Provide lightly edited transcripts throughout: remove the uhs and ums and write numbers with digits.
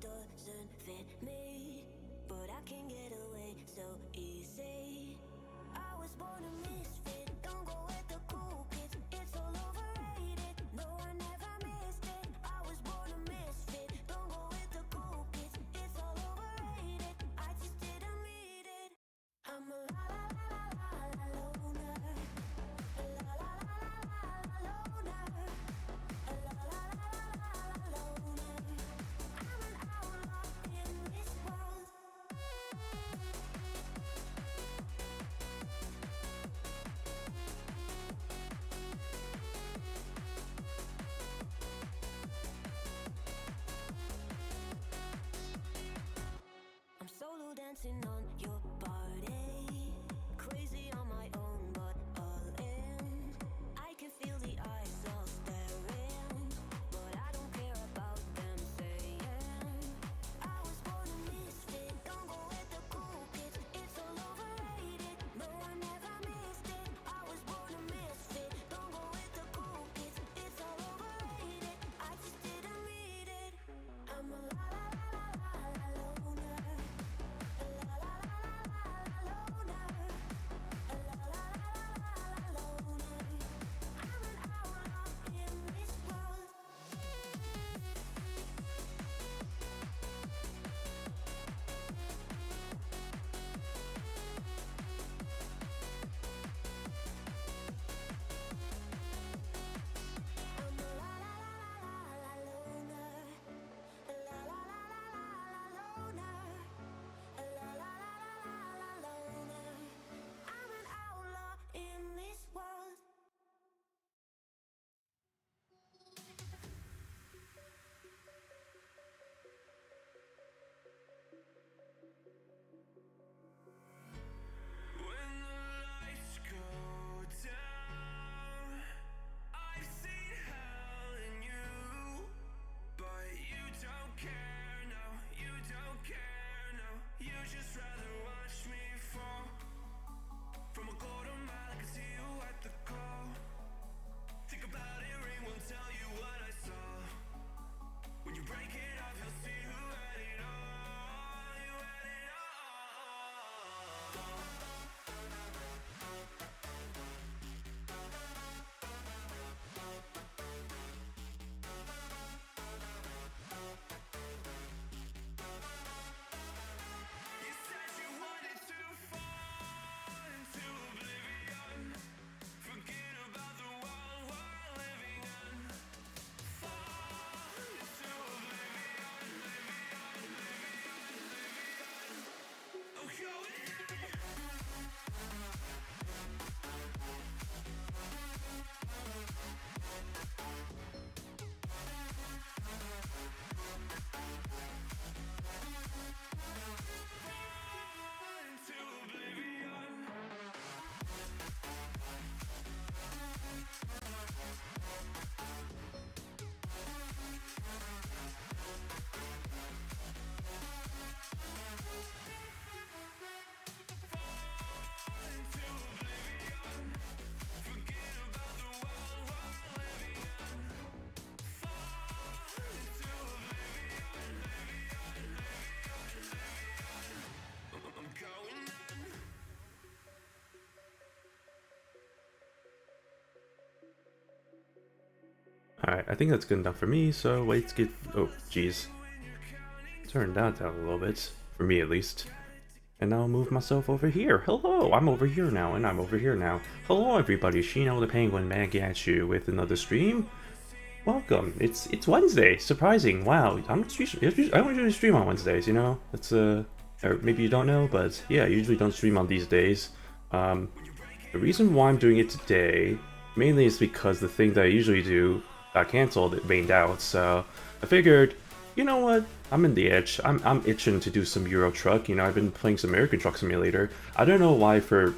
doesn't fit me, but I can get away so easy. I was born a misfit, don't go with the cool kids, it's all overrated. No, I never missed it. I was born a misfit, don't go with the cool kids, it's all overrated. I just didn't meet it. I'm a la la la la la loner, a la la la la la loner, a la la la la la loner. I'm an outlaw in this world. I'm solo dancing on your body, crazy on my own, but all in. I can feel the eyes all staring, but I don't care about them saying. I was born a misfit, don't go with the cool kids, it's all overrated. No, I never missed it. I was born a misfit, don't go with the cool kids, it's all overrated. I just didn't meet it. I'm a la la la la la loner, a la la la la la loner, a la la la la loner. I'm an outlaw in this world. I'm a la la la la la loner, a la la la la la loner, a la la la la la loner. I'm an outlaw in this world. When the lights go down, I've seen hell in you, but you don't care, no, you don't care, no. You just rather watch me fall from a quarter mile. I can see you at the call. Think about it, ring won't tell you what I saw. When you break it off, you'll see who had it all. You had it all. You said you wanted to fall into oblivion, forget about the world we're living in. Fall into oblivion, oh, going in. Fall into oblivion. Into oblivion, forget about the world we're living in. Fall into oblivion, I'm going in. Alright, I think that's good enough for me, so let's get... oh, jeez. Turn that down a little bit, for me at least. And now I'll move myself over here. Hello, I'm over here now, and I'm over here now. Hello everybody, Shino the Penguin back at you with another stream. Welcome, it's Wednesday, surprising, wow. I don't usually stream on Wednesdays, you know? It's, or maybe you don't know, but yeah, I usually don't stream on these days. The reason why I'm doing it today, mainly is because the thing that I usually do got cancelled, it rained out, so I figured, you know what, I'm in the itch, I'm itching to do some Euro Truck, you know, I've been playing some American Truck Simulator. I don't know why for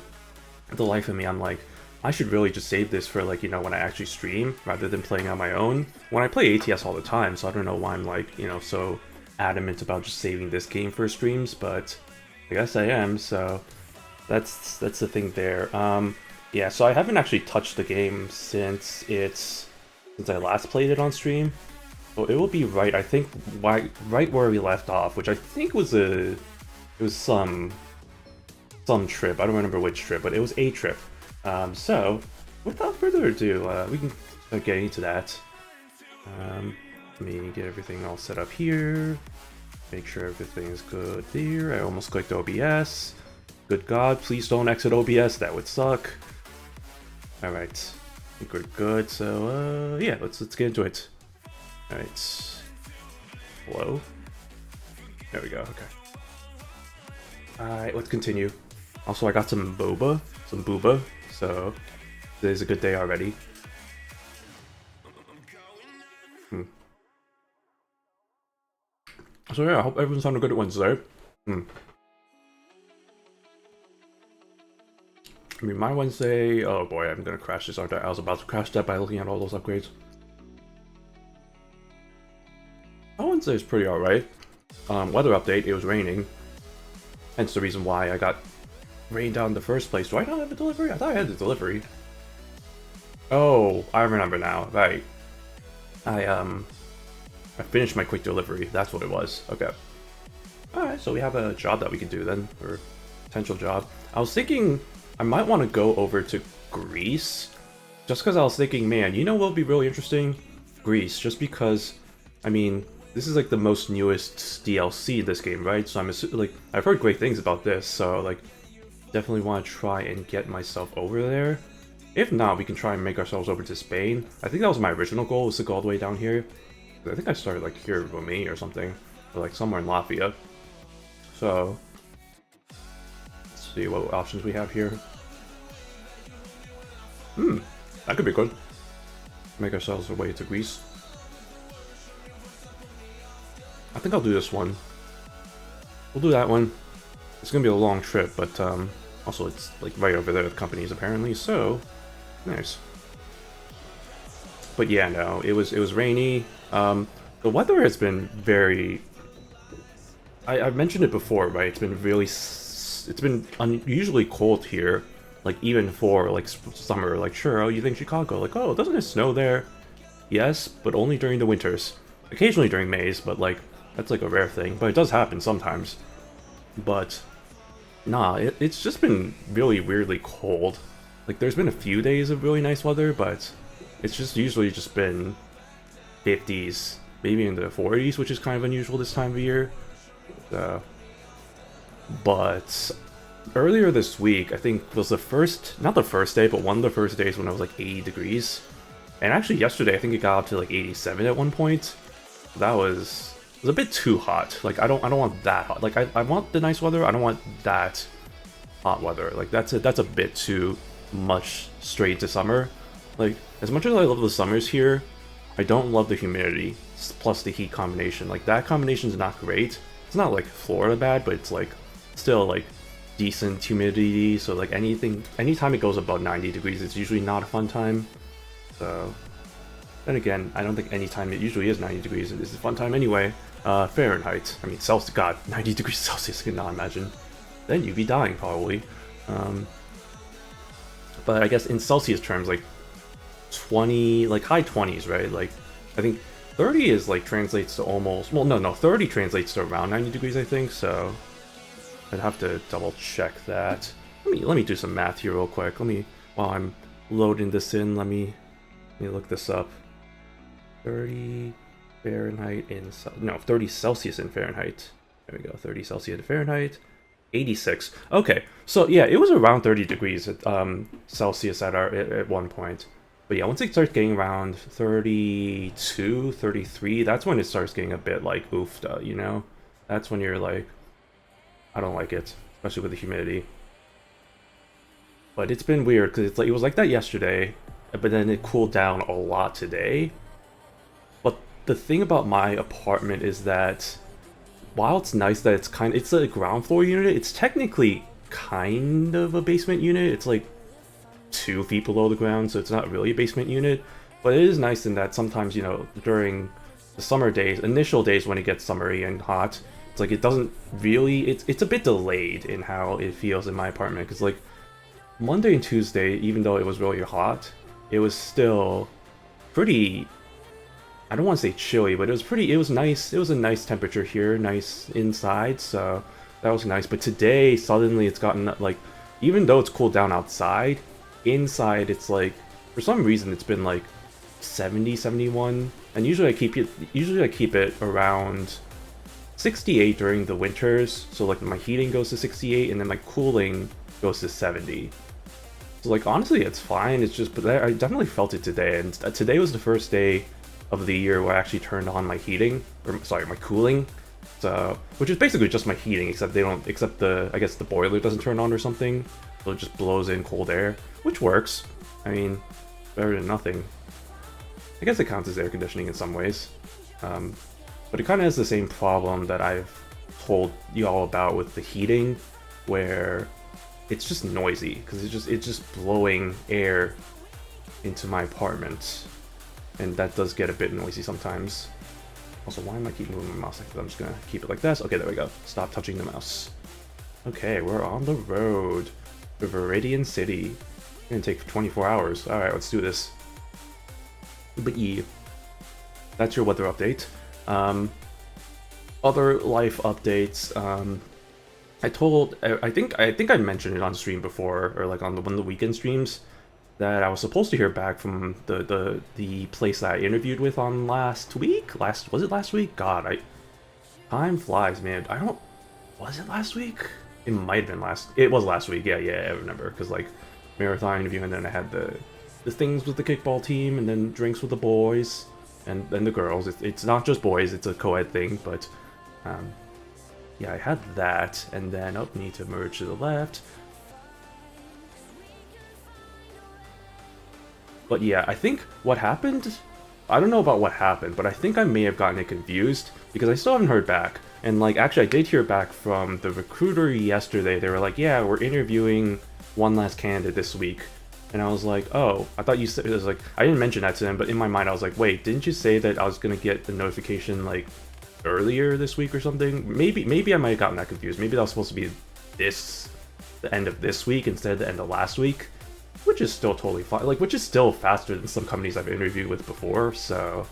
the life of me, I'm like, I should really just save this for, like, you know, when I actually stream, rather than playing on my own. When I play ATS all the time, so I don't know why I'm, like, you know, so adamant about just saving this game for streams, but I guess I am, so that's the thing there. Yeah, so I haven't actually touched the game since I last played it on stream. So it will be right, I think, right where we left off, which I think was some trip. I don't remember which trip, but it was a trip. So without further ado, we can start getting into that. Let me get everything all set up here. Make sure everything is good there. I almost clicked OBS. Good God, please don't exit OBS. That would suck. All right, I think we're good. So yeah, let's get into it. All right. Hello. There we go. Okay. All right, let's continue. Also, I got some booba, so today's a good day already. So yeah, I hope everyone's having a good Wednesday. I mean, my Wednesday, oh boy, I'm gonna crash this, aren't I? I was about to crash that by looking at all those upgrades. My Wednesday is pretty alright. Weather update, it was raining. Hence the reason why I got rained down in the first place. Do I not have a delivery? I thought I had the delivery. Oh, I remember now, right. I finished my quick delivery, that's what it was. Okay. Alright, so we have a job that we can do then, or potential job. I was thinking I might want to go over to Greece, just because I was thinking, man, you know what would be really interesting? Greece, just because, I mean, this is like the most newest DLC in this game, right? So I'm like, I've heard great things about this, so like, definitely want to try and get myself over there. If not, we can try and make ourselves over to Spain. I think that was my original goal, was to go all the way down here. I think I started like here in Romania or something, or like somewhere in Latvia. So let's see what options we have here. That could be good. Make ourselves our way to Greece. I think I'll do this one. We'll do that one. It's gonna be a long trip, but also it's like right over there with companies apparently, so nice. But yeah, no, it was rainy. The weather has been very... I've mentioned it before, right? It's been really... It's been unusually cold here. Like, even for, like, summer. Like, sure, oh, you think Chicago? Like, oh, doesn't it snow there? Yes, but only during the winters. Occasionally during Mays, but, like, that's, like, a rare thing. But it does happen sometimes. But, nah, it's just been really weirdly cold. Like, there's been a few days of really nice weather, but it's just usually just been 50s, maybe in the 40s, which is kind of unusual this time of year. But earlier this week, I think was the first, not the first day, but one of the first days when it was like 80 degrees. And actually yesterday, I think it got up to like 87 at one point. That was a bit too hot. Like, I don't want that hot. Like, I want the nice weather, I don't want that hot weather. Like, that's a bit too much straight to summer. Like, as much as I love the summers here, I don't love the humidity plus the heat combination. Like, that combination is not great. It's not like Florida bad, but it's like still like decent humidity. So like anytime it goes above 90 degrees, it's usually not a fun time. So then again, I don't think any time it usually is 90 degrees is a fun time anyway. Fahrenheit, I mean Celsius, God, 90 degrees Celsius, I cannot imagine. Then you'd be dying probably. But I guess in Celsius terms, like 20, like high 20s, right? Like, I think 30 is like translates to almost, well, no, 30 translates to around 90 degrees, I think, so I'd have to double check that. Let me do some math here real quick. While I'm loading this in, let me look this up. 30 Fahrenheit in, 30 Celsius in Fahrenheit. There we go, 30 Celsius in Fahrenheit. 86. Okay, so yeah, it was around 30 degrees at Celsius at one point. But yeah, once it starts getting around 32, 33, that's when it starts getting a bit like oofta, you know? That's when you're like, I don't like it, especially with the humidity. But it's been weird because it's like it was like that yesterday, but then it cooled down a lot today. But the thing about my apartment is that while it's nice that it's a ground floor unit, it's technically kind of a basement unit. It's like 2 feet below the ground, so it's not really a basement unit. But it is nice in that sometimes, you know, during the summer days, initial days when it gets summery and hot, it's like it doesn't really, it's a bit delayed in how it feels in my apartment. Because like Monday and Tuesday, even though it was really hot, it was still pretty I don't want to say chilly, but it was nice. It was a nice temperature here, nice inside, so that was nice. But today, suddenly it's gotten, like, even though it's cooled down outside, inside it's like, for some reason it's been like 70, 71, and usually I keep it around 68 during the winters, so like my heating goes to 68, and then my cooling goes to 70. So like, honestly, it's fine, it's just, but I definitely felt it today, and today was the first day of the year where I actually turned on my heating, or sorry, my cooling. So, which is basically just my heating, except I guess the boiler doesn't turn on or something, so it just blows in cold air, which works. I mean, better than nothing. I guess it counts as air conditioning in some ways. But it kind of has the same problem that I've told you all about with the heating, where it's just noisy, because it's just blowing air into my apartment. And that does get a bit noisy sometimes. Also, why am I keep moving my mouse like that? I'm just gonna keep it like this. Okay, there we go. Stop touching the mouse. Okay, we're on the road to Viridian City. It's gonna take 24 hours. Alright, let's do this. But yeah, that's your weather update. Other life updates. I think I mentioned it on stream before, or like on one of the weekend streams, that I was supposed to hear back from the place that I interviewed with on last week. Was it last week? God, time flies, man. Was it last week? It might have been it was last week. Yeah, I remember, because like marathon interview, and then I had the things with the kickball team, and then drinks with the boys and then the girls. It's not just boys, it's a co-ed thing, but yeah, I had that, and then need to merge to the left. But yeah, I think what happened, I don't know about what happened, but I think I may have gotten it confused, because I still haven't heard back. And like, actually I did hear back from the recruiter yesterday. They were like, yeah, we're interviewing one last candidate this week. And I was like, oh, I thought you said, it was like, I didn't mention that to them, but in my mind I was like, wait, didn't you say that I was gonna get the notification like earlier this week or something? Maybe I might have gotten that confused. Maybe that was supposed to be the end of this week instead of the end of last week. Which is still totally fine, like, which is still faster than some companies I've interviewed with before, so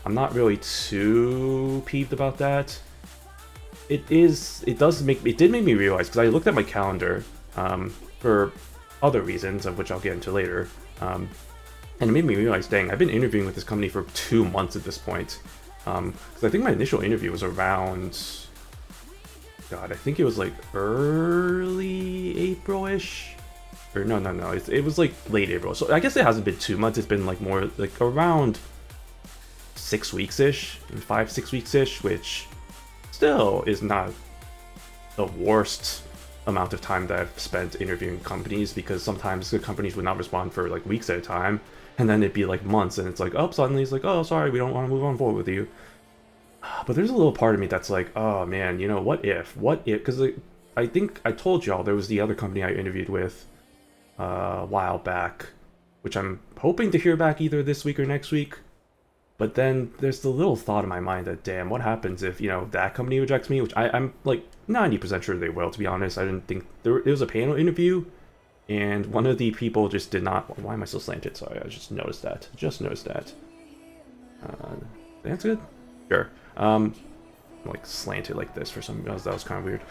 I'm not really too peeved about that. It did make me realize, because I looked at my calendar for other reasons, of which I'll get into later, and it made me realize, dang, I've been interviewing with this company for 2 months at this point, because I think my initial interview was around, God, I think it was like early April-ish. Or no, it was like late April, so I guess it hasn't been 2 months. It's been like more like around 6 weeks-ish, 5-6 weeks-ish, which still is not the worst amount of time that I've spent interviewing companies, because sometimes the companies would not respond for like weeks at a time, and then it'd be like months, and it's like, oh, suddenly it's like, oh, sorry, we don't want to move on board with you. But there's a little part of me that's like, oh man, you know, what if, because I think I told y'all there was the other company I interviewed with a while back, which I'm hoping to hear back either this week or next week. But then there's the little thought in my mind that, damn, what happens if, you know, that company rejects me, which I'm like 90% sure they will, to be honest. I didn't think it was a panel interview, and one of the people just did not. Why am I still slanted? Sorry, I just noticed that. That's good. Sure. Like slanted like this for some reason. That was kind of weird.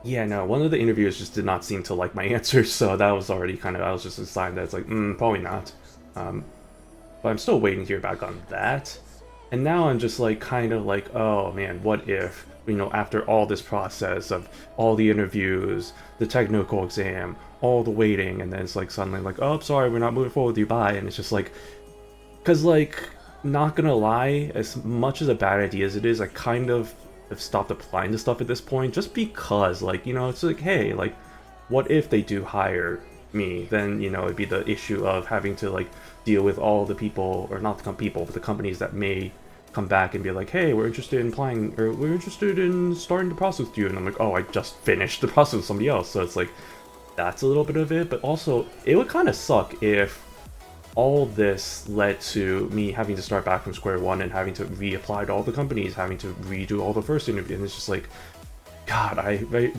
Yeah, no, one of the interviewers just did not seem to like my answers, so that was already kind of, I was just a sign that it's like, probably not. But I'm still waiting to hear back on that. And now I'm just like, kind of like, oh man, what if, you know, after all this process of all the interviews, the technical exam, all the waiting, and then it's like suddenly like, oh, sorry, we're not moving forward with you, bye. And it's just like, because like, not gonna lie, as much as a bad idea as it is, I kind of have stopped applying to stuff at this point, just because, like, you know, it's like, hey, like, what if they do hire me? Then, you know, it'd be the issue of having to like deal with all the people, or not the people, but the companies that may come back and be like, hey, we're interested in applying, or we're interested in starting the process with you, and I'm like, oh, I just finished the process with somebody else. So it's like, that's a little bit of it. But also, it would kind of suck if all this led to me having to start back from square one and having to reapply to all the companies, having to redo all the first interview, and it's just like, God, I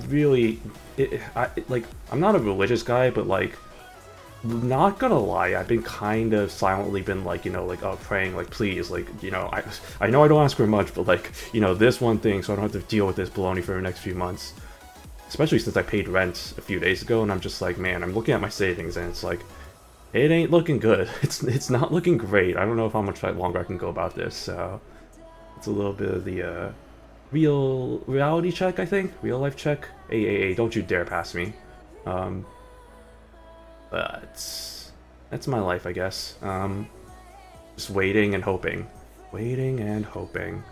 really, like, I'm not a religious guy, but like, not gonna lie, I've been kind of silently been like, like, oh, praying, like, please, like, I know I don't ask for much, but like, this one thing, so I don't have to deal with this baloney for the next few months. Especially since I paid rent a few days ago, and I'm just like, man, I'm looking at my savings, and it's like, it ain't looking good. It's not looking great. I don't know how much longer I can go about this, so it's a little bit of the reality check, I think, real life check. Hey, don't you dare pass me. But that's my life, I guess. Just waiting and hoping. Waiting and hoping.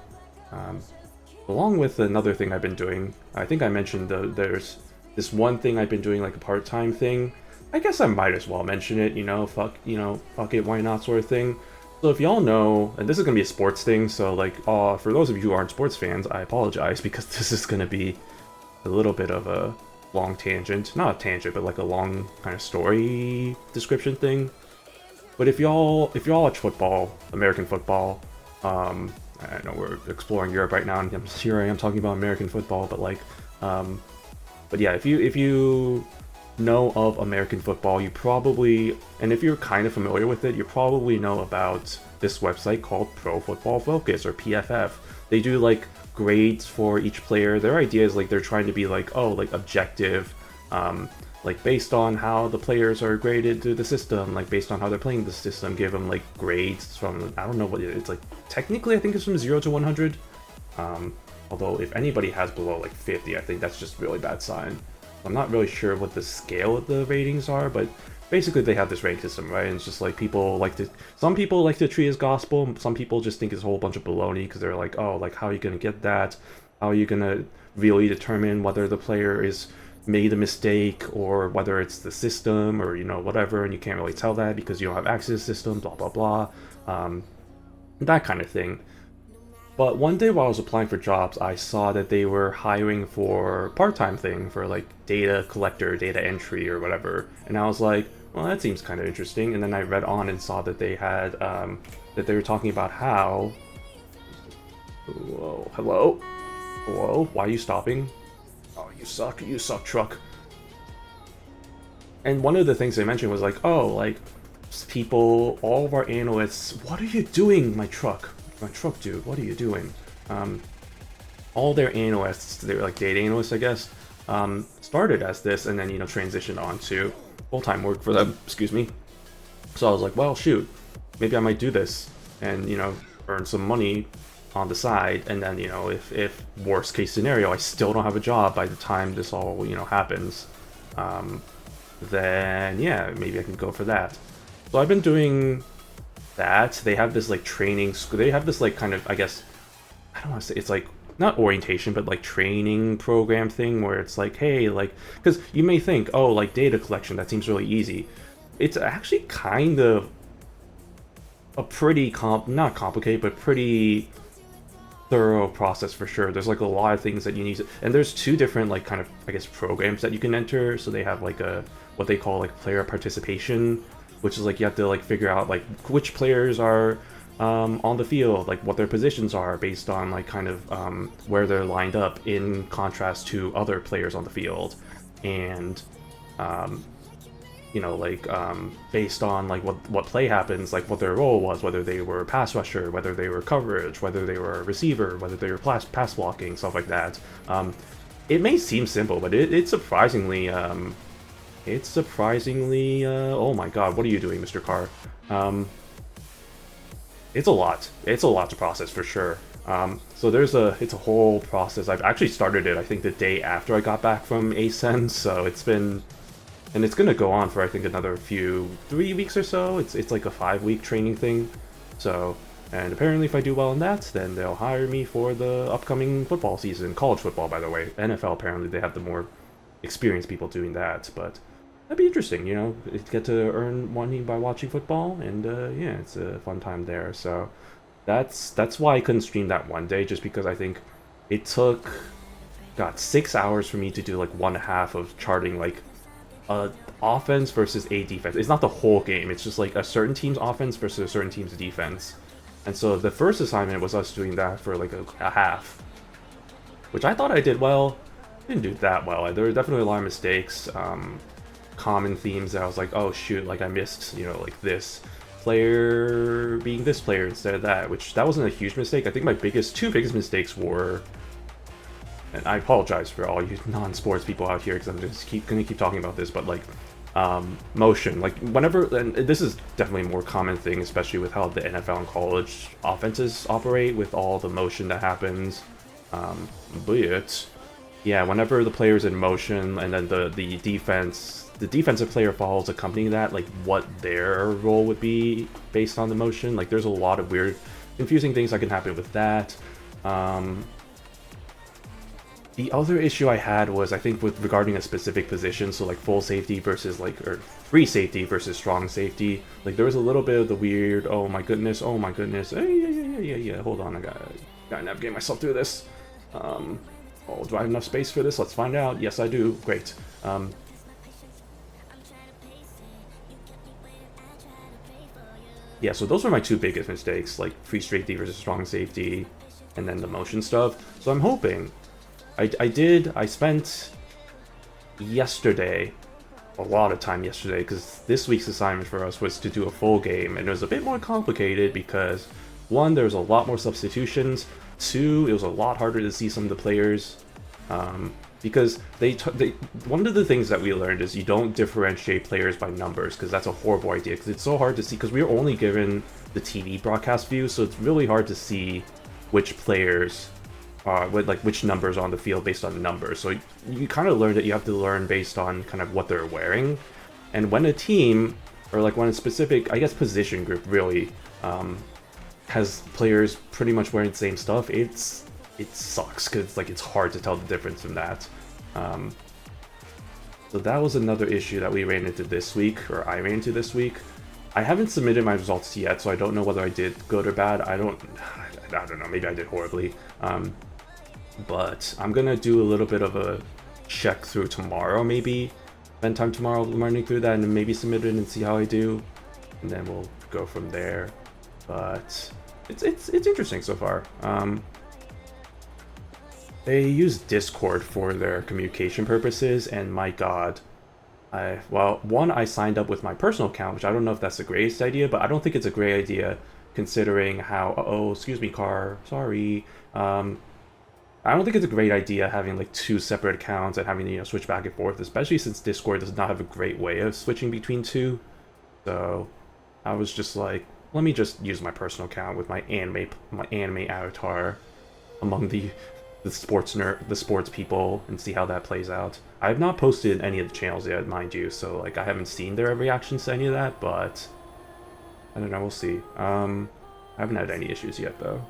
Along with another thing I've been doing, I think I mentioned there's this one thing I've been doing, like a part-time thing. I guess I might as well mention it, fuck it, why not sort of thing. So if y'all know, and this is going to be a sports thing, so like, for those of you who aren't sports fans, I apologize, because this is going to be a little bit of a long tangent. Not a tangent, but like a long kind of story description thing. But if y'all watch football, American football, I know we're exploring Europe right now, and here I am talking about American football, but like, but yeah, if you know of American football, you probably, and if you're kind of familiar with it, you probably know about this website called Pro Football Focus, or PFF. They do like grades for each player. Their idea is like they're trying to be like, like objective, like based on how the players are graded through the system, like based on how they're playing the system, give them like grades from, I don't know what it's like, technically I think it's from 0 to 100, although if anybody has below like 50, I think that's just a really bad sign. I'm not really sure what the scale of the ratings are, but basically they have this rating system, right? And it's just like some people like to treat it as gospel, some people just think it's a whole bunch of baloney, because they're like, oh, like how are you gonna get that? How are you gonna really determine whether the player is made a mistake, or whether it's the system, or whatever, and you can't really tell that because you don't have access to the system, blah blah blah, that kind of thing. But one day while I was applying for jobs, I saw that they were hiring for part-time thing for like data collector, data entry, or whatever, and I was like, well, that seems kind of interesting. And then I read on and saw that they had that they were talking about how, whoa, hello, why are you stopping? Oh, you suck, truck. And one of the things they mentioned was like, oh, like people, all of our analysts, what are you doing, my truck, dude, what are you doing? All their analysts, they were like data analysts, I guess, started as this, and then transitioned on to full-time work for them, excuse me. So I was like, well, shoot, maybe I might do this and earn some money on the side, and then if worst case scenario I still don't have a job by the time this all happens, then yeah, maybe I can go for that. So I've been doing that. They have this like training school, they have this like kind of, I guess, I don't want to say, it's like not orientation, but like training program thing, where it's like, hey, like, because you may think, oh, like data collection, that seems really easy. It's actually kind of a pretty not complicated, but pretty thorough process for sure. There's like a lot of things that you need to, and there's two different like kind of, I guess, programs that you can enter. So they have like a, what they call like player participation, which is like you have to like figure out like which players are on the field, like what their positions are based on like kind of where they're lined up in contrast to other players on the field, and based on like what play happens, like what their role was, whether they were pass rusher, whether they were coverage, whether they were a receiver, whether they were pass blocking, stuff like that. It may seem simple, but it's surprisingly oh my god, what are you doing, Mr. Carr? It's a lot to process for sure. So it's a whole process. I've actually started it, I think, the day after I got back from ASEN, so it's been, and it's gonna go on for I think another 3 weeks or so. It's like a 5-week training thing. So, and apparently if I do well in that, then they'll hire me for the upcoming football season. College football, by the way. NFL, apparently they have the more experienced people doing that, but that'd be interesting, get to earn money by watching football, and yeah, it's a fun time there. So that's why I couldn't stream that one day, just because I think it took 6 hours for me to do like one half of charting like offense versus a defense. It's not the whole game, it's just like a certain team's offense versus a certain team's defense. And so the first assignment was us doing that for like a half, which I thought I did well. Didn't do that well. There were definitely a lot of mistakes. common themes that I was like, oh shoot, like I missed, you know, like this player being this player instead of that, which that wasn't a huge mistake. I think my two biggest mistakes were, and I apologize for all you non-sports people out here because I'm just gonna keep talking about this, but like motion, like whenever, and this is definitely a more common thing, especially with how the NFL and college offenses operate with all the motion that happens. But yeah, whenever the player's in motion and then the defensive player follows accompanying that, like what their role would be based on the motion, like there's a lot of weird, confusing things that can happen with that. The other issue I had was, I think, with regarding a specific position, so like full safety versus like, or free safety versus strong safety. Like there was a little bit of the weird, oh my goodness, hey, yeah, hold on, I gotta navigate myself through this. Oh, do I have enough space for this? Let's find out. Yes, I do. Great. Yeah, so those were my two biggest mistakes, like free safety versus strong safety, and then the motion stuff. So I'm hoping. I spent yesterday, a lot of time yesterday, because this week's assignment for us was to do a full game, and it was a bit more complicated because, one, there was a lot more substitutions, two, it was a lot harder to see some of the players, because one of the things that we learned is you don't differentiate players by numbers, because that's a horrible idea, because it's so hard to see, because we were only given the TV broadcast view, so it's really hard to see which players with like which numbers on the field based on numbers. So you kind of learn that you have to learn based on kind of what they're wearing. And when a team, or like when a specific, I guess, position group really has players pretty much wearing the same stuff, it sucks because like it's hard to tell the difference from that. So that was another issue that we ran into this week, or I ran into this week. I haven't submitted my results yet, so I don't know whether I did good or bad. I don't know, maybe I did horribly. But I'm gonna do a little bit of a check through tomorrow, maybe spend time tomorrow learning through that, and then maybe submit it and see how I do, and then we'll go from there. But it's interesting so far. They use Discord for their communication purposes, and my god, I signed up with my personal account, which I don't know if that's the greatest idea, but I don't think it's a great idea considering how, oh, excuse me, car, sorry. I don't think it's a great idea having like two separate accounts and having to, you know, switch back and forth, especially since Discord does not have a great way of switching between two. So I was just like, let me just use my personal account with my anime avatar among the sports people and see how that plays out. I have not posted any of the channels yet, mind you, so like I haven't seen their reactions to any of that, but I don't know, we'll see. I haven't had any issues yet though.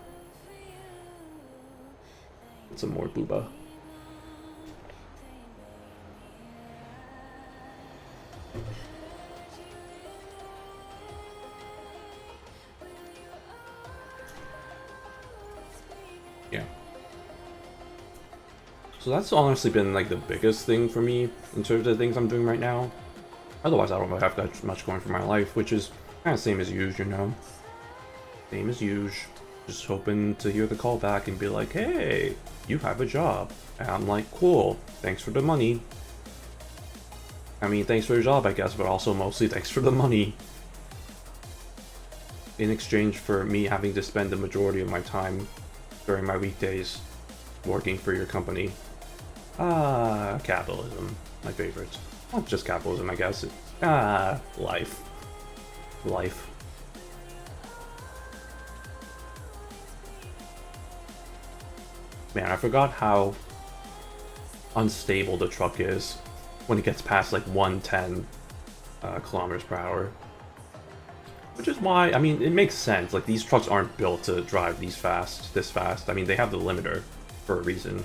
Some more booba. Yeah. So that's honestly been like the biggest thing for me in terms of the things I'm doing right now. Otherwise, I don't really have that much going for my life, which is kind of same as usual, you know? Same as usual. Just hoping to hear the call back and be like, hey, you have a job. And I'm like, cool, thanks for the money. I mean, thanks for the job, I guess, but also mostly thanks for the money. In exchange for me having to spend the majority of my time during my weekdays working for your company. Capitalism, my favorite. Not just capitalism, I guess. Life. Life. Man, I forgot how unstable the truck is when it gets past like 110 kilometers per hour. Which is why, I mean, it makes sense. Like, these trucks aren't built to drive this fast. I mean, they have the limiter for a reason.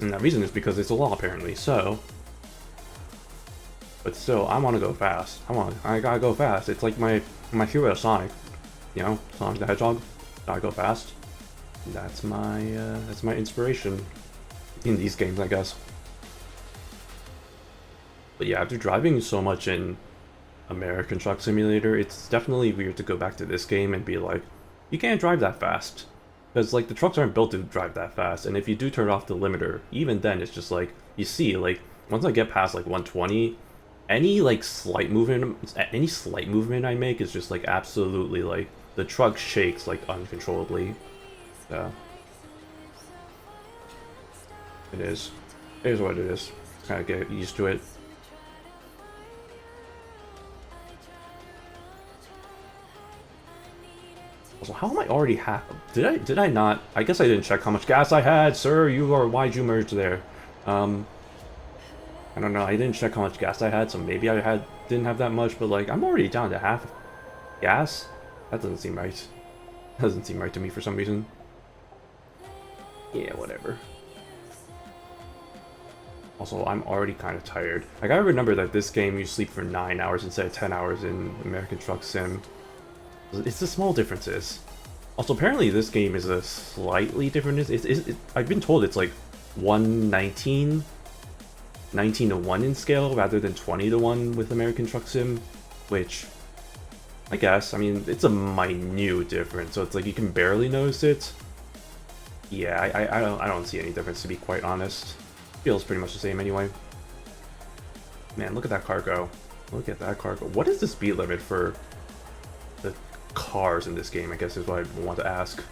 And that reason is because it's a law, apparently, so... But still, I want to go fast. I gotta go fast. It's like my hero, Sonic. You know, Sonic the Hedgehog. Gotta go fast. That's my inspiration in these games, I guess. But yeah, after driving so much in American Truck Simulator, it's definitely weird to go back to this game and be like, you can't drive that fast. Because, like, the trucks aren't built to drive that fast, and if you do turn off the limiter, even then, it's just like, you see, like, once I get past, like, 120, any like slight movement I make is just like absolutely like the truck shakes like uncontrollably. So it is. It is what it is. Kind of get used to it. Also, how am I already half? Did I not? I guess I didn't check how much gas I had, sir. Why'd you merge there? I don't know. I didn't check how much gas I had, so maybe I didn't have that much. But like, I'm already down to half gas. That doesn't seem right. Doesn't seem right to me for some reason. Yeah, whatever. Also, I'm already kind of tired. I gotta remember that this game you sleep for 9 hours instead of 10 hours in American Truck Sim. It's the small differences. Also, apparently this game is a slightly different. I've been told it's like 19 to 1 in scale rather than 20 to 1 with American Truck Sim, which I guess, I mean, it's a minute difference, so it's like you can barely notice it. Yeah, I don't see any difference, to be quite honest. Feels pretty much the same anyway. Man, look at that cargo. Look at that cargo. What is the speed limit for the cars in this game, I guess is what I want to ask.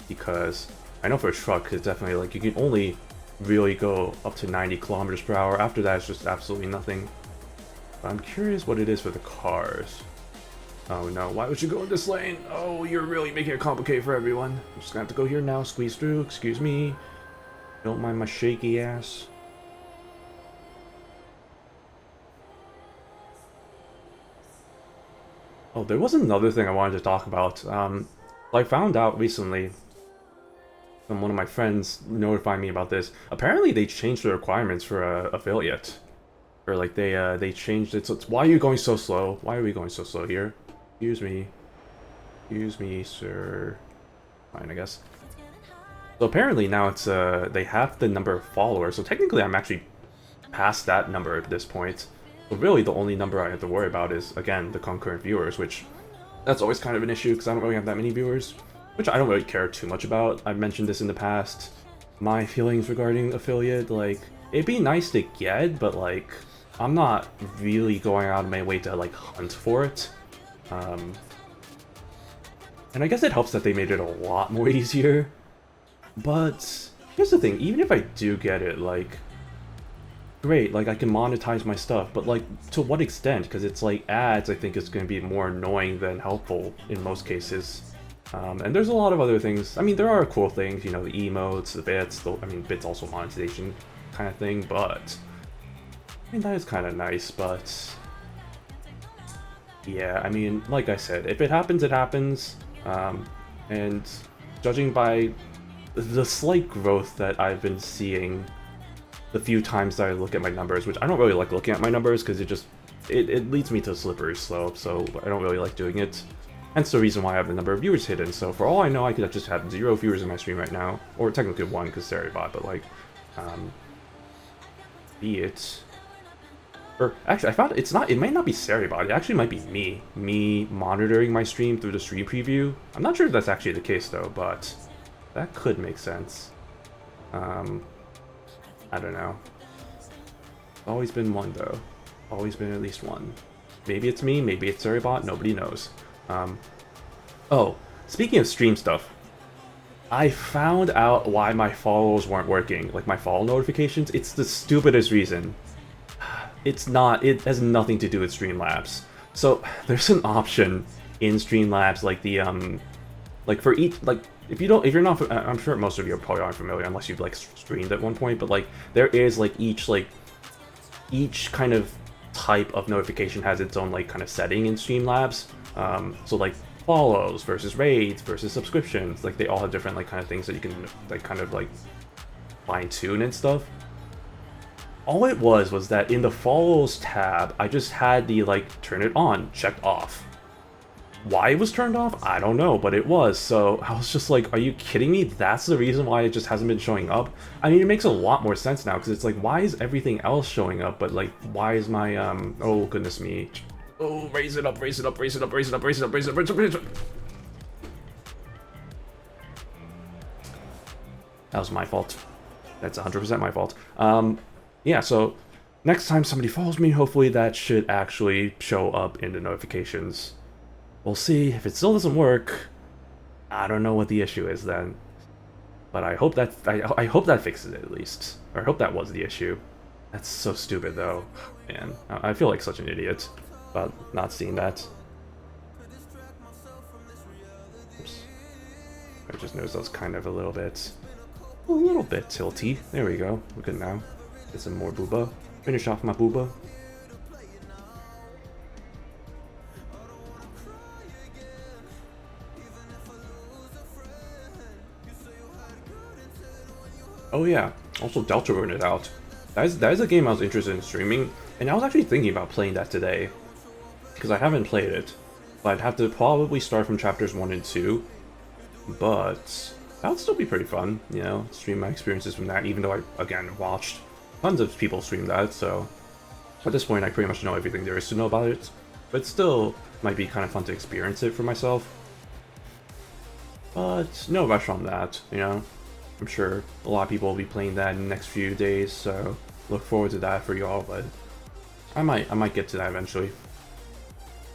Because I know for a truck, it's definitely like you can only really go up to 90 kilometers per hour. After that, it's just absolutely nothing. But I'm curious what it is for the cars. Oh no, why would you go in this lane? Oh, you're really making it complicated for everyone. I'm just gonna have to go here now, squeeze through, excuse me. Don't mind my shaky ass. Oh, there was another thing I wanted to talk about. I found out recently from one of my friends notifying me about this. Apparently, they changed the requirements for affiliate. Or like they changed it. So it's, why are you going so slow? Why are we going so slow here? Excuse me, sir. Fine, I guess. So apparently now it's they have the number of followers. So technically, I'm actually past that number at this point. But really, the only number I have to worry about is, again, the concurrent viewers, which that's always kind of an issue because I don't really have that many viewers, which I don't really care too much about. I've mentioned this in the past. My feelings regarding affiliate, like, it'd be nice to get, but like, I'm not really going out of my way to like hunt for it. And I guess it helps that they made it a lot more easier. But here's the thing, even if I do get it, like, great, like I can monetize my stuff, but like to what extent? Because it's like ads, I think is going to be more annoying than helpful in most cases. And there's a lot of other things. I mean, there are cool things, you know, the emotes, the bits, I mean, bits also monetization kind of thing, but I mean, that is kind of nice, but yeah, I mean, like I said, if it happens, it happens. And judging by the slight growth that I've been seeing the few times that I look at my numbers, which I don't really like looking at my numbers because it leads me to a slippery slope, so I don't really like doing it. Hence the reason why I have the number of viewers hidden. So for all I know, I could just have 0 viewers in my stream right now, or technically 1 because Sarah bot, but like, be it. Or actually, I found it's not. It might not be Saribot. It actually might be me monitoring my stream through the stream preview. I'm not sure if that's actually the case though, but that could make sense. I don't know. Always been 1 though. Always been at least 1. Maybe it's me. Maybe it's Saribot. Nobody knows. Oh, speaking of stream stuff, I found out why my follows weren't working. Like my follow notifications. It's the stupidest reason. It's not, it has nothing to do with Streamlabs. So there's an option in Streamlabs, like the like for each, like if you're not, I'm sure most of you probably aren't familiar unless you've like streamed at one point, but like there is like each kind of type of notification has its own like kind of setting in Streamlabs. So like follows versus raids versus subscriptions, like they all have different like kind of things that you can like kind of like fine tune and stuff. All it was that in the follows tab, I just had the like turn it on checked off. Why it was turned off, I don't know, but it was. So I was just like, are you kidding me? That's the reason why it just hasn't been showing up? I mean, it makes a lot more sense now, because it's like, why is everything else showing up, but like, why is my, oh goodness me. Oh, raise it up, raise it up, raise it up, raise it up, raise it up, raise it up, raise it up, raise it up. That was my fault. That's 100% my fault. Yeah, so next time somebody follows me, hopefully that should actually show up in the notifications. We'll see. If it still doesn't work, I don't know what the issue is then. But I hope that I hope that fixes it at least. Or I hope that was the issue. That's so stupid though. Man, I feel like such an idiot about not seeing that. Oops. I just noticed I was kind of a little bit tilty. There we go. We're good now. Get some more booba. Finish off my booba. Oh yeah, also Deltarune is out. That is a game I was interested in streaming, and I was actually thinking about playing that today. Because I haven't played it. But I'd have to probably start from chapters 1 and 2. But that would still be pretty fun, you know, stream my experiences from that, even though I, again, watched tons of people stream that, so at this point I pretty much know everything there is to know about it. But it still might be kind of fun to experience it for myself. But no rush on that, you know. I'm sure a lot of people will be playing that in the next few days, so look forward to that for y'all, but I might get to that eventually.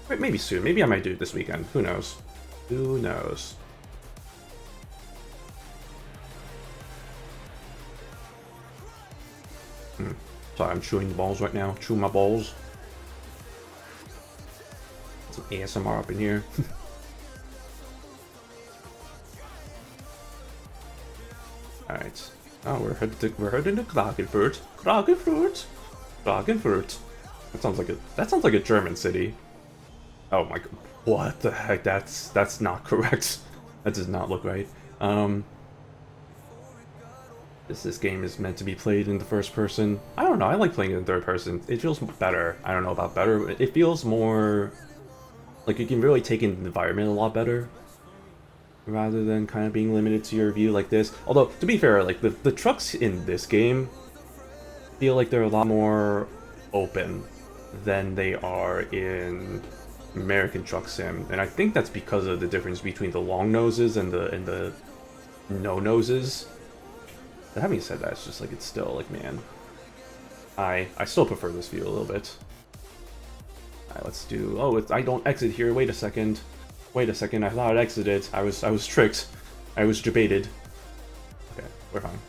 Wait, maybe soon. Maybe I might do it this weekend. Who knows? Who knows? Sorry, I'm chewing the balls right now. Chewing my balls. Some ASMR up in here. Alright. Oh, we're heading to Klagenfurt. Klagenfurt. Klagenfurt. That sounds like a German city. Oh my god. What the heck? That's not correct. That does not look right. This game is meant to be played in the first person. I don't know, I like playing it in third person. It feels better. I don't know about better, but it feels more like you can really take in the environment a lot better, rather than kind of being limited to your view like this. Although, to be fair, like the trucks in this game feel like they're a lot more open than they are in American Truck Sim, and I think that's because of the difference between the long noses and the no noses. But having said that, it's just like, it's still like, man, I still prefer this view a little bit. Alright, let's do. Oh, I don't exit here. Wait a second. Wait a second. I thought I exited. I was tricked. I was debated. Okay, we're fine.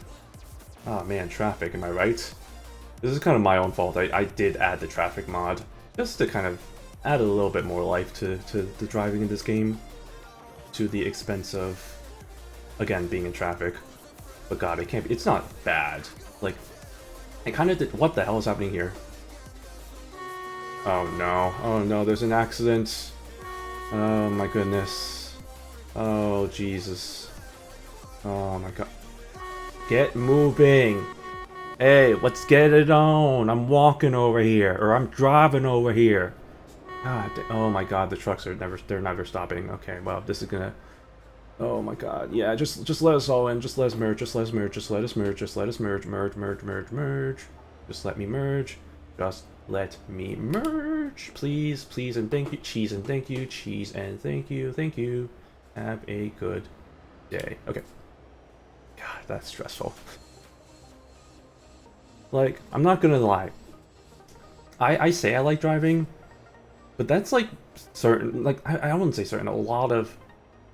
Oh man, traffic. Am I right? This is kind of my own fault. I did add the traffic mod just to kind of add a little bit more life to the driving in this game, to the expense of, again, being in traffic. But god, it can't be. It's not bad. Like, it kind of did. What the hell is happening here? Oh no. Oh no, there's an accident. Oh my goodness. Oh Jesus. Oh my god. Get moving. Hey, let's get it on. I'm walking over here, or I'm driving over here. God, oh my god, the trucks are they're never stopping. Okay, well, this is gonna. Oh my god, yeah, just let us all in, just let us merge, just let us merge, just let us merge, just let us merge, merge. Just let me merge. Just let me merge. Please, please, and thank you. Cheese and thank you. Cheese and thank you. Thank you. Have a good day. Okay. God, that's stressful. Like, I'm not gonna lie. I say I like driving, but that's like certain, like, I wouldn't say certain,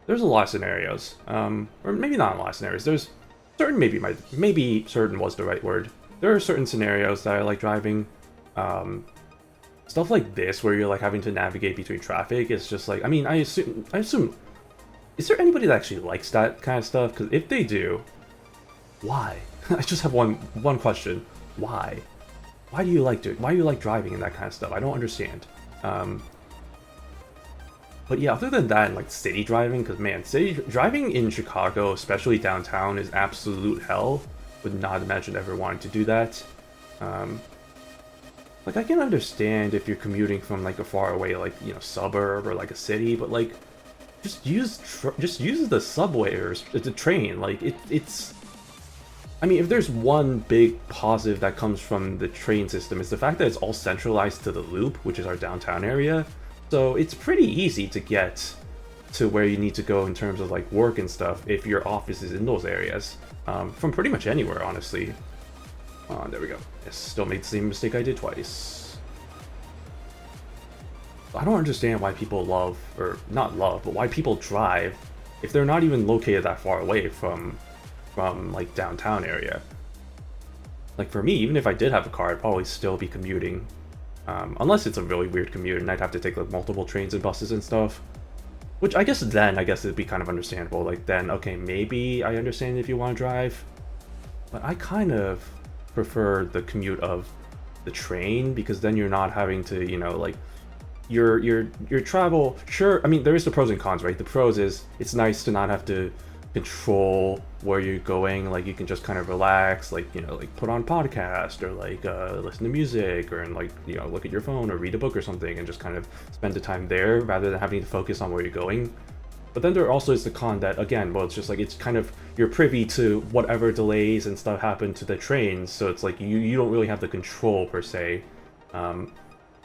there's a lot of scenarios, or maybe not a lot of scenarios. There's certain, maybe certain was the right word. There are certain scenarios that I like driving. Stuff like this, where you're like having to navigate between traffic, is just like, I mean, I assume, is there anybody that actually likes that kind of stuff? Because if they do, why? I just have one question. Why? Why do you like driving and that kind of stuff? I don't understand. But yeah, other than that, and like city driving, because man, city driving in Chicago, especially downtown, is absolute hell. Would not imagine ever wanting to do that. Like, I can understand if you're commuting from like a far away, like, you know, suburb or like a city, but like, just use the subway or the train. Like, it's. I mean, if there's one big positive that comes from the train system, it's the fact that it's all centralized to the Loop, which is our downtown area. So it's pretty easy to get to where you need to go in terms of like work and stuff if your office is in those areas, from pretty much anywhere, honestly. Oh, there we go. Yes, still made the same mistake I did twice. I don't understand why people love, or not love, but why people drive if they're not even located that far away from like downtown area. Like for me, even if I did have a car, I'd probably still be commuting. Unless it's a really weird commute and I'd have to take like multiple trains and buses and stuff. Which I guess it'd be kind of understandable. Like then, okay, maybe I understand if you want to drive. But I kind of prefer the commute of the train, because then you're not having to, you know, like your travel. Sure, I mean there is the pros and cons, right? The pros is it's nice to not have to control where you're going. Like you can just kind of relax, like, you know, like put on podcast or like listen to music, or and like, you know, look at your phone or read a book or something and just kind of spend the time there rather than having to focus on where you're going. But then there also is the con that, again, well, it's just like, it's kind of, you're privy to whatever delays and stuff happen to the trains, so it's like you don't really have the control per se.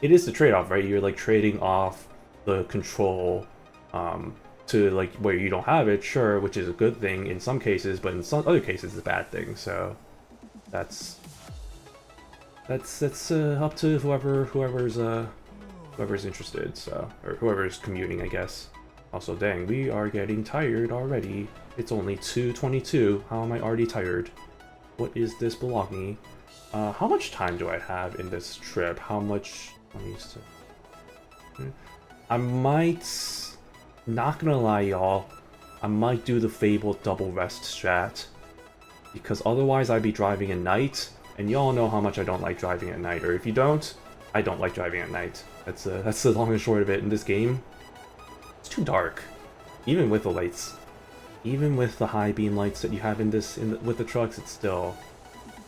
It is the trade-off, right? You're like trading off the control to like where you don't have it, sure, which is a good thing in some cases, but in some other cases it's a bad thing. So that's up to whoever's interested, so, or whoever's commuting, I guess. Also, dang, we are getting tired already. It's only 2:22. How am I already tired? What is this baloney? How much time do I have in this trip? How much? I might, not gonna lie, y'all, I might do the fabled double rest strat, because otherwise I'd be driving at night, and y'all know how much I don't like driving at night. Or if you don't, I don't like driving at night. That's the long and short of it in this game. It's too dark, even with the lights, even with the high beam lights that you have in this with the trucks. It's still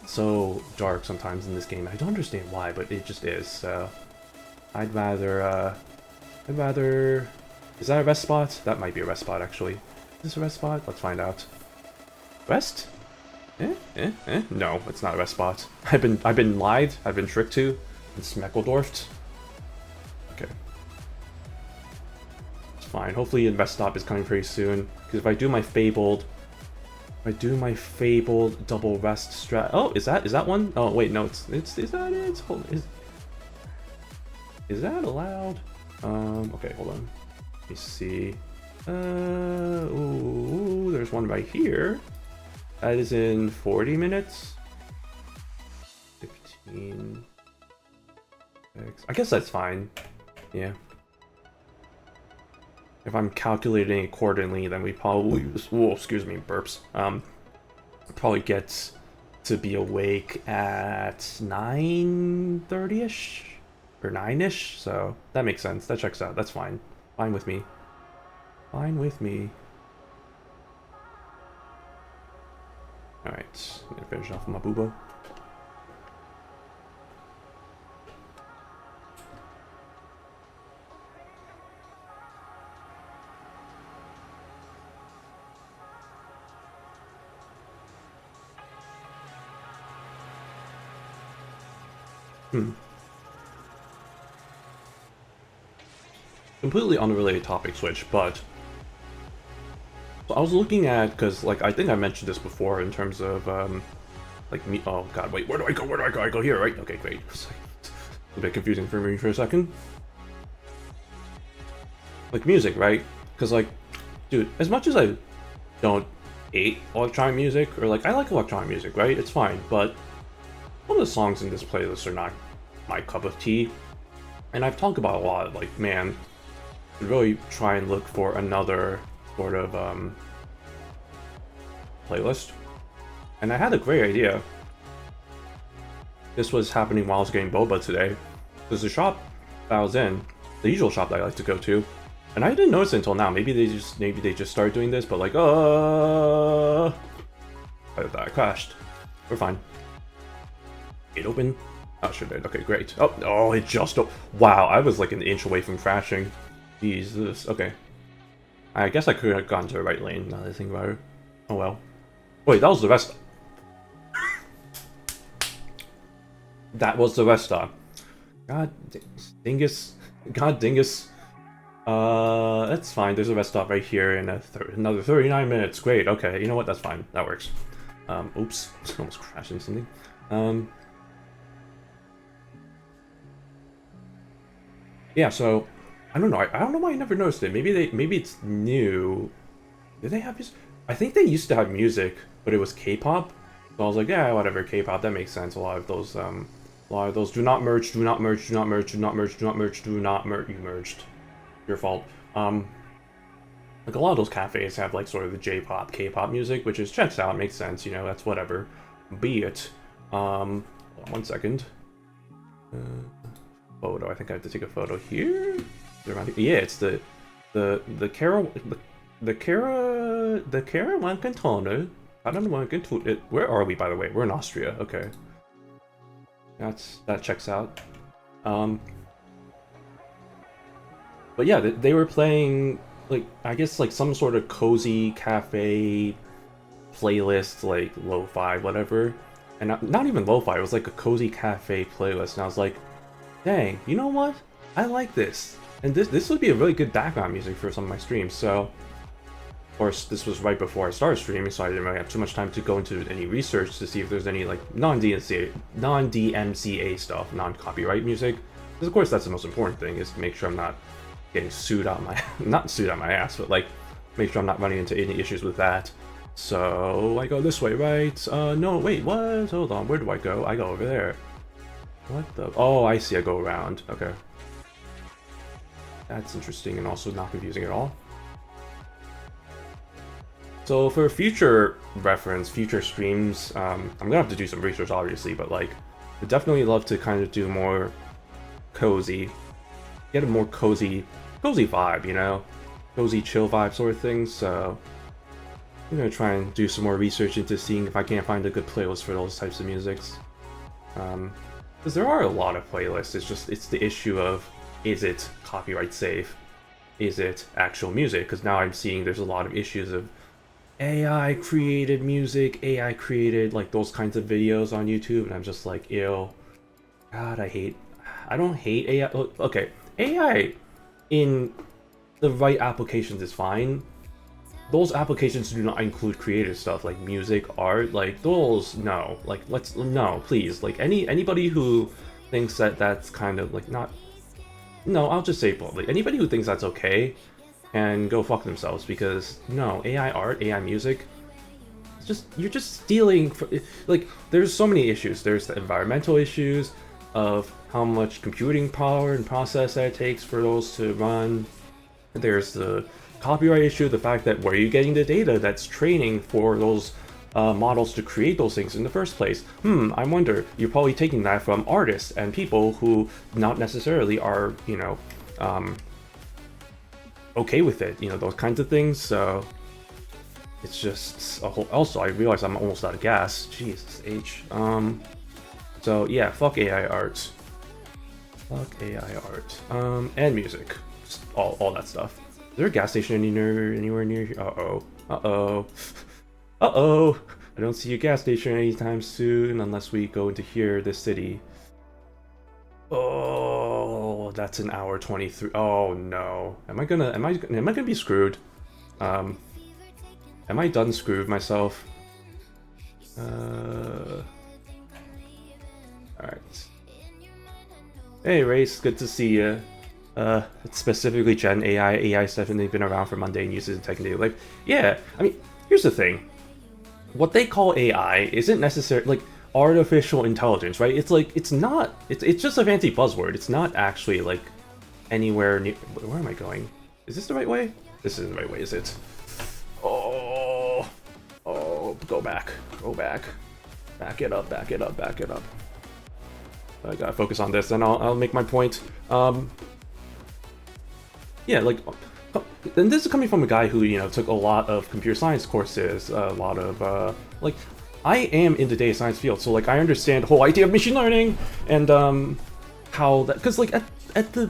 so dark sometimes in this game. I don't understand why, but it just is. So I'd rather, is that a rest spot? That might be a rest spot, actually. Is this a rest spot? Let's find out. Rest? No, it's not a rest spot. I've been lied, I've been tricked to, and Smeckledorfed. Okay. It's fine. Hopefully the rest stop is coming pretty soon, because if I do my fabled double rest strat. Oh, is that one? Oh wait, no, is that it? Is that allowed? Okay, hold on. Let me see. Ooh, there's one right here. That is in 40 minutes. 15. I guess that's fine. Yeah. If I'm calculating accordingly, then we probably, oh, excuse me, burps. Probably get to be awake at 9:30ish or 9ish. So that makes sense. That checks out. That's fine. Fine with me. Fine with me. All right, I'm gonna finish off with my boobo. Completely unrelated topic switch, but so I was looking at, because like I think I mentioned this before in terms of like me. Oh god, wait, where do I go? Where do I go? I go here, right? Okay, great. It's like, a bit confusing for me for a second. Like music, right? Because like, dude, as much as I don't hate electronic music, or like I like electronic music, right? It's fine, but some of the songs in this playlist are not my cup of tea. And I've talked about a lot, like, man, really try and look for another sort of playlist. And I had a great idea. This was happening while I was getting boba today. There's a shop that I was in, the usual shop that I like to go to, and I didn't notice it until now. Maybe they just started doing this, but like, I thought I crashed. We're fine. It open. Oh, sure did. Okay, great. Oh, it just... Wow, I was like an inch away from crashing. Jesus. Okay. I guess I could have gone to the right lane, now that I think about it. Oh well. Wait, that was the rest... That was the rest stop. God dingus. God dingus. That's fine. There's a rest stop right here in another 39 minutes. Great. Okay, you know what? That's fine. That works. Oops. Almost crashed into something. Yeah, so I don't know. I don't know why I never noticed it. Maybe it's new. Did they have music? I think they used to have music, but it was K-pop. So I was like, yeah, whatever, K-pop, that makes sense. A lot of those do not merge, do not merge, do not merge, do not merge, do not merge, do not merge. You merged. Your fault. Like a lot of those cafes have like sort of the J-pop, K-pop music, which is checks out, makes sense, you know, that's whatever. Be it. Hold on 1 second. Photo. I think I have to take a photo here. Yeah, it's the Kara Wankantone. I don't know where are we, by the way? We're in Austria. Okay, that checks out. But yeah, they were playing like I guess like some sort of cozy cafe playlist, like lo-fi, whatever. And not even lo-fi. It was like a cozy cafe playlist, and I was like, dang, you know what? I like this. And this would be a really good background music for some of my streams, so... Of course, this was right before I started streaming, so I didn't really have too much time to go into any research to see if there's any, like, non-DMCA stuff, non-copyright music. Because, of course, that's the most important thing, is to make sure I'm not getting sued out my... not sued out my ass, but, like, make sure I'm not running into any issues with that. So, I go this way, right? No, wait, what? Hold on, where do I go? I go over there. What the? Oh, I see, I go around. Okay. That's interesting and also not confusing at all. So for future reference, future streams, I'm gonna have to do some research obviously, but like, I'd definitely love to kind of do more cozy, get a more cozy vibe, you know? Cozy chill vibe sort of thing, so I'm gonna try and do some more research into seeing if I can't find a good playlist for those types of musics. Because there are a lot of playlists, it's the issue of, is it copyright safe? Is it actual music? Because now I'm seeing there's a lot of issues of AI created music, AI created like those kinds of videos on YouTube, and I'm just like, ew. God, I don't hate AI. Okay, AI in the right applications is fine. Those applications do not include creative stuff like music, art, like those, no. Like, no, please. Like, anybody who thinks that that's kind of like not... No, I'll just say bluntly. Anybody who thinks that's okay can go fuck themselves, because no, AI art, AI music, you're just stealing. Like, there's so many issues. There's the environmental issues of how much computing power and process that it takes for those to run. There's the copyright issue, the fact that where are you getting the data that's training for those models to create those things in the first place? I wonder, you're probably taking that from artists and people who not necessarily are, you know, okay with it, you know, those kinds of things, so it's just a whole... Also, I realize I'm almost out of gas. Jesus H. So yeah, fuck AI art. Fuck AI art. And music. Just all that stuff. Is there a gas station anywhere near here? Uh-oh. Uh-oh. Uh-oh! I don't see a gas station anytime soon unless we go into here, this city. Oh, that's an hour 23. Oh no. Am I gonna be screwed? Am I done screwed myself? Alright. Hey Race, good to see you. Specifically Gen AI. AI's definitely been around for mundane uses in tech and daily life. Yeah, I mean, here's the thing. What they call AI isn't necessarily, like, artificial intelligence, right? It's like, it's just a fancy buzzword. It's not actually, like, anywhere near... Where am I going? Is this the right way? This isn't the right way, is it? Oh, go back. Go back. Back it up, back it up, back it up. I gotta focus on this, and I'll make my point. Yeah, like... And this is coming from a guy who, you know, took a lot of computer science courses, a lot of, like, I am in the data science field, so, like, I understand the whole idea of machine learning, and, how that, because, like, at the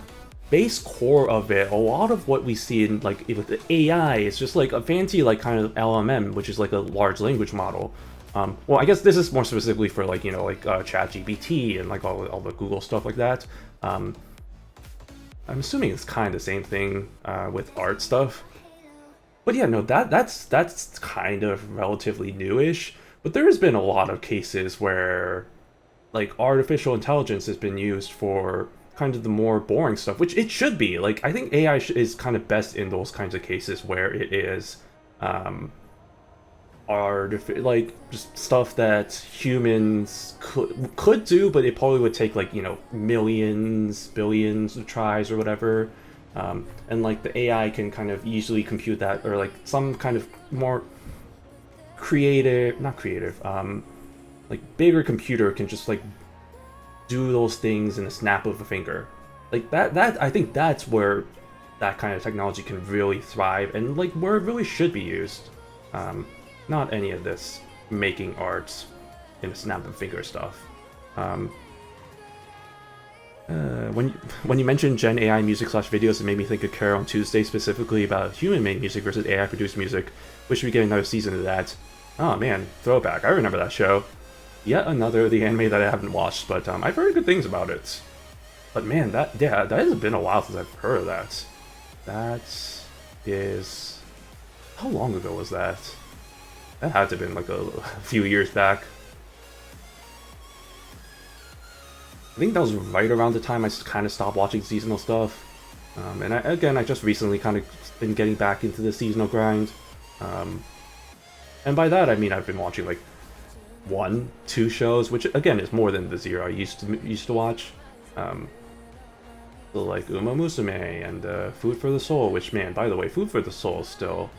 base core of it, a lot of what we see in, like, with the AI is just, like, a fancy, like, kind of LMM, which is, like, a large language model. Well, I guess this is more specifically for, like, you know, like, ChatGPT and, like, all the Google stuff like that. I'm assuming it's kind of the same thing with art stuff. But yeah, no, that's kind of relatively newish. But there has been a lot of cases where like artificial intelligence has been used for kind of the more boring stuff, which it should be. Like I think AI is kind of best in those kinds of cases where it is like just stuff that humans could do, but it probably would take like, you know, millions, billions of tries or whatever. And like the AI can kind of easily compute that, or like some kind of more creative, not creative, like bigger computer can just like do those things in a snap of a finger. Like that I think that's where that kind of technology can really thrive, and like where it really should be used. Not any of this making art in a snap of a finger stuff. When you mentioned Gen AI music / videos, it made me think of Carol on Tuesday, specifically about human-made music versus AI-produced music. Wish we could get another season of that. Oh man, throwback. I remember that show. Yet another the anime that I haven't watched, but I've heard good things about it. But man, that has been a while since I've heard of that. That is... How long ago was that? That had to have been like a few years back. I think that was right around the time I kind of stopped watching seasonal stuff. And I just recently kind of been getting back into the seasonal grind. And by that I mean I've been watching like 1-2 shows, which again is more than the 0 I used to watch. So like Uma Musume and Food for the Soul, which, man, by the way, Food for the Soul is still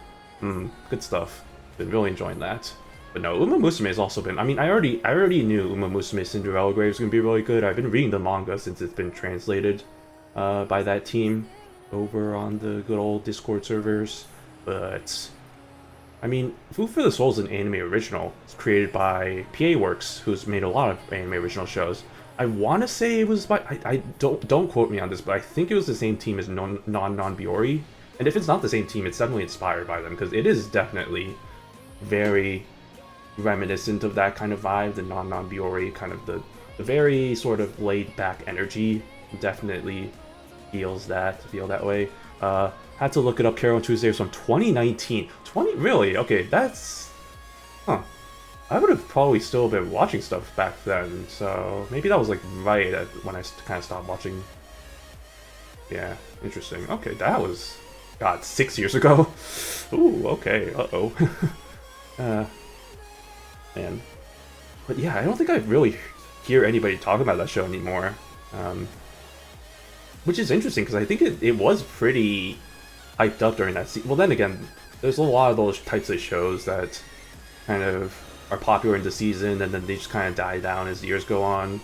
good stuff. Been really enjoying that. But no, Uma Musume has also been... I mean, I already knew Uma Musume Cinderella Grave was going to be really good. I've been reading the manga since it's been translated by that team over on the good old Discord servers. But, I mean, Food for the Soul is an anime original. It's created by PA Works, who's made a lot of anime original shows. I want to say it was by... I don't quote me on this, but I think it was the same team as Non-Biori. And if it's not the same team, it's definitely inspired by them, because it is definitely very reminiscent of that kind of vibe, the Non-Biori, kind of the very sort of laid-back energy. Definitely feel that way. Had to look it up. Carol on Tuesday was from 2019. Really? Okay, that's... Huh. I would have probably still been watching stuff back then, so maybe that was like right at when I kind of stopped watching. Yeah, interesting. Okay, that was... God, 6 years ago? Ooh, okay, uh-oh. Man. But yeah, I don't think I really hear anybody talk about that show anymore. Which is interesting, because I think it was pretty hyped up during that season. Well, then again, there's a lot of those types of shows that kind of are popular in the season, and then they just kind of die down as years go on,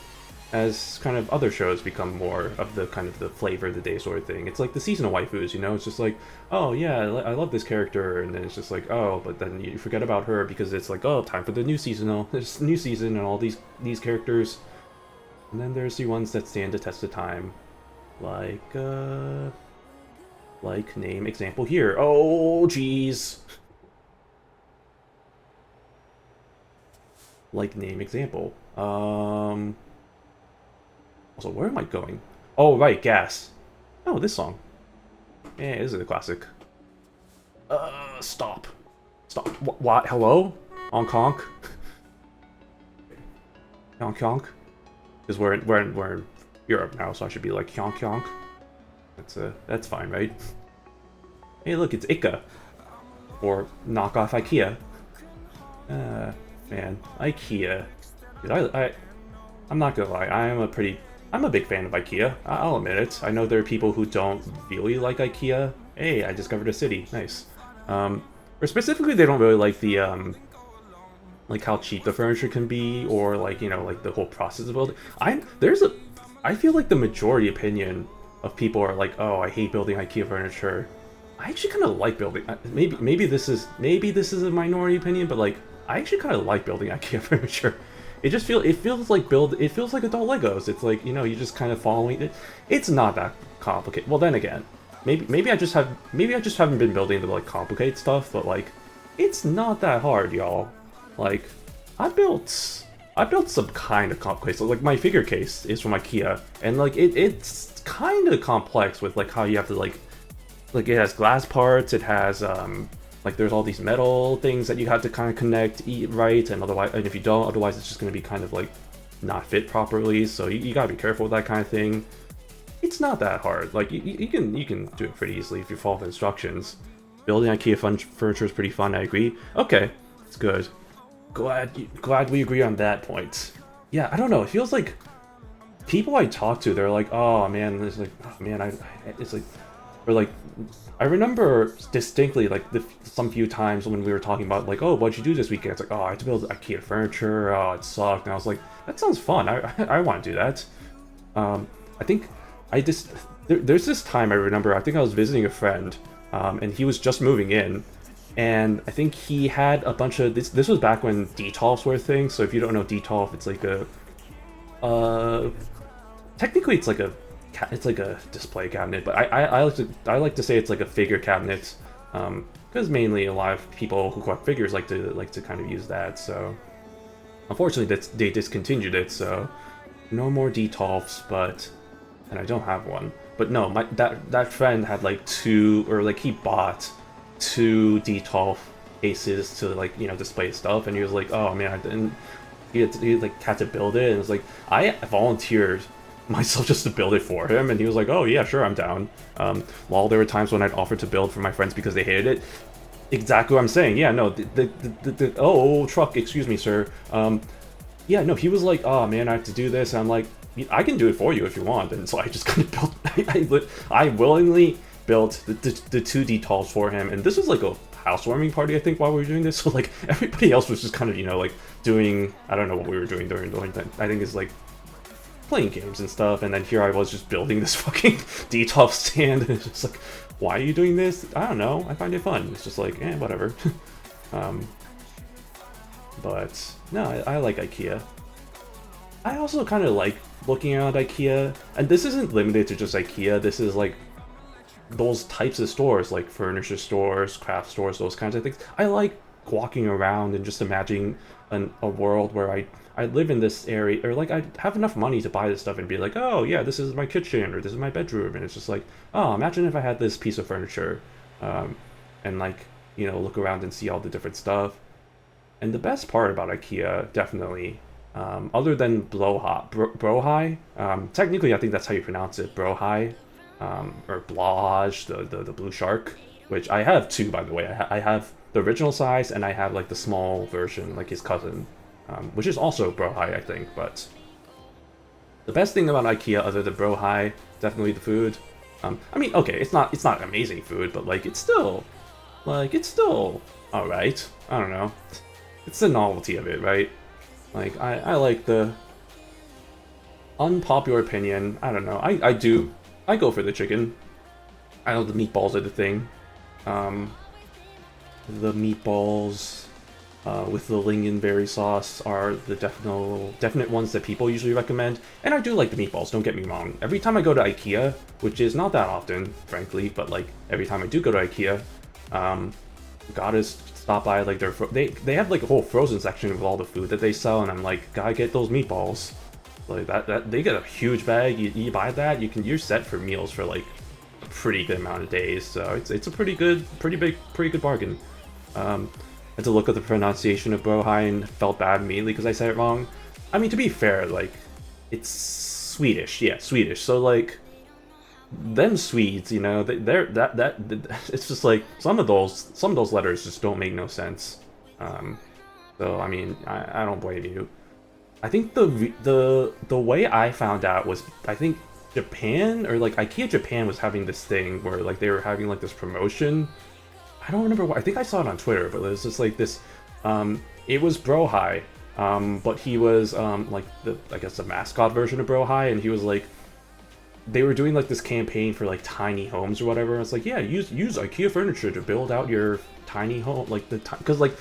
as kind of other shows become more of the kind of the flavor of the day sort of thing. It's like the seasonal waifus, you know? It's just like, oh yeah, I love this character, and then it's just like, oh, but then you forget about her because it's like, oh, time for the new seasonal, this new season and all these characters. And then there's the ones that stand the test of time, like name example here. Oh, jeez. Like name example. Also, where am I going? Oh, right, Gas. Oh, this song. Yeah, this is a classic. Stop. Stop. What? Hello? Hyonk? Hyonk? Because we're in Europe now, so I should be like Hyonk. That's fine, right? Hey, look, it's Ika. Or knockoff IKEA. Man, IKEA. Dude, I'm not gonna lie, I'm a big fan of IKEA. I'll admit it. I know there are people who don't really like IKEA. Hey, I discovered a city. Nice. Or specifically, they don't really like the, like how cheap the furniture can be, or like, you know, like the whole process of building. I feel like the majority opinion of people are like, oh, I hate building IKEA furniture. I actually kind of like building. Maybe this is a minority opinion, but like, I actually kind of like building IKEA furniture. It feels like adult Legos. It's like, you know, you just kind of following it. It's not that complicated. Well, then again, maybe I just haven't been building the like complicated stuff, but like, it's not that hard, y'all. Like, I built some kind of complicated stuff. Like my figure case is from IKEA, and like it's kind of complex with like how you have to like it has glass parts. It has like there's all these metal things that you have to kind of connect, right, and if you don't, otherwise it's just going to be kind of like not fit properly, so you gotta be careful with that kind of thing. It's not that hard. Like you can do it pretty easily if you follow the instructions. Building IKEA furniture is pretty fun. I agree. Okay, it's good. Glad we agree on that point. Yeah, I don't know. It feels like people I talk to, they're like, oh man, it's like, oh man, it's like, or like, I remember distinctly like some few times when we were talking about like, oh, what'd you do this weekend? It's like, oh, I had to build IKEA furniture. Oh, it sucked. And I was like, that sounds fun. I want to do that. I think there's this time I remember. I think I was visiting a friend, and he was just moving in, and I think he had a bunch of this was back when detolfs were a thing. So if you don't know detolf, it's like a technically it's like a display cabinet, but I like to say it's like a figure cabinet, because mainly a lot of people who collect figures like to kind of use that. So unfortunately they discontinued it, so no more detolfs, and I don't have one. But no, that friend had like two, or like he bought 2 detolf cases to like, you know, display stuff, and he was like, oh man, I didn't. He like had to build it, and it was like I volunteered myself just to build it for him, and he was like, oh yeah, sure, I'm down. While there were times when I'd offered to build for my friends because they hated it, exactly what I'm saying. Yeah, no, oh, truck, excuse me, sir. Yeah, no, he was like, oh man, I have to do this, and I'm like, I can do it for you if you want. And so I just kind of built, I willingly built the 2 detolfs for him, and this was like a housewarming party, I think, while we were doing this. So like everybody else was just kind of, you know, like doing, I don't know what we were doing during that. I think it's like playing games and stuff, and then here I was just building this fucking detolf stand, and it's just like, why are you doing this? I don't know, I find it fun. It's just like, whatever. But no, I like IKEA. I also kind of like looking at IKEA, and this isn't limited to just IKEA, this is like those types of stores, like furniture stores, craft stores, those kinds of things. I like walking around and just imagining a world where I live in this area, or like I have enough money to buy this stuff and be like, oh yeah, this is my kitchen, or this is my bedroom, and it's just like, oh, imagine if I had this piece of furniture, and like, you know, look around and see all the different stuff. And the best part about IKEA, definitely, other than Brohai, technically I think that's how you pronounce it, Brohai, or Blahaj, the blue shark, which I have 2, by the way. I have the original size, and I have like the small version, like his cousin, which is also Brohai, I think. But the best thing about IKEA, other than Brohai, definitely the food. I mean, okay, it's not amazing food, but like it's still all right. I don't know. It's the novelty of it, right? Like, I like the unpopular opinion. I don't know. I go for the chicken. I know the meatballs are the thing. The meatballs with the lingonberry sauce are the definite ones that people usually recommend. And I do like the meatballs, don't get me wrong. Every time I go to IKEA, which is not that often, frankly, but like every time I do go to IKEA, gotta stop by like they have like a whole frozen section with all the food that they sell, and I'm like, gotta get those meatballs. Like that they get a huge bag. You buy that, you're set for meals for like a pretty good amount of days. So it's a pretty good bargain. I had to look at the pronunciation of Brohai and felt bad immediately because I said it wrong. I mean, to be fair, like it's Swedish, yeah, Swedish. So like them Swedes, you know, they're it's just like some of those letters just don't make no sense. So I mean, I don't blame you. I think the way I found out was, I think Japan, or like IKEA Japan, was having this thing where like they were having like this promotion. I don't remember what. I think I saw it on Twitter, but it was just like this. It was Brohai, but he was like I guess the mascot version of Brohai, and he was like, they were doing like this campaign for like tiny homes or whatever. It's like, yeah, use IKEA furniture to build out your tiny home, like because like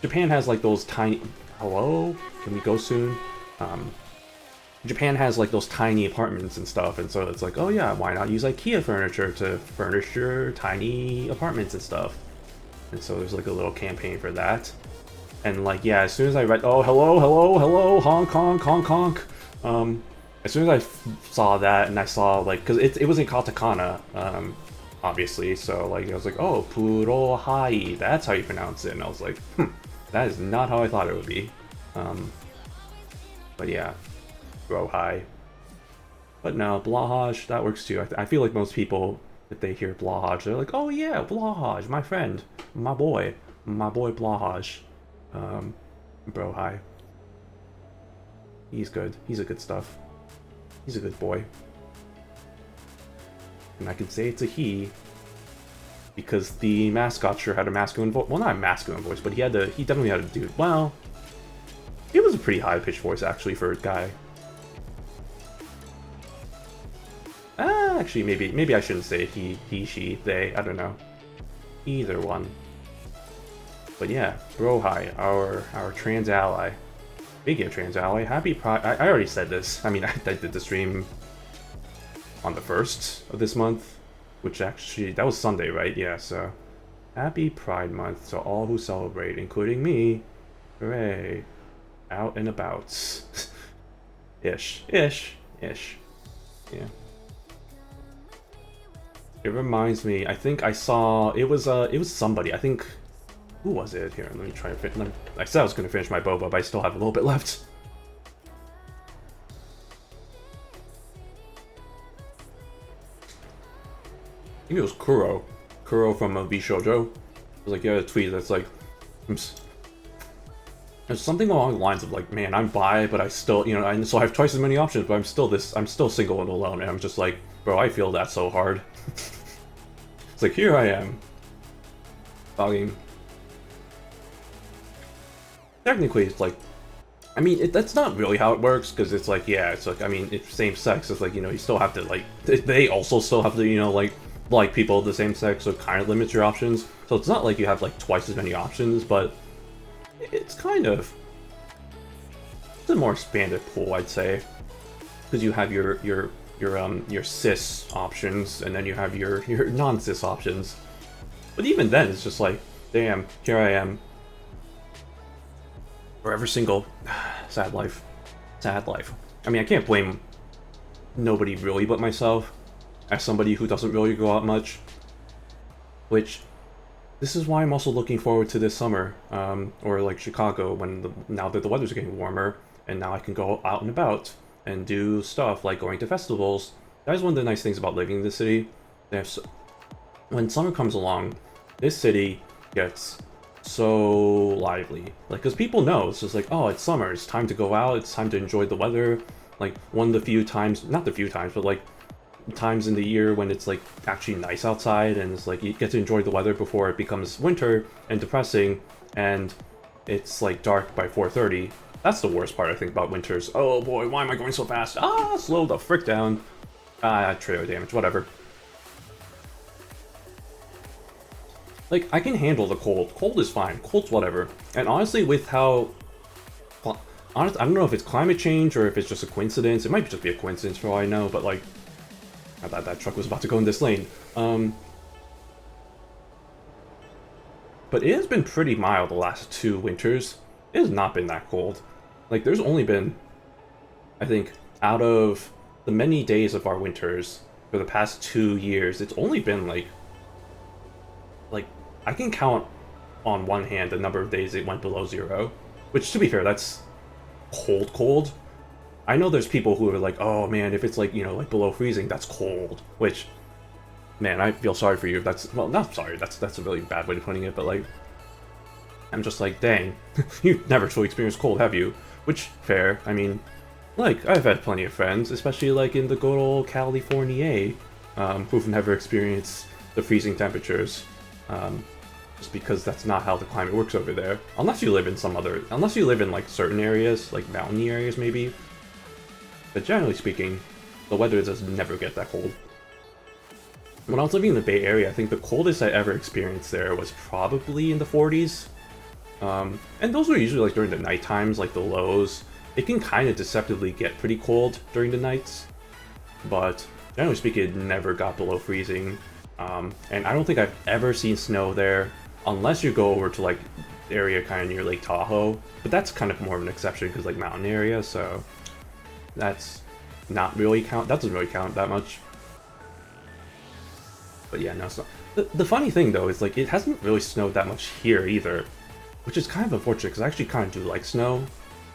Japan has like those tiny. Hello, can we go soon? Japan has like those tiny apartments and stuff, and so it's like, oh yeah, why not use IKEA furniture to furnish your tiny apartments and stuff? And so there's like a little campaign for that. And like, yeah, as soon as I read, oh hello, honk honk honk honk. As soon as I saw that, and I saw like, because it was in katakana, obviously, so like I was like, oh, Purohai, that's how you pronounce it, and I was like, that is not how I thought it would be. But yeah, bro high. But no, Blahaj, that works too. I feel like most people, if they hear Blahaj, they're like, oh yeah, Blahaj, my friend, my boy Blahaj. Bro high. He's good. He's a good stuff. He's a good boy. And I can say it's a he because the mascot sure had a masculine voice. Well, not a masculine voice, but he definitely had a dude. Well, it was a pretty high-pitched voice actually for a guy. Actually, maybe I shouldn't say he, she, they. I don't know. Either one. But yeah, Brohai, our trans ally. Speaking of trans ally, happy Pride. I already said this. I mean, I did the stream on the 1st of this month, which actually, that was Sunday, right? Yeah, so happy Pride Month to all who celebrate, including me. Hooray. Out and about. Ish. Yeah. It reminds me, I think I saw, it was somebody, I think, who was it? Here, let me try and finish, I said I was going to finish my boba, but I still have a little bit left. I think it was Kuro from V-Shoujo. It was like, yeah, a tweet that's like, there's something along the lines of like, man, I'm bi, but I still, you know, I still have twice as many options, but I'm still single and alone, and I'm just like, bro, I feel that so hard. It's like, here I am. Fogging. Technically, it's like, I mean, that's not really how it works, because it's like, yeah, it's like, I mean, it's same sex, it's like, you know, you still have to, like, they also still have to, you know, like people of the same sex, so it kind of limits your options. So it's not like you have, like, twice as many options, but it's kind of, it's a more expanded pool, I'd say, because you have your cis options, and then you have your non-cis options. But even then, it's just like, damn, here I am. Forever single. Sad life. Sad life. I mean, I can't blame nobody really but myself, as somebody who doesn't really go out much. Which, this is why I'm also looking forward to this summer, or like Chicago, now that the weather's getting warmer, and now I can go out and about and do stuff like going to festivals. That is one of the nice things about living in the city. When summer comes along, this city gets so lively. Like, because people know, it's just like, oh, it's summer, it's time to go out, it's time to enjoy the weather. Like, one of the few times, not the few times, but like, times in the year when it's like actually nice outside, and it's like, you get to enjoy the weather before it becomes winter and depressing, and it's like dark by 4:30. That's the worst part, I think, about winters. Oh boy, why am I going so fast? Ah, slow the frick down. Trailer damage, whatever. Like, I can handle the cold. Cold is fine. Cold's whatever. And honestly, with how... I don't know if it's climate change or if it's just a coincidence. It might just be a coincidence for all I know, but like... I thought that truck was about to go in this lane. But it has been pretty mild the last 2 winters. It has not been that cold. Like, there's only been... I think, out of the many days of our winters for the past 2 years, it's only been like, I can count on one hand the number of days it went below 0, which, to be fair, that's cold. I know there's people who are like, oh man, if it's like, you know, like below freezing, that's cold, which, man, I feel sorry for you. That's, well, not sorry, that's a really bad way of putting it, but like, I'm just like, dang, you've never truly experienced cold, have you? Which, fair, I mean, like, I've had plenty of friends, especially like in the good old California, who've never experienced the freezing temperatures. Just because that's not how the climate works over there. Unless you live in like certain areas, like mountainy areas maybe. But generally speaking, the weather does never get that cold. When I was living in the Bay Area, I think the coldest I ever experienced there was probably in the 40s. And those were usually like during the night times, like the lows. It can kind of deceptively get pretty cold during the nights. But generally speaking, it never got below freezing. And I don't think I've ever seen snow there, unless you go over to like the area kind of near Lake Tahoe, but that's kind of more of an exception because like mountain area, so that's not really that doesn't really count that much. But yeah, no, it's not. The funny thing though is like it hasn't really snowed that much here either, which is kind of unfortunate because I actually kind of do like snow.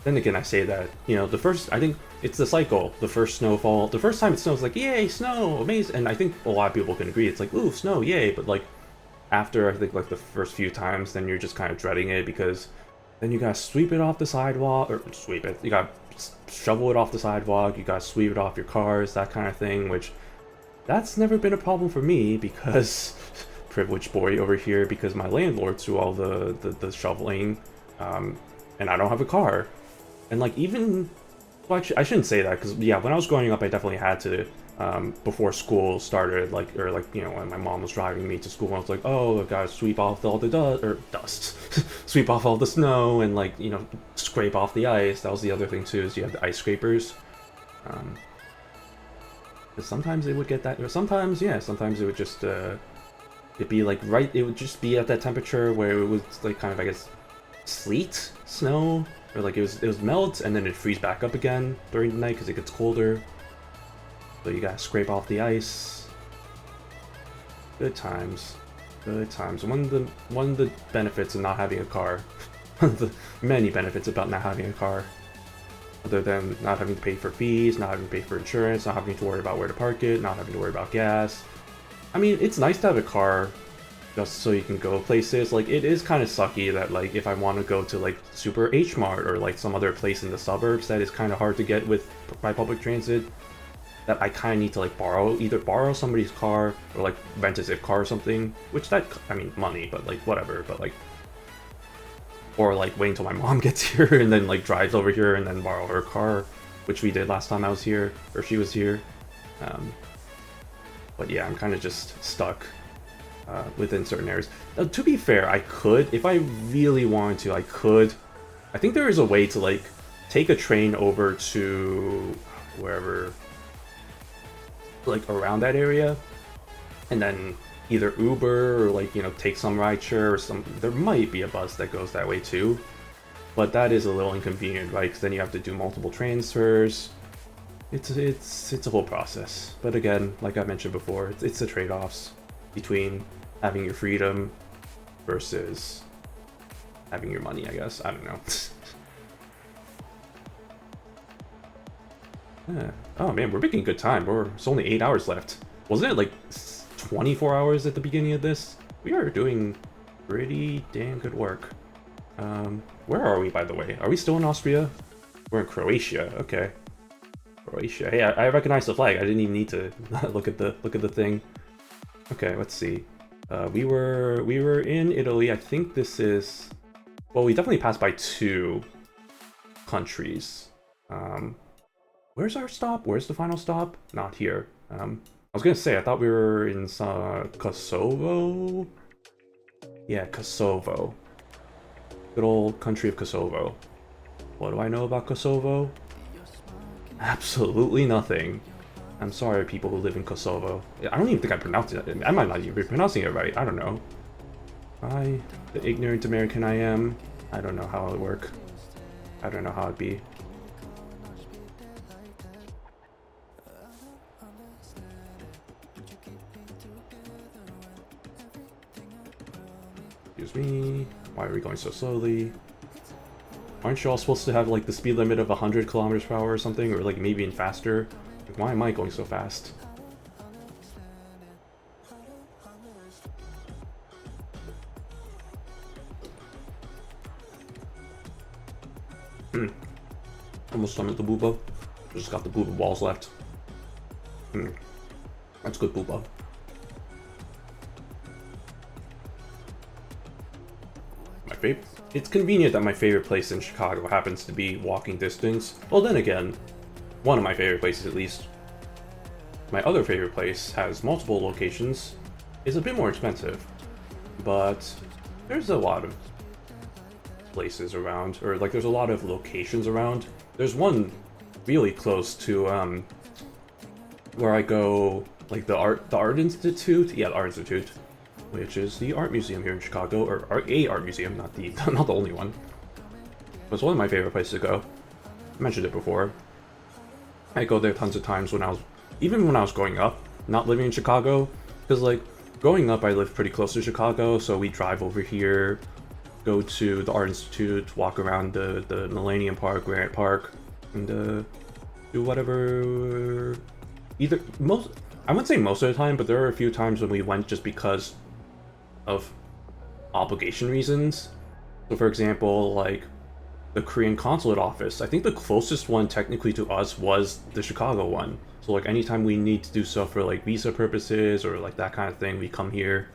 then again, I say that, you know, I think it's the cycle. The first snowfall, the first time it snows, like, yay, snow, amazing. And I think a lot of people can agree, it's like, ooh, snow, yay. But like, after I think like the first few times, then you're just kind of dreading it because then you gotta sweep it off the sidewalk, or sweep it, you gotta shovel it off the sidewalk, you gotta sweep it off your cars, that kind of thing, which that's never been a problem for me because privileged boy over here, because my landlords do all the shoveling, and I don't have a car. And like even, well, actually, I shouldn't say that because yeah, when I was growing up, I definitely had to, before school started, like, or like, you know, when my mom was driving me to school, I was like, oh, I gotta sweep off all the dust, sweep off all the snow, and like, you know, scrape off the ice. That was the other thing too, is you have the ice scrapers. Because sometimes it would get that, or sometimes, yeah, sometimes it would just, it'd be like it would just be at that temperature where it was like kind of, I guess, sleet, snow, or like it was melt, and then it'd freeze back up again during the night because it gets colder. So you gotta scrape off the ice. Good times. Good times. One of the benefits of not having a car, the many benefits about not having a car, other than not having to pay for fees, not having to pay for insurance, not having to worry about where to park it, not having to worry about gas. I mean, it's nice to have a car just so you can go places. Like, it is kind of sucky that, like, if I want to go to, like, Super H Mart or, like, some other place in the suburbs that is kind of hard to get with by public transit, that I kind of need to, like, either borrow somebody's car or, like, rent a zip car or something, which that, I mean, money, but, like, whatever, but, like, or, like, wait until my mom gets here and then, like, drives over here and then borrow her car, which we did last time I was here, or she was here. But yeah, I'm kind of just stuck within certain areas. Now, to be fair, I could, if I really wanted to, I could. I think there is a way to, like, take a train over to wherever, like, around that area, and then either Uber or, like, you know, take some rideshare or some. There might be a bus that goes that way too, but that is a little inconvenient, right? Because then you have to do multiple transfers. It's a whole process. But again, like I mentioned before, it's the trade-offs between having your freedom versus having your money, I guess. I don't know. Yeah. Oh man, we're making good time. It's only 8 hours left. Wasn't it like 24 hours at the beginning of this? We are doing pretty damn good work. Where are we, by the way? Are we still in Austria? We're in Croatia. Okay. Croatia. Hey, I recognize the flag. I didn't even need to look at the thing. Okay, let's see. We were in Italy. I think this is, well, we definitely passed by 2 countries. Where's our stop? Where's the final stop? Not here. I was gonna say, I thought we were in Kosovo. Yeah, Kosovo. Good old country of Kosovo. What do I know about Kosovo? Absolutely nothing. I'm sorry, people who live in Kosovo. I don't even think I pronounced it. I might not even be pronouncing it right. I don't know. The ignorant American I am, I don't know how it would work. I don't know how it'd be. Excuse me. Why are we going so slowly? Aren't you all supposed to have, like, the speed limit of 100 kilometers per hour or something? Or, like, maybe even faster? Like, why am I going so fast? Almost done with the booba. Just got the booba balls left. That's good booba. My favorite. It's convenient that my favorite place in Chicago happens to be walking distance. Well, then again, one of my favorite places at least. My other favorite place has multiple locations. It's a bit more expensive, but there's a lot of places around, or like there's a lot of locations around. There's one really close to where I go, like the Art Institute. Yeah, the Art Institute, which is the art museum here in Chicago, or a art museum, not the only one. But it's one of my favorite places to go. I mentioned it before. I go there tons of times when even when I was growing up, not living in Chicago, because like growing up I lived pretty close to Chicago, so we drive over here go to the Art Institute, walk around the Millennium Park, Grant Park, and do whatever. Either most, I wouldn't say most of the time, but there are a few times when we went just because of obligation reasons. So, for example, like the Korean consulate office, I think the closest one technically to us was the Chicago one. So like anytime we need to do stuff for like visa purposes or like that kind of thing, we come here.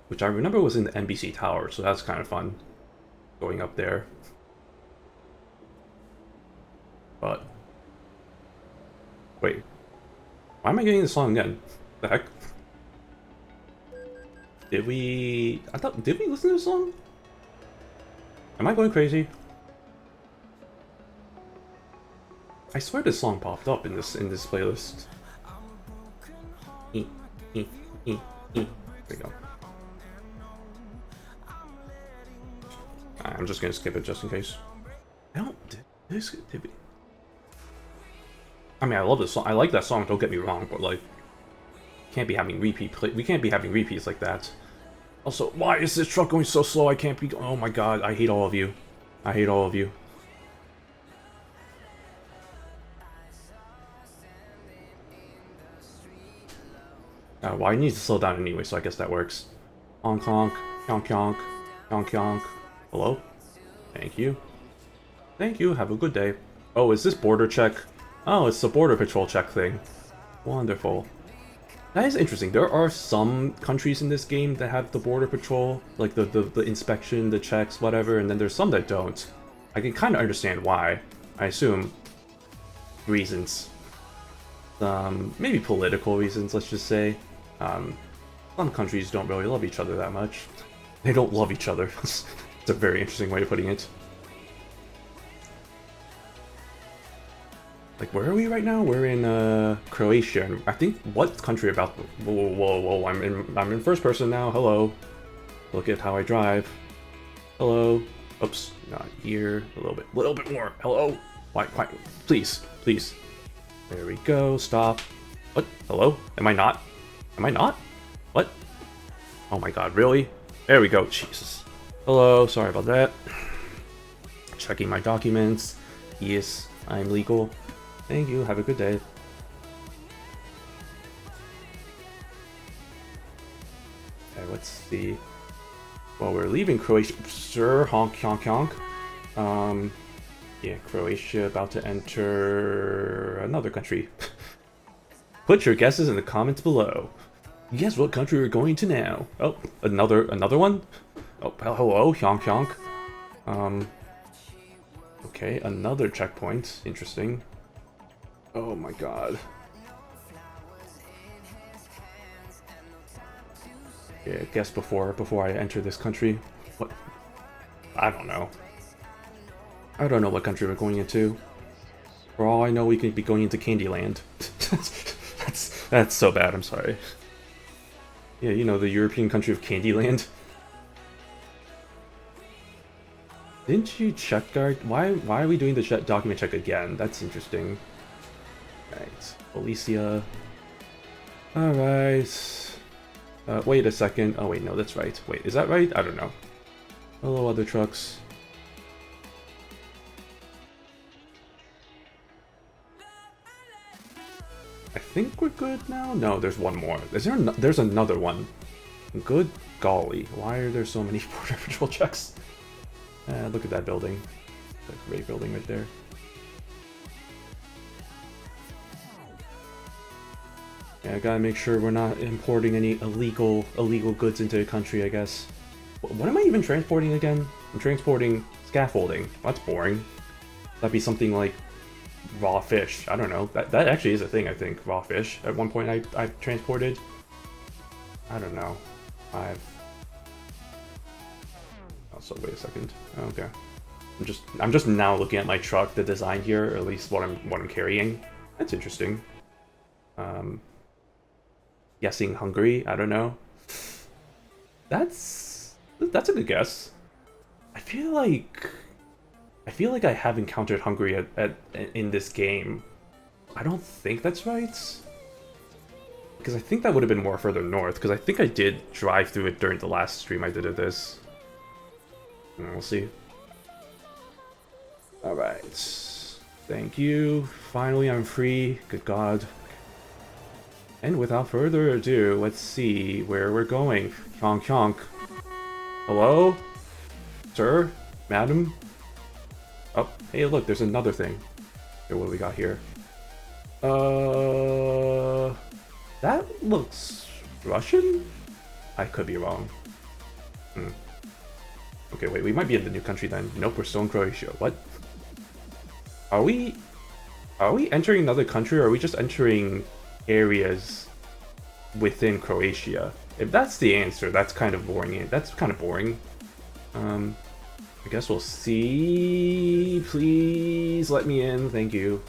Which I remember was in the NBC Tower, so that's kind of fun, going up there. But wait, why am I getting this song again? The heck? Did we? Did we listen to this song? Am I going crazy? I swear this song popped up in this playlist. There we go. I'm just gonna skip it just in case. I don't. Did we? I mean, I love this song. I like that song. Don't get me wrong, but like, can't be having we can't be having repeats like that. Also, why is this truck going so slow? I can't be. Oh my god! I hate all of you. I hate all of you. Well, I need to slow down anyway, so I guess that works. Honk honk, honk honk, honk honk. Hello? Thank you. Thank you, have a good day. Oh, is this border check? Oh, it's the border patrol check thing. Wonderful. That is interesting. There are some countries in this game that have the border patrol, like the inspection, the checks, whatever, and then there's some that don't. I can kind of understand why. I assume reasons. Maybe political reasons, let's just say. Some countries don't really love each other that much. They don't love each other. It's a very interesting way of putting it. Like, where are we right now? We're in Croatia, and I think what country about? Whoa! I'm in first person now. Hello. Look at how I drive. Hello. Oops, not here. A little bit more. Hello. Why? Please. There we go. Stop. What? Hello? Am I not? Am I not? What? Oh my god, really? There we go. Jesus. Hello. Sorry about that. Checking my documents. Yes, I'm legal. Thank you. Have a good day. Okay, let's see. Well, we're leaving Croatia. Sir, honk, honk, honk. Yeah, Croatia about to enter another country. Put your guesses in the comments below. Guess what country we're going to now? Oh, another one? Oh, hello, honk, honk. Okay, another checkpoint. Interesting. Oh my god. Yeah, guess before I enter this country. What? I don't know. I don't know what country we're going into. For all I know, we could be going into Candyland. That's so bad, I'm sorry. Yeah, you know, the European country of Candyland. Didn't you check our... Why are we doing the document check again? That's interesting. Alright, Alicia. Alright. Wait a second. Oh wait, no, that's right. Wait, is that right? I don't know. Hello, other trucks. I think we're good now? No, there's one more. There's another one. Good golly. Why are there so many border patrol checks? Look at that building. That great building right there. Yeah, I gotta make sure we're not importing any illegal goods into the country, I guess. What am I even transporting again? I'm transporting scaffolding. That's boring. That'd be something like raw fish. I don't know. That actually is a thing, I think. Raw fish. At one point I've transported. I don't know. Also, wait a second. Okay. I'm just now looking at my truck, the design here, or at least what I'm carrying. That's interesting. Guessing Hungary. I don't know. That's a good guess. I feel like I have encountered Hungary in this game. I don't think that's right. Because I think that would have been more further north, because I think I did drive through it during the last stream I did of this. We'll see. Alright. Thank you. Finally, I'm free. Good God. And without further ado, let's see where we're going. Hyonk Hyonk. Hello? Sir? Madam? Oh, hey, look, there's another thing. Okay, what do we got here? That looks Russian? I could be wrong. Okay, wait, we might be in the new country then. Nope, we're still in Croatia. What? Are we entering another country, or are we just entering areas within Croatia? If that's the answer, that's kind of boring. That's kind of boring. I guess we'll see. Please let me in. Thank you.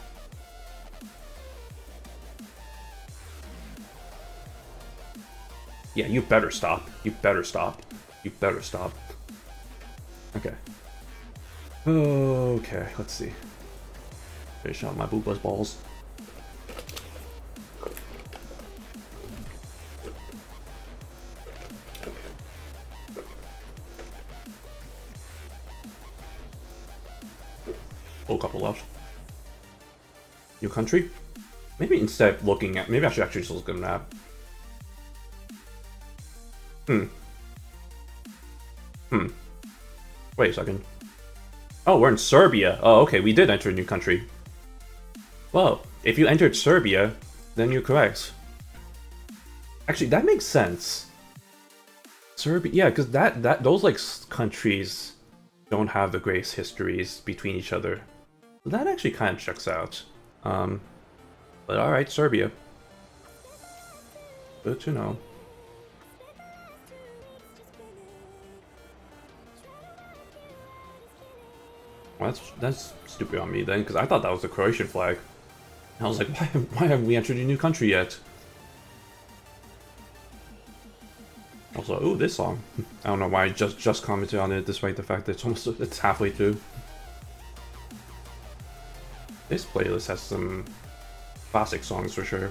Yeah, you better stop. You better stop. You better stop. Okay. Okay, let's see. Fish out my boobas balls. Oh, a couple left. New country? Maybe instead of looking at... Maybe I should actually just look at a map. Wait a second. Oh, we're in Serbia. Oh, okay, we did enter a new country. Well, if you entered Serbia, then you're correct. Actually, that makes sense. Serbia, yeah, because those like countries don't have the greatest histories between each other. That actually kind of checks out. But all right, Serbia. Good to know. Well, that's stupid on me then, because I thought that was the Croatian flag. And I was like, why haven't we entered a new country yet? Also, ooh, this song. I don't know why I just commented on it, despite the fact that it's halfway through. This playlist has some classic songs for sure.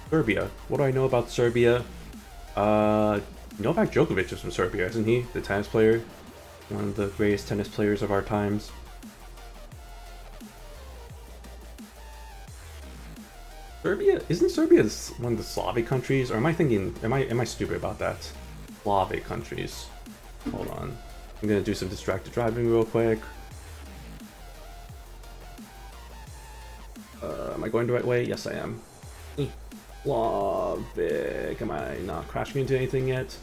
Serbia. What do I know about Serbia? Novak Djokovic is from Serbia, isn't he? The tennis player. One of the greatest tennis players of our times. Serbia? Isn't Serbia one of the Slavic countries? Or am I thinking... Am I stupid about that? Slavic countries. Hold on. I'm gonna do some distracted driving real quick. Am I going the right way? Yes, I am. Slavic. Am I not crashing into anything yet?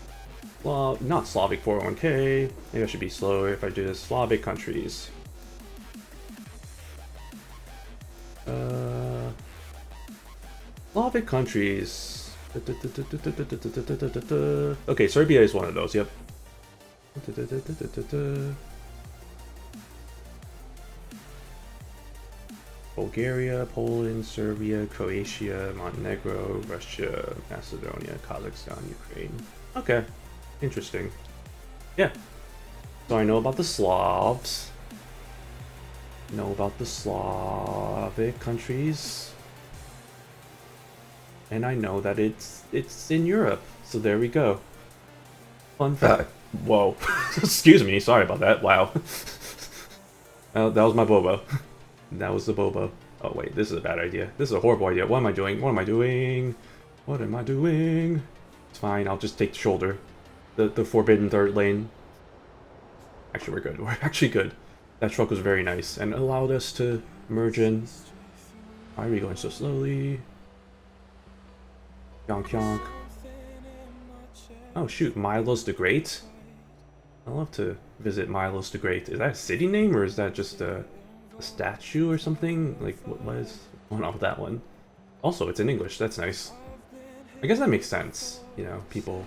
Not Slavic 401k. Maybe I should be slower if I do this. Slavic countries. Slavic countries. Okay, Serbia is one of those, yep. Bulgaria, Poland, Serbia, Croatia, Montenegro, Russia, Macedonia, Kazakhstan, Ukraine. Okay, interesting. Yeah. So I know about the Slavs. Know about the Slavic countries. And I know that it's in Europe. So there we go. Fun fact. Whoa. Excuse me, sorry about that. Wow. That was my Bobo. That was the Bobo. Oh wait, this is a bad idea. This is a horrible idea. What am I doing? What am I doing? What am I doing? It's fine, I'll just take the shoulder. The forbidden third lane. Actually, we're good. We're actually good. That truck was very nice and allowed us to merge in. Why are we going so slowly? Hyonk Hyonk. Oh shoot, Milos the Great? I'd love to visit Milos the Great. Is that a city name, or is that just a statue or something? Like, what is going on with that one? Also, it's in English. That's nice. I guess that makes sense. You know, people...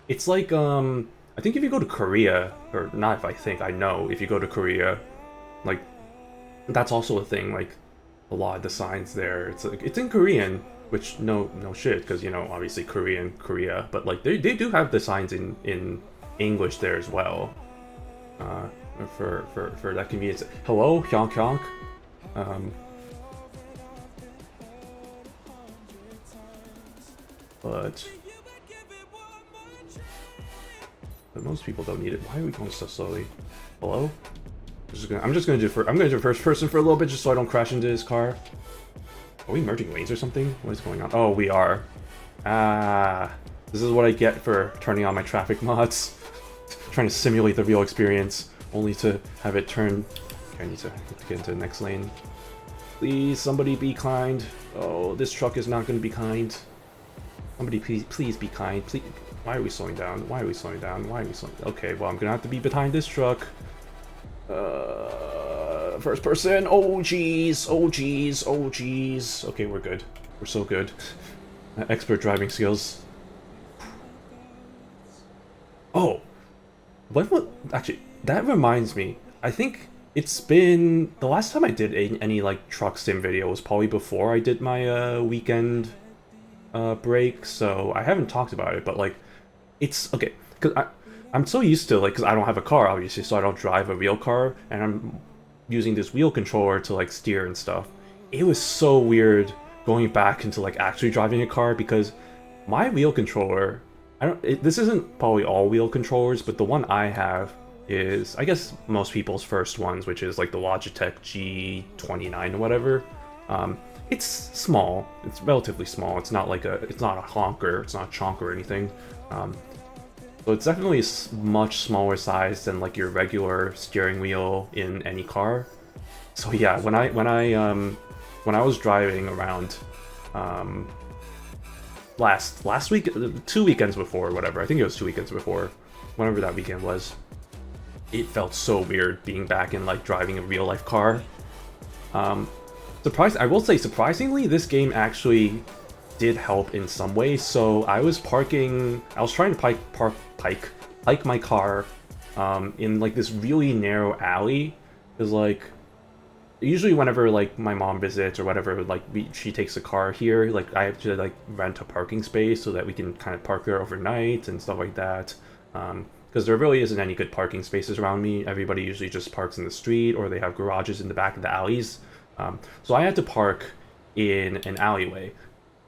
It's like, I think if you go to Korea, or not if I think, I know, if you go to Korea, like, that's also a thing, like, a lot of the signs there, it's like, it's in Korean, which, no shit, because, you know, obviously Korea, but, like, they do have the signs in English there as well. for that convenience. Hello, Hyonk Hyonk. Um, but most people don't need it. Why are we going so slowly? Hello? I'm gonna do first person for a little bit just so I don't crash into his car. Are we merging lanes or something? What is going on? Oh, we are. Ah, this is what I get for turning on my traffic mods. Trying to simulate the real experience, only to have it turn. Okay, I need to get into the next lane. Please, somebody be kind. Oh, this truck is not going to be kind. Somebody please be kind. Please. Why are we slowing down? Why are we slowing down? Why are we slowing down? Okay, well, I'm going to have to be behind this truck. First person. Oh, jeez. Oh, jeez. Oh, jeez. Okay, we're good. We're so good. Expert driving skills. Oh. Actually, that reminds me. I think it's been... The last time I did any like, truck sim video was probably before I did my, weekend, break. So, I haven't talked about it, but, like, it's... Okay, because I'm so used to, like, because I don't have a car, obviously, so I don't drive a real car, and I'm using this wheel controller to, like, steer and stuff. It was so weird going back into, like, actually driving a car, because my wheel controller... this isn't probably all wheel controllers, but the one I have is, I guess, most people's first ones, which is like the Logitech G29 or whatever. It's small. It's relatively small. It's not like it's not a honker. It's not a chonk or anything. So it's definitely much smaller size than like your regular steering wheel in any car. So yeah, when I was driving around, last week, 2 weekends before, or whatever. I think it was 2 weekends before, whenever that weekend was. It felt so weird being back in like driving a real life car. I will say, surprisingly, this game actually did help in some ways. So I was trying to pike my car, in like this really narrow alley. Because like, usually whenever like my mom visits or whatever, like she takes a car here, like I have to like rent a parking space so that we can kind of park there overnight and stuff like that. Because there really isn't any good parking spaces around me. Everybody usually just parks in the street, or they have garages in the back of the alleys. So I had to park in an alleyway.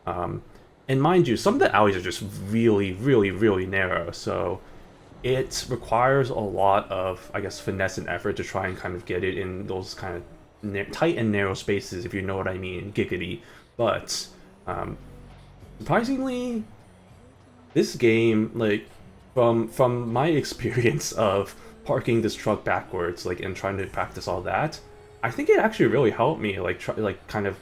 And mind you, some of the alleys are just really, really, really narrow. So it requires a lot of, I guess, finesse and effort to try and kind of get it in those kind of tight and narrow spaces, if you know what I mean, giggity. But surprisingly, this game, like, from my experience of parking this truck backwards, like, and trying to practice all that, I think it actually really helped me, like, kind of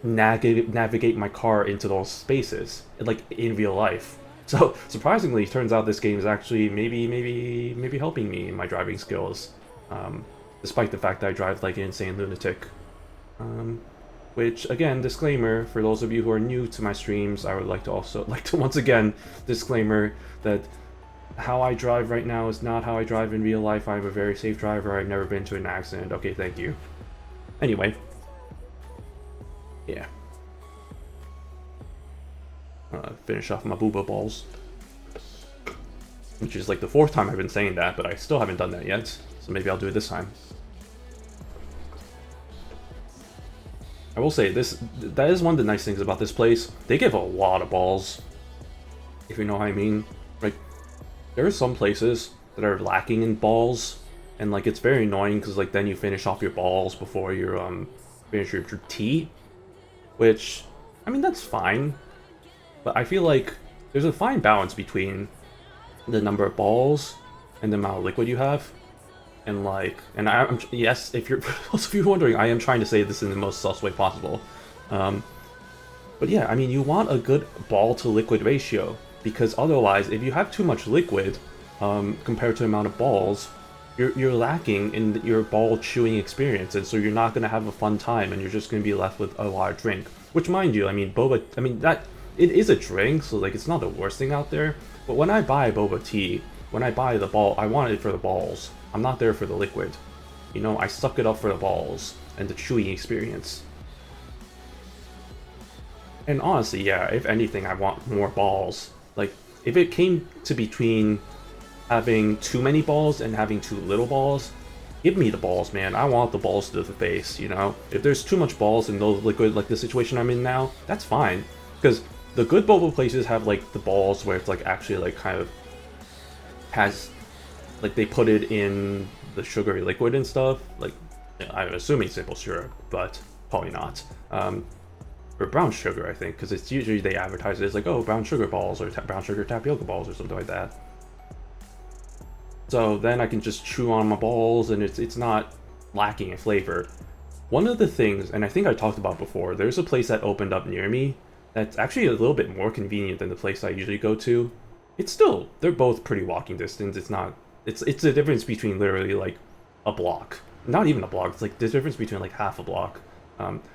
navigate my car into those spaces, like, in real life. So surprisingly, it turns out this game is actually maybe helping me in my driving skills. Despite the fact that I drive like an insane lunatic. Which, again, disclaimer, for those of you who are new to my streams, I would like to once again, disclaimer that how I drive right now is not how I drive in real life. I'm a very safe driver. I've never been to an accident. Okay, thank you. Anyway. Yeah. Finish off my booba balls. Which is like the 4th time I've been saying that, but I still haven't done that yet. So maybe I'll do it this time. I will say, that is one of the nice things about this place. They give a lot of balls, if you know what I mean. Like, there are some places that are lacking in balls, and like it's very annoying because like then you finish off your balls before you finish your tea, which, I mean, that's fine, but I feel like there's a fine balance between the number of balls and the amount of liquid you have. And like, yes, if you're, for those of you wondering, I am trying to say this in the most sus way possible. But yeah, I mean, you want a good ball to liquid ratio, because otherwise, if you have too much liquid, compared to the amount of balls, you're lacking in your ball chewing experience, and so you're not going to have a fun time, and you're just going to be left with a lot of drink. Which, mind you, I mean, it is a drink, so like, it's not the worst thing out there. But when I buy boba tea, when I buy the ball, I want it for the balls. I'm not there for the liquid. You know, I suck it up for the balls and the chewing experience. And honestly, yeah, if anything, I want more balls. Like, if it came to between having too many balls and having too little balls. Give me the balls, man. I want the balls to the face, you know? If there's too much balls and no liquid, like the situation I'm in now, that's fine. Because the good boba places have, like, the balls where it's, like, actually, like, kind of has, like, they put it in the sugary liquid and stuff. Like, I'm assuming simple syrup, but probably not. Or brown sugar, I think, because it's usually they advertise it as, like, oh, brown sugar balls or brown sugar tapioca balls or something like that. So then I can just chew on my balls and it's not lacking in flavor. One of the things, and I think I talked about before, there's a place that opened up near me that's actually a little bit more convenient than the place I usually go to. It's still, they're both pretty walking distance. It's not, it's the difference between literally like a block. Not even a block, it's like the difference between like half a block.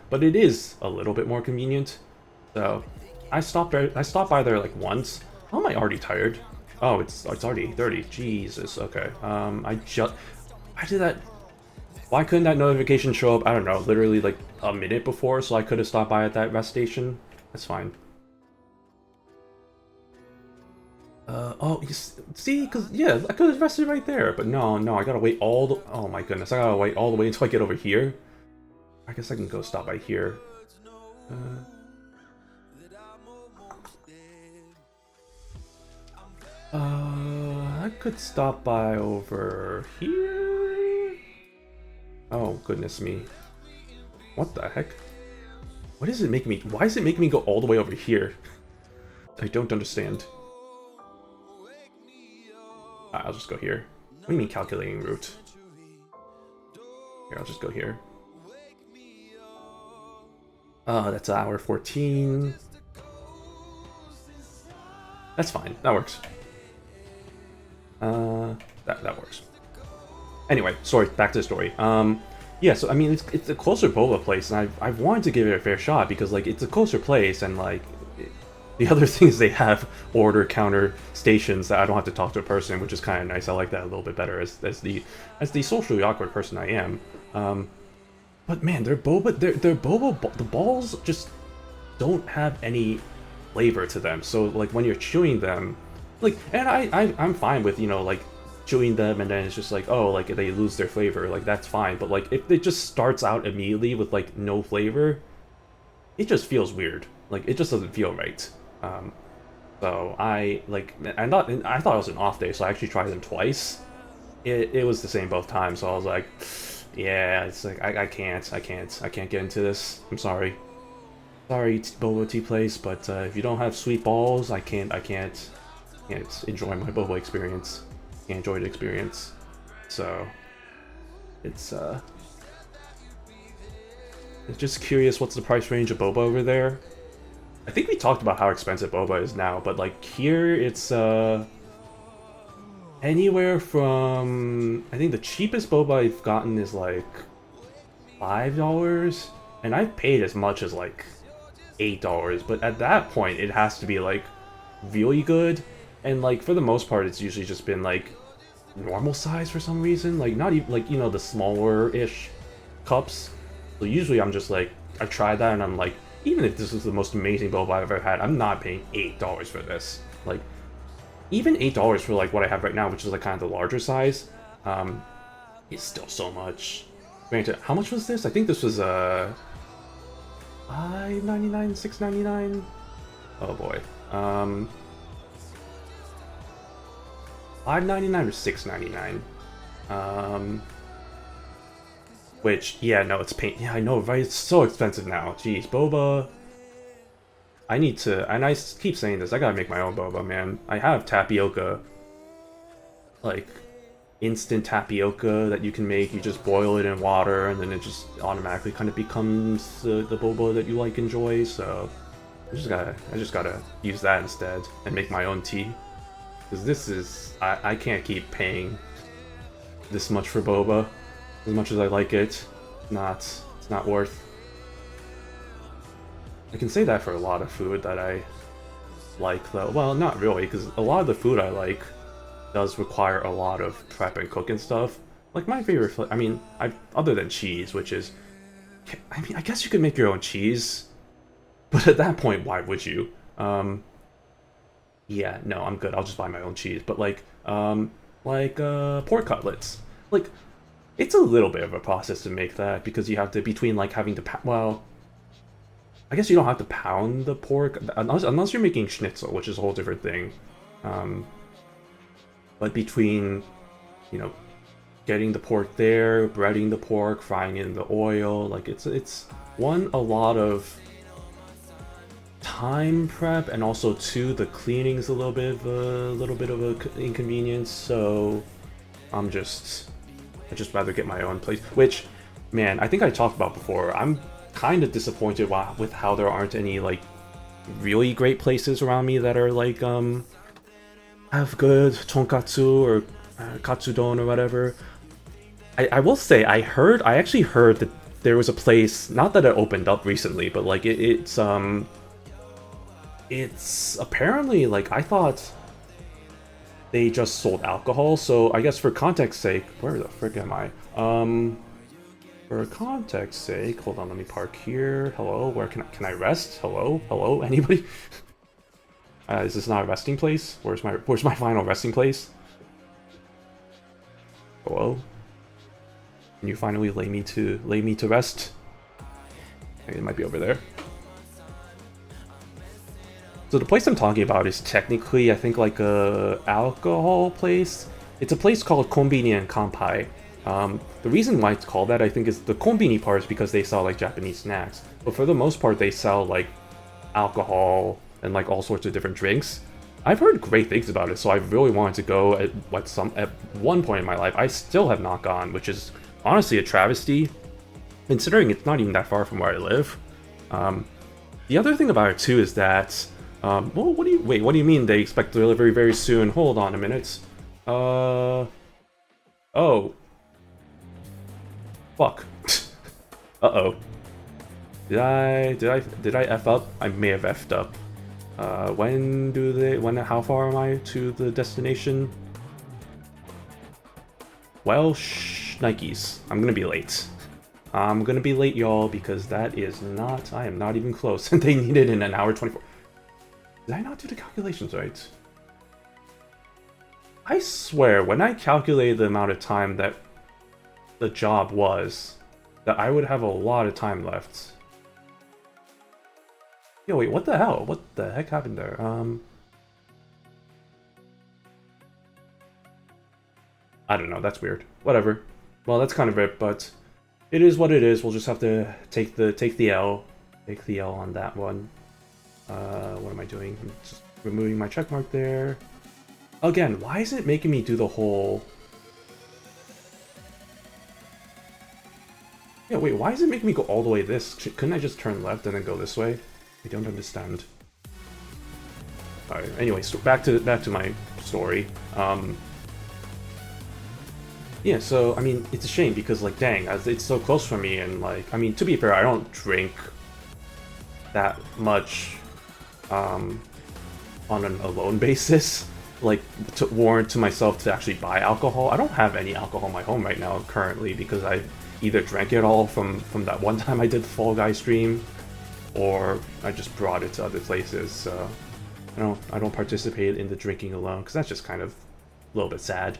But it is a little bit more convenient. So I stopped by there like once. How am I already tired? Oh, it's already 8:30. Jesus. Okay. Why did that? Why couldn't that notification show up? I don't know. Literally like a minute before, so I could have stopped by at that rest station. That's fine. Oh, see, cause yeah, I could have rested right there, but no, I gotta wait all the. Oh my goodness, I gotta wait all the way until I get over here. I guess I can go stop by here. I could stop by over here. Oh, goodness me. What the heck? What is it making me... Why is it making me go all the way over here? I don't understand. I'll just go here. What do you mean calculating route? Here, I'll just go here. That's hour 14. That's fine. That works. That works. Anyway, sorry, back to the story. Yeah, so I mean, it's a closer boba place, and I've wanted to give it a fair shot because like it's a closer place, and like the other things they have order counter stations that I don't have to talk to a person, which is kind of nice. I like that a little bit better as the socially awkward person I am. But man, their boba, the balls just don't have any flavor to them. So like when you're chewing them, like, and I'm fine with, you know, like chewing them and then it's just like, oh, like they lose their flavor, like that's fine. But like if it just starts out immediately with like no flavor, it just feels weird. Like it just doesn't feel right. So I thought it was an off day, so I actually tried them twice. It was the same both times. So I was like, yeah, it's like I can't get into this. I'm sorry. Sorry, boba tea place, but if you don't have sweet balls, I can't enjoy my boba experience. Can't enjoy the experience. So it's just curious, what's the price range of boba over there? I think we talked about how expensive boba is now, but like here it's anywhere from, I think the cheapest boba I've gotten is like $5, and I've paid as much as like $8, but at that point it has to be like really good, and like for the most part it's usually just been like normal size for some reason, like not even like, you know, the smaller-ish cups. So usually I'm just like, I've tried that and I'm like, even if this is the most amazing boba I've ever had, I'm not paying $8 for this. Like even $8 for like what I have right now, which is like kind of the larger size, is still so much. Granted, how much was this? I think this was $5.99, $6.99. Oh boy. $5.99 or $6.99. Which, yeah, no, it's pain. Yeah, I know, right? It's so expensive now. Jeez, boba. I need to, and I keep saying this, I gotta make my own boba, man. I have tapioca, like instant tapioca that you can make. You just boil it in water, and then it just automatically kind of becomes the boba that you like enjoy. So I just gotta use that instead and make my own tea, because this is, I can't keep paying this much for boba. As much as I like it, it's not worth. I can say that for a lot of food that I like, though. Well, not really, because a lot of the food I like does require a lot of prep and cook and stuff. Like my favorite, I mean, other than cheese, which is, I mean, I guess you could make your own cheese, but at that point, why would you? Yeah, no, I'm good. I'll just buy my own cheese. But like, like pork cutlets. Like, it's a little bit of a process to make that because you have to between like having to well, I guess you don't have to pound the pork unless you're making schnitzel, which is a whole different thing. But between, you know, getting the pork there, breading the pork, frying it in the oil, like it's a lot of time prep, and also two, the cleaning is a little bit of a inconvenience. So I just rather get my own place. Which, man, I think I talked about before. I'm kind of disappointed with how there aren't any like really great places around me that are like have good tonkatsu or katsudon or whatever. I will say I actually heard that there was a place, not that it opened up recently, but like it's apparently, like, I thought they just sold alcohol, so I guess for context sake, where the frick am I? For context sake, hold on, let me park here. Hello, where can I rest? Hello, anybody? Is this not a resting place? Where's my final resting place? Hello? Can you finally lay me to rest? Maybe it might be over there. So the place I'm talking about is technically, I think, like a alcohol place. It's a place called Konbini and Kanpai. The reason why it's called that, I think, is the konbini part is because they sell like Japanese snacks. But for the most part, they sell like alcohol and like all sorts of different drinks. I've heard great things about it, so I really wanted to go at one point in my life. I still have not gone, which is honestly a travesty, considering it's not even that far from where I live. The other thing about it too is that, well, what do you mean they expect delivery very soon? Hold on a minute. Oh. Fuck. Uh-oh. Did I F up? I may have F'd up. How far am I to the destination? Well, Nikes. I'm gonna be late. I'm gonna be late, y'all, because I am not even close. And they need it in an hour 24. Did I not do the calculations right? I swear, when I calculated the amount of time that the job was, that I would have a lot of time left. Yo, wait, what the hell? What the heck happened there? I don't know, that's weird. Whatever. Well, that's kind of it, but it is what it is. We'll just have to take the L. Take the L on that one. What am I doing? I'm just removing my check mark there. Again, why is it making me do the whole... Yeah, wait, why is it making me go all the way this? Couldn't I just turn left and then go this way? I don't understand. Alright, anyway, so back to my story. Yeah, so, I mean, it's a shame because, like, dang, it's so close for me, and, like, I mean, to be fair, I don't drink that much, on an alone basis, like, to warrant to myself to actually buy alcohol. I don't have any alcohol in my home right now, currently, because I either drank it all from that one time I did the Fall Guy stream, or I just brought it to other places, so I don't participate in the drinking alone, because that's just kind of a little bit sad.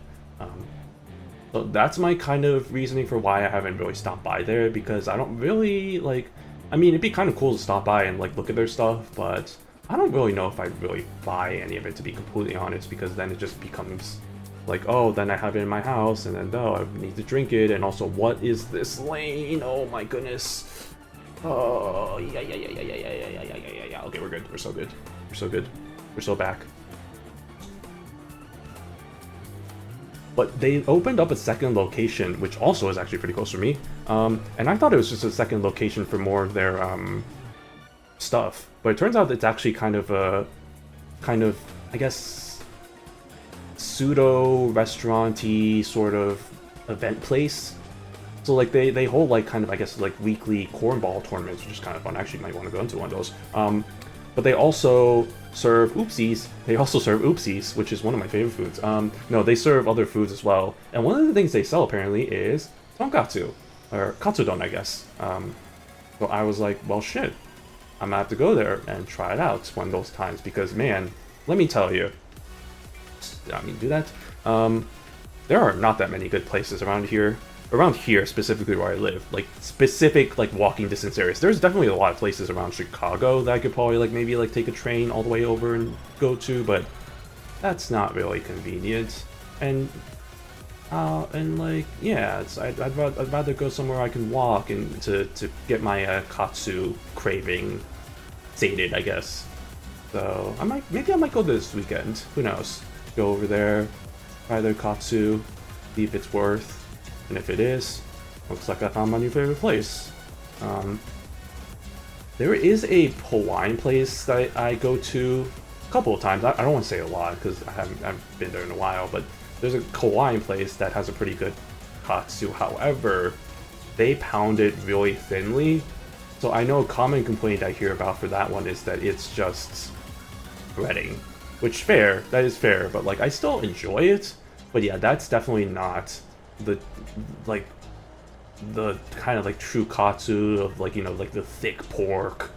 So that's my kind of reasoning for why I haven't really stopped by there, because I don't really, like, I mean, it'd be kind of cool to stop by and, like, look at their stuff, but I don't really know if I'd really buy any of it, to be completely honest, because then it just becomes like, oh, then I have it in my house, and then, oh, I need to drink it, and also, what is this lane? Oh my goodness. Oh, yeah. Okay, we're good. We're so good. We're so good. We're so back. But they opened up a second location, which also is actually pretty close for me. And I thought it was just a second location for more of their stuff. But it turns out it's actually kind of, I guess, pseudo-restaurant-y sort of event place. So, like, they hold, like, kind of, I guess, like, weekly cornball tournaments, which is kind of fun. I actually might want to go into one of those. But they also serve oopsies. They also serve oopsies, which is one of my favorite foods. No, they serve other foods as well. And one of the things they sell, apparently, is tonkatsu. Or katsudon, I guess. So I was like, well, shit. I'm gonna have to go there and try it out one of those times. Because, man, let me tell you. I mean, do that. there are not that many good places around here. Around here, specifically where I live, like specific like walking distance areas. There's definitely a lot of places around Chicago that I could probably like maybe like take a train all the way over and go to, but that's not really convenient. And like yeah, I'd rather go somewhere I can walk and to get my katsu craving sated, I guess. So maybe I might go this weekend. Who knows? Go over there, try their katsu, see if it's worth. And if it is, looks like I found my new favorite place. There is a Hawaiian place that I go to a couple of times. I don't want to say a lot because I haven't been there in a while, but there's a Hawaiian place that has a pretty good katsu. However, they pound it really thinly. So I know a common complaint I hear about for that one is that it's just breading. Which that is fair, but like I still enjoy it. But yeah, that's definitely not the kind of like true katsu of like, you know, like the thick pork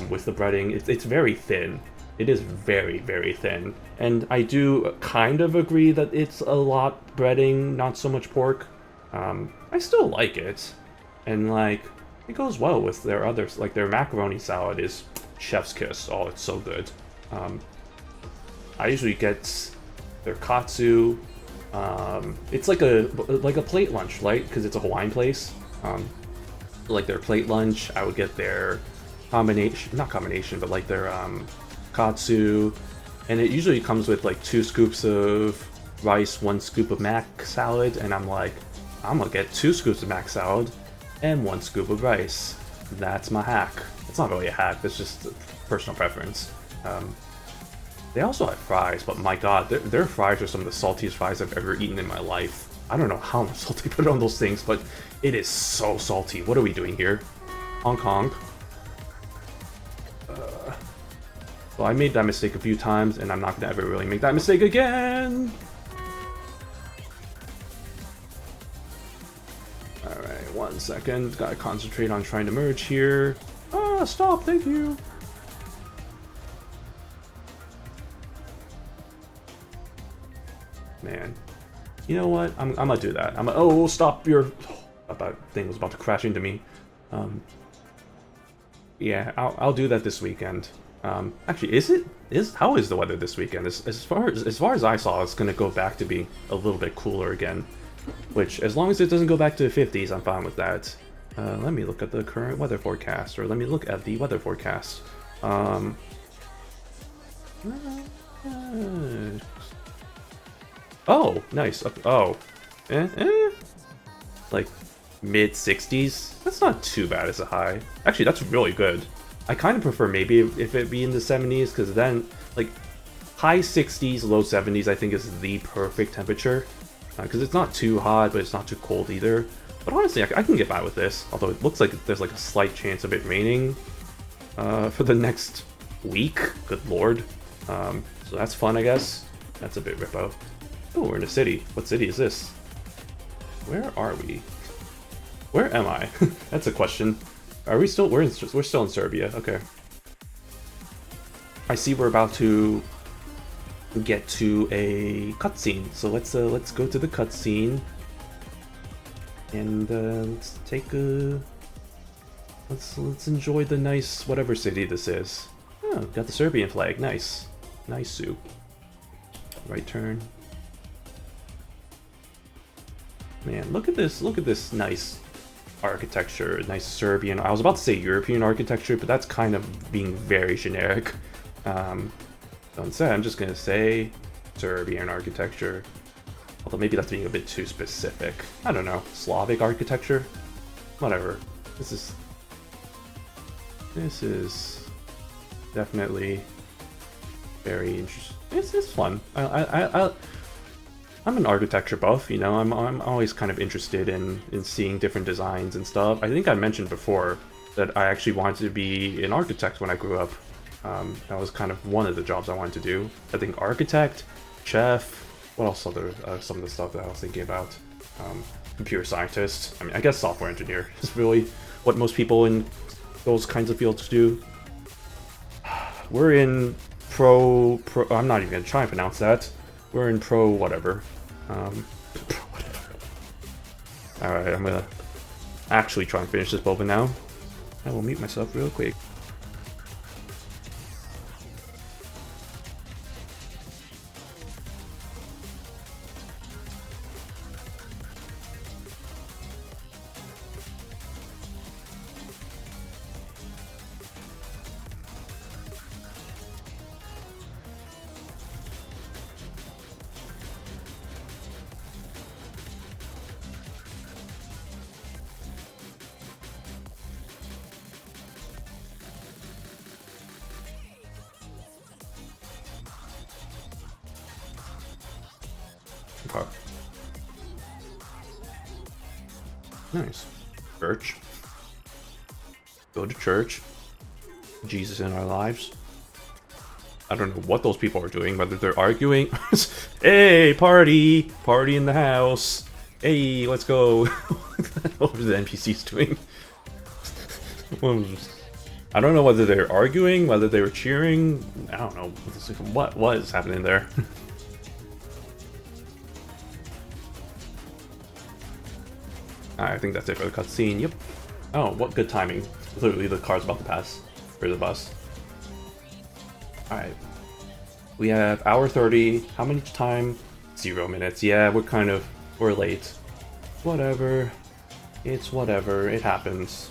with the breading. It's very thin. It is very, very thin. And I do kind of agree that it's a lot breading, not so much pork. I still like it. And like, it goes well with their others. Like their macaroni salad is chef's kiss. Oh, it's so good. I usually get their katsu. It's like a plate lunch, right? Because it's a Hawaiian place. Like their plate lunch, I would get their not combination, but like their katsu, and it usually comes with like 2 scoops of rice, 1 scoop of mac salad, and I'm like, I'm gonna get 2 scoops of mac salad and 1 scoop of rice. That's my hack. It's not really a hack. It's just a personal preference. They also have fries, but my god, their fries are some of the saltiest fries I've ever eaten in my life. I don't know how much salt they put on those things, but it is so salty. What are we doing here? Hong Kong. Well, I made that mistake a few times, and I'm not gonna ever really make that mistake again! Alright, 1 second. Gotta concentrate on trying to merge here. Ah, stop, thank you! Man. You know what? I'm gonna do that. Oh, stop your... That thing was about to crash into me. Yeah, I'll do that this weekend. Actually, how is the weather this weekend? As far as I saw, it's gonna go back to being a little bit cooler again. Which, as long as it doesn't go back to the 50s, I'm fine with that. Let me look at the current weather forecast, or let me look at the weather forecast. Oh, nice. Oh. Like, mid-60s? That's not too bad as a high. Actually, that's really good. I kind of prefer maybe if it be in the 70s, because then, like, high 60s, low 70s I think is the perfect temperature. Because it's not too hot, but it's not too cold either. But honestly, I can get by with this. Although it looks like there's like a slight chance of it raining for the next week. Good lord. So that's fun, I guess. That's a bit rippo. Oh, we're in a city. What city is this? Where are we? Where am I? That's a question. Are we still? We're still in Serbia. Okay. I see we're about to get to a cutscene. So let's go to the cutscene and let's take a let's enjoy the nice whatever city this is. Oh, got the Serbian flag. Nice, nice soup. Right turn. Man, look at this nice architecture, nice Serbian. I was about to say European architecture, but that's kind of being very generic. So instead, I'm just gonna say Serbian architecture. Although maybe that's being a bit too specific. I don't know. Slavic architecture? Whatever. This is definitely very interesting. It's fun. I'm an architecture buff, you know. I'm always kind of interested in seeing different designs and stuff. I think I mentioned before that I actually wanted to be an architect when I grew up. That was kind of one of the jobs I wanted to do. I think architect, chef, what else other some of the stuff that I was thinking about. Computer scientist. I mean, I guess software engineer is really what most people in those kinds of fields do. We're in pro. I'm not even gonna try and pronounce that. We're in pro whatever. Alright, I'm gonna actually try and finish this boba now. I will mute myself real quick. Okay. Nice. Church. Go to church. Jesus in our lives. I don't know what those people are doing, whether they're arguing. Hey, party! Party in the house! Hey, let's go! What are the NPCs doing? I don't know whether they're arguing, whether they were cheering. I don't know. What is happening there? I think that's it for the cutscene. Yep. Oh, what good timing. Literally, the car's about to pass. For the bus. Alright. We have hour 30. How much time? 0 minutes. Yeah, we're late. Whatever. It's whatever. It happens.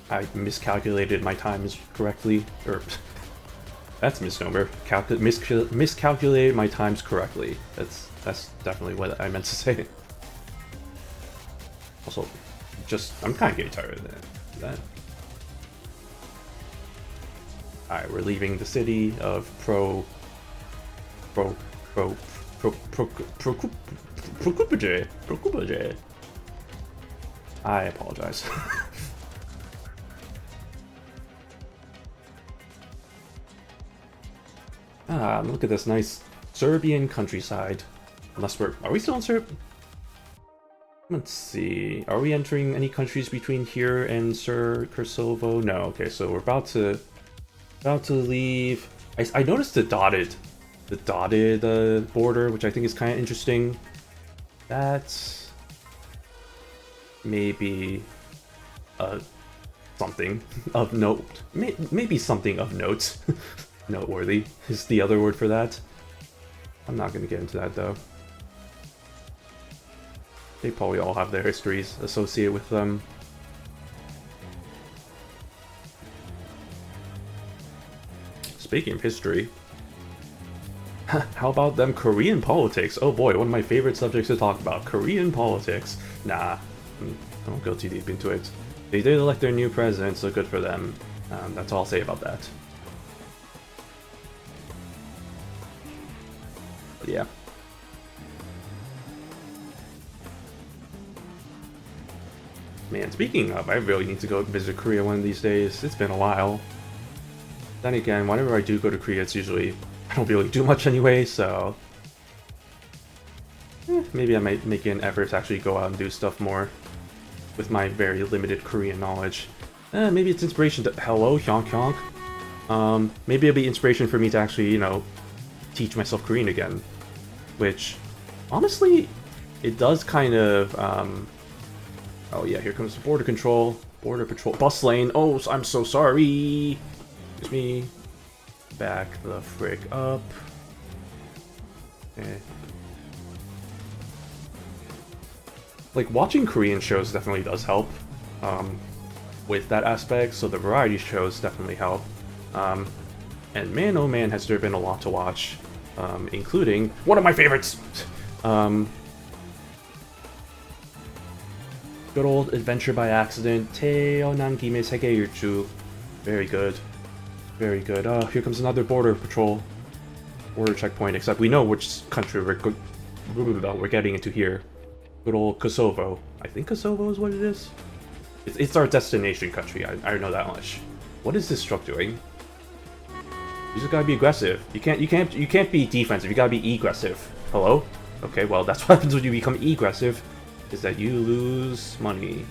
I miscalculated my times correctly. Or, that's a misnomer. Miscalculated my times correctly. That's definitely what I meant to say. Also, I'm kind of getting tired of that. Alright, we're leaving the city of Prokupage. I apologize. Look at this nice Serbian countryside. Unless are we still in Serb? Let's see. Are we entering any countries between here and Kosovo? No. Okay, so we're about to leave. I noticed the dotted border, which I think is kind of interesting. That's maybe something of note. Maybe something of note. Noteworthy is the other word for that. I'm not going to get into that though. They probably all have their histories associated with them. Speaking of history, how about them Korean politics? Oh boy, one of my favorite subjects to talk about. Korean politics. Nah, I won't go too deep into it. They did elect their new president, so good for them. That's all I'll say about that. But yeah. Man, speaking of, I really need to go visit Korea one of these days. It's been a while. Then again, whenever I do go to Korea, it's usually, I don't really do much anyway, so... maybe I might make an effort to actually go out and do stuff more with my very limited Korean knowledge. Maybe it's inspiration to... Hello, Hyonk. Maybe it'll be inspiration for me to actually, you know, teach myself Korean again. Which, honestly, it does kind of, oh yeah, here comes the border control. Border patrol. Bus lane. Oh, I'm so sorry. Excuse me. Back the frick up. Okay. Like, watching Korean shows definitely does help with that aspect, so the variety shows definitely help. And man, oh man, has there been a lot to watch, including one of my favorites! Good old Adventure by Accident, 태어난 김에 세계 일주. Very good. Very good. Here comes another border patrol. Border checkpoint, except we know which country we're getting into here. Good old Kosovo. I think Kosovo is what it is? It's our destination country, I know that much. What is this truck doing? You just gotta be aggressive. You can't be defensive, you gotta be aggressive. Hello? Okay, well that's what happens when you become aggressive, is that you lose money.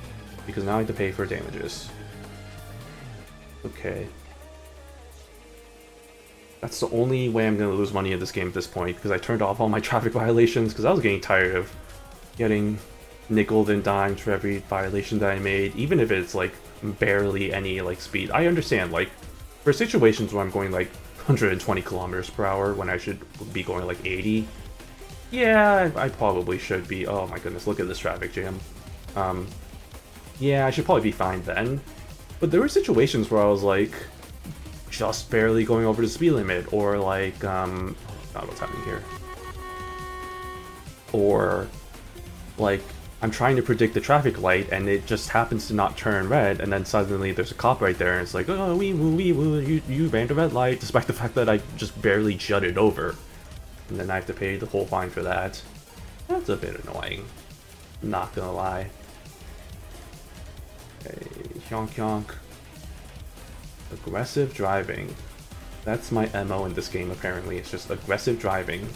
Because now I have to pay for damages. Okay. That's the only way I'm going to lose money in this game at this point, because I turned off all my traffic violations, because I was getting tired of getting nickeled and dimed for every violation that I made, even if it's like barely any like speed. I understand, like, for situations where I'm going like 120 kilometers per hour when I should be going like 80, yeah, I probably should be. Oh my goodness, look at this traffic jam. Yeah, I should probably be fine then. But there were situations where I was like just barely going over the speed limit, or like oh god, what's happening here? Or like I'm trying to predict the traffic light and it just happens to not turn red, and then suddenly there's a cop right there and it's like, oh, you ran the red light, despite the fact that I just barely jutted over. And then I have to pay the whole fine for that. That's a bit annoying. Not gonna lie. Okay, Hyonk. Aggressive driving. That's my MO in this game, apparently. It's just aggressive driving.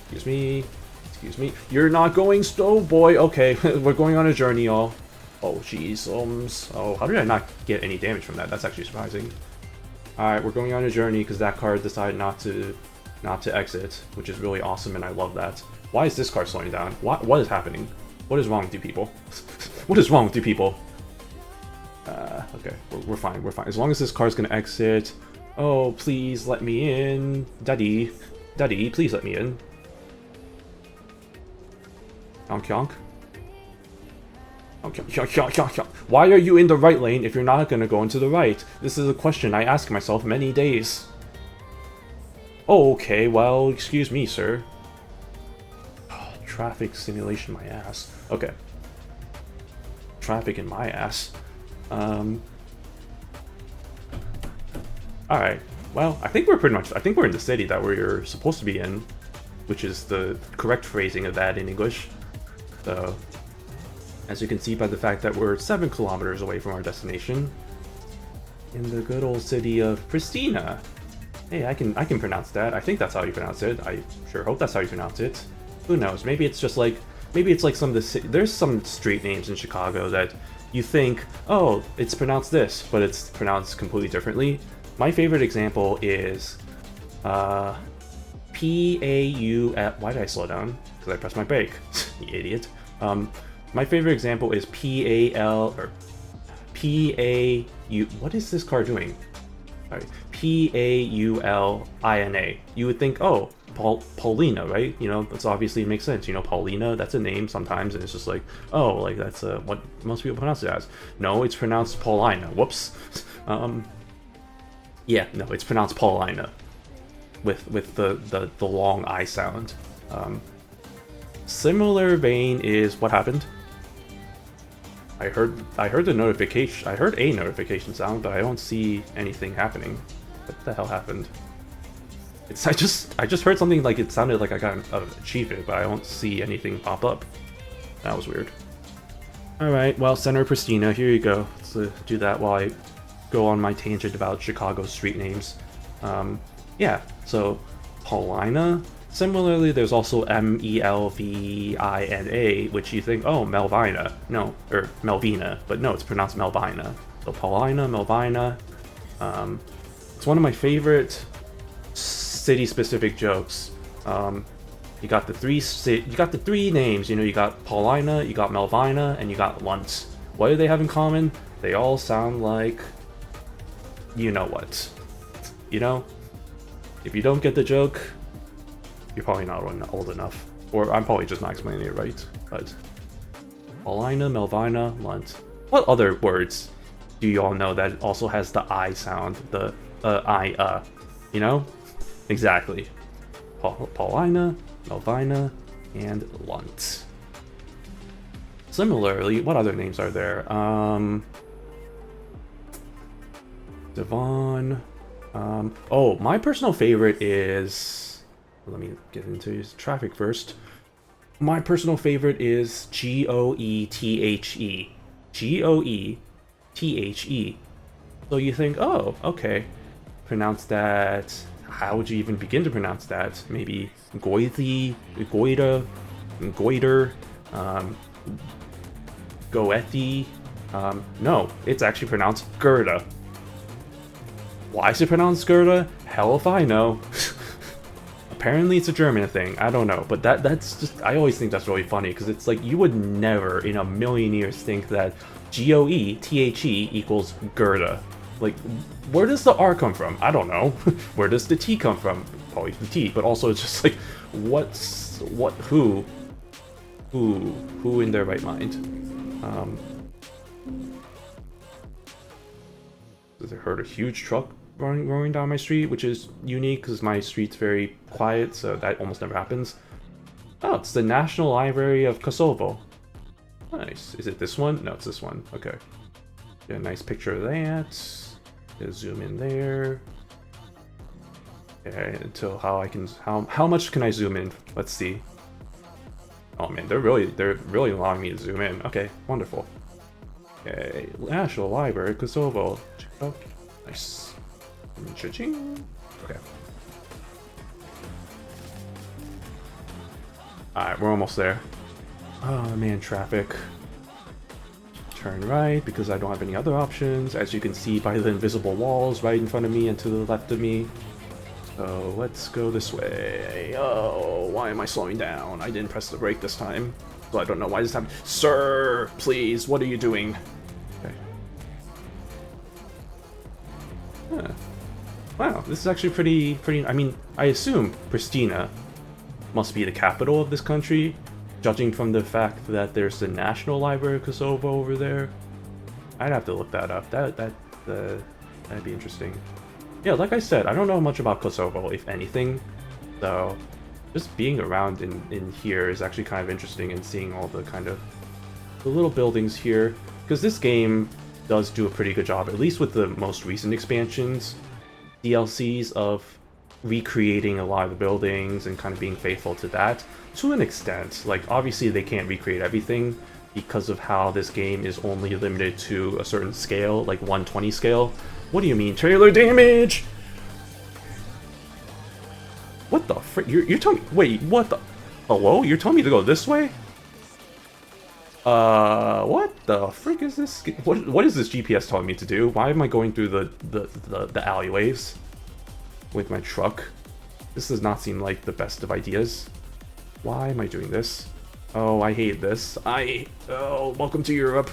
Excuse me. Excuse me. You're not going slow, boy. Okay, we're going on a journey, y'all. Oh, jeez. Oh, how did I not get any damage from that? That's actually surprising. Alright, we're going on a journey because that car decided not to exit, which is really awesome, and I love that. Why is this car slowing down? What is happening? What is wrong with you people? What is wrong with you people? Okay, we're fine, we're fine. As long as this car's gonna exit. Oh, please let me in. Daddy, please let me in. Hyonk. Why are you in the right lane if you're not gonna go into the right? This is a question I ask myself many days. Oh, okay, well, excuse me, sir. Oh, traffic simulation, my ass. Okay. Traffic in my ass. Alright, well, I think we're in the city that we're supposed to be in, which is the correct phrasing of that in English. So, as you can see by the fact that we're 7 kilometers away from our destination, in the good old city of Pristina. Hey, I can pronounce that. I think that's how you pronounce it. I sure hope that's how you pronounce it. Who knows? Maybe it's like some of the there's some street names in Chicago that you think, oh, it's pronounced this, but it's pronounced completely differently. My favorite example is P-A-U... Why did I slow down? Because I pressed my brake. You idiot. My favorite example is P-A-L... or P-A-U... What is this car doing? Sorry. P-A-U-L-I-N-A. You would think, oh, Paulina, right? You know, that's obviously makes sense. You know, Paulina, that's a name sometimes, and it's just like, oh, like that's what most people pronounce it as. No, it's pronounced Paulina. Whoops. Yeah, no, it's pronounced Paulina, with the long I sound. Similar vein is what happened. I heard the notification. I heard a notification sound, but I don't see anything happening. What the hell happened? I just heard something like it sounded like I got an achievement, but I don't see anything pop up. That was weird. Alright, well, Center Pristina, here you go. Let's do that while I go on my tangent about Chicago street names. Yeah, so Paulina. Similarly, there's also M-E-L-V-I-N-A, which you think, oh, Melvina. No, or Melvina, but no, it's pronounced Melvina. So Paulina, Melvina. It's one of my favorite city-specific jokes. You got the three names. You know, you got Paulina, you got Melvina, and you got Luntz. What do they have in common? They all sound like, you know what? You know, if you don't get the joke, you're probably not old enough, or I'm probably just not explaining it right. But Paulina, Melvina, Luntz. What other words do you all know that also has the I sound? The I, you know? Exactly. Paulina, Melvina, and Luntz. Similarly, what other names are there? Devon. Oh, my personal favorite is... Let me get into his traffic first. My personal favorite is G-O-E-T-H-E. G-O-E-T-H-E. So you think, oh, okay. Pronounce that... How would you even begin to pronounce that? Maybe Goithi, Goida, Goiter, Goethi. No, it's actually pronounced Gerda. Why is it pronounced Gerda? Hell if I know. Apparently it's a German thing, I don't know, but that's just, I always think that's really funny, because it's like, you would never in a million years think that G-O-E-T-H-E equals Gerda. Like, where does the R come from? I don't know. Where does the T come from? Probably the T, but also it's just like, who in their right mind? I heard a huge truck rolling down my street, which is unique because my street's very quiet, so that almost never happens. Oh, it's the National Library of Kosovo. Nice. Is it this one? No, it's this one. Okay. Get a nice picture of that. Zoom in there. Okay, until how much can I zoom in? Let's see. Oh man, they're really allowing me to zoom in. Okay, wonderful. Okay, National Library Kosovo. Oh, nice. Cha-ching. Okay. Alright, we're almost there. Oh man, traffic. Turn right because I don't have any other options, as you can see by the invisible walls right in front of me and to the left of me. So let's go this way. Oh, why am I slowing down? I didn't press the brake this time, so I don't know why this happened. Sir, please, what are you doing? Okay. Huh. Wow, this is actually pretty. I mean, I assume Pristina must be the capital of this country, judging from the fact that there's the National Library of Kosovo over there. I'd have to look that up. That'd be interesting. Yeah, like I said, I don't know much about Kosovo, if anything, so just being around in here is actually kind of interesting, and seeing all the kind of the little buildings here, because this game does do a pretty good job, at least with the most recent expansions, DLCs, of recreating a lot of the buildings and kind of being faithful to that to an extent. Like, obviously they can't recreate everything because of how this game is only limited to a certain scale, like 120 scale. What do you mean, trailer damage? What the frick? You're telling me, wait, what the, hello? You're telling me to go this way? What the frick is this? What is this GPS telling me to do? Why am I going through the alleyways with my truck? This does not seem like the best of ideas. Why am I doing this? Oh, I hate this. Oh, welcome to Europe.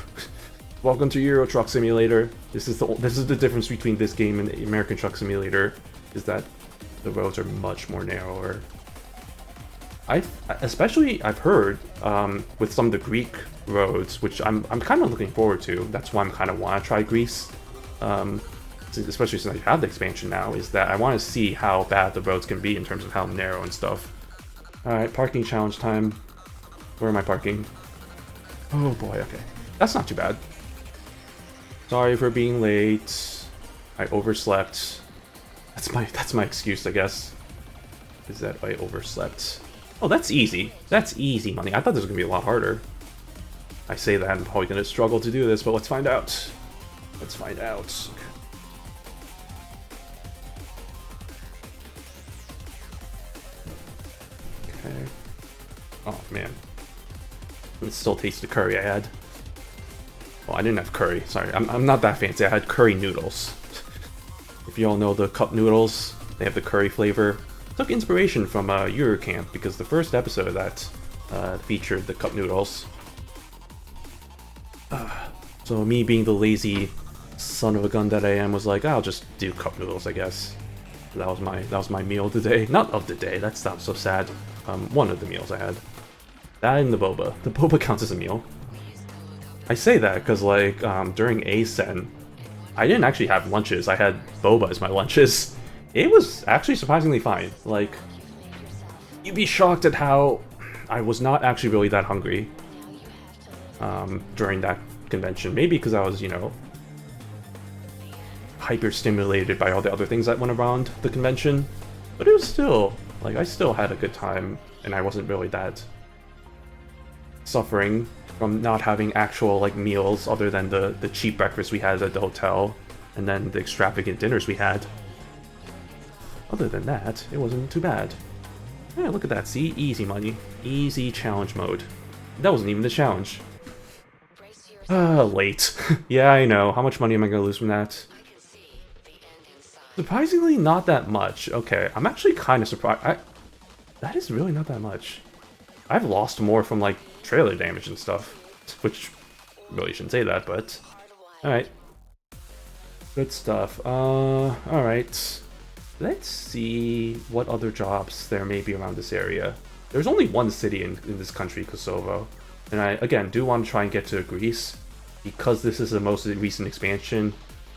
Welcome to Euro Truck Simulator. This is the difference between this game and the American Truck Simulator, is that the roads are much more narrower. I've heard with some of the Greek roads, which I'm kind of looking forward to. That's why I'm kind of want to try Greece, especially since I have the expansion now. Is that I want to see how bad the roads can be in terms of how narrow and stuff. All right, parking challenge time. Where am I parking? Oh boy, okay, that's not too bad. Sorry for being late. I overslept. That's my excuse, I guess. Is that I overslept? Oh, that's easy. That's easy money. I thought this was gonna be a lot harder. I say that I'm probably gonna struggle to do this, but let's find out. Let's find out. Okay. Oh man. I can still taste the curry I had. Well, I didn't have curry. Sorry, I'm not that fancy. I had curry noodles. If you all know the cup noodles, they have the curry flavor. Took inspiration from Eurocamp, because the first episode of that featured the cup noodles. So me being the lazy son of a gun that I am was like, I'll just do cup noodles, I guess. That was my meal today. Not of the day. That sounds so sad. One of the meals I had. That and the boba. The boba counts as a meal. I say that because, like, during ASEN, I didn't actually have lunches. I had boba as my lunches. It was actually surprisingly fine. Like, you'd be shocked at how I was not actually really that hungry during that convention. Maybe because I was, you know, hyper-stimulated by all the other things that went around the convention. But it was still, like, I still had a good time, and I wasn't really that suffering from not having actual, like, meals other than the cheap breakfast we had at the hotel, and then the extravagant dinners we had. Other than that, it wasn't too bad. Yeah, look at that, see? Easy money. Easy challenge mode. That wasn't even the challenge. Late. Yeah, I know. How much money am I gonna lose from that? Surprisingly, not that much. Okay, I'm actually kind of surprised. That is really not that much. I've lost more from, like, trailer damage and stuff. Which, really shouldn't say that, but... Alright. Good stuff. Alright. Let's see what other jobs there may be around this area. There's only one city in this country, Kosovo. And I, again, do want to try and get to Greece. Because this is the most recent expansion.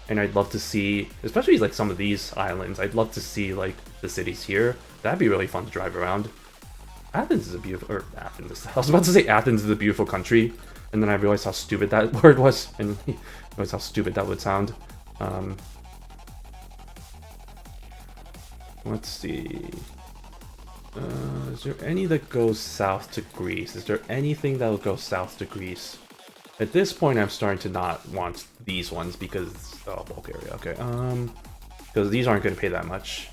And I'd love to see, especially like some of these islands, I'd love to see like the cities here. That'd be really fun to drive around. Athens is a beautiful, or Athens, I was about to say Athens is a beautiful country, and then I realized how stupid that word was, and realized how stupid that would sound. Let's see. Is there any that goes south to Greece? Is there anything that will go south to Greece? At this point, I'm starting to not want these ones because... Oh, Bulgaria, okay. Because these aren't going to pay that much.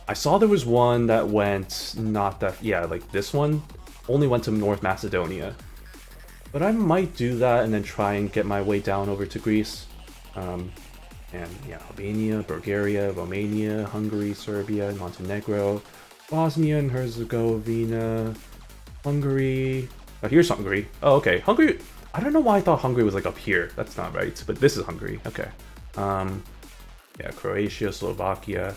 I saw there was one that went not that... Yeah, like this one only went to North Macedonia. But I might do that and then try and get my way down over to Greece. And yeah, Albania, Bulgaria, Romania, Hungary, Serbia, Montenegro, Bosnia and Herzegovina, Hungary... Oh, here's Hungary. Oh, okay. Hungary... I don't know why I thought Hungary was like up here. That's not right, but this is Hungary. Okay. Yeah, Croatia, Slovakia.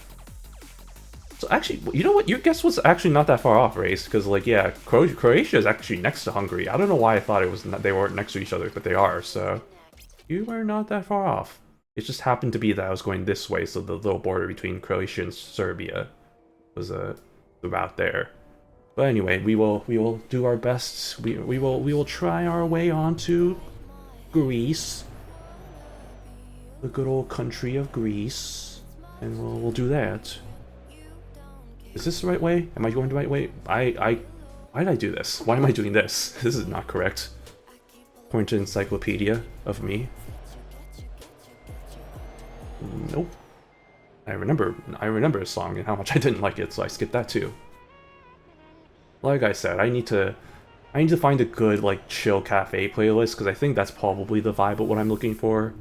So actually, you know what? Your guess was actually not that far off, Race, because like, yeah, Croatia is actually next to Hungary. I don't know why I thought it was they weren't next to each other, but they are. So you were not that far off. It just happened to be that I was going this way, so the little border between Croatia and Serbia was the route there. But anyway, we will do our best. We will try our way onto Greece, the good old country of Greece, and we'll do that. Is this the right way? Am I going the right way? Why did I do this? Why am I doing this? This is not correct. According to encyclopedia of me. Nope. I remember a song and how much I didn't like it, so I skipped that too. Like I said, I need to find a good like chill cafe playlist because I think that's probably the vibe of what I'm looking for.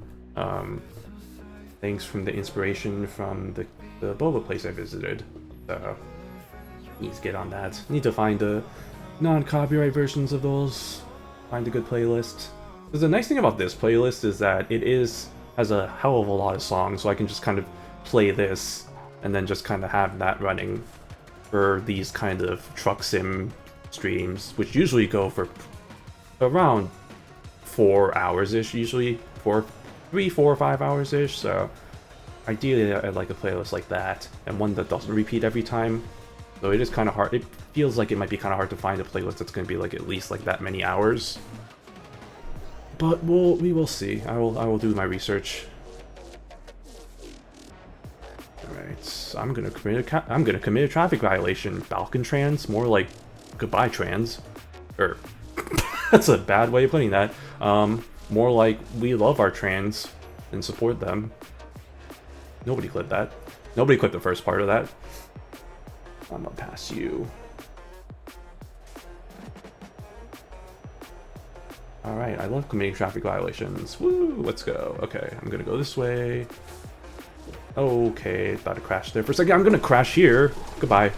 Thanks from the inspiration from the boba place I visited. So need to get on that. Need to find the non-copyright versions of those. Find a good playlist. Because the nice thing about this playlist is that it has a hell of a lot of songs, so I can just kind of play this and then just kind of have that running for these kind of truck sim streams, which usually go for around 4 hours-ish, usually 3, 4, 5 hours-ish, so ideally I'd like a playlist like that, and one that doesn't repeat every time. So it is kind of hard, it feels like it might be kind of hard to find a playlist that's going to be like at least like that many hours. But we will see. I will do my research. Alright, I'm gonna commit a traffic violation. Balkan trans, more like goodbye trans. Or that's a bad way of putting that. More like we love our trans and support them. Nobody clipped that. Nobody clipped the first part of that. I'm gonna pass you. Alright, I love committing traffic violations. Woo, let's go. Okay, I'm gonna go this way. Okay, about to crash there for a second. I'm gonna crash here. Goodbye.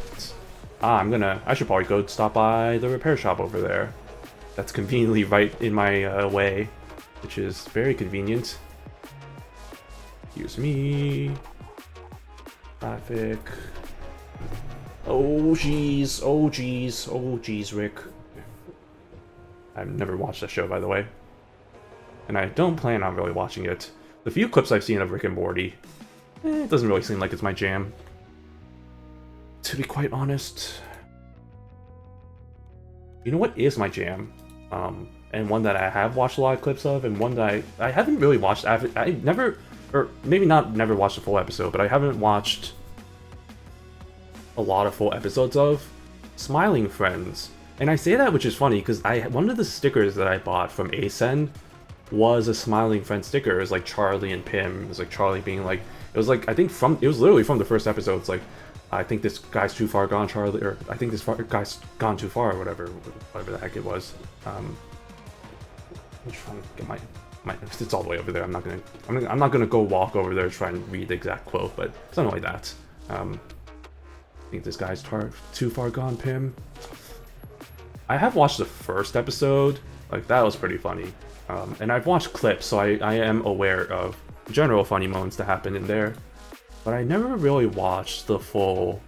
I should probably go stop by the repair shop over there. That's conveniently right in my way, which is very convenient. Excuse me. Traffic. Oh jeez, oh jeez, oh jeez, Rick. I've never watched that show, by the way. And I don't plan on really watching it. The few clips I've seen of Rick and Morty, it doesn't really seem like it's my jam. To be quite honest. You know what is my jam? And one that I have watched a lot of clips of, and one that I haven't really watched. I never, or maybe not never watched a full episode, but I haven't watched a lot of full episodes of Smiling Friends. And I say that, which is funny, because one of the stickers that I bought from ASEN was a Smiling Friend sticker. It was like Charlie and Pim. It was like Charlie being like, it was like, I think it was literally from the first episode. It's like, I think this guy's too far gone, Charlie, or I think this guy's gone too far, or whatever the heck it was. I'm trying to get It's all the way over there. I'm not gonna go walk over there to try and read the exact quote, but something like that. I think this guy's too far gone, Pim. I have watched the first episode. Like, that was pretty funny. And I've watched clips, so I am aware of general funny moments that happen in there. But I never really watched the full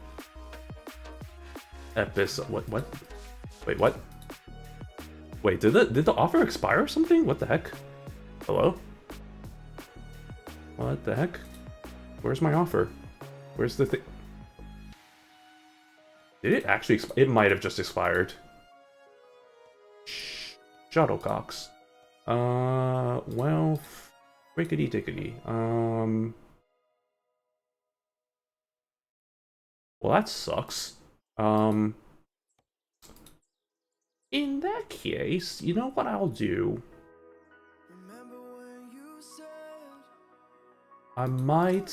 episode. What? Wait, what? Wait, did the offer expire or something? What the heck? Hello? What the heck? Where's my offer? Where's the thing? Did it actually it might have just expired. Shuttlecocks. Well, frickety dickety. Well, that sucks. In that case, you know what I'll do? I might...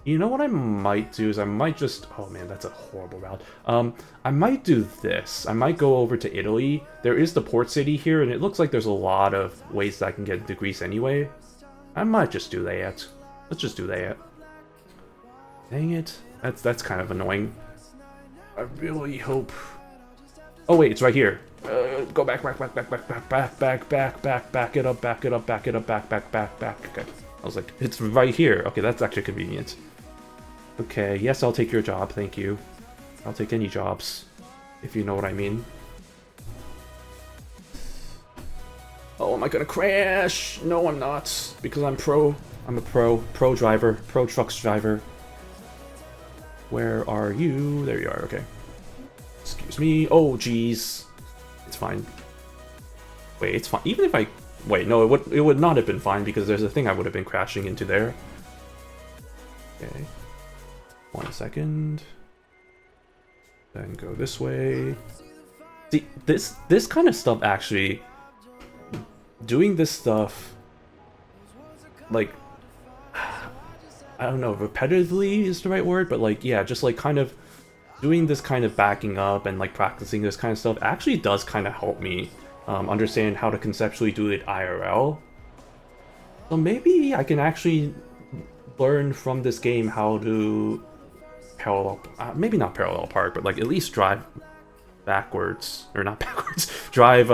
You know what I might do is I might just... Oh man, that's a horrible route. I might do this. I might go over to Italy. There is the port city here, and it looks like there's a lot of ways that I can get into Greece anyway. I might just do that. Let's just do that. Dang it. That's kind of annoying. I really hope... Oh wait, it's right here. Go back it up. Okay. I was like, it's right here. Okay, that's actually convenient. Okay, yes, I'll take your job, thank you. I'll take any jobs, if you know what I mean. Oh, am I gonna crash? No, I'm not, because I'm a pro driver, pro trucks driver. Where are you? There you are, okay. Excuse me. Oh, jeez. It's fine. Wait, it's fine. Even if I... Wait, no, it would not have been fine because there's a thing I would have been crashing into there. Okay. 1 second. Then go this way. See, this kind of stuff actually... Doing this stuff... Like... I don't know, repetitively is the right word, but like, yeah, just like kind of... Doing this kind of backing up and like practicing this kind of stuff actually does kind of help me understand how to conceptually do it IRL. So maybe I can actually learn from this game how to parallel, maybe not parallel park, but like at least drive backwards, or not backwards, drive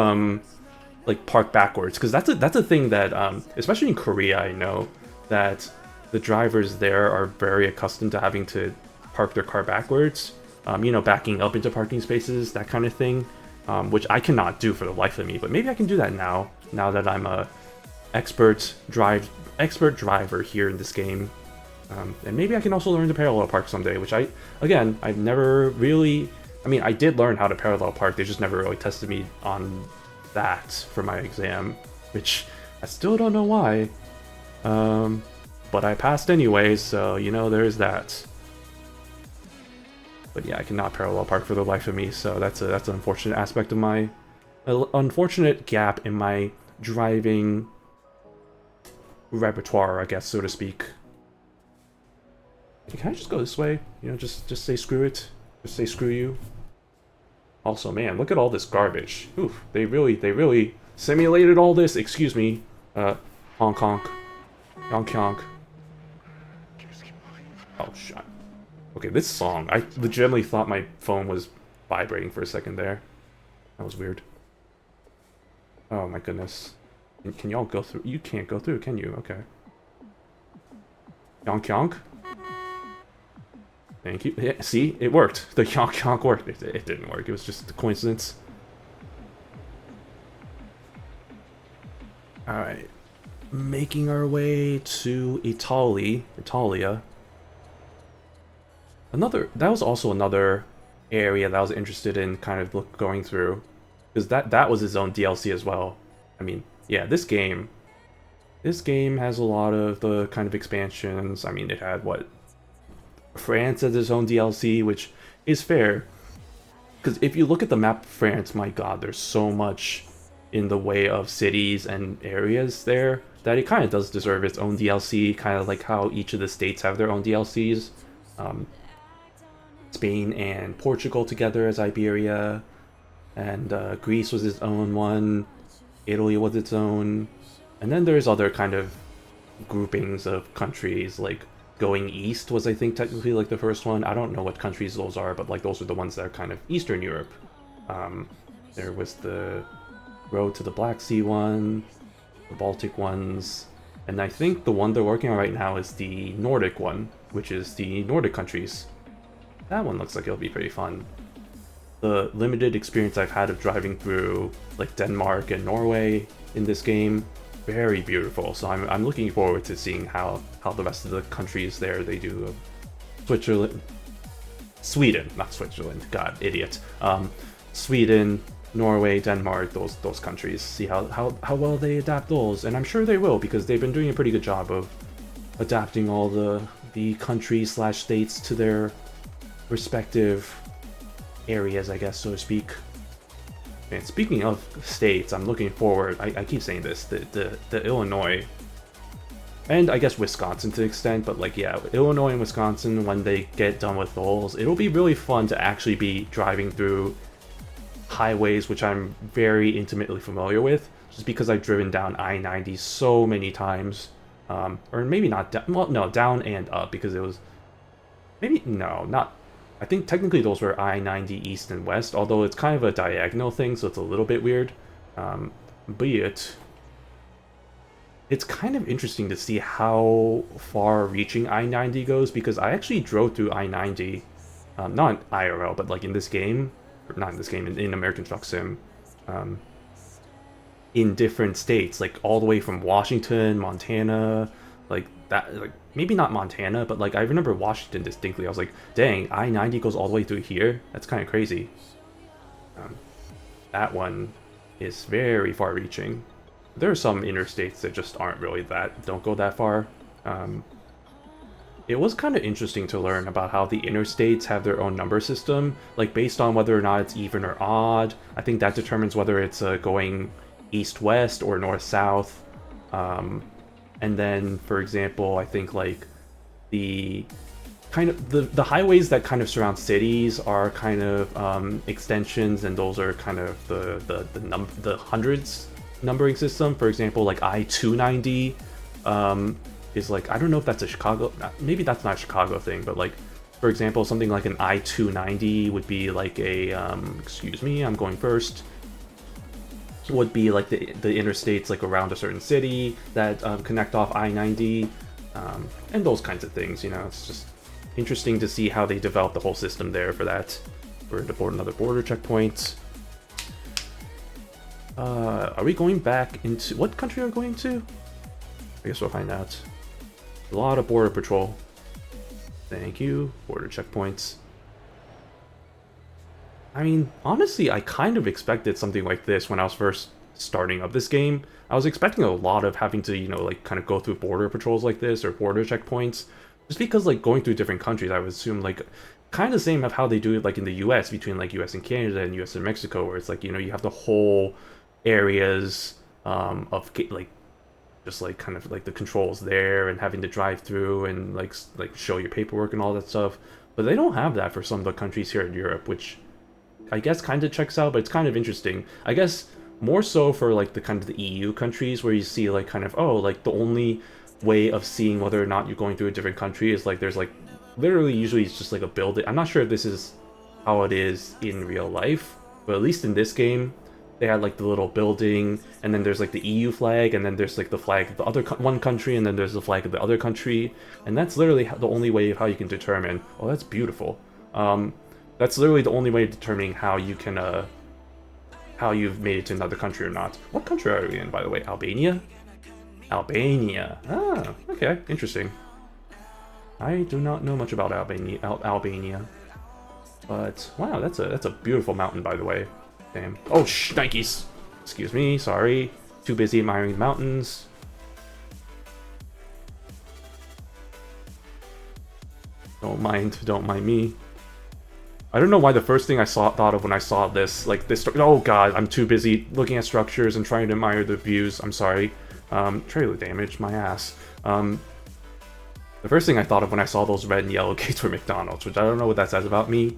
like park backwards, because that's a thing that especially in Korea, I know that the drivers there are very accustomed to having to park their car backwards. You know, backing up into parking spaces, that kind of thing, which I cannot do for the life of me. But maybe I can do that now that I'm a expert driver here in this game, and maybe I can also learn to parallel park someday. Which I've never really. I mean, I did learn how to parallel park. They just never really tested me on that for my exam, which I still don't know why. But I passed anyway, so you know, there's that. But yeah, I cannot parallel park for the life of me, so that's an unfortunate aspect of my... unfortunate gap in my driving repertoire, I guess, so to speak. Can I just go this way? You know, just say screw it. Just say screw you. Also, man, look at all this garbage. Oof, they really simulated all this. Excuse me. Honk honk. Honk honk. Oh, shit. Okay, this song, I legitimately thought my phone was vibrating for a second there. That was weird. Oh my goodness. Can y'all go through? You can't go through, can you? Okay. Yonk yonk. Thank you. Yeah, see? It worked. The yonk yonk worked. It didn't work. It was just a coincidence. Alright. Making our way to Italia. That was also another area that I was interested in kind of going through, because that was its own DLC as well. I mean, yeah, this game has a lot of the kind of expansions. I mean, it had France has its own DLC, which is fair, because if you look at the map of France, my god, there's so much in the way of cities and areas there that it kind of does deserve its own DLC, kind of like how each of the states have their own DLCs. Spain and Portugal together as Iberia, and Greece was its own one, Italy was its own, and then there's other kind of groupings of countries, like going east was, I think, technically like the first one. I don't know what countries those are, but like those are the ones that are kind of Eastern Europe. There was the Road to the Black Sea one, the Baltic ones, and I think the one they're working on right now is the Nordic one, which is the Nordic countries. That one looks like it'll be pretty fun. The limited experience I've had of driving through like Denmark and Norway in this game, very beautiful. So I'm looking forward to seeing how the rest of the countries there they do. Sweden, not Switzerland. God, idiot. Sweden, Norway, Denmark, those countries. See how well they adapt those, and I'm sure they will, because they've been doing a pretty good job of adapting all the countries / states to their respective areas, I guess, so to speak. And speaking of states, I'm looking forward. I keep saying this, the Illinois, and I guess Wisconsin to an extent, but like, yeah, Illinois and Wisconsin, when they get done with those, it'll be really fun to actually be driving through highways which I'm very intimately familiar with, just because I've driven down I-90 so many times. Or maybe not down, well, no, down and up, because it was, maybe, no, not, I think technically those were I-90 east and west, although it's kind of a diagonal thing, so it's a little bit weird. But it's kind of interesting to see how far reaching I-90 goes, because I actually drove through I-90, not in IRL, but like in this game, or not in this game, in American Truck Sim, in different states, like all the way from Washington, Montana, like that, like maybe not Montana, but like I remember Washington distinctly. I was like, dang, I-90 goes all the way through here? That's kind of crazy. That one is very far reaching. There are some interstates that just aren't really don't go that far. It was kind of interesting to learn about how the interstates have their own number system, like based on whether or not it's even or odd. I think that determines whether it's going east-west or north-south. And then, for example, I think like the kind of the highways that kind of surround cities are kind of extensions, and those are kind of the hundreds numbering system. For example, like I-290 is like, I don't know if that's a Chicago, maybe that's not a Chicago thing, but like, for example, something like an I-290 would be like a, excuse me, I'm going first, would be like the interstates like around a certain city that connect off I-90, and those kinds of things, you know. It's just interesting to see how they develop the whole system there for that. We're to board another border checkpoint. Are we going back into, what country are we going to? I guess we'll find out. A lot of border patrol. Thank you. Border checkpoints. I mean, honestly, I kind of expected something like this when I was first starting up this game. I was expecting a lot of having to, you know, like kind of go through border patrols like this, or border checkpoints. Just because like going through different countries, I would assume like kind of the same of how they do it like in the US, between like US and Canada and US and Mexico, where it's like, you know, you have the whole areas of like just like kind of like the controls there, and having to drive through and like show your paperwork and all that stuff. But they don't have that for some of the countries here in Europe, which I guess kind of checks out, but it's kind of interesting. I guess more so for like the kind of the EU countries, where you see like kind of, oh, like the only way of seeing whether or not you're going through a different country is like there's like literally usually it's just like a building. I'm not sure if this is how it is in real life, but at least in this game they had like the little building, and then there's like the EU flag, and then there's like the flag of the other one country, and then there's the flag of the other country, and that's literally the only way of how you can determine, oh, that's beautiful. That's literally the only way of determining how you can how you've made it to another country or not. What country are we in, by the way? Albania? Albania. Ah, okay, interesting. I do not know much about Albania. But wow, that's a beautiful mountain, by the way. Damn. Oh, shnikes! Excuse me, sorry. Too busy admiring the mountains. Don't mind me. I don't know why the first thing I thought of when I saw this, like this, oh god, I'm too busy looking at structures and trying to admire the views, I'm sorry. Trailer damage, my ass. The first thing I thought of when I saw those red and yellow gates were McDonald's, which I don't know what that says about me.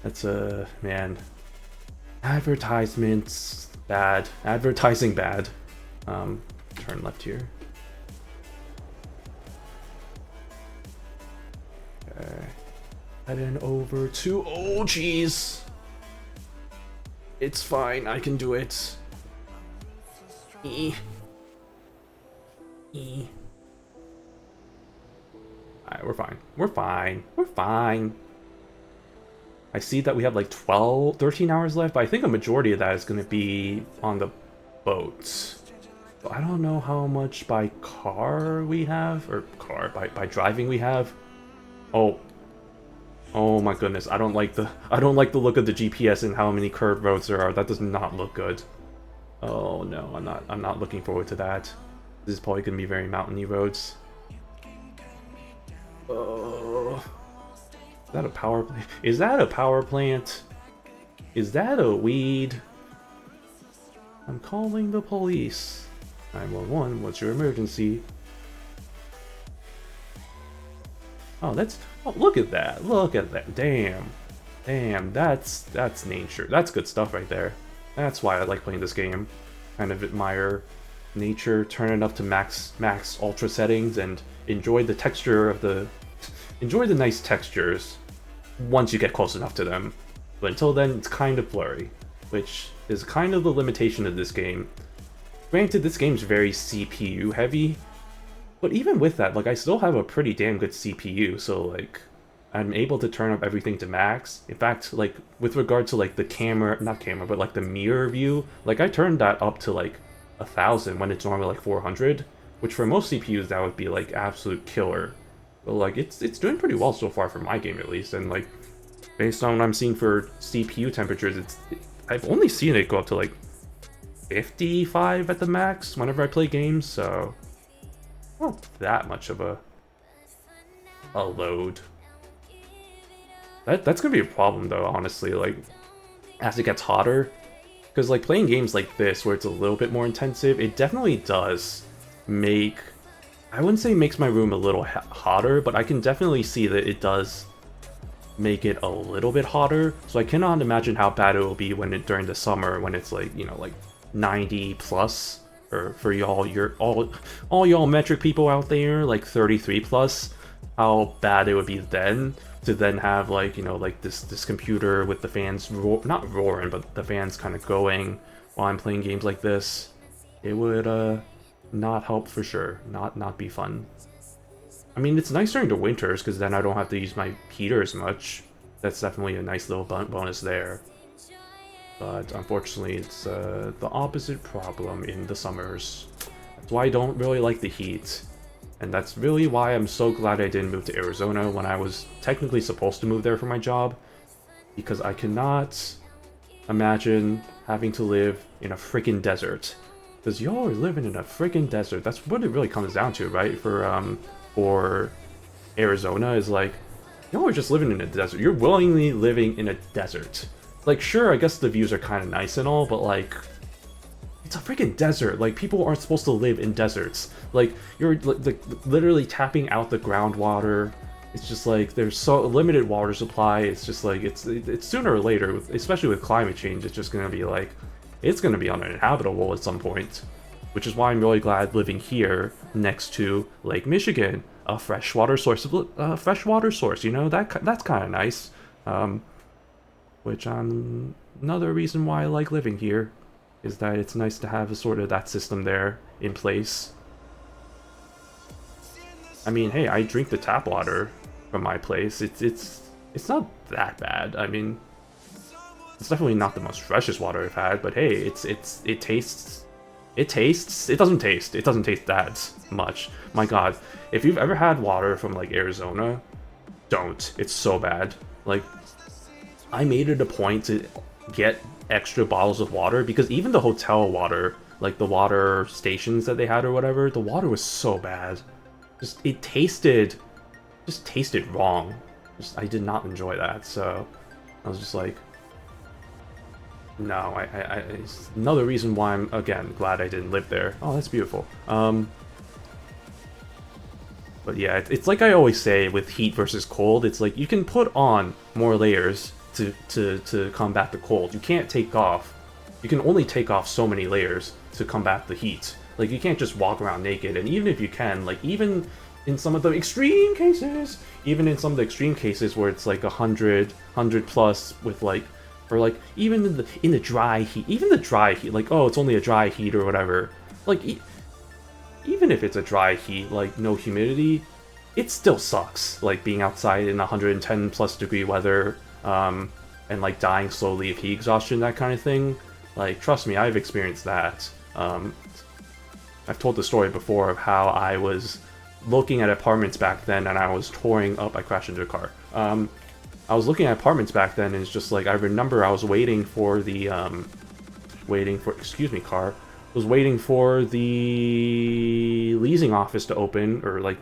That's, man. Advertisements, bad. Advertising, bad. Turn left here. Okay. Heading over to, oh jeez. It's fine, I can do it. Alright, we're fine. We're fine. We're fine. I see that we have like 13 hours left, but I think a majority of that is going to be on the boat. So I don't know how much by car we have, or by driving we have. Oh. Oh my goodness, I don't like the look of the GPS and how many curved roads there are. That does not look good. Oh no, I'm not looking forward to that. This is probably gonna be very mountainy roads. Oh, is that a power plant? Is that a power plant? Is that a weed? I'm calling the police. 911, what's your emergency? Oh, look at that. Look at that. Damn. Damn, that's nature. That's good stuff right there. That's why I like playing this game. Kind of admire nature, turn it up to max ultra settings, and enjoy the texture of enjoy the nice textures once you get close enough to them. But until then, it's kind of blurry, which is kind of the limitation of this game. Granted, this game's very CPU heavy, but even with that, like, I still have a pretty damn good CPU, so, like, I'm able to turn up everything to max. In fact, like, with regard to, like, the not camera, but, like, the mirror view, like, I turned that up to, like, 1000 when it's normally, like, 400, which for most CPUs, that would be, like, absolute killer. But, like, it's doing pretty well so far for my game, at least, and, like, based on what I'm seeing for CPU temperatures, I've only seen it go up to, like, 55 at the max whenever I play games, so not that much of a load. That's gonna be a problem though, honestly, like, as it gets hotter, because like playing games like this where it's a little bit more intensive, it definitely does make, I wouldn't say makes my room a little hotter, but I can definitely see that it does make it a little bit hotter. So I cannot imagine how bad it will be during the summer when it's like, you know, like 90 plus, or for y'all, all y'all metric people out there, like 33 plus, how bad it would be then to then have, like, you know, like this computer with the fans not roaring, but the fans kind of going while I'm playing games like this. It would not help for sure, not be fun. I mean, it's nice during the winters because then I don't have to use my heater as much. That's definitely a nice little bonus there. But unfortunately, it's the opposite problem in the summers. That's why I don't really like the heat. And that's really why I'm so glad I didn't move to Arizona when I was technically supposed to move there for my job. Because I cannot imagine having to live in a freaking desert. Because y'all are living in a freaking desert. That's what it really comes down to, right? For Arizona, is like, y'all are just living in a desert. You're willingly living in a desert. Like, sure, I guess the views are kind of nice and all, but, like, it's a freaking desert. Like, people aren't supposed to live in deserts. Like, you're like literally tapping out the groundwater. It's just like there's so limited water supply. It's just like it's sooner or later, especially with climate change, it's just gonna be like, it's gonna be uninhabitable at some point. Which is why I'm really glad living here next to Lake Michigan, a freshwater source. You know, that's kind of nice. Which another reason why I like living here is that it's nice to have a sort of that system there in place. I mean, hey, I drink the tap water from my place. It's not that bad. I mean, it's definitely not the most freshest water I've had, but hey, it tastes. It doesn't taste that much. My god, if you've ever had water from, like, Arizona, don't. It's so bad. Like, I made it a point to get extra bottles of water, because even the hotel water, like the water stations that they had or whatever, the water was so bad. It tasted wrong. I did not enjoy that, so I was just like, No, it's another reason why I'm, again, glad I didn't live there. Oh, that's beautiful. But yeah, it's like I always say with heat versus cold, it's like you can put on more layers to combat the cold. You can't take off. You can only take off so many layers to combat the heat. Like, you can't just walk around naked, and even if you can, like, even in some of the extreme cases, where it's like 100 plus with like, or like even in the dry heat, like, oh, it's only a dry heat or whatever, like even if it's a dry heat, like no humidity, it still sucks, like being outside in 110 plus degree weather, and like dying slowly of heat exhaustion, that kind of thing. Like, trust me, I've experienced that. I've told the story before of how I was looking at apartments back then, and I was touring up. I crashed into a car. I was looking at apartments back then, and it's just like, I remember I was waiting for the car. I was waiting for the leasing office to open, or like,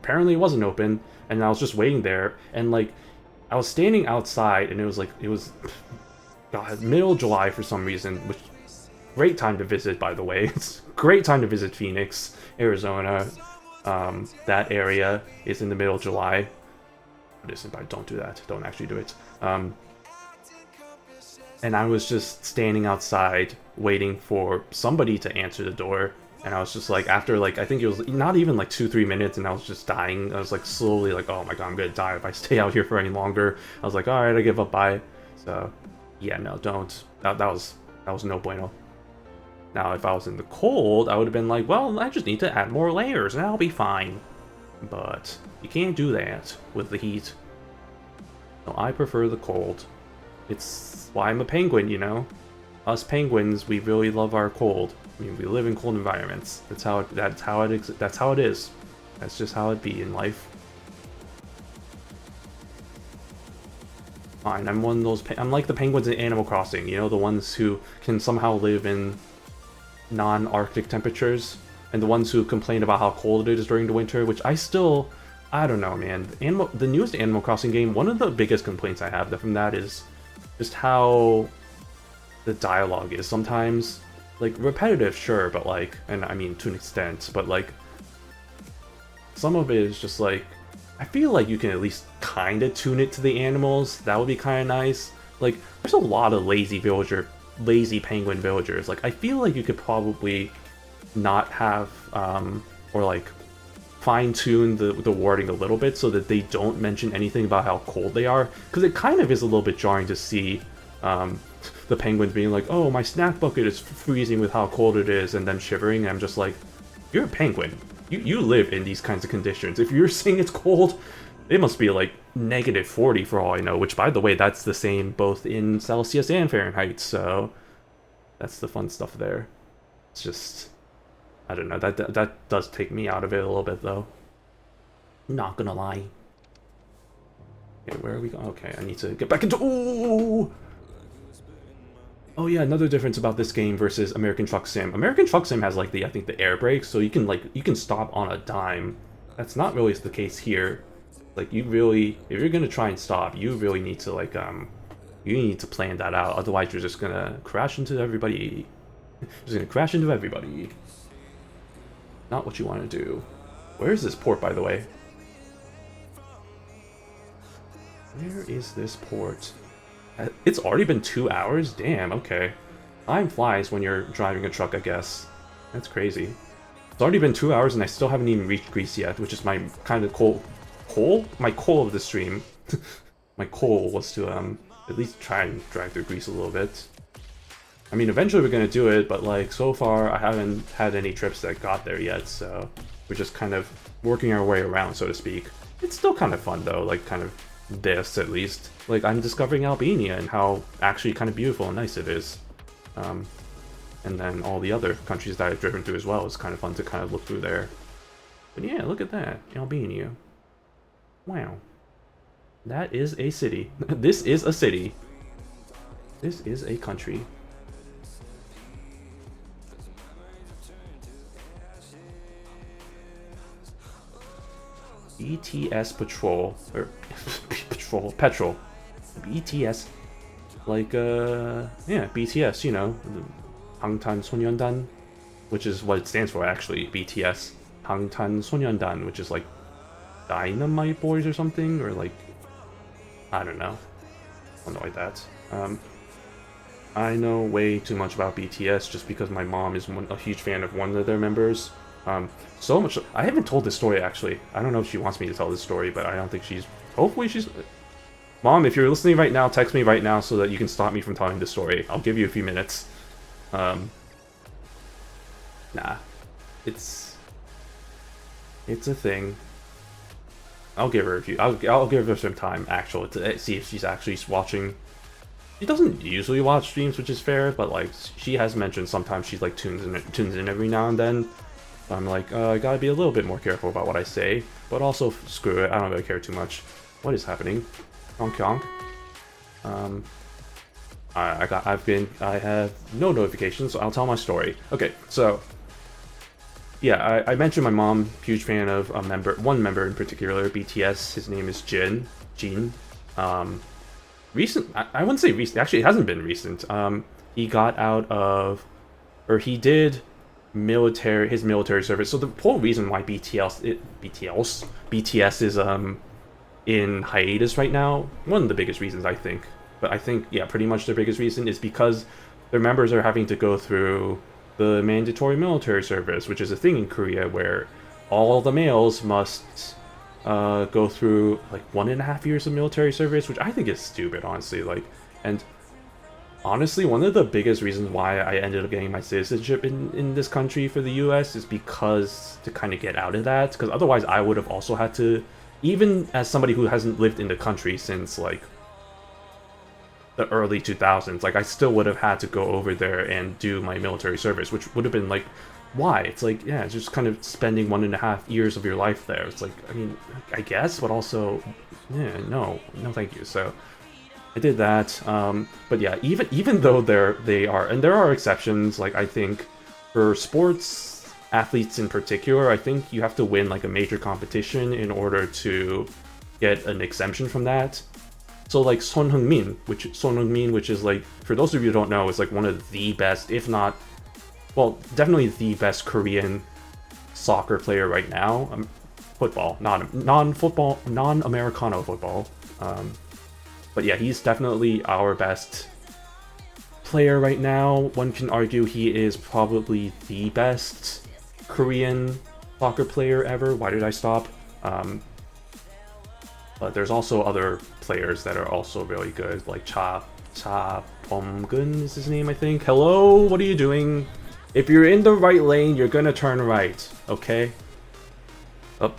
apparently it wasn't open, and I was just waiting there, and like, I was standing outside, and it was God, middle of July for some reason, which, great time to visit, by the way. It's a great time to visit Phoenix, Arizona. That area is in the middle of July. Listen, but don't do that. Don't actually do it. And I was just standing outside waiting for somebody to answer the door. And I was just like, after like, I think it was not even like 2-3 minutes, and I was just dying. I was like slowly like, oh my god, I'm gonna die if I stay out here for any longer. I was like, alright, I give up, bye. So yeah, no, don't. That was no bueno. Now, if I was in the cold, I would have been like, well, I just need to add more layers and I'll be fine. But you can't do that with the heat. No, I prefer the cold. It's why I'm a penguin, you know? Us penguins, we really love our cold. I mean, we live in cold environments. That's how it is. That's just how it be in life. Fine, I'm one of those, I'm like the penguins in Animal Crossing, you know, the ones who can somehow live in non-Arctic temperatures, and the ones who complain about how cold it is during the winter, which I don't know, man. The newest Animal Crossing game, one of the biggest complaints I have from that is just how the dialogue is sometimes. Like, repetitive, sure, but like, and I mean to an extent, but like, some of it is just like, I feel like you can at least kind of tune it to the animals. That would be kind of nice. Like, there's a lot of lazy penguin villagers. Like, I feel like you could probably not have, or like, fine-tune the wording a little bit so that they don't mention anything about how cold they are. Because it kind of is a little bit jarring to see the penguins being like, oh, my snack bucket is freezing with how cold it is, and then shivering, and I'm just like, you're a penguin. You live in these kinds of conditions. If you're saying it's cold, it must be like -40 for all I know, which, by the way, that's the same both in Celsius and Fahrenheit, so that's the fun stuff there. It's just, I don't know, that does take me out of it a little bit, though. Not gonna lie. Okay, where are we going? Okay, I need to get back into... Ooh! Oh yeah, another difference about this game versus American Truck Sim. American Truck Sim has like I think the air brakes, so you can stop on a dime. That's not really the case here. Like, you really, if you're gonna try and stop, you really need to like you need to plan that out. Otherwise, you're just gonna crash into everybody. Not what you want to do. Where is this port, by the way? Where is this port? It's already been 2 hours? Damn, okay. Time flies when you're driving a truck, I guess. That's crazy. It's already been 2 hours and I still haven't even reached Greece yet, which is my kind of my goal of the stream. My goal was to at least try and drive through Greece a little bit. I mean, eventually we're gonna do it, but like, so far I haven't had any trips that got there yet, so we're just kind of working our way around, so to speak. It's still kind of fun though, like kind of this at least. Like, I'm discovering Albania and how actually kind of beautiful and nice it is. And then all the other countries that I've driven through as well. It's kind of fun to kind of look through there. But yeah, look at that. Albania. Wow. That is a city. This is a city. This is a country. BTS Patrol, or petrol. BTS like yeah, BTS, you know, 방탄소년단, which is what it stands for actually, BTS, 방탄소년단, which is like Dynamite Boys or something, or like, I don't know, something like that. I know way too much about BTS just because my mom is a huge fan of one of their members. So much. I haven't told this story actually. I don't know if she wants me to tell this story, but I don't think she's. Hopefully she's. Mom, if you're listening right now, text me right now so that you can stop me from telling this story. I'll give you a few minutes. Nah, it's a thing. I'll give her a few. I'll give her some time actually to see if she's actually watching. She doesn't usually watch streams, which is fair, but like she has mentioned sometimes she like tunes in every now and then. I'm like, I gotta be a little bit more careful about what I say, but also screw it. I don't really care too much. What is happening? Hyonk. I have no notifications, so I'll tell my story. Okay, so yeah, I mentioned my mom, huge fan of one member in particular, BTS. His name is Jin. Recent, I wouldn't say recent, actually it hasn't been recent. He got out of, or he did his military service. So the whole reason why BTS is in hiatus right now, one of the biggest reasons I think, but I think, yeah, pretty much the biggest reason is because their members are having to go through the mandatory military service, which is a thing in Korea where all the males must go through like 1.5 years of military service, which I think is stupid, honestly. Like, and honestly, one of the biggest reasons why I ended up getting my citizenship in this country for the US is because to kind of get out of that, because otherwise I would have also had to, even as somebody who hasn't lived in the country since like the early 2000s, like I still would have had to go over there and do my military service, which would have been like, why? It's like, yeah, it's just kind of spending 1.5 years of your life there. It's like, I mean, I guess, but also, yeah, no, thank you. So I did that. But yeah, even though they are, and there are exceptions, like I think for sports athletes in particular, I think you have to win like a major competition in order to get an exemption from that. So like Son Heung-min, which is like, for those of you who don't know, is like one of the best, if not, well, definitely the best Korean soccer player right now. Football, non-football, non-Americano football. But yeah, he's definitely our best player right now. One can argue he is probably the best Korean soccer player ever. Why did I stop? But there's also other players that are also really good, like Cha Pomgun is his name, I think. Hello, what are you doing? If you're in the right lane, you're gonna turn right, okay? Oh.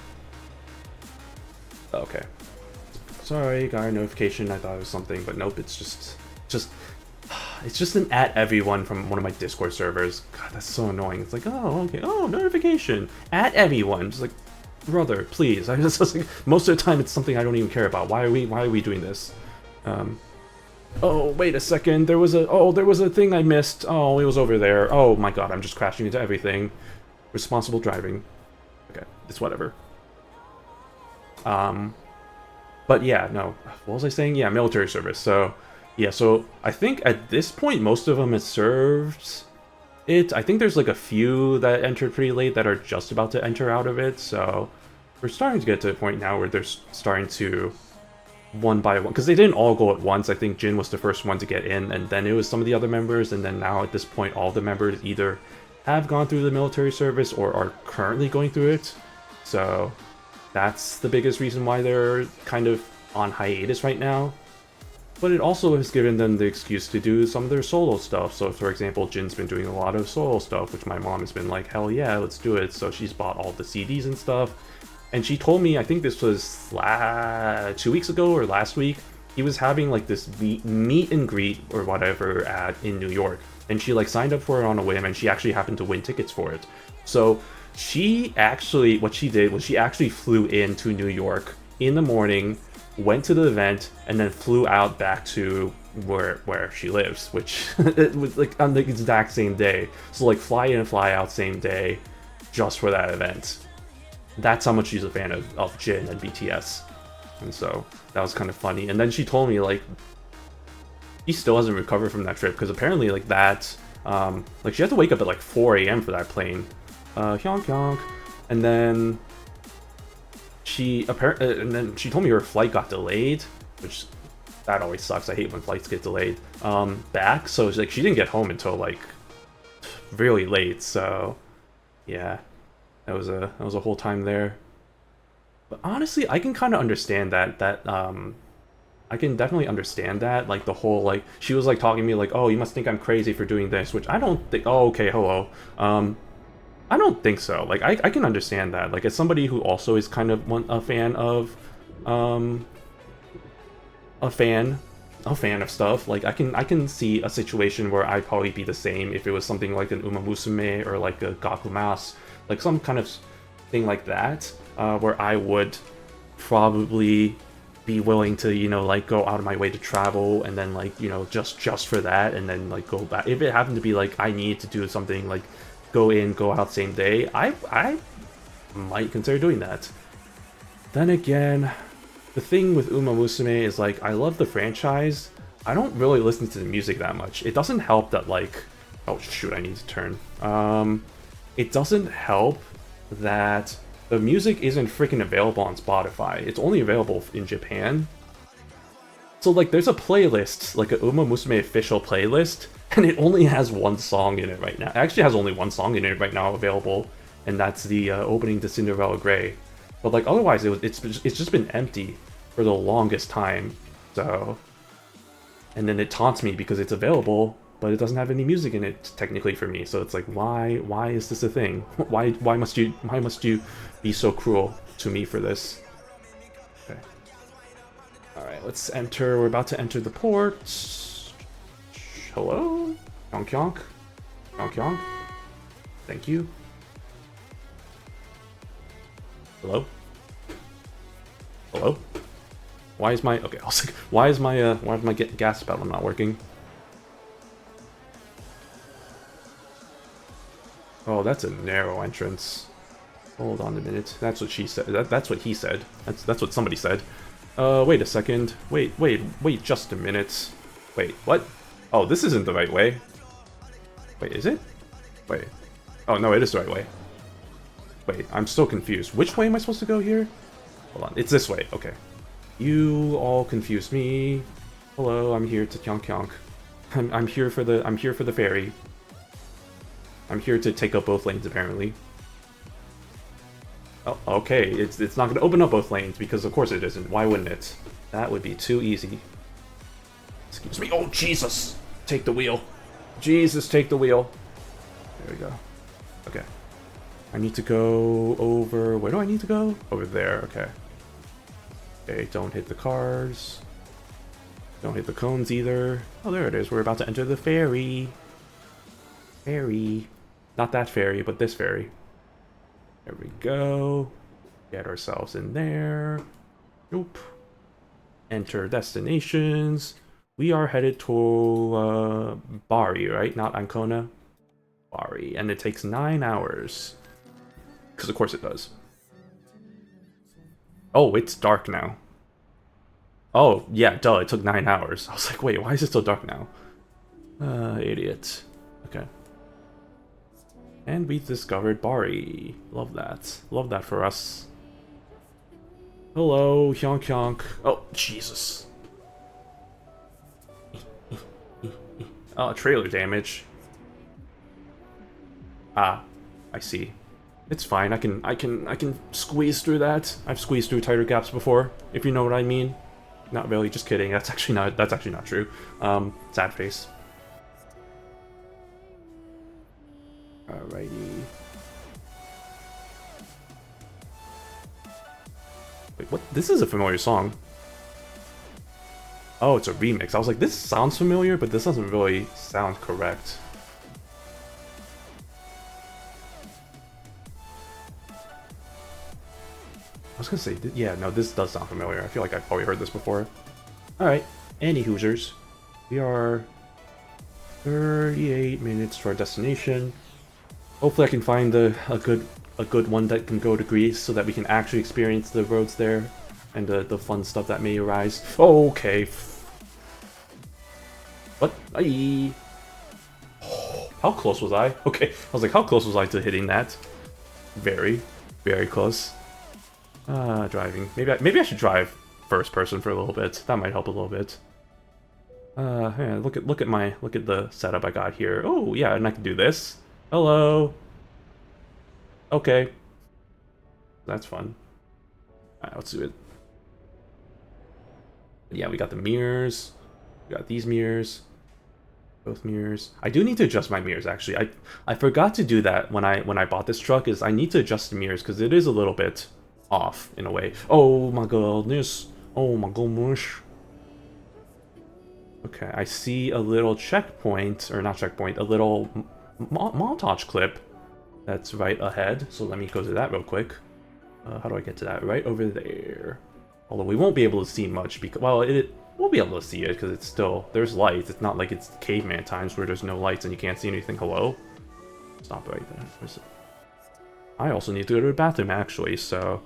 Okay. Sorry, got a notification. I thought it was something, but nope, it's just an at everyone from one of my Discord servers. God, that's so annoying. It's like, oh, okay, oh, notification. At everyone. Just like, brother, please. I just like, most of the time it's something I don't even care about. Why are we doing this? Oh, wait a second. There was a thing I missed. Oh, it was over there. Oh my god, I'm just crashing into everything. Responsible driving. Okay, it's whatever. But yeah, no. What was I saying? Yeah, military service. So, yeah, so I think at this point most of them have served it. I think there's like a few that entered pretty late that are just about to enter out of it. So we're starting to get to a point now where they're starting to one by one, because they didn't all go at once. I think Jin was the first one to get in, and then it was some of the other members, and then now at this point all the members either have gone through the military service or are currently going through it. So that's the biggest reason why they're kind of on hiatus right now. But it also has given them the excuse to do some of their solo stuff. So for example, Jin's been doing a lot of solo stuff, which my mom has been like, hell yeah, let's do it. So she's bought all the CDs and stuff. And she told me, I think this was 2 weeks ago or last week, he was having like this meet and greet or whatever in New York. And she like signed up for it on a whim, and she actually happened to win tickets for it. So she actually, what she did was she actually flew into New York in the morning, went to the event, and then flew out back to where she lives, which it was like on the exact same day. So like fly in and fly out same day just for that event. That's how much she's a fan of Jin and BTS. And so that was kind of funny. And then she told me like she still hasn't recovered from that trip, because apparently like that, like she had to wake up at like 4 a.m. for that plane. Hyonk Hyonk, and then and then she told me her flight got delayed, which that always sucks. I hate when flights get delayed. Back, so like she didn't get home until like really late. So yeah, that was a whole time there. But honestly, I can kind of understand that I can definitely understand that, like the whole, like, she was like talking to me like, oh, you must think I'm crazy for doing this, which I don't think. Oh, okay, hello. I don't think so. Like, I can understand that. Like, as somebody who also is kind of a fan of, a fan of stuff, like, I can see a situation where I'd probably be the same if it was something like an Uma Musume or like a Gakumas, like some kind of thing like that, where I would probably be willing to, you know, like go out of my way to travel and then like, you know, just for that, and then like go back. If it happened to be like I need to do something like go in, go out same day, I might consider doing that. Then again, the thing with Uma Musume is like I love the franchise. I don't really listen to the music that much. It doesn't help that like, oh shoot, I need to turn. It doesn't help that the music isn't freaking available on Spotify. It's only available in Japan. So like there's a playlist, like a Uma Musume official playlist, and it only has one song in it right now. It actually has only one song in it right now available, and that's the opening to Cinderella Grey. But like otherwise, it's just been empty for the longest time. So, and then it taunts me because it's available, but it doesn't have any music in it technically for me. So it's like, why is this a thing? Why must you be so cruel to me for this? Okay. All right, let's enter. We're about to enter the port. Hello? Hyonk Hyonk? Hyonk Hyonk? Thank you. Hello? Hello? Why is my... Okay, I was like, why is my gas pedal not working? Oh, that's a narrow entrance. Hold on a minute. That's what she said. That's what he said. That's what somebody said. Wait a second. Wait just a minute. Wait, what? Oh, this isn't the right way. Wait, is it? Wait. Oh, no, it is the right way. Wait, I'm so confused. Which way am I supposed to go here? Hold on, it's this way. Okay. You all confused me. Hello, I'm here to Hyonk Hyonk. I'm here for the ferry. I'm here to take up both lanes, apparently. Oh, okay, it's not going to open up both lanes, because of course it isn't. Why wouldn't it? That would be too easy. Excuse me. Oh, Jesus! Take the wheel. Jesus, take the wheel. There we go. Okay. I need to go over... Where do I need to go? Over there, okay. Okay, don't hit the cars. Don't hit the cones either. Oh, there it is. We're about to enter the ferry. Ferry. Not that ferry, but this ferry. There we go. Get ourselves in there. Nope. Enter destinations. We are headed to Bari, right? Not Ancona. Bari. And it takes 9 hours. Because of course it does. Oh, it's dark now. Oh, yeah, duh, it took 9 hours. I was like, wait, why is it so dark now? Idiot. Okay. And we discovered Bari. Love that. Love that for us. Hello, Hyonk Hyonk. Oh, Jesus. Oh, trailer damage. Ah, I see. It's fine. I can squeeze through that. I've squeezed through tighter gaps before, if you know what I mean. Not really, just kidding. That's actually not true. Sad face. Alrighty. Wait, what? This is a familiar song. Oh, it's a remix. I was like, this sounds familiar, but this doesn't really sound correct. I was gonna say, yeah, no, this does sound familiar. I feel like I've probably heard this before. Alright, any Hoosiers. We are 38 minutes to our destination. Hopefully I can find a good one that can go to Greece so that we can actually experience the roads there and the fun stuff that may arise. Oh, okay. What? Aye. Oh, how close was I? Okay, I was like, how close was I to hitting that? Very, very close. Driving. Maybe I should drive first person for a little bit. That might help a little bit. Yeah, look at the setup I got here. Oh yeah, and I can do this. Hello. Okay. That's fun. Alright, let's do it. Yeah, we got the mirrors. We got these mirrors. Both mirrors. I do need to adjust my mirrors actually. I forgot to do that when I bought this truck. Is I need to adjust the mirrors because it is a little bit off in a way. Oh my goodness. Oh my goodness. Okay, I see a little checkpoint, or not checkpoint, a little montage clip that's right ahead. So let me go to that real quick. How do I get to that? Right over there. Although we won't be able to see much because, well, we'll be able to see it because it's still, there's lights. It's not like it's caveman times where there's no lights and you can't see anything. Hello? Stop right there. Where's it? I also need to go to the bathroom actually, so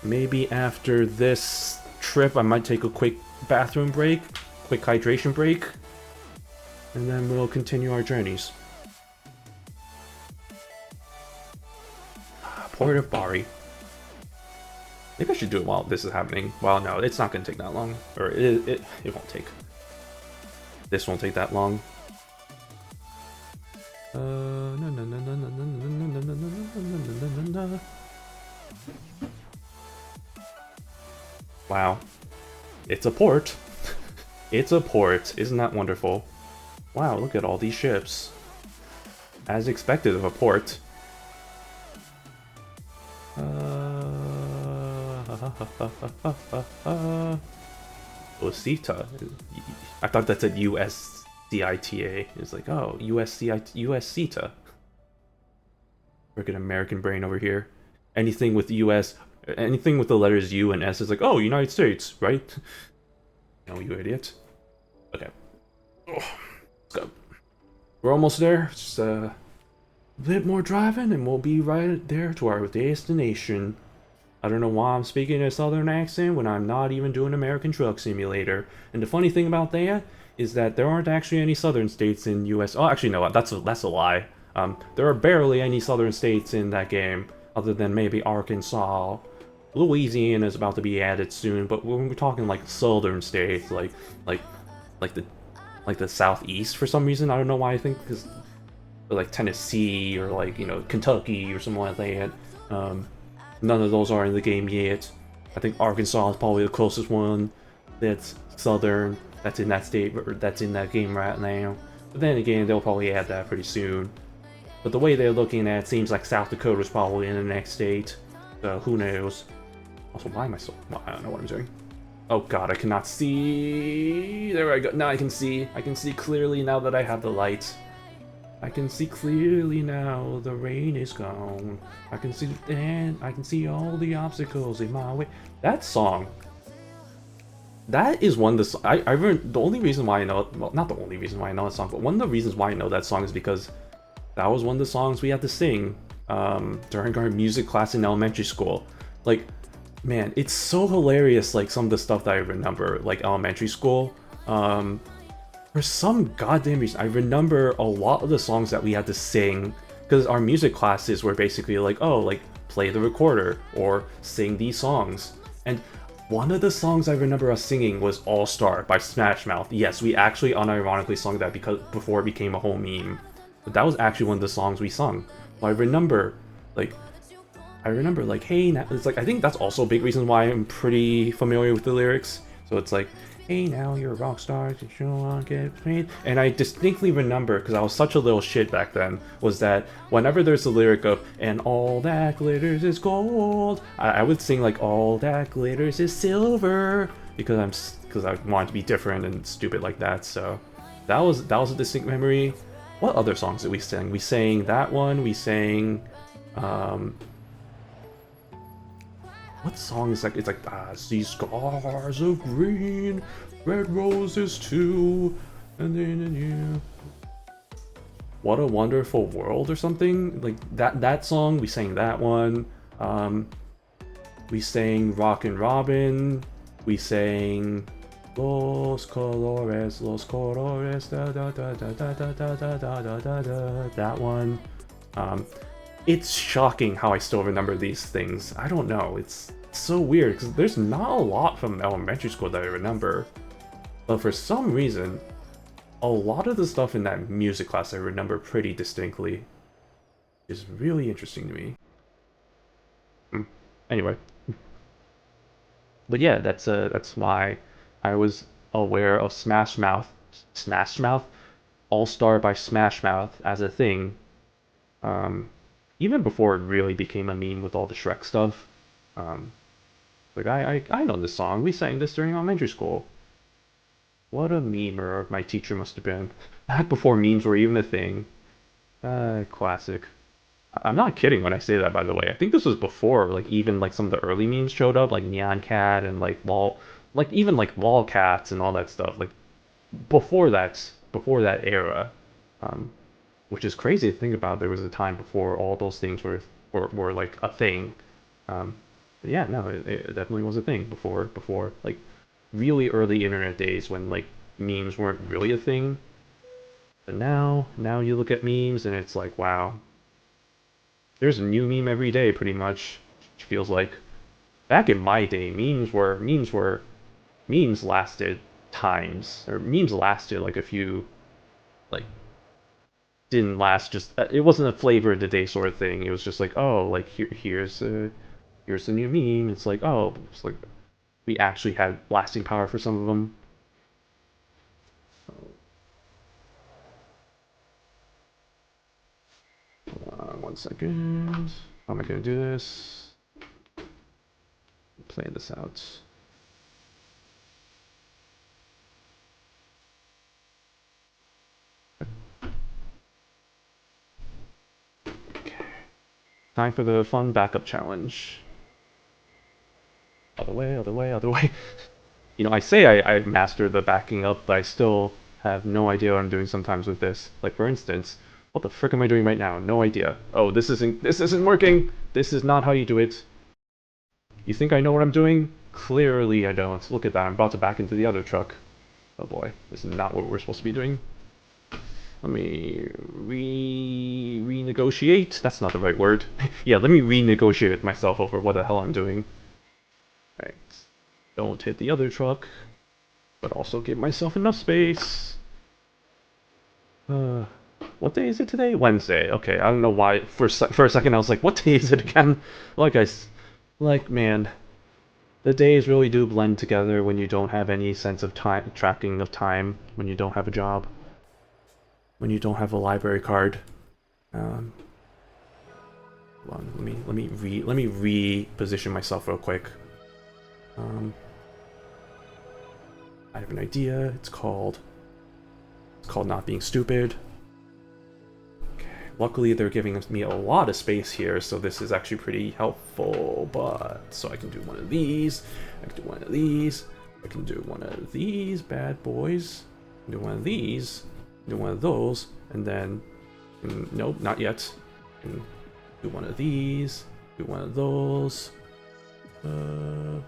maybe after this trip I might take a quick bathroom break, quick hydration break, and then we'll continue our journeys. Port of Bari. Maybe I should do it while this is happening. Well, no, it's not going to take that long. Or it won't take. This won't take that long. Wow. It's a port. It's a port. Isn't that wonderful? Wow, look at all these ships. As expected of a port. Osita. I thought that said USCITA. It's like, oh, USCITA. Freaking American brain over here. Anything with US, anything with the letters U and S is like, oh, United States, right? No, you idiot. Okay. Oh, let's go. We're almost there. Just a bit more driving and we'll be right there to our destination. I don't know why I'm speaking a southern accent when I'm not even doing American Truck Simulator. And the funny thing about that is that there aren't actually any southern states in US. Oh, actually no, that's a lie. There are barely any southern states in that game, other than maybe Arkansas. Louisiana is about to be added soon, but when we're talking like southern states, like the southeast for some reason, I don't know why I think, because like Tennessee or like, you know, Kentucky or something like that. None of those are in the game yet. I think Arkansas is probably the closest one that's southern, that's in that state, or that's in that game right now. But then again, they'll probably add that pretty soon. But the way they're looking at it, seems like South Dakota is probably in the next state. So who knows? Also, why am I so... Well, I don't know what I'm doing. Oh god, I cannot see... There I go. Now I can see. I can see clearly now that I have the light. I can see clearly now. The rain is gone. I can see the end. I can see all the obstacles in my way. That song. That is one of the... the only reason why I know it... Well, not the only reason why I know that song, but one of the reasons why I know that song is because that was one of the songs we had to sing during our music class in elementary school. Like, man, it's so hilarious, like, some of the stuff that I remember, like, elementary school. For some goddamn reason, I remember a lot of the songs that we had to sing, because our music classes were basically like, oh, like, play the recorder, or sing these songs. And one of the songs I remember us singing was All Star by Smash Mouth. Yes, we actually unironically sung that before it became a whole meme. But that was actually one of the songs we sung. But I remember, like, hey, now, it's like, I think that's also a big reason why I'm pretty familiar with the lyrics. So it's like, hey, now you're a rock star, you sure want to get paid. And I distinctly remember, because I was such a little shit back then, was that whenever there's a lyric of, and all that glitters is gold, I would sing like, all that glitters is silver, because I wanted to be different and stupid like that. So that was a distinct memory. What other songs did we sing? We sang that one, we sang, what song is like? It's like, I see scars of green, red roses too, and then you. What a Wonderful World or something? Like that song, we sang that one. We sang Rockin' Robin. We sang Los colores, da da da da da da da da da da da da. That one. It's shocking how I still remember these things. I don't know. It's so weird because there's not a lot from elementary school that I remember, but for some reason, a lot of the stuff in that music class I remember pretty distinctly. Is really interesting to me. Anyway, but yeah, that's why I was aware of Smash Mouth, All Star by Smash Mouth as a thing, um, even before it really became a meme with all the Shrek stuff. Um, like I know this song. We sang this during elementary school. What a memer my teacher must have been. Back before memes were even a thing. Classic. I'm not kidding when I say that, by the way. I think this was before, like, even, like, some of the early memes showed up, like Neon Cat and, like, even, like, Lolcats and all that stuff. Like, before that era. Um, which is crazy to think about. There was a time before all those things were like, a thing. But yeah, no, it definitely was a thing before, like, really early internet days when, like, memes weren't really a thing. But now you look at memes and it's like, wow, there's a new meme every day, pretty much. It feels like. Back in my day, memes lasted times, or memes lasted like a few, like, didn't last just. It wasn't a flavor of the day sort of thing. It was just like, oh, like here's a new meme. It's like, oh, it's like we actually had lasting power for some of them. One second. How am I gonna do this? Plan this out. Time for the fun backup challenge. Other way, other way, other way. You know, I say I mastered the backing up, but I still have no idea what I'm doing sometimes with this. Like, for instance, what the frick am I doing right now? No idea. Oh, this isn't working! This is not how you do it. You think I know what I'm doing? Clearly I don't. Look at that, I'm about to back into the other truck. Oh boy, this is not what we're supposed to be doing. Let me renegotiate. That's not the right word. Yeah, let me renegotiate with myself over what the hell I'm doing. Right. Don't hit the other truck, but also give myself enough space. What day is it today? Wednesday. Okay, I don't know why. For a second, I was like, what day is it again? Like, man, the days really do blend together when you don't have any sense of time, tracking of time, when you don't have a job, when you don't have a library card. Hold on, let me reposition myself real quick. I have an idea. It's called not being stupid. Okay. Luckily, they're giving me a lot of space here, so this is actually pretty helpful. But so I can do one of these. I can do one of these. I can do one of these bad boys. Do one of these. Do one of those, and then nope, not yet. And do one of these. Do one of those. I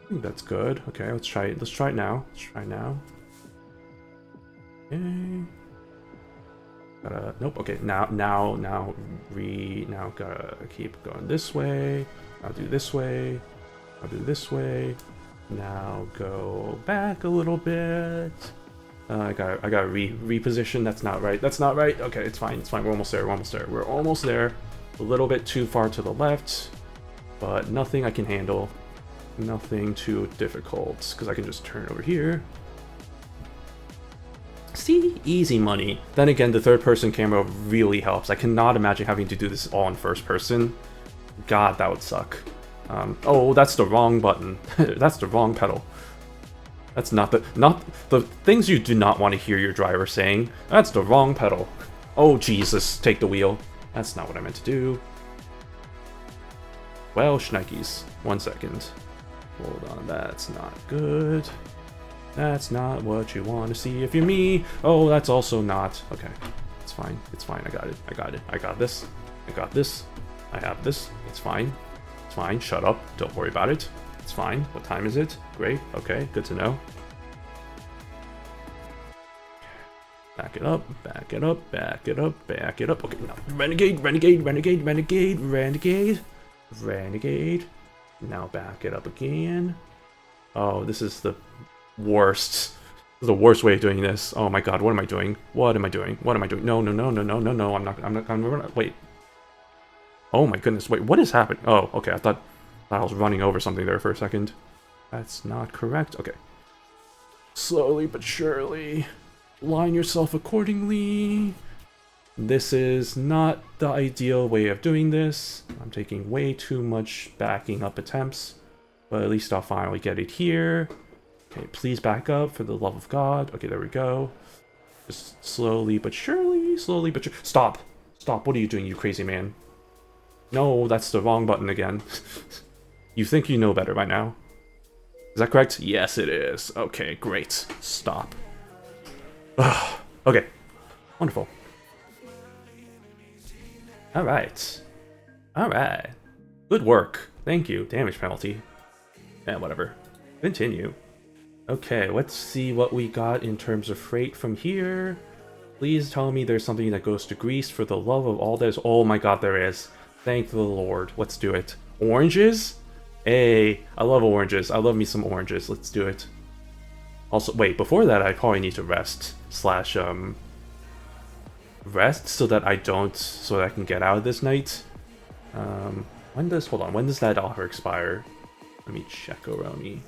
think that's good. Okay, let's try it. Let's try it now. Let's try it now. Okay. Nope. Okay. Now gotta keep going this way. I'll do this way. I'll do this way. Now go back a little bit. I gotta reposition. That's not right. That's not right. Okay, it's fine. It's fine. We're almost there. We're almost there. We're almost there. A little bit too far to the left, but nothing I can handle. Nothing too difficult, because I can just turn over here. See? Easy money. Then again, the third-person camera really helps. I cannot imagine having to do this all in first person. God, that would suck. Oh, that's the wrong button. That's the wrong pedal. That's not the things you do not want to hear your driver saying. That's the wrong pedal. Oh, Jesus, take the wheel. That's not what I meant to do. Well, shnikes. 1 second. Hold on, that's not good. That's not what you want to see if you're me. Oh, that's also not. Okay, it's fine. It's fine. I got it. I got it. I got this. I got this. I have this. It's fine. It's fine. Shut up. Don't worry about it. It's fine. What time is it? Great. Okay, good to know. Back it up, back it up, back it up, back it up. Okay, now renegade, renegade, renegade, renegade, renegade, renegade. Now back it up again. Oh, this is the worst. This is the worst way of doing this. Oh my god, what am I doing? What am I doing? What am I doing? No, no, no, no, no, no, no. I'm not, wait. Oh my goodness, wait, what is happening? Oh, okay, I thought I was running over something there for a second. That's not correct. Okay. Slowly but surely. Line yourself accordingly. This is not the ideal way of doing this. I'm taking way too much backing up attempts. But at least I'll finally get it here. Okay, please back up for the love of God. Okay, there we go. Just slowly but surely, slowly but surely. Stop! Stop, what are you doing, you crazy man? No, that's the wrong button again. You think you know better by now. Is that correct? Yes, it is. Okay, great. Stop. Okay. Wonderful. Alright. Alright. Good work. Thank you. Damage penalty. Yeah, whatever. Continue. Okay, let's see what we got in terms of freight from here. Please tell me there's something that goes to Greece for the love of all that is. Oh my god, there is. Thank the Lord. Let's do it. Oranges? Hey, I love oranges. I love me some oranges. Let's do it. Also, wait, before that, I probably need to rest. Rest so that I can get out of this night. When does that offer expire? Let me check, Oroni.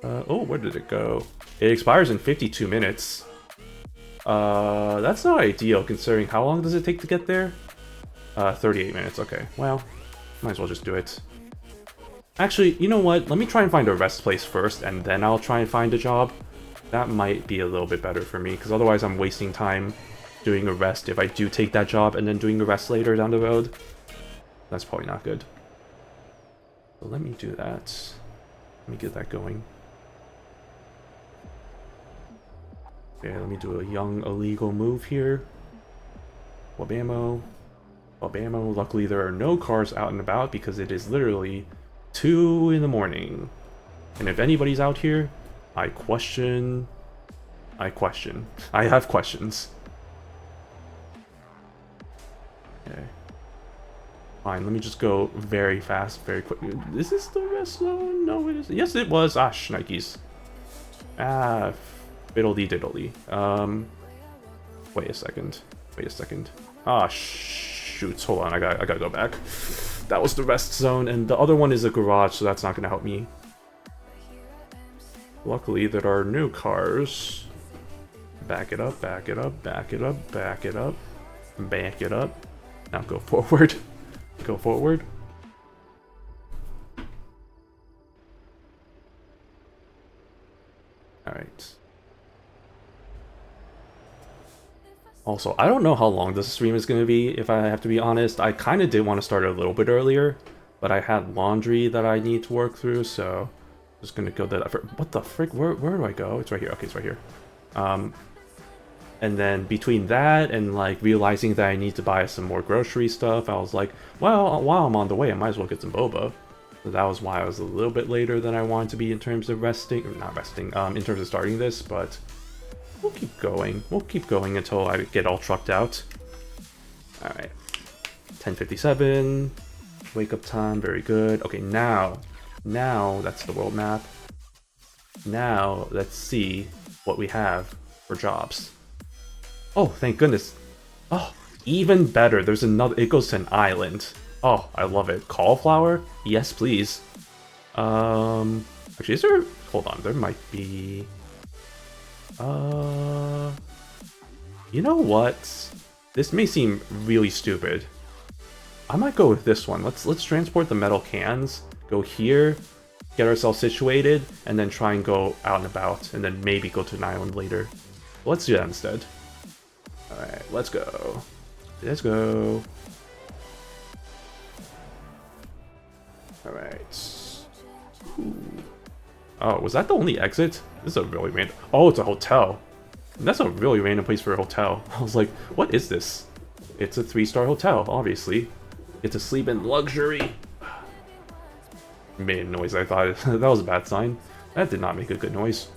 Oh, where did it go? It expires in 52 minutes. That's not ideal considering how long does it take to get there? 38 minutes, okay. Well, might as well just do it. Actually, you know what? Let me try and find a rest place first, and then I'll try and find a job. That might be a little bit better for me, because otherwise I'm wasting time doing a rest if I do take that job and then doing a rest later down the road. That's probably not good. So let me do that. Let me get that going. Okay, let me do a young illegal move here. Wabamo. Wabamo. Luckily there are no cars out and about because it is literally 2 in the morning. And if anybody's out here, I have questions. Okay. Fine, let me just go very fast, very quick. Is this the rest zone? No, it isn't. Yes, it was. Ah, shnikes. Ah, fiddly diddly. Wait a second. Ah, shoots. Hold on, I gotta go back. That was the rest zone, and the other one is a garage, so that's not gonna help me. Luckily, there are no cars. Back it up, back it up, back it up, back it up, back it up. Now go forward. Go forward. Alright. Also, I don't know how long this stream is going to be, if I have to be honest. I kind of did want to start a little bit earlier, but I had laundry that I need to work through, so I'm just going to go that. What the frick? Where do I go? It's right here. Okay, it's right here. And then between that and like realizing that I need to buy some more grocery stuff, I was like, well, while I'm on the way, I might as well get some boba. So that was why I was a little bit later than I wanted to be in terms of resting, or not resting, in terms of starting this, but we'll keep going. We'll keep going until I get all trucked out. Alright. 10:57. Wake up time, very good. Okay, now that's the world map. Now, let's see what we have for jobs. Oh, thank goodness. Oh, even better. There's another, it goes to an island. Oh, I love it. Cauliflower? Yes, please. Actually, is there, hold on, there might be, you know what? This may seem really stupid. I might go with this one. Let's transport the metal cans, go here, get ourselves situated, and then try and go out and about, and then maybe go to an island later. Let's do that instead. Alright, let's go. Let's go. Alright. Oh, was that the only exit? This is a really random... Oh, it's a hotel. That's a really random place for a hotel. I was like, what is this? It's a 3-star hotel, obviously. It's to sleep in luxury. Made a noise, I thought. That was a bad sign. That did not make a good noise.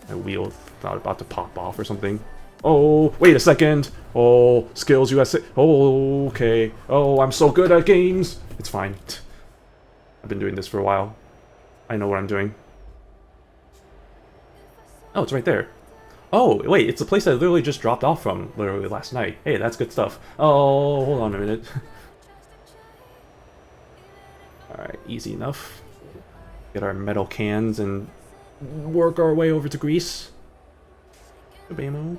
My wheel not about to pop off or something. Oh, wait a second. Oh, Skills USA. Oh, okay. Oh, I'm so good at games. It's fine. I've been doing this for a while. I know what I'm doing. Oh, it's right there. Oh, wait, it's the place I literally just dropped off from literally last night. Hey, that's good stuff. Oh, hold on a minute. Alright, easy enough. Get our metal cans and work our way over to Greece. Bamo.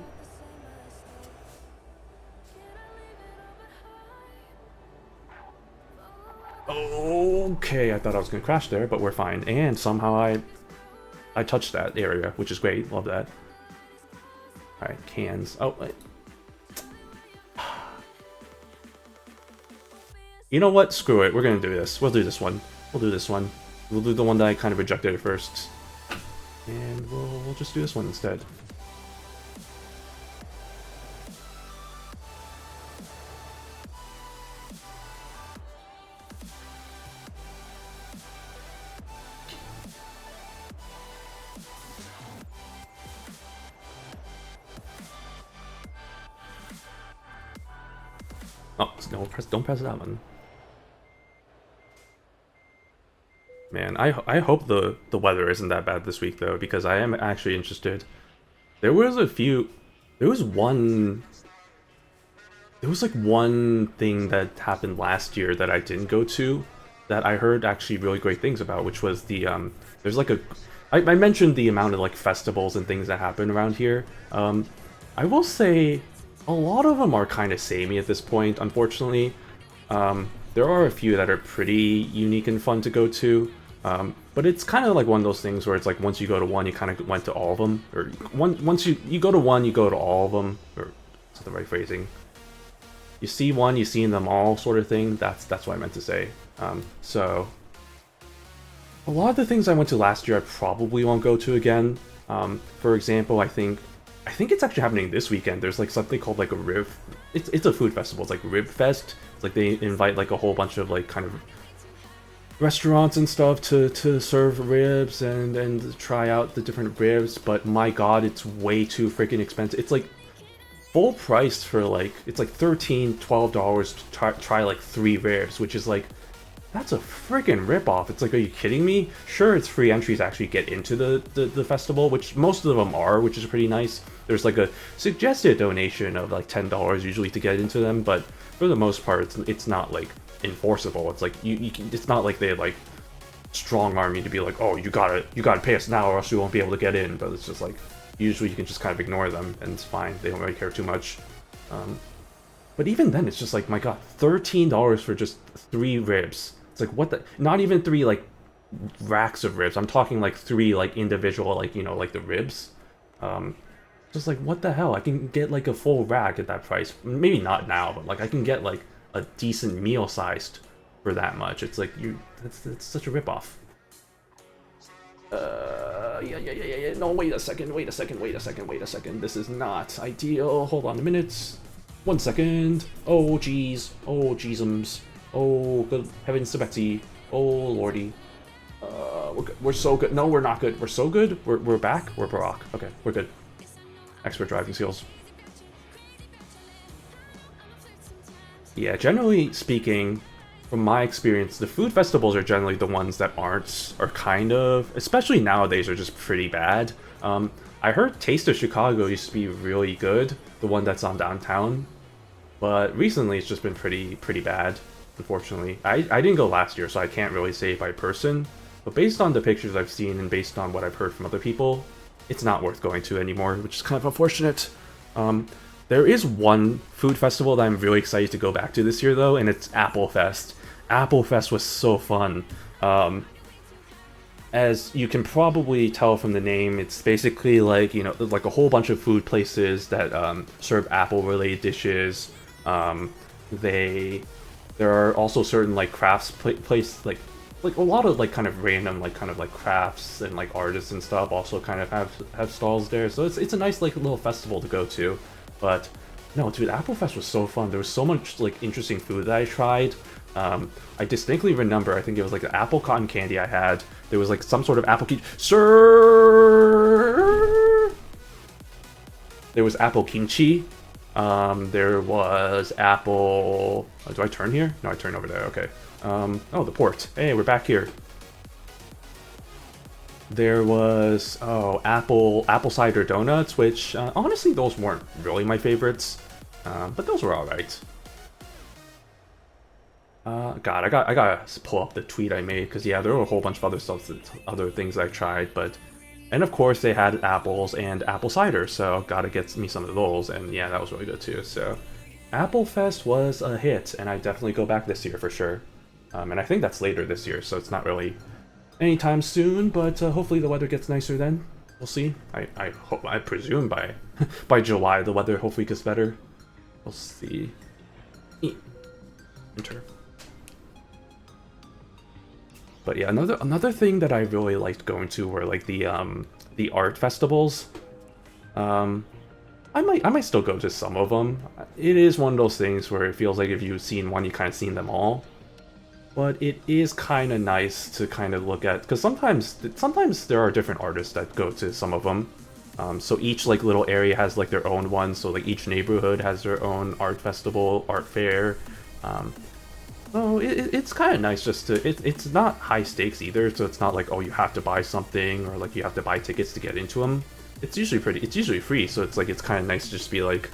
Okay, I thought I was gonna crash there, but we're fine. And somehow I touched that area, which is great. Love that. Alright, cans. Oh, wait. You know what? Screw it. We're gonna do this. We'll do this one. We'll do this one. We'll do the one that I kind of rejected at first. And we'll just do this one instead. Oh, don't press that one. Man, I hope the weather isn't that bad this week though, because I am actually interested. There was like one thing that happened last year that I didn't go to that I heard actually really great things about, which was the there's like I mentioned the amount of like festivals and things that happen around here. I will say a lot of them are kind of samey at this point, unfortunately. There are a few that are pretty unique and fun to go to, but it's kind of like one of those things where it's like once you go to one, you kind of went to all of them, or once you go to one, you go to all of them, or is that the right phrasing? You see one, you see them all, sort of thing. That's what I meant to say. So a lot of the things I went to last year, I probably won't go to again. For example, I think it's actually happening this weekend. There's like something called like a rib. It's a food festival. It's like Rib Fest. It's like they invite like a whole bunch of like kind of restaurants and stuff to serve ribs and try out the different ribs. But my god, it's way too freaking expensive. It's like full price for like, it's like $13-12 to try like 3 ribs, which is like, that's a freaking ripoff. It's like, are you kidding me? Sure, it's free entries to actually get into the festival, which most of them are, which is pretty nice. There's like a suggested donation of like $10 usually to get into them, but for the most part, it's not like enforceable. It's like you can, it's not like they like strong arm you to be like, oh, you gotta pay us now or else you won't be able to get in. But it's just like usually you can just kind of ignore them and it's fine. They don't really care too much. But even then, it's just like, my god, $13 for just 3 ribs. It's like, what the? Not even 3 like racks of ribs. I'm talking like 3 like individual, like, you know, like the ribs. Just like, what the hell? I can get like a full rack at that price. Maybe not now, but like I can get like a decent meal sized for that much. It's like, that's such a ripoff. Yeah. No, wait a second. This is not ideal. Hold on a minute. 1 second. Oh, jeez. Oh, jeezums. Oh, good heavens to Betsy. Oh, lordy. We're so good. No, we're not good. We're so good. We're back. We're Barack. Okay, we're good. Expert driving skills. Yeah, generally speaking, from my experience, the food festivals are generally the ones that are kind of, especially nowadays, are just pretty bad. I heard Taste of Chicago used to be really good, the one that's on downtown, but recently it's just been pretty bad, unfortunately. I didn't go last year, so I can't really say by person, but based on the pictures I've seen and based on what I've heard from other people, it's not worth going to anymore, which is kind of unfortunate. There is one food festival that I'm really excited to go back to this year, though, and it's Apple Fest. Apple Fest was so fun. As you can probably tell from the name, it's basically like, you know, like a whole bunch of food places that serve Apple-related dishes. There are also certain like crafts place like a lot of like kind of random like kind of like crafts and like artists and stuff also kind of have stalls there. So it's a nice like little festival to go to. But no, dude, Apple Fest was so fun. There was so much like interesting food that I tried. I distinctly remember, I think it was like the apple cotton candy I had. There was like some sort of apple key. Sir, There was apple kimchi. There was apple... do I turn here? No, I turn over there. Okay. Oh, the port. Hey, we're back here. There was, apple cider donuts, which, honestly, those weren't really my favorites. But those were alright. God, I gotta pull up the tweet I made, because, yeah, there were a whole bunch of other things I tried, but... And, of course, they had apples and apple cider, so gotta get me some of those, and, yeah, that was really good, too, so... Apple Fest was a hit, and I definitely go back this year, for sure. And I think that's later this year, so it's not really anytime soon, but hopefully the weather gets nicer then. We'll see. I presume by by July the weather hopefully gets better. We'll see. Enter. But yeah, another thing that I really liked going to were like the art festivals. I might still go to some of them. It is one of those things where it feels like if you've seen one, you kind of seen them all. But it is kind of nice to kind of look at, because sometimes there are different artists that go to some of them. So each like little area has like their own one. So like each neighborhood has their own art festival, art fair. So it's kind of nice just to. It's not high stakes either. So it's not like, oh, you have to buy something or like you have to buy tickets to get into them. It's usually free. So it's like it's kind of nice to just be like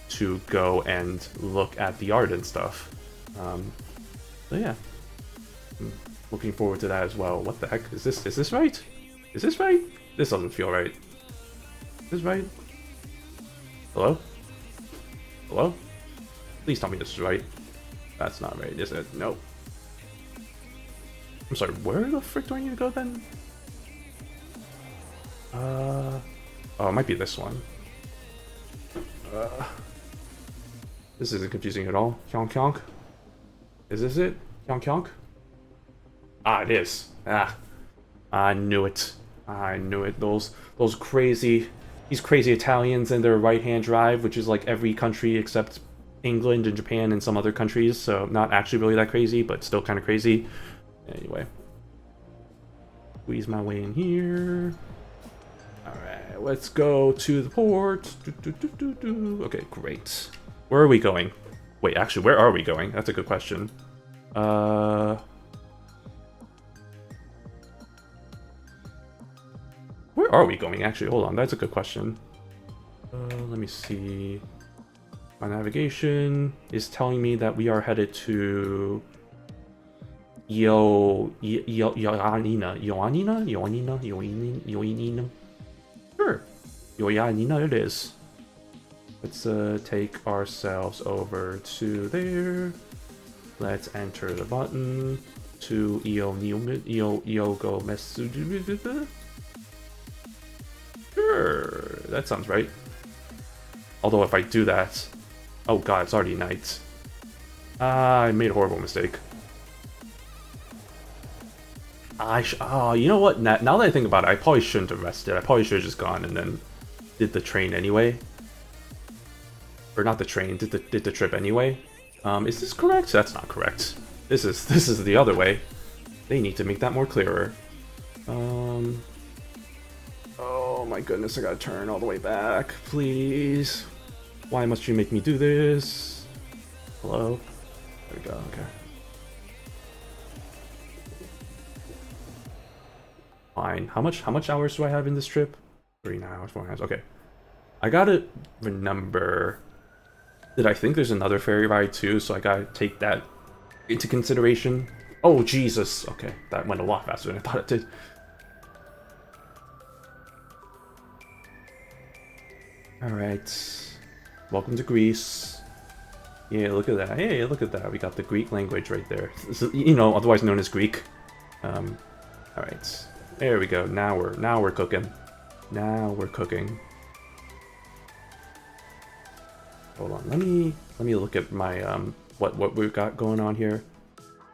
to go and look at the art and stuff. So yeah, I'm looking forward to that as well. What the heck is this? Is this right? Is this right? This doesn't feel right. Is this right? Hello? Hello? Please tell me this is right. That's not right, is it? Nope. I'm sorry, where the frick do I need to go then? Oh, it might be this one. This isn't confusing at all. Hyonk. Is this it? Hyonk? Ah, it is. Ah. I knew it. I knew it. These crazy Italians and their right-hand drive, which is like every country except England and Japan and some other countries, so not actually really that crazy, but still kind of crazy. Anyway. Squeeze my way in here. Alright, let's go to the port. Okay, great. Where are we going? Wait, actually, where are we going? That's a good question. Where are we going, actually? Hold on, that's a good question. Let me see. My navigation is telling me that we are headed to Ioannina. Sure. Ioannina it is. Let's take ourselves over to there. Let's enter the button to Iogo Mesu. Sure, that sounds right. Although if I do that, oh god, it's already night. I made a horrible mistake. You know what? Now that I think about it, I probably shouldn't have rested. I probably should have just gone and then did the train anyway. Or not the train, did the trip anyway. Is this correct? That's not correct. This is the other way. They need to make that more clearer. Oh my goodness, I gotta turn all the way back, please. Why must you make me do this? Hello? There we go, okay. Fine. How much hours do I have in this trip? 3 hours, 4 hours, okay. I gotta remember that I think there's another ferry ride too, so I gotta take that into consideration. Oh, Jesus. Okay, that went a lot faster than I thought it did. Alright. Welcome to Greece. Yeah, look at that. Hey, look at that. We got the Greek language right there. You know, otherwise known as Greek. Alright. There we go. Now we're cooking. Now we're cooking. Hold on. Let me look at my what we've got going on here.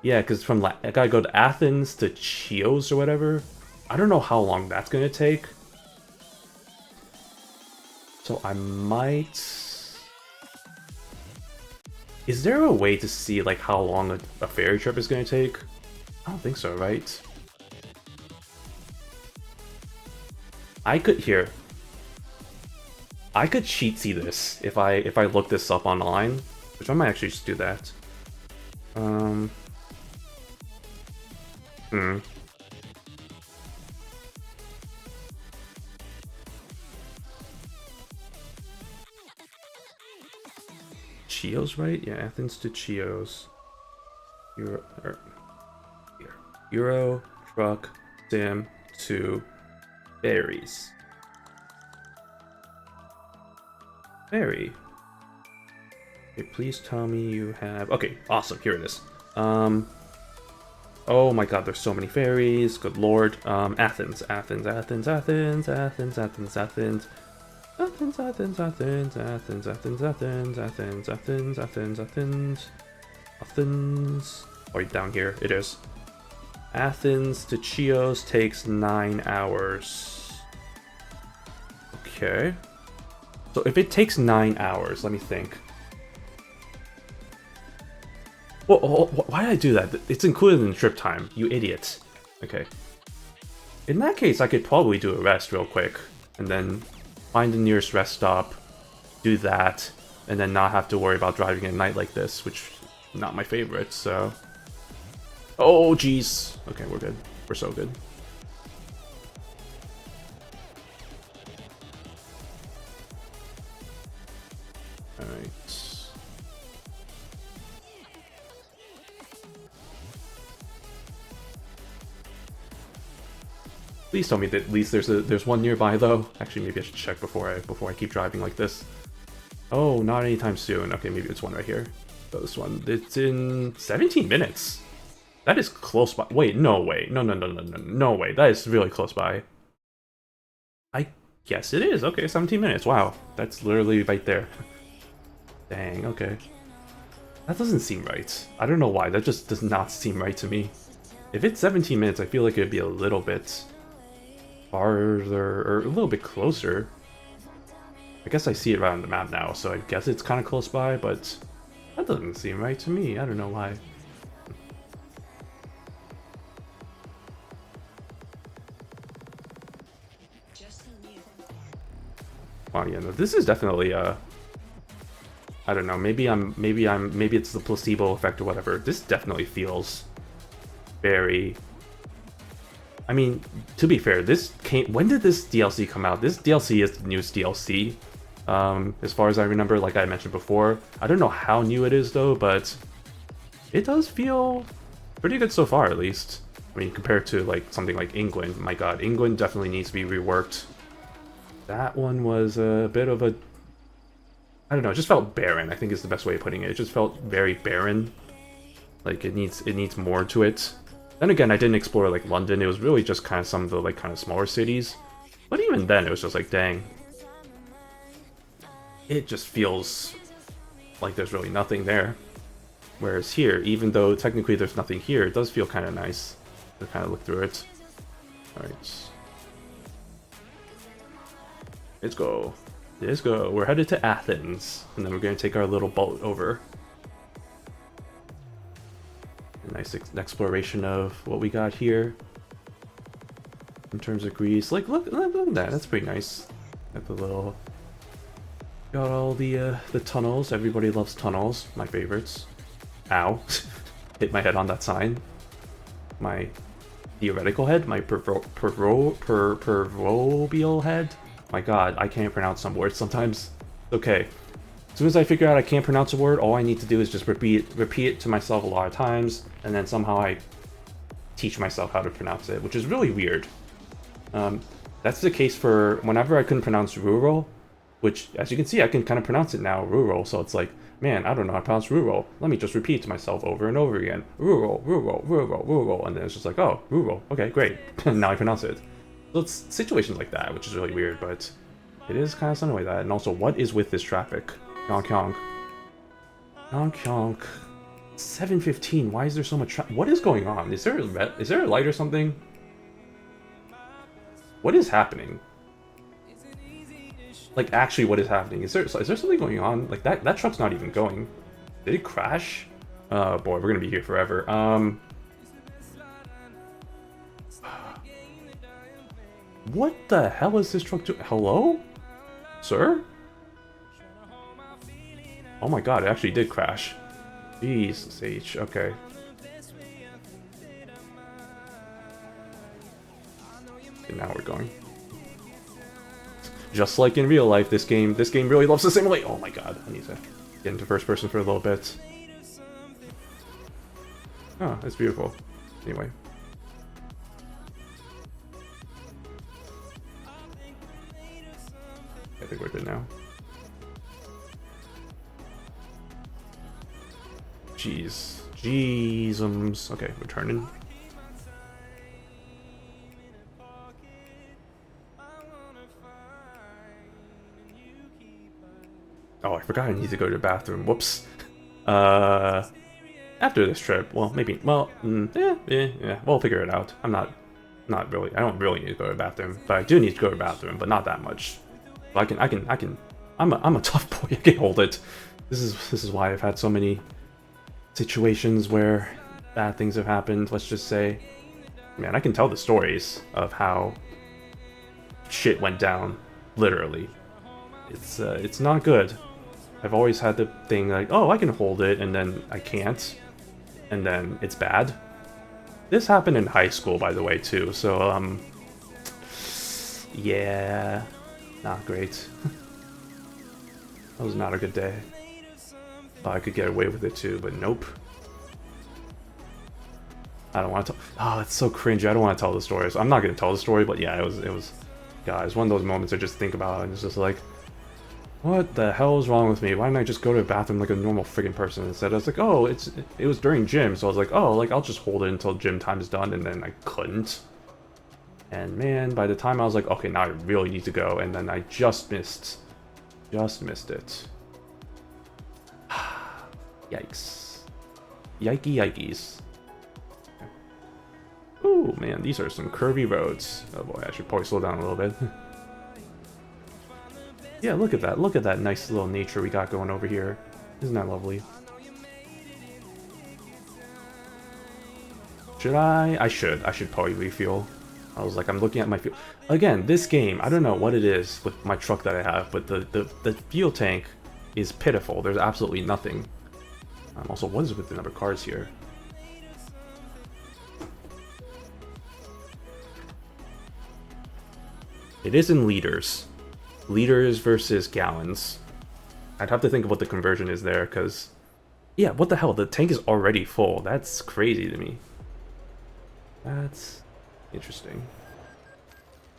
Yeah, because I gotta go to Athens to Chios or whatever. I don't know how long that's gonna take. So I might... Is there a way to see like how long a ferry trip is gonna take? I don't think so, right? I could... Here. I could cheat see this if I look this up online, which I might actually just do that. Chios, right? Yeah, Athens to Chios. Euro truck sim to berries. Berry. Okay, please tell me you have. Okay, awesome. Here it is. Oh my God, there's so many ferries. Good lord. Athens, Athens, Athens, Athens, Athens, Athens, Athens. Athens, Athens, Athens, Athens, Athens, Athens, Athens, Athens, Athens, Athens, Athens. Oh, down here, it is. Athens to Chios takes 9 hours. Okay. So if it takes 9 hours, let me think. Well, why did I do that? It's included in the trip time, you idiot. Okay. In that case, I could probably do a rest real quick, and then find the nearest rest stop, do that, and then not have to worry about driving at night like this, which is not my favorite, so... Oh, jeez. Okay, we're good. We're so good. Alright. Please tell me that at least there's one nearby though. Actually, maybe I should check before I keep driving like this. Oh, not anytime soon. Okay, maybe it's one right here. So this one, it's in 17 minutes. That is close by. Wait, no way. No way. That is really close by. I guess it is. Okay, 17 minutes. Wow, that's literally right there. Dang. Okay. That doesn't seem right. I don't know why. That just does not seem right to me. If it's 17 minutes, I feel like it'd be a little bit farther, or a little bit closer. I guess I see it right on the map now, so I guess it's kind of close by, but that doesn't seem right to me. I don't know why. Oh yeah, no, this is definitely I don't know, maybe it's the placebo effect or whatever. This definitely feels very... I mean, to be fair, when did this DLC come out? This DLC is the newest DLC. As far as I remember, like I mentioned before. I don't know how new it is though, but it does feel pretty good so far, at least. I mean, compared to like something like England. My god, England definitely needs to be reworked. That one was a bit of a... I don't know, it just felt barren, I think is the best way of putting it. It just felt very barren. Like, it needs more to it. Then again, I didn't explore, like, London. It was really just kind of some of the, like, kind of smaller cities. But even then, it was just like, dang. It just feels like there's really nothing there. Whereas here, even though technically there's nothing here, it does feel kind of nice to kind of look through it. Alright. Let's go. Let's go. We're headed to Athens, and then we're going to take our little boat over. A nice exploration of what we got here in terms of Greece. Like, look at that. That's pretty nice. Got the little... Got all the tunnels. Everybody loves tunnels. My favorites. Ow. Hit my head on that sign. My theoretical head. My proverbial head. My god, I can't pronounce some words sometimes. Okay. As soon as I figure out I can't pronounce a word, all I need to do is just repeat it to myself a lot of times, and then somehow I teach myself how to pronounce it, which is really weird. That's the case for whenever I couldn't pronounce rural, which, as you can see, I can kind of pronounce it now, rural, so it's like, man, I don't know how to pronounce rural. Let me just repeat it to myself over and over again. Rural, rural, rural, rural, and then it's just like, oh, rural, okay, great. Now I pronounce it. So it's situations like that, which is really weird, but it is kind of something like that. And also, what is with this traffic? Hyonk, Hyonk. Hyonk, Hyonk. 7:15. Why is there so much traffic? What is going on? Is there a light or something? What is happening? Like, actually, what is happening? Is there something going on? Like, that truck's not even going. Did it crash? Oh boy, we're gonna be here forever. What the hell is this truck doing? Hello? Sir? Oh my god, it actually did crash. Jeez, Sage, okay. And now we're going. Just like in real life, this game really loves to simulate. Oh my god, I need to get into first person for a little bit. Oh, that's beautiful. Anyway. I think we're good now. Jeez. Jeezums. Okay, we're turning. Oh, I forgot I need to go to the bathroom. Whoops. After this trip, well, maybe, well, yeah, we'll figure it out. Not really, I don't really need to go to the bathroom, but I do need to go to the bathroom, but not that much. But I'm a tough boy, I can hold it. This is why I've had so many situations where bad things have happened, let's just say. Man, I can tell the stories of how shit went down, literally. It's not good. I've always had the thing like, oh, I can hold it, and then I can't, and then it's bad. This happened in high school, by the way, too, so, yeah, not great. That was not a good day. Thought I could get away with it, too, but nope. I don't want to tell. Oh, it's so cringy. I don't want to tell the story, so I'm not going to tell the story, but yeah, it was, God, it's one of those moments I just think about, and it's just like, what the hell is wrong with me? Why didn't I just go to the bathroom like a normal friggin' person instead? I was like, oh, it was during gym, so I was like, oh, like, I'll just hold it until gym time is done, and then I couldn't. And man, by the time I was like, okay, now I really need to go, and then I just missed it. Yikes. Yikey yikeys. Ooh, man, these are some curvy roads. Oh boy, I should probably slow down a little bit. Yeah, look at that. Look at that nice little nature we got going over here. Isn't that lovely? Should I? I should probably refuel. I was like, I'm looking at my fuel. Again, this game, I don't know what it is with my truck that I have, but the fuel tank is pitiful. There's absolutely nothing. Also, what is with the number of cars here? It is in liters. Liters versus gallons. I'd have to think of what the conversion is there, because... Yeah, what the hell? The tank is already full. That's crazy to me. That's interesting.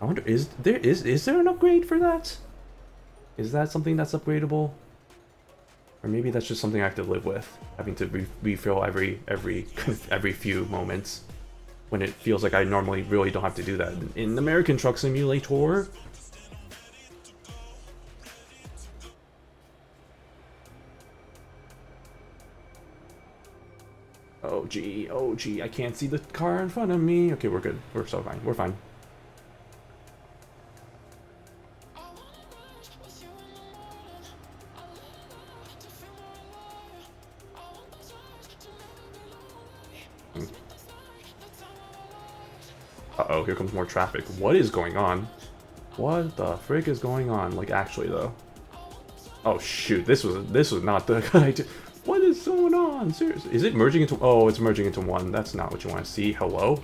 I wonder, is there an upgrade for that? Is that something that's upgradable? Or maybe that's just something I have to live with, having to refill every few moments, when it feels like I normally really don't have to do that. In American Truck Simulator... Oh gee, I can't see the car in front of me. Okay, we're good. We're so fine. We're fine. Uh-oh, here comes more traffic. What is going on? What the frick is going on? Like, actually, though. Oh, shoot. This was not the good idea. What is going on? Seriously. Is it merging into... Oh, it's merging into one. That's not what you want to see. Hello?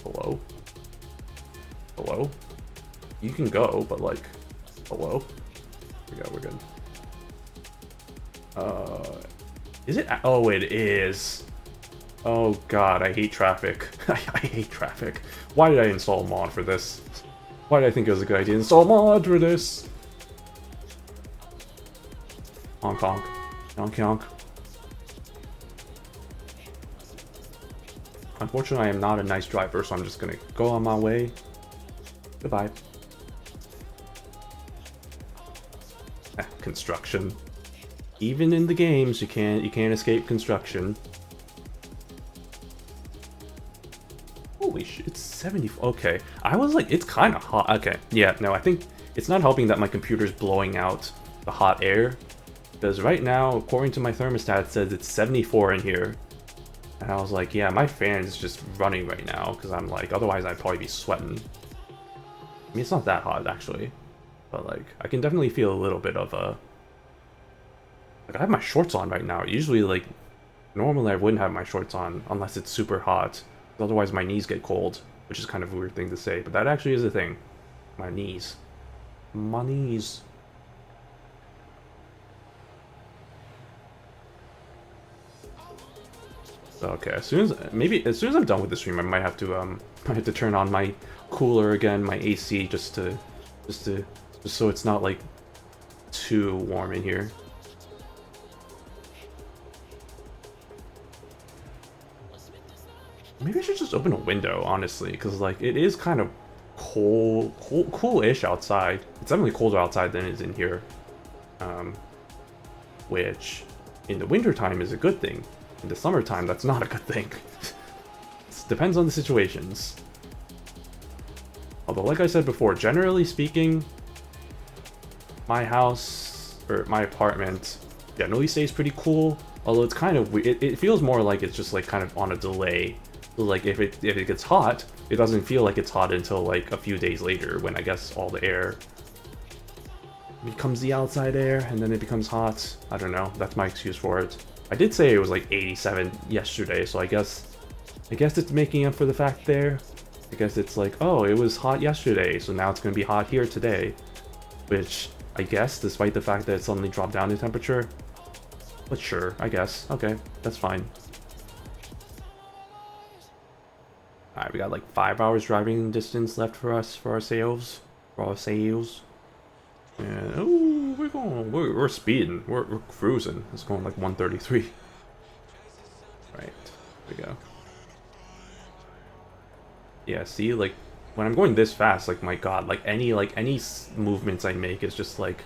Hello? Hello? You can go, but like... Hello? We're good. Is it... Oh, it is. Oh, God. I hate traffic. I hate traffic. Why did I install a mod for this? Why did I think it was a good idea to install a mod for this? Honk honk. Hyonk hyonk. Unfortunately, I am not a nice driver, so I'm just gonna go on my way. Goodbye. Construction. Even in the games, you can't escape construction. Holy shit, it's 70. Okay, I was like, it's kind of hot. Okay, yeah, no, I think it's not helping that my computer's blowing out the hot air. Because right now, according to my thermostat, it says it's 74 in here. And I was like, yeah, my fan is just running right now. Because I'm like, otherwise I'd probably be sweating. I mean, it's not that hot, actually. But like, I can definitely feel a little bit of a... Like, I have my shorts on right now. Usually, like, normally I wouldn't have my shorts on unless it's super hot. Otherwise my knees get cold, which is kind of a weird thing to say, but that actually is a thing. My knees. My knees. Okay, as soon as I'm done with the stream, I might have to turn on my cooler again, my AC, just so it's not like too warm in here. Maybe I should just open a window, honestly, because like it is kind of cool-ish outside. It's definitely colder outside than it is in here, which in the wintertime is a good thing. In the summertime, that's not a good thing. It depends on the situations. Although, like I said before, generally speaking, my house, or my apartment, generally stays pretty cool. Although it's kind of weird. It feels more like it's just like kind of on a delay. So like if it gets hot, it doesn't feel like it's hot until like a few days later, when I guess all the air becomes the outside air, and then it becomes hot. I don't know. That's my excuse for it. I did say it was like 87 yesterday, so I guess it's making up for the fact there. I guess it's like, oh, it was hot yesterday, so now it's going to be hot here today. Which, I guess, despite the fact that it suddenly dropped down in temperature. But sure, I guess. Okay, that's fine. Alright, we got like 5 hours driving distance left for us, for our sales. And, oh, we're speeding. We're cruising. It's going like 133. Right, there we go. Yeah, see, like, when I'm going this fast, like, my god, like any movements I make is just like,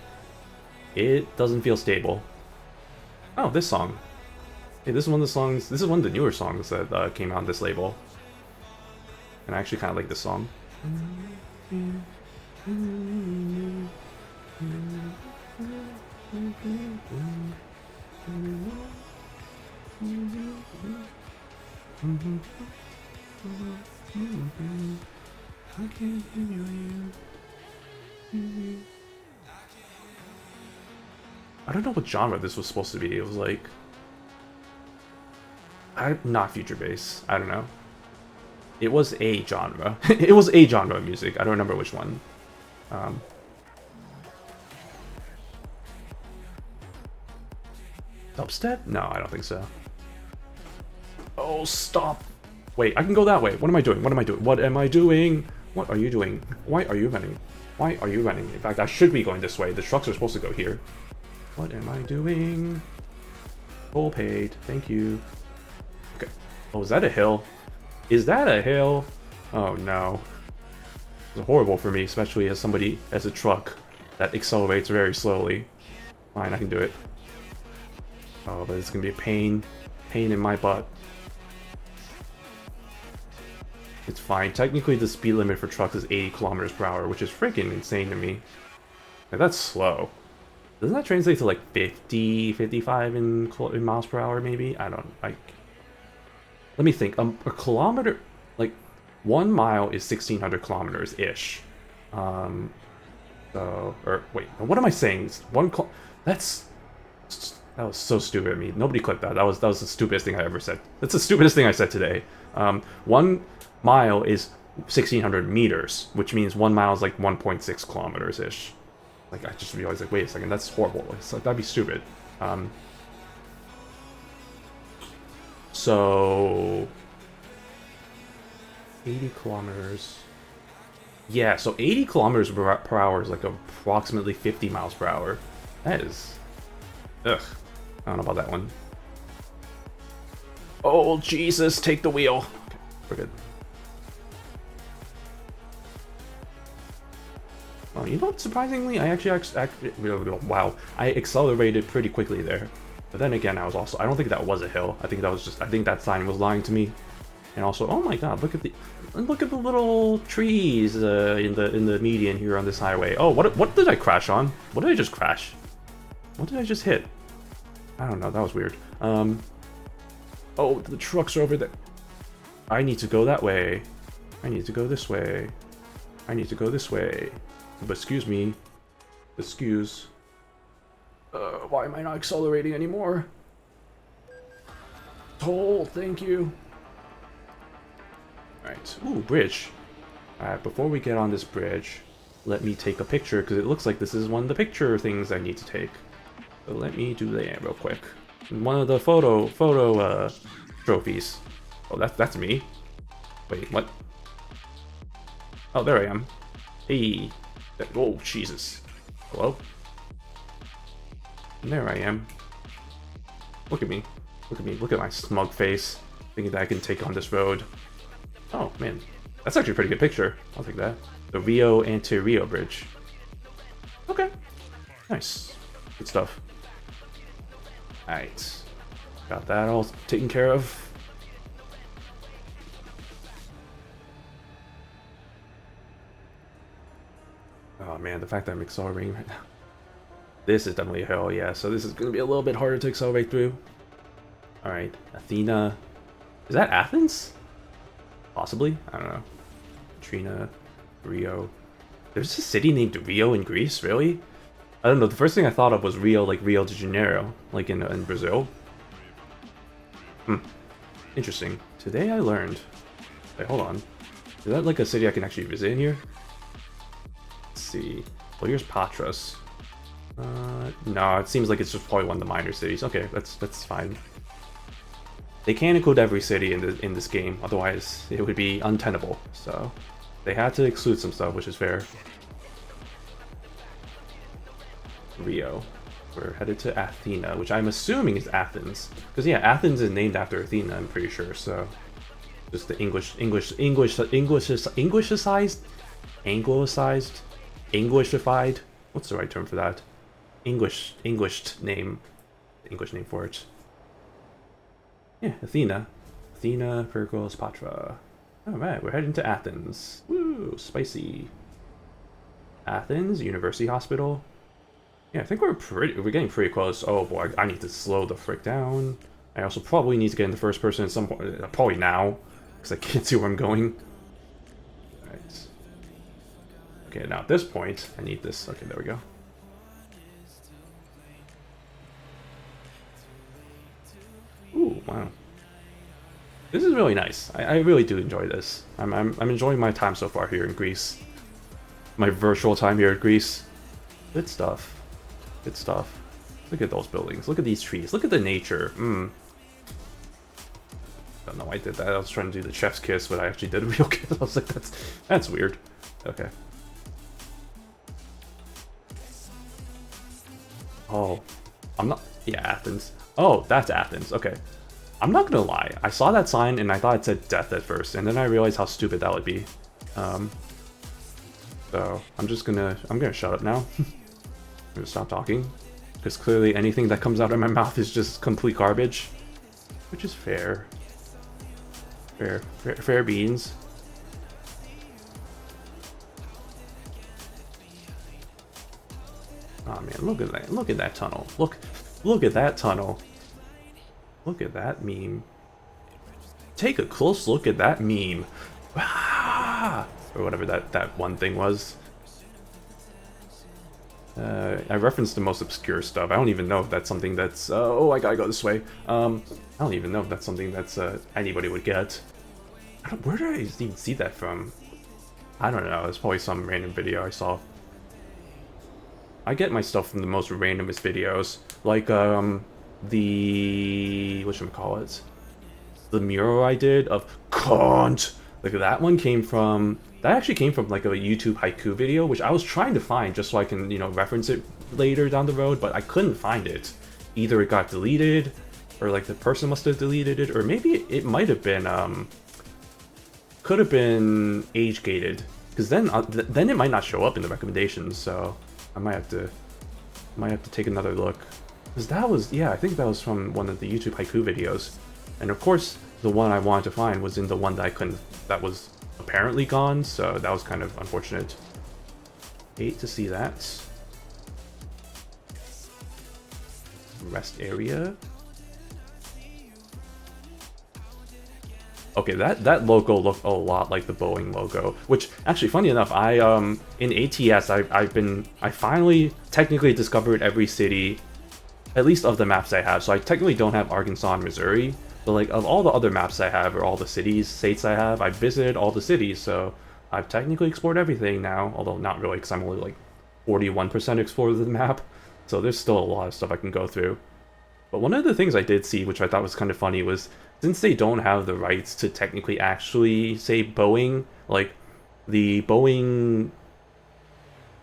it doesn't feel stable. Oh, this song. Hey, this is one of the songs, this is one of the newer songs that came out on this label. And I actually kind of like this song. I can't hear you. I don't know what genre this was supposed to be. It was like, not future bass. I don't know. It was a genre. It was a genre of music. I don't remember which one. Dubstep? No, I don't think so. Oh, stop. Wait, I can go that way. What am I doing? What am I doing? What am I doing? What are you doing? Why are you running? Why are you running? In fact, I should be going this way. The trucks are supposed to go here. What am I doing? Toll paid. Thank you. Okay. Oh, is that a hill? Is that a hill? Oh no. It's horrible for me, especially as somebody, as a truck that accelerates very slowly. Fine, I can do it. Oh, but it's gonna be a pain in my butt. It's fine. Technically, the speed limit for trucks is 80 kilometers per hour, which is freaking insane to me. Like, that's slow. Doesn't that translate to like 50, 55 in miles per hour, maybe? I don't, like... Let me think. A kilometer... Like, 1 mile is 1,600 kilometers-ish. So... Or, wait, what am I saying? That's... That was so stupid of me. Nobody clicked that. That was the stupidest thing I ever said. That's the stupidest thing I said today. 1 mile is 1,600 meters, which means 1 mile is like 1.6 kilometers-ish. Like, I just realized, like, wait a second, that's horrible. It's like, that'd be stupid. So... 80 kilometers... Yeah, so 80 kilometers per hour is like approximately 50 miles per hour. That is... Ugh. I don't know about that one. Oh, Jesus, take the wheel. Okay, we're good. Well, you know what, surprisingly, I actually wow, I accelerated pretty quickly there. But then again, I don't think that was a hill. I think that sign was lying to me. And also, oh my god, look at the little trees in the median here on this highway. Oh, what did I crash on? What did I just crash? What did I just hit? I don't know, that was weird. Oh, the trucks are over there. I need to go that way. I need to go this way. I need to go this way. But excuse me. Excuse. Why am I not accelerating anymore? Toll, thank you. Alright, ooh, bridge. Alright, before we get on this bridge, let me take a picture, because it looks like this is one of the picture things I need to take. So let me do that real quick. One of the photo trophies. Oh, that's me. Wait, what? Oh, there I am. Hey. Oh, Jesus. Hello? And there I am. Look at me. Look at me. Look at my smug face. Thinking that I can take on this road. Oh, man. That's actually a pretty good picture. I'll take that. The Rio Rio Bridge. Okay. Nice. Good stuff. Alright. Got that all taken care of. Oh man, the fact that I'm accelerating right now. This is definitely a hill, yeah, so this is going to be a little bit harder to accelerate through. Alright, Athena. Is that Athens? Possibly? I don't know. Trina, Rio. There's a city named Rio in Greece, really? I don't know, the first thing I thought of was Rio, like Rio de Janeiro, like in Brazil. Interesting. Today I learned... Wait, hold on. Is that like a city I can actually visit in here? Let's see. Well, here's Patras. No, it seems like it's just probably one of the minor cities. Okay, that's fine. They can't include every city in this game, otherwise it would be untenable. So they had to exclude some stuff, which is fair. Rio. We're headed to Athena, which I'm assuming is Athens, because yeah, Athens is named after Athena. I'm pretty sure. So just the Englishified. What's the right term for that? English name for it. Yeah, Athena. Athena, Pericles, Patra. Alright, we're heading to Athens. Woo, spicy. Athens, University Hospital. Yeah, I think we're getting pretty close. Oh boy, I need to slow the frick down. I also probably need to get in the first person at some point, probably now, because I can't see where I'm going. Alright. Okay, now at this point, I need this. Okay, there we go. Ooh, wow. This is really nice. I really do enjoy this. I'm enjoying my time so far here in Greece. My virtual time here in Greece. Good stuff. Good stuff. Look at those buildings. Look at these trees. Look at the nature. Don't know why I did that. I was trying to do the chef's kiss, but I actually did a real kiss. I was like, that's weird. Okay. Oh, I'm not... Yeah, Athens. Oh, that's Athens. Okay. I'm not gonna lie. I saw that sign and I thought it said death at first, and then I realized how stupid that would be. So I'm gonna shut up now. I'm gonna stop talking, because clearly anything that comes out of my mouth is just complete garbage, which is fair. Fair beans. Oh man, look at that! Look at that tunnel! Look at that tunnel! Look at that meme. Take a close look at that meme. Ah! Or whatever that one thing was. I referenced the most obscure stuff. I don't even know if that's something that's... oh, I gotta go this way. I don't even know if that's something that's anybody would get. Where did I even see that from? I don't know. It's probably some random video I saw. I get my stuff from the most randomest videos. Like, the... whatchamacallit? The mural I did of Kant! Like, that one came from... That actually came from, like, a YouTube haiku video, which I was trying to find just so I can, you know, reference it later down the road, but I couldn't find it. Either it got deleted, or, like, the person must have deleted it, or maybe it might have been, could have been age-gated. Because then it might not show up in the recommendations, so I might have to take another look. Because that was, yeah, I think that was from one of the YouTube haiku videos. And of course, the one I wanted to find was in the one that I couldn't, that was apparently gone, so that was kind of unfortunate. Hate to see that. Rest area. Okay, that logo looked a lot like the Boeing logo, which actually, funny enough, in ATS I finally technically discovered every city at least of the maps I have. So I technically don't have Arkansas and Missouri, but like of all the other maps I have, or all the cities, states I have, I've visited all the cities, so I've technically explored everything now, although not really, because I'm only like 41% explored of the map, so there's still a lot of stuff I can go through. But one of the things I did see, which I thought was kind of funny, was since they don't have the rights to technically actually say Boeing, like the Boeing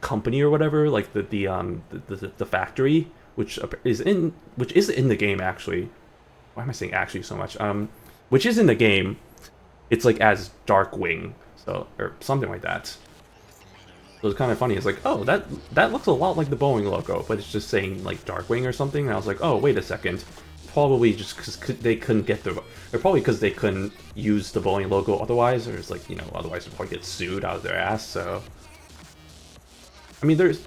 company or whatever, like the factory, which is in the game actually. Why am I saying actually so much? Which is in the game. It's like as Darkwing, so or something like that. So it's kind of funny. It's like, oh, that looks a lot like the Boeing logo, but it's just saying like Darkwing or something. And I was like, oh, wait a second. Probably just because they couldn't get the, or probably because they couldn't use the Boeing logo otherwise, or it's like, you know, otherwise they'd probably get sued out of their ass. So, I mean,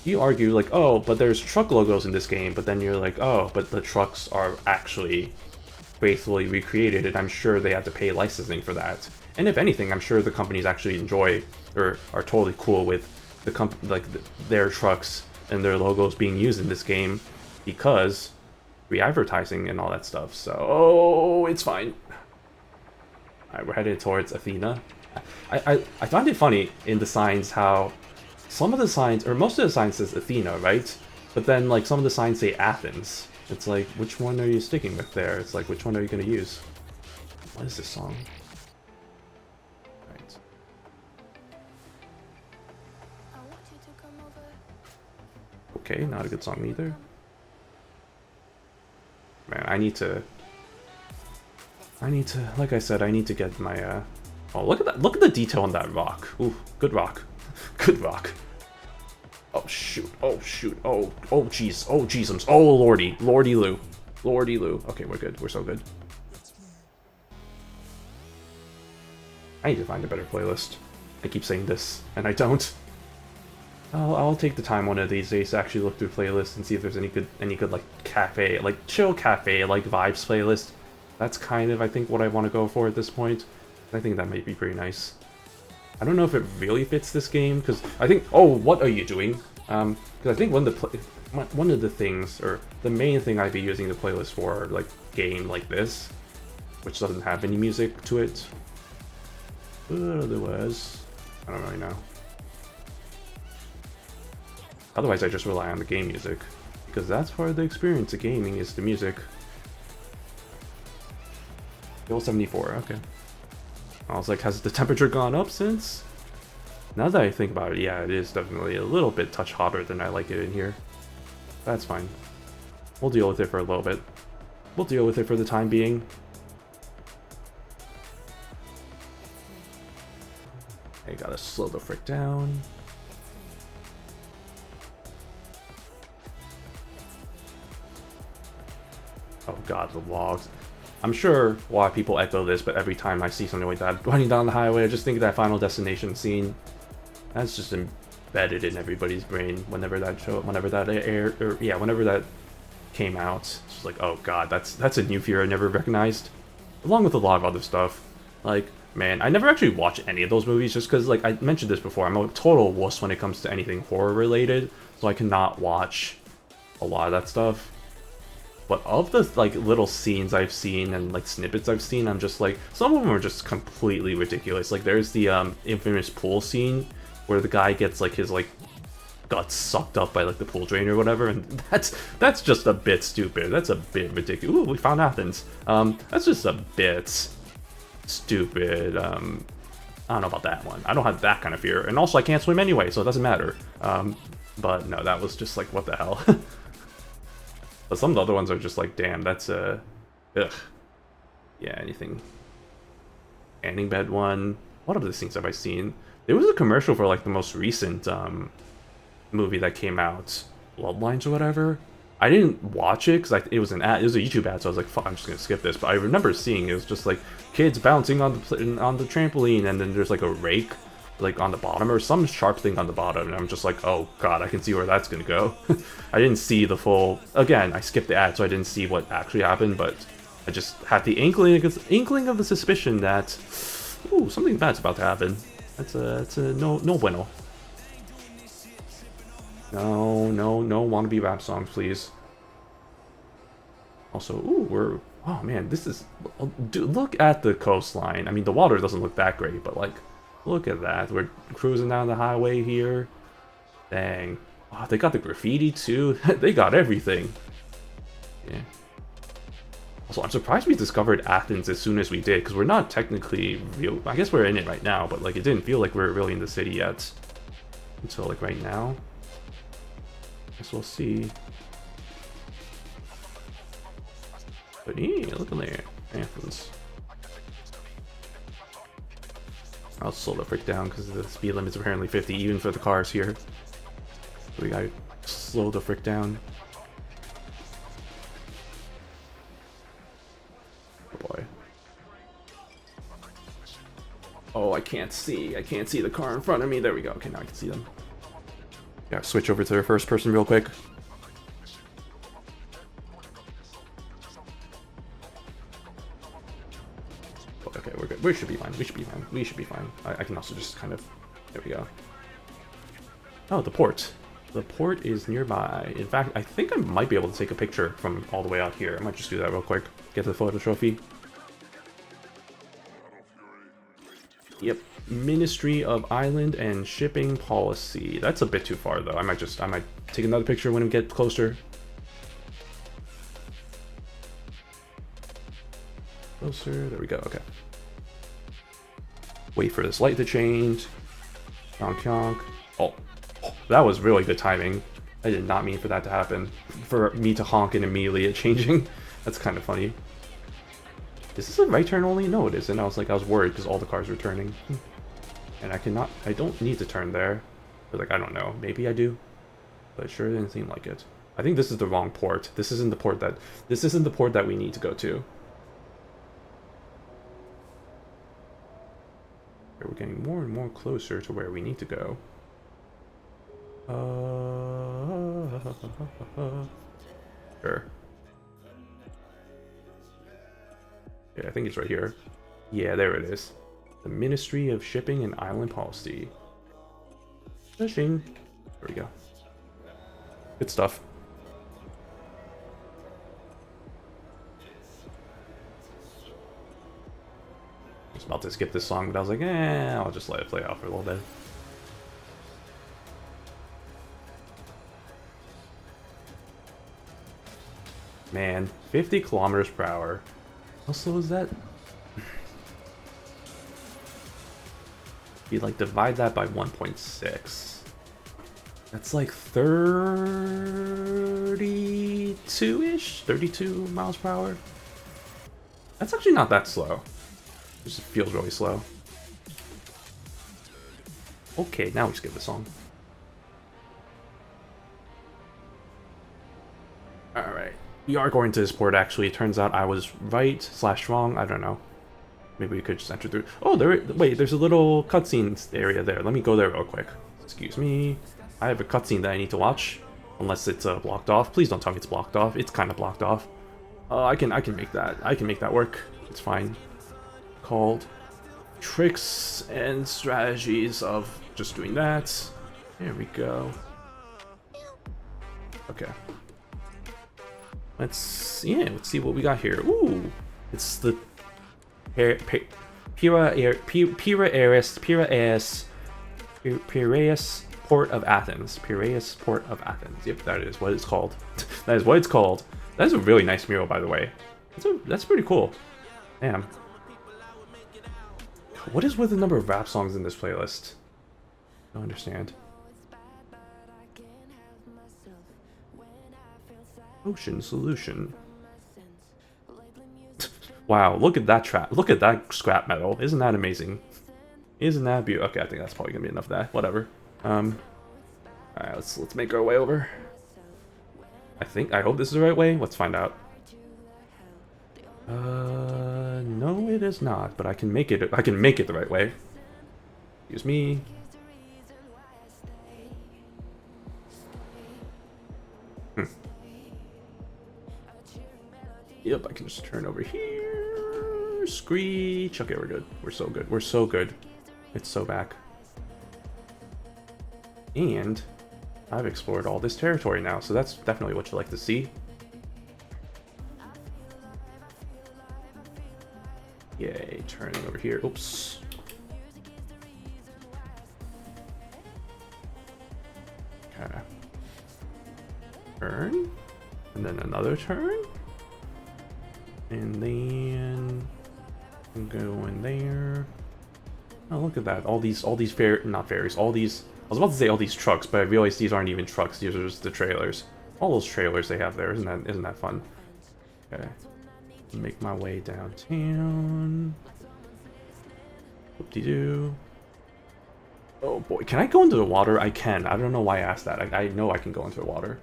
you argue like, oh, but there's truck logos in this game, but then you're like, oh, but the trucks are actually faithfully recreated, and I'm sure they have to pay licensing for that. And if anything, I'm sure the companies actually enjoy or are totally cool with their trucks and their logos being used in this game because re-advertising and all that stuff. So, oh, it's fine. Alright, we're headed towards Athena. I find it funny in the signs how some of the signs, or most of the signs says Athena, right? But then like some of the signs say Athens. It's like, which one are you sticking with there? It's like, which one are you going to use? What is this song? Right. Okay, not a good song either. Man, I need to, like I said, I need to get my, oh, look at that, look at the detail on that rock. Ooh, good rock. Good rock. Oh shoot, oh shoot, oh jeez, oh jeezums, oh lordy lou. Okay, we're good, we're so good. I need to find a better playlist. I keep saying this, and I don't. I'll take the time one of these days to actually look through playlists and see if there's any good like cafe, like chill cafe, like vibes playlist. That's kind of, I think, what I want to go for at this point. I think that might be pretty nice. I don't know if it really fits this game, because I think, oh, what are you doing? Because I think one of the things, or the main thing I'd be using the playlist for, like, game like this, which doesn't have any music to it. But otherwise, I don't really know. Otherwise, I just rely on the game music, because that's part of the experience of gaming, is the music. Bill 74, okay. I was like, has the temperature gone up since? Now that I think about it, yeah, it is definitely a little bit touch hotter than I like it in here. That's fine. We'll deal with it for a little bit. We'll deal with it for the time being. I gotta slow the frick down. Oh god, the logs. I'm sure why people echo this, but every time I see something like that running down the highway, I just think of that Final Destination scene. That's just embedded in everybody's brain whenever that aired, or yeah, whenever that came out. It's just like, oh god, that's a new fear I never recognized. Along with a lot of other stuff. Like, man, I never actually watched any of those movies just because, like I mentioned this before, I'm a total wuss when it comes to anything horror related, so I cannot watch a lot of that stuff. But of the like little scenes I've seen and like snippets I've seen, I'm just like, some of them are just completely ridiculous. Like there's the infamous pool scene where the guy gets like his like guts sucked up by like the pool drain or whatever, and that's just a bit stupid. That's a bit ridiculous. Ooh, we found Athens. That's just a bit stupid. I don't know about that one. I don't have that kind of fear, and also I can't swim anyway, so it doesn't matter. But no, that was just like, what the hell. But some of the other ones are just like, damn, that's ugh. Yeah, anything. Standing bed one. What other things have I seen? There was a commercial for like the most recent movie that came out, Bloodlines or whatever. I didn't watch it because it was an ad. It was a YouTube ad, so I was like, fuck, I'm just gonna skip this. But I remember seeing it was just like kids bouncing on the trampoline, and then there's like a rake like on the bottom or some sharp thing on the bottom, and I'm just like, oh god, I can see where that's gonna go. I didn't see the full, again, I skipped the ad, so I didn't see what actually happened, but I just had the inkling of the suspicion that, ooh, something bad's about to happen. That's a no bueno. No, no, no wannabe rap songs, please. Also, ooh, we're... Oh, man, this is... Dude, look at the coastline. I mean, the water doesn't look that great, but, like, look at that. We're cruising down the highway here. Dang. Oh, they got the graffiti, too. They got everything. Yeah. Also, I'm surprised we discovered Athens as soon as we did, because we're not technically real... I guess we're in it right now, but, like, it didn't feel like we were really in the city yet. Until, like, right now. Guess we'll see. But yeah, look at there. Athens. I'll slow the frick down because the speed limit's apparently 50 even for the cars here. So we gotta slow the frick down. Oh boy. Oh, I can't see. I can't see the car in front of me. There we go. Okay, now I can see them. Gotta switch over to the first person real quick. Okay, we're good. We should be fine. We should be fine. We should be fine. I can also just kind of... There we go. Oh, the port. The port is nearby. In fact, I think I might be able to take a picture from all the way out here. I might just do that real quick. Get the photo trophy. Yep. Ministry of Island and Shipping Policy. That's a bit too far, though. I might take another picture when we get closer. Closer. There we go. Okay. Wait for this light to change. Hyonk. Oh, that was really good timing. I did not mean for that to happen. For me to honk and immediately it changing. That's kind of funny. Is this a right turn only? No, it isn't. I was worried because all the cars were turning. And I don't need to turn there. But like, I don't know. Maybe I do. But it sure didn't seem like it. I think this is the wrong port. This isn't the port that we need to go to. We're getting more and more closer to where we need to go. Sure. Yeah, I think it's right here. Yeah, there it is. The Ministry of Shipping and Island Policy. Fishing. There we go. Good stuff. I was about to skip this song, but I was like, I'll just let it play out for a little bit. Man, 50 kilometers per hour. How slow is that? You like divide that by 1.6. That's like 32-ish? 32 miles per hour? That's actually not that slow. It just feels really slow. Okay, now we skip the song. Alright. We are going to this port, actually. It turns out I was right / wrong. I don't know. Maybe we could just enter through. Oh, wait, there's a little cutscene area there. Let me go there real quick. Excuse me. I have a cutscene that I need to watch. Unless it's blocked off. Please don't tell me it's blocked off. It's kind of blocked off. I can make that. I can make that work. It's fine. Called Tricks and Strategies of just doing that. There we go. Okay. Let's see what we got here. Ooh, it's the Piraeus Port of Athens. Piraeus Port of Athens. Yep, that is what it's called. That is what it's called. That is a really nice mural, by the way. That's pretty cool. Damn. What is with the number of rap songs in this playlist? I don't understand. Ocean Solution. Wow, look at that trap. Look at that scrap metal. Isn't that amazing? Isn't that beautiful? Okay, I think that's probably gonna be enough of that. Whatever. Alright, let's make our way over. I hope this is the right way. Let's find out. No, it is not, but I can make it the right way. Excuse me. Yep, I can just turn over here. Screech. Okay, we're good. We're so good. We're so good. It's so back. And I've explored all this territory now, so that's definitely what you like to see. Yay, turning over here. Oops. Okay. Turn. And then another turn. And then go in there. Oh, look at that. All these not ferries, all these, I was about to say all these trucks, but I realized these aren't even trucks, these are just the trailers. All those trailers they have there, isn't that fun? Okay. Make my way downtown. Whoop-de-doo. Oh boy, can I go into the water? I can. I don't know why I asked that. I know I can go into the water.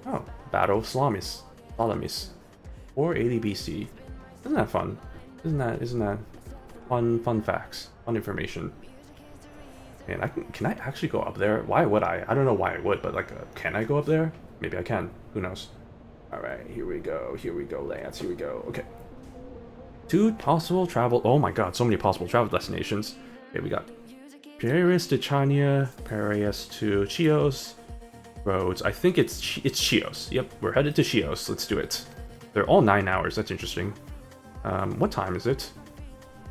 Oh, Battle of Salamis. 480 BC. Isn't that fun? Isn't that fun facts? Fun information. Man, can I actually go up there? Why would I? I don't know why I would, but like, can I go up there? Maybe I can. Who knows? Alright, here we go, Lance, here we go. Okay. 2 possible travel. Oh my god, so many possible travel destinations. Okay, we got Paris to Chania, Paris to Chios. Roads. I think it's Chios. Yep, we're headed to Chios. Let's do it. They're all 9 hours. That's interesting. What time is it?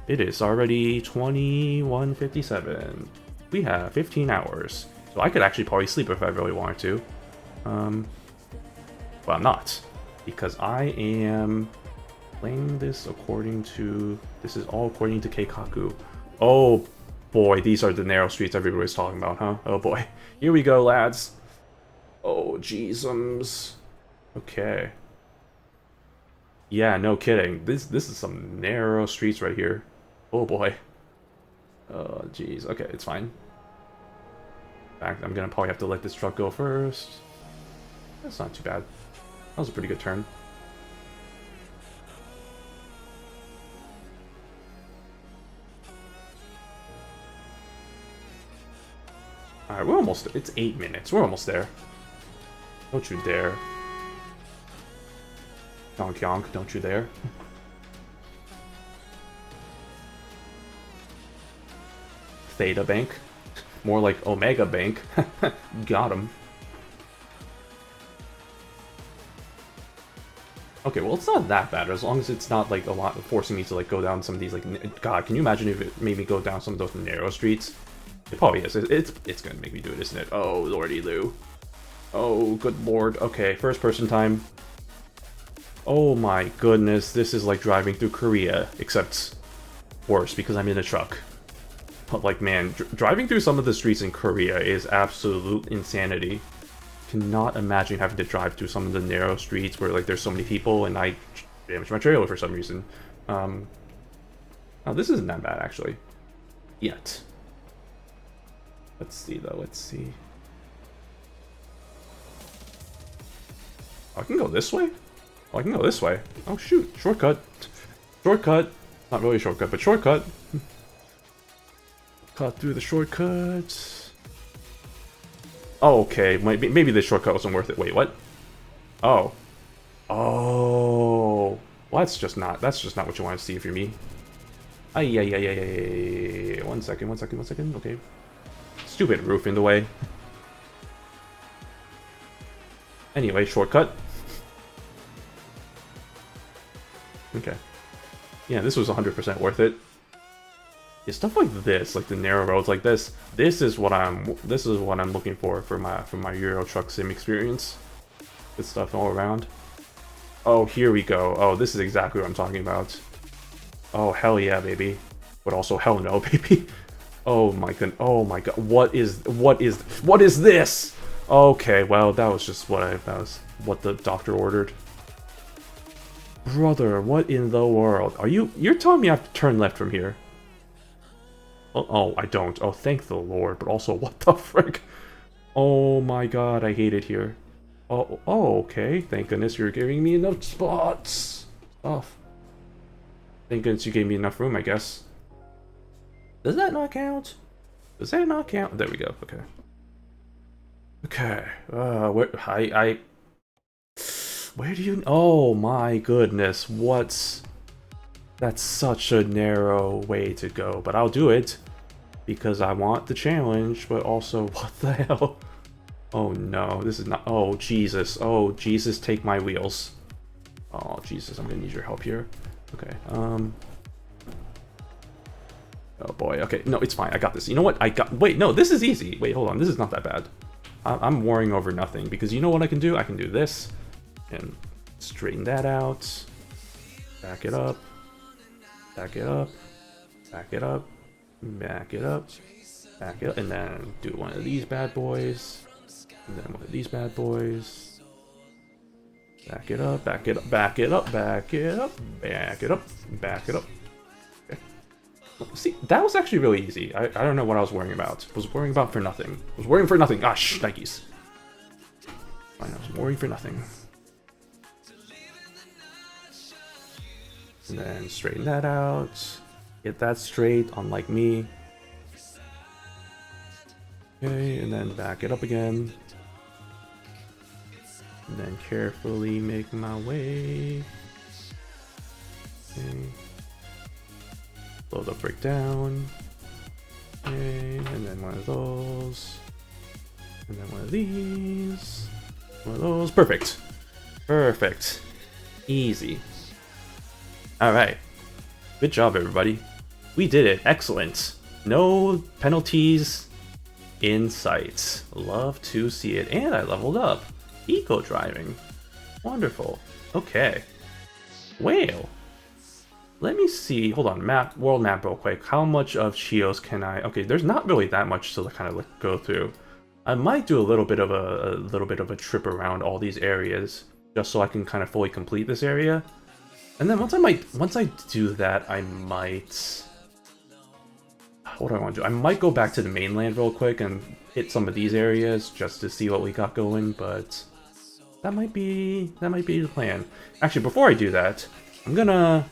It is already 21:57. We have 15 hours. So I could actually probably sleep if I really wanted to. But I'm not. Because I am playing this according to... This is all according to Keikaku. Oh boy, these are the narrow streets everybody's talking about, huh? Oh boy. Here we go, lads. Oh, jeezums. Okay. Yeah, no kidding. This is some narrow streets right here. Oh boy. Oh, jeez. Okay, it's fine. In fact, I'm gonna probably have to let this truck go first. That's not too bad. That was a pretty good turn. Alright, we're almost... It's 8 minutes. We're almost there. Don't you dare. Hyonk, don't you dare. Theta Bank. More like Omega Bank. Got him. Okay, well, it's not that bad, as long as it's not, like, a lot forcing me to, like, go down some of these, like... God, can you imagine if it made me go down some of those narrow streets? It probably is. It's gonna make me do it, isn't it? Oh, lordy Lou. Oh, good lord. Okay, first person time. Oh my goodness, this is like driving through Korea, except worse because I'm in a truck. But like, man, driving through some of the streets in Korea is absolute insanity. Cannot imagine having to drive through some of the narrow streets where like there's so many people and I damaged my trailer for some reason. Oh, this isn't that bad actually. Yet. Let's see though, let's see. Oh, I can go this way? Oh, I can go this way. Oh shoot, shortcut. Shortcut. Not really a shortcut, but shortcut. Cut through the shortcut. Oh, okay. Maybe this shortcut wasn't worth it. Wait, what? Oh. Oh. Well, that's just not what you want to see if you're me. Ay. One second. Okay. Stupid roof in the way. Anyway, shortcut. Okay. Yeah, this was 100% worth it. Yeah, stuff like this, like the narrow roads like this. This is what I'm looking for my Euro Truck Sim experience. Good stuff all around. Oh, here we go. Oh, this is exactly what I'm talking about. Oh, hell yeah, baby. But also hell no, baby. Oh my god. Oh my god. What is this? Okay, well, that was what the doctor ordered. Brother, what in the world? You're telling me I have to turn left from here? Oh, I don't. Oh, thank the Lord. But also, what the frick? Oh my god, I hate it here. Oh, okay. Thank goodness you're giving me enough spots. Stuff. Thank goodness you gave me enough room, I guess. Does that not count? Does that not count? There we go. Okay. Okay. Where do you... Oh my goodness. That's such a narrow way to go. But I'll do it. Because I want the challenge. But also, what the hell? Oh no, this is not. Oh Jesus. Oh Jesus, take my wheels. Oh Jesus, I'm gonna need your help here. Okay. Oh boy. Okay. No, it's fine. I got this. You know what? Wait. No, this is easy. Wait. Hold on. This is not that bad. I'm worrying over nothing because you know what I can do? I can do this and straighten that out. Back it up. Back it up. Back it up. Back it up. Back it up. And then do one of these bad boys. And then one of these bad boys. Back it up. Back it up. Back it up. Back it up. Back it up. Back it up. Okay. See, that was actually really easy. I don't know what I was worrying about. I was worrying about for nothing. I was worrying for nothing. Gosh, Nikes. Fine, I was worrying for nothing. And then straighten that out. Get that straight, unlike me. Okay, and then back it up again. And then carefully make my way. Okay. Load the brick down. Okay, and then one of those. And then one of these. One of those. Perfect. Perfect. Easy. Alright. Good job, everybody. We did it. Excellent. No penalties in sight. Love to see it. And I leveled up. Eco driving. Wonderful. Okay. Whale. Let me see. Hold on. Map. World map real quick. How much of Chios can I... Okay, there's not really that much to kind of go through. I might do a little bit of a trip around all these areas just so I can kind of fully complete this area. And then once I do that, I might... What do I want to do? I might go back to the mainland real quick and hit some of these areas just to see what we got going, but that might be the plan. Actually, before I do that, I'm gonna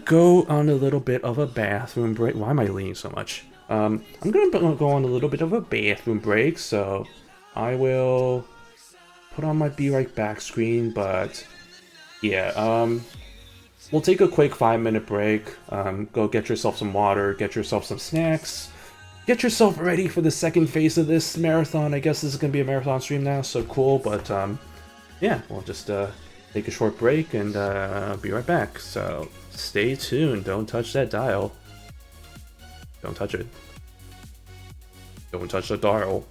go on a little bit of a bathroom break. Why am I leaning so much? I'm gonna go on a little bit of a bathroom break, so I will put on my Be Right Back screen, but yeah, we'll take a quick 5-minute break. Go get yourself some water, get yourself some snacks, get yourself ready for the second phase of this marathon. I guess this is gonna be a marathon stream now, so cool, but yeah, we'll just take a short break and be right back. So stay tuned, don't touch that dial. Don't touch it. Don't touch the dial.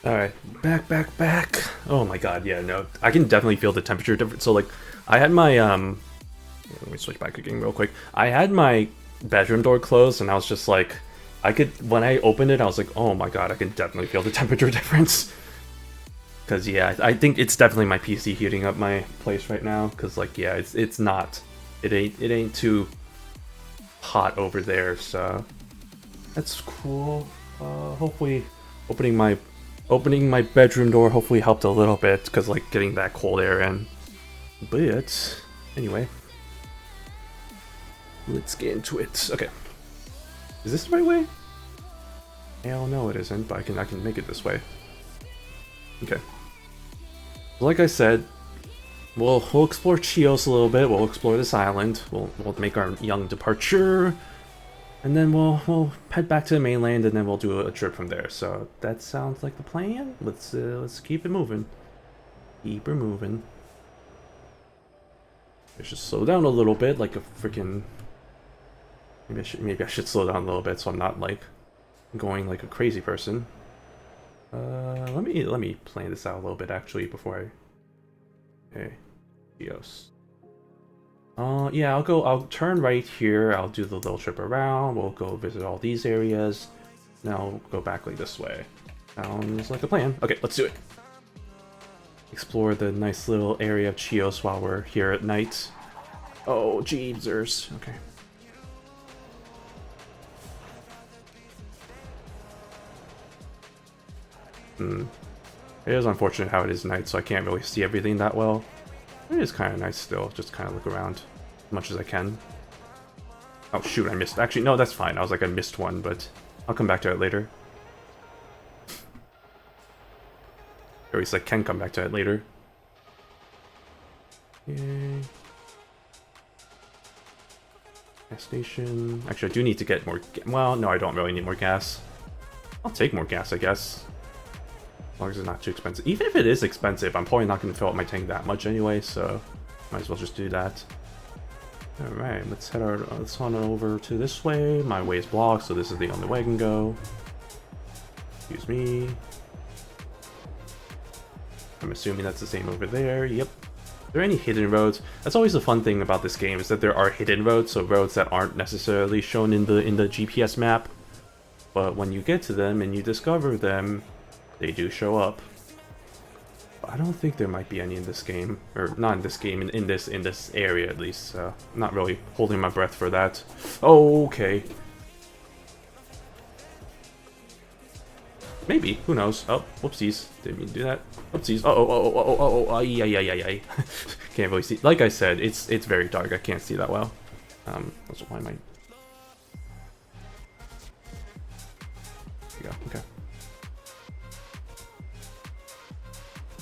Alright, back. Oh my god, yeah, no. I can definitely feel the temperature difference. So, like, I had my, let me switch back again real quick. I had my bedroom door closed, and I was just like, when I opened it, I was like, oh my god, I can definitely feel the temperature difference. Because, yeah, I think it's definitely my PC heating up my place right now. Because, like, yeah, it's not. It ain't too hot over there, so that's cool. Hopefully, opening my bedroom door hopefully helped a little bit, because, like, getting that cold air in. But, anyway. Let's get into it. Okay. Is this the right way? Hell no it isn't, but I can make it this way. Okay. Like I said, we'll explore Chios a little bit, we'll explore this island, we'll make our young departure, and then we'll head back to the mainland, and then we'll do a trip from there. So that sounds like the plan. Let's keep it moving. Keep her moving. I should slow down a little bit, like a freaking. Maybe I should slow down a little bit so I'm not like going like a crazy person. Let me plan this out a little bit actually before I. Okay, Chios. Yeah, I'll turn right here. I'll do the little trip around. We'll go visit all these areas. Now I'll go back like this way. Sounds like a plan. Okay, let's do it. Explore the nice little area of Chios while we're here at night. Oh, jeezers. Okay. It is unfortunate how it is night, so I can't really see everything that well. It is kind of nice still, just kind of look around as much as I can. Oh shoot, I missed. Actually, no, that's fine. I was like, I missed one, but I'll come back to it later. Or at least I can come back to it later. Yay. Gas station. Actually, I do need to get more. Well, no, I don't really need more gas. I'll take more gas, I guess. As long as it's not too expensive. Even if it is expensive, I'm probably not going to fill up my tank that much anyway, so might as well just do that. Alright, let's head on over to this way. My way is blocked, so this is the only way I can go. Excuse me. I'm assuming that's the same over there. Yep. Are there any hidden roads? That's always the fun thing about this game, is that there are hidden roads, so roads that aren't necessarily shown in the GPS map. But when you get to them and you discover them, they do show up. But I don't think there might be any in this game, or not in this game, in this area at least. So I'm not really holding my breath for that. Oh, okay. Maybe, who knows? Oh, whoopsies! Didn't mean to do that. Whoopsies! Ay. Can't really see. Like I said, it's very dark. I can't see that well. That's why I might. Yeah. Okay.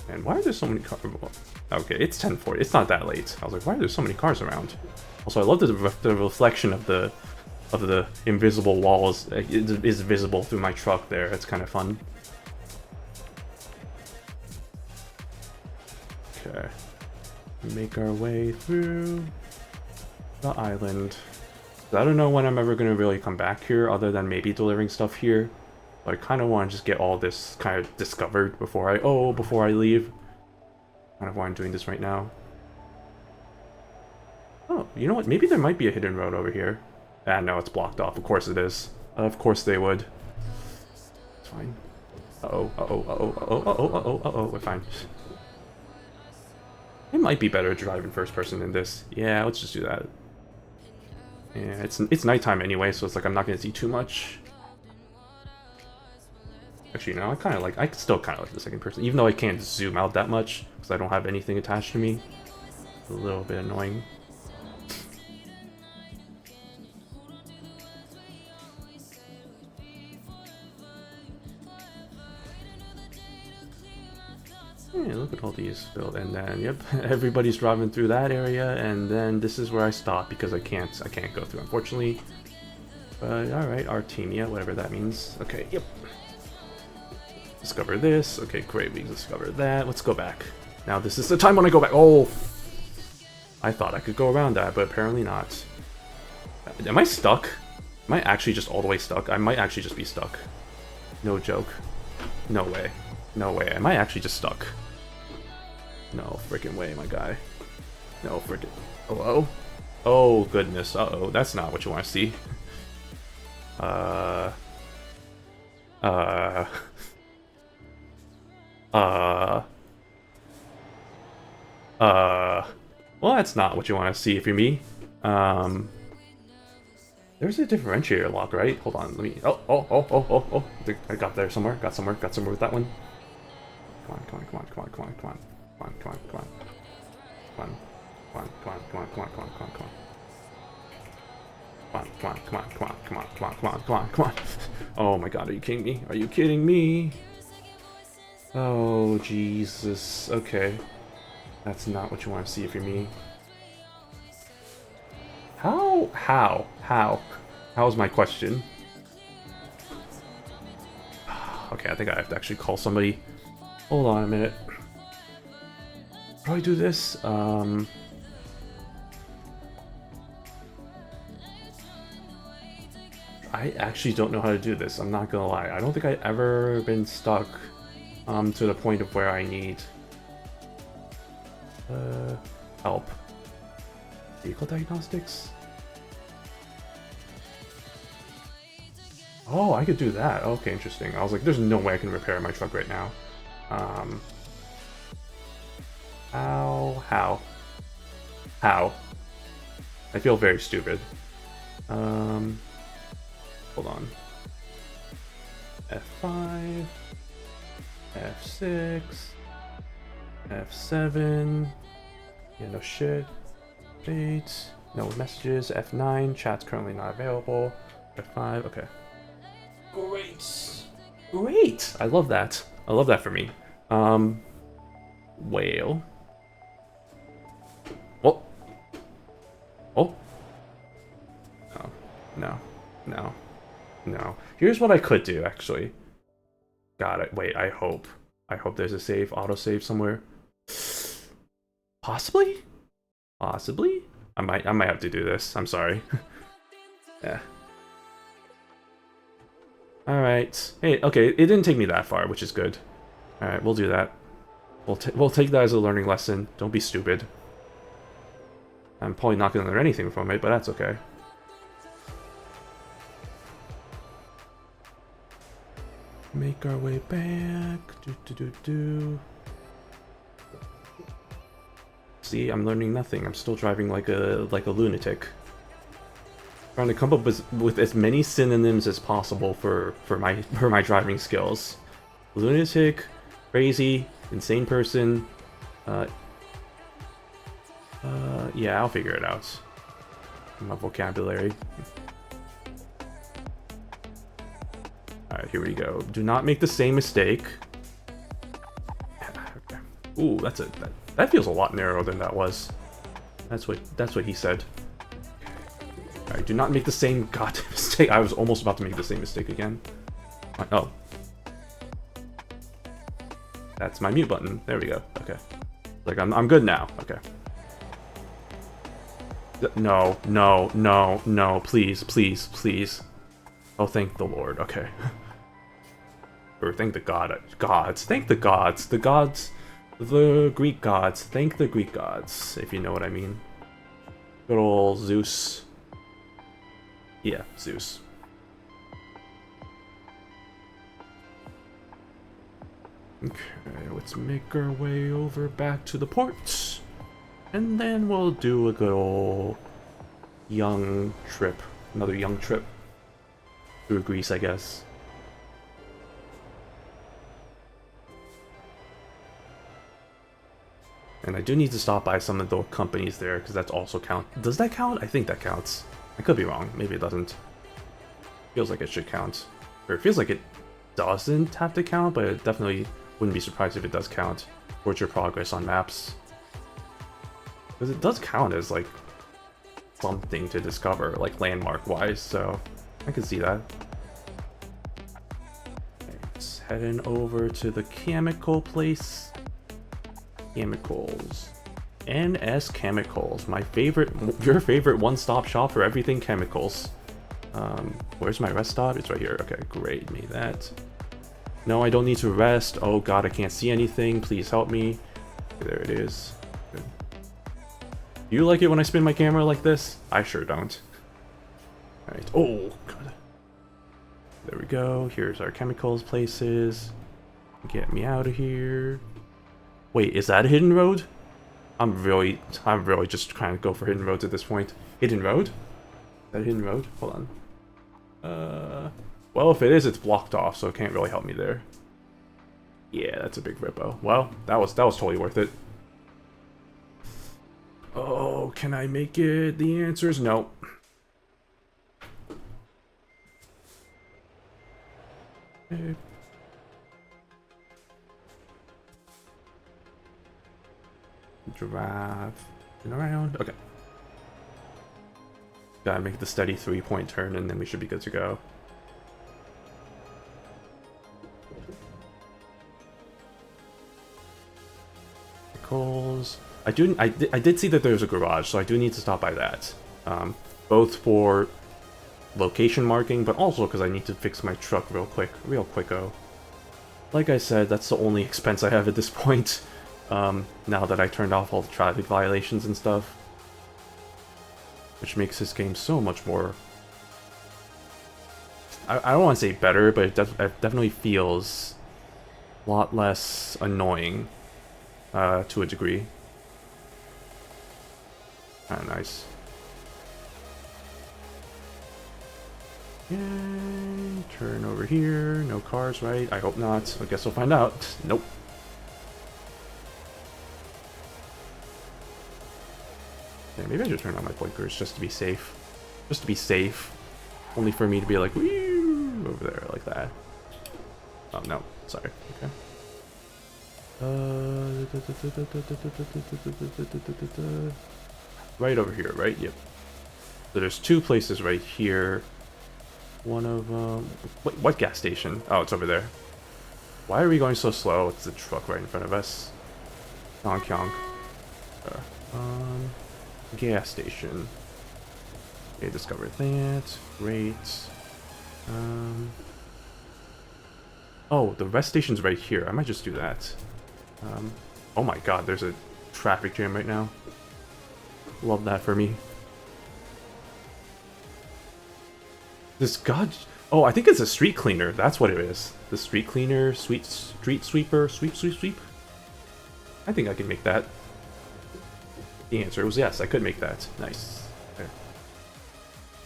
And why are there so many cars? Okay, it's 10:40. It's not that late. I was like, why are there so many cars around? Also, I love the reflection of the invisible walls is visible through my truck there. It's kind of fun. Okay, make our way through the island. I don't know when I'm ever gonna really come back here, other than maybe delivering stuff here. But I kind of want to just get all this kind of discovered before I leave. Kind of why I'm doing this right now. Oh, you know what? Maybe there might be a hidden road over here. Ah, no, it's blocked off. Of course it is. Of course they would. It's fine. Uh-oh, we're fine. It might be better to drive in first person than this. Yeah, let's just do that. Yeah, it's nighttime anyway, so it's like I'm not going to see too much. Actually, no, I still kind of like the second person, even though I can't zoom out that much, because I don't have anything attached to me. It's a little bit annoying. Yeah, look at all these built, and then yep, everybody's driving through that area, and then this is where I stop because I can't go through, unfortunately. But all right, Artemia, whatever that means. Okay, yep. Discover this. Okay, great. We discovered that. Let's go back. Now this is the time when I go back. Oh, I thought I could go around that, but apparently not. Am I stuck? Am I actually just all the way stuck? I might actually just be stuck. No joke. No way. No way. Am I actually just stuck? No freaking way, my guy. No freaking... Hello? Oh, goodness. Uh-oh. That's not what you want to see. Well, that's not what you want to see if you're me. There's a differentiator lock, right? Hold on, let me... Oh. I got there somewhere. Got somewhere with that one. Come on. Come on. Oh my god, are you kidding me? Are you kidding me? Oh, Jesus. Okay. That's not what you want to see if you're me. How's my question? Okay, I think I have to actually call somebody. Hold on a minute. How do I do this? I actually don't know how to do this. I'm not gonna lie. I don't think I've ever been stuck to the point of where I need help. Vehicle diagnostics? Oh, I could do that. Okay, interesting. I was like, there's no way I can repair my truck right now. How? I feel very stupid. Hold on. F5, F6, F7. Yeah, no shit. 8. No messages. F9. Chat's currently not available. F5. Okay. Great. I love that. I love that for me. Whale. Oh. No. Here's what I could do, actually. Got it. Wait, I hope there's a save, autosave somewhere. Possibly? I might have to do this. I'm sorry. Yeah. Alright. Hey, okay, it didn't take me that far, which is good. Alright, we'll do that. We'll take that as a learning lesson. Don't be stupid. I'm probably not going to learn anything from it, but that's okay. Make our way back. See, I'm learning nothing. I'm still driving like a lunatic. Trying to come up with as many synonyms as possible for my driving skills. Lunatic, crazy, insane person. Yeah, I'll figure it out. My vocabulary. Alright, here we go. Do not make the same mistake. Ooh, that feels a lot narrower than that was. That's what he said. Alright, do not make the same goddamn mistake. I was almost about to make the same mistake again. Oh. That's my mute button. There we go. Okay. Like, I'm good now. Okay. No. Please. Oh, thank the Lord. Okay. Or thank the gods. Thank the gods. The Greek gods. Thank the Greek gods, if you know what I mean. Good old Zeus. Yeah, Zeus. Okay, let's make our way over back to the port. And then we'll do a good old young trip. Another young trip. Through Greece, I guess. And I do need to stop by some of the companies there, because that's also count. Does that count? I think that counts. I could be wrong. Maybe it doesn't. Feels like it should count. Or it feels like it doesn't have to count, but it definitely wouldn't be surprised if it does count towards your progress on maps. Because it does count as, like, something to discover, like, landmark-wise, so I can see that. Okay, let's heading over to the chemical place. Chemicals. NS Chemicals, your favorite one-stop shop for everything chemicals. Where's my rest stop? It's right here. Okay, great, made that. No, I don't need to rest. Oh god, I can't see anything. Please help me. Okay, there it is. Good. Do you like it when I spin my camera like this? I sure don't. Alright. Oh, god. There we go. Here's our chemicals places. Get me out of here. Wait, is that a hidden road? I'm really just trying to go for hidden roads at this point. Hidden road? Is that a hidden road? Hold on. Well, if it is, it's blocked off, so it can't really help me there. Yeah, that's a big rippo. Well, that was totally worth it. Oh, can I make it? The answer is no. Okay. Drive around. Okay. Gotta make the steady 3-point turn, and then we should be good to go. Vehicles. I did see that there's a garage, so I do need to stop by that. Both for location marking, but also because I need to fix my truck real quicko. Like I said, that's the only expense I have at this point. Now that I turned off all the traffic violations and stuff. Which makes this game so much more... I don't want to say better, but it definitely feels a lot less annoying to a degree. Ah, nice. And turn over here. No cars, right? I hope not. I guess we'll find out. Nope. Yeah, maybe I should turn on my blinkers just to be safe. Just to be safe. Only for me to be like, woo, over there, like that. Oh, no. Sorry. Okay. Right over here, right? Yep. So there's two places right here. One of wait, what gas station? Oh, it's over there. Why are we going so slow? It's the truck right in front of us. Hyonk. Gas station. Okay, discovered that. Great. Oh, the rest station's right here. I might just do that. Oh my god, there's a traffic jam right now. Love that for me. This god... Oh, I think it's a street cleaner. That's what it is. The street cleaner, street sweeper, sweep. I think I can make that. The answer was yes, I could make that. Nice. Okay.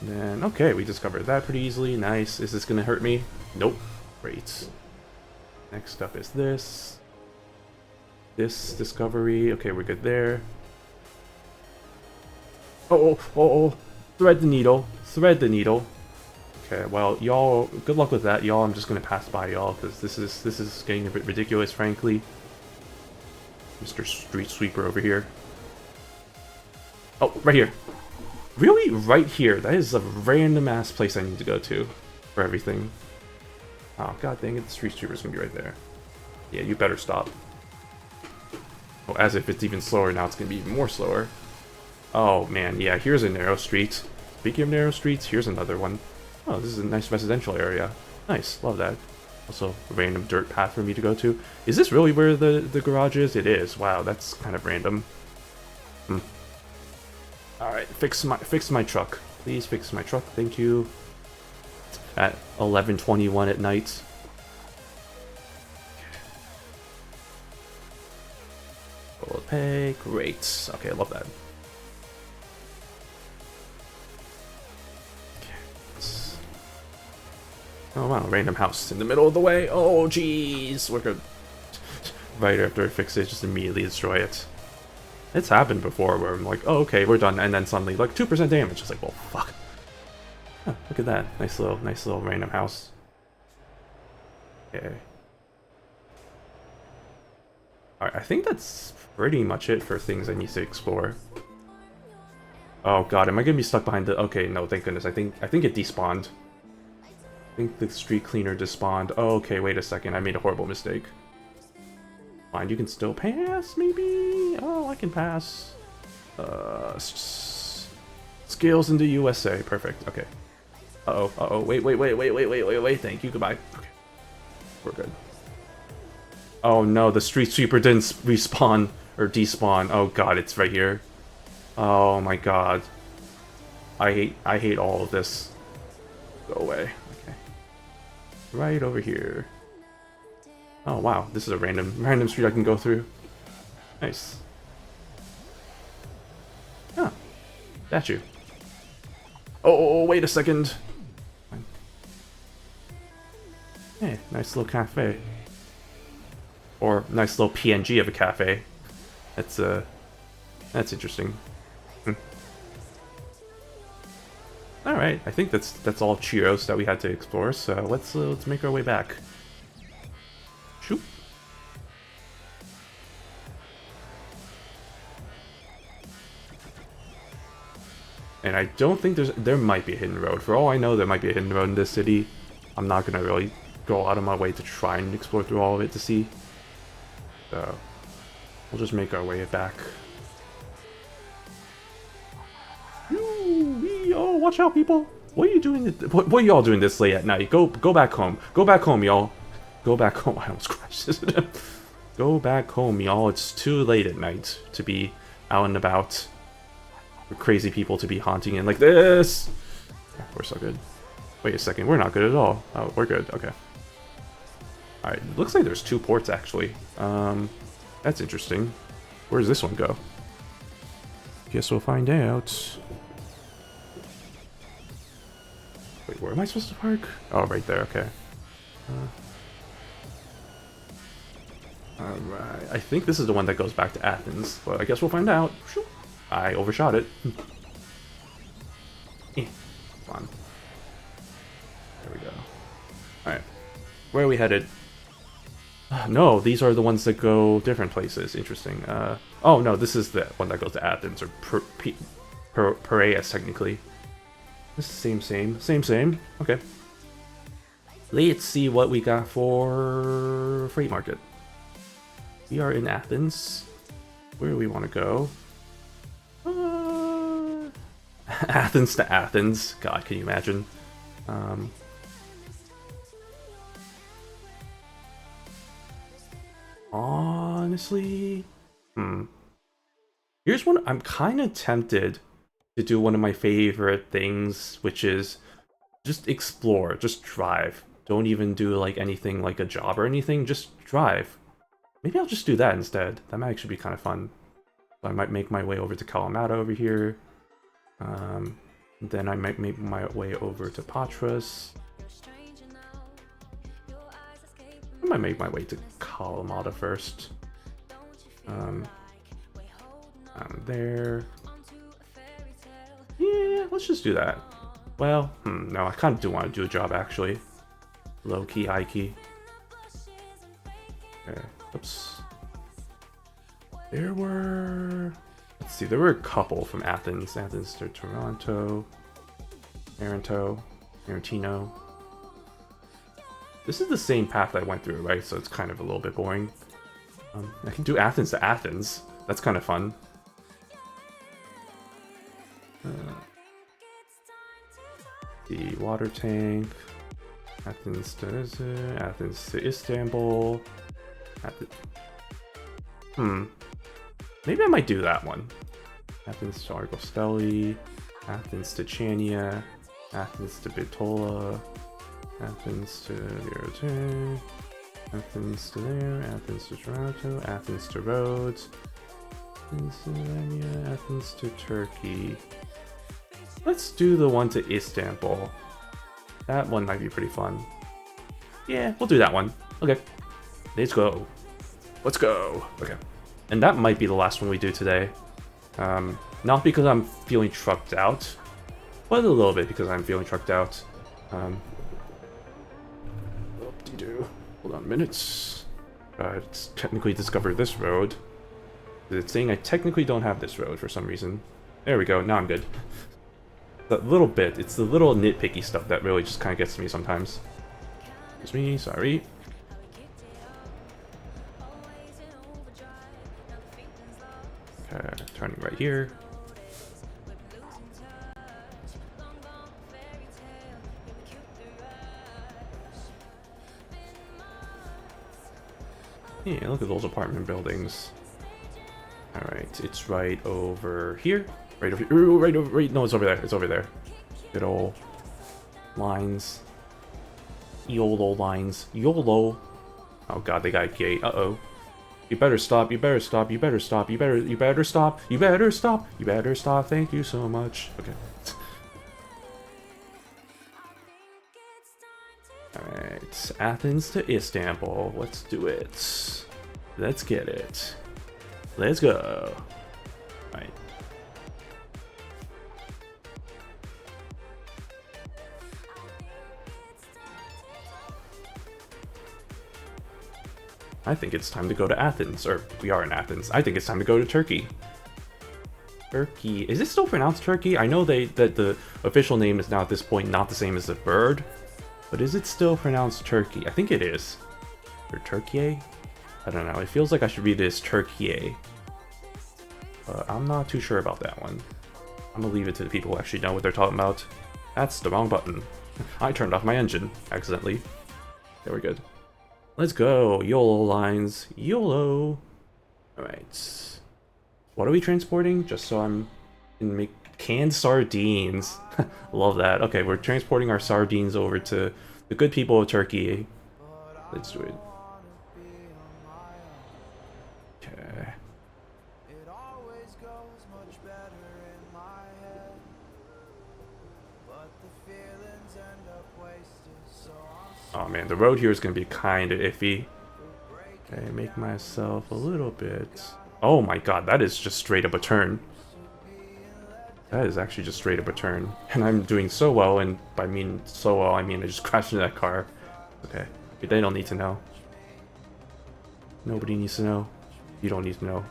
And then, okay, we discovered that pretty easily. Nice. Is this gonna hurt me? Nope. Great. Next up is this. This discovery. Okay, we're good there. Oh. Thread the needle. Thread the needle. Okay, well, y'all, good luck with that, y'all. I'm just gonna pass by y'all, because this is getting a bit ridiculous, frankly. Mr. Street Sweeper over here. Oh, right here. Really? Right here. That is a random-ass place I need to go to for everything. Oh, god dang it, the Street Sweeper's gonna be right there. Yeah, you better stop. Oh, as if it's even slower now, it's gonna be even more slower. Oh, man, yeah, here's a narrow street. Speaking of narrow streets, here's another one. Oh, this is a nice residential area. Nice, love that. Also, a random dirt path for me to go to. Is this really where the garage is? It is. Wow, that's kind of random. Alright, fix my truck. Please fix my truck, thank you. At 11:21 at night. Full pay, great. Okay, I love that. Oh wow, random house in the middle of the way. Oh jeez, we're good. Right after I fix it, just immediately destroy it. It's happened before where I'm like, oh okay, we're done, and then suddenly like 2% damage. It's like, well, fuck. Huh, look at that, nice little random house. Okay. Alright, I think that's pretty much it for things I need to explore. Oh god, am I gonna be stuck behind the? Okay, no, thank goodness. I think it despawned. I think the street cleaner despawned. Oh, okay, wait a second. I made a horrible mistake. Fine, you can still pass, maybe? Oh, I can pass. Scales into USA. Perfect. Okay. Uh-oh. Wait. Thank you. Goodbye. Okay. We're good. Oh no, the street sweeper didn't respawn or despawn. Oh god, it's right here. Oh my god. I hate all of this. Go away. Okay. Right over here. Oh wow, this is a random street I can go through. Nice. Huh. Statue. Oh, wait a second. Hey, nice little cafe. Or nice little PNG of a cafe. That's interesting. All right, I think that's all Chiros that we had to explore. So let's make our way back. Shoot. And I don't think there might be a hidden road. For all I know, there might be a hidden road in this city. I'm not gonna really go out of my way to try and explore through all of it to see. So we'll just make our way back. Oh, watch out, people! What are you doing? What are y'all doing this late at night? Go back home. Go back home, y'all. Go back home. I almost crashed. Go back home, y'all. It's too late at night to be out and about. For crazy people to be haunting in like this. Yeah, we're so good. Wait a second, we're not good at all. Oh, we're good. Okay. All right. Looks like there's 2 ports actually. That's interesting. Where does this one go? Guess we'll find out. Wait, where am I supposed to park? Oh, right there. Okay. Alright. I think this is the one that goes back to Athens. Well, I guess we'll find out. I overshot it. Come on. There we go. Alright. Where are we headed? No, these are the ones that go different places. Interesting. Oh, no, this is the one that goes to Athens, or Piraeus, technically. This is same. Okay. Let's see what we got for Freight Market. We are in Athens. Where do we want to go? Athens to Athens. God, can you imagine? Honestly, here's one. I'm kind of tempted to do one of my favorite things, which is just explore, just drive. Don't even do like anything like a job or anything, just drive. Maybe I'll just do that instead. That might actually be kind of fun. So I might make my way over to Kalamata over here. Then I might make my way over to Patras. I might make my way to Kalamata first. There. Yeah, let's just do that. Well, no, I kind of do want to do a job, actually. Low-key, high-key. Okay, oops. There were... Let's see, there were a couple from Athens. Athens to Toronto. Arantino. This is the same path I went through, right? So it's kind of a little bit boring. I can do Athens to Athens. That's kind of fun. The water tank. Athens to Istanbul. Maybe I might do that one. Athens to Argosteli. Athens to Chania. Athens to Bitola. Athens to Vierote. Athens to there. Athens to Toronto. Athens to Rhodes. Athens to Lamia. Athens to Turkey. Let's do the one to Istanbul. That one might be pretty fun. Yeah, we'll do that one. Okay. Let's go. Let's go. Okay. And that might be the last one we do today. Not because I'm feeling trucked out, but a little bit because I'm feeling trucked out. Hold on a minute. It's technically discovered this road. It's saying I technically don't have this road for some reason. There we go. Now I'm good. That little bit, it's the little nitpicky stuff that really just kind of gets to me sometimes. Excuse me, sorry. Okay, turning right here. Yeah, look at those apartment buildings. Alright, it's right over here. Right over here. Ooh, right over, right, no, it's over there. It's over there. Good old lines. YOLO lines. YOLO. Oh god, they got gay. Uh-oh. You better stop, you better stop, you better stop, you better stop, you better stop, you better stop, thank you so much. Okay. Alright, Athens to Istanbul. Let's do it. Let's get it. Let's go. Alright. I think it's time to go to Athens, or we are in Athens. I think it's time to go to Turkey. Turkey. Is it still pronounced Turkey? I know that the official name is now at this point not the same as the bird, but is it still pronounced Turkey? I think it is. Or Turkey? I don't know. It feels like I should read this Turkey. But I'm not too sure about that one. I'm gonna leave it to the people who actually know what they're talking about. That's the wrong button. I turned off my engine accidentally. There, we're good. Let's go, YOLO lines, YOLO. Alright. What are we transporting? Just so I'm can make canned sardines. Love that. Okay, we're transporting our sardines over to the good people of Turkey. Let's do it. Okay. Oh man, the road here is going to be kind of iffy. Okay, make myself a little bit... Oh my god, that is just straight up a turn. That is actually just straight up a turn. And I'm doing so well, and by mean so well, I mean I just crashed into that car. Okay, they don't need to know. Nobody needs to know. You don't need to know.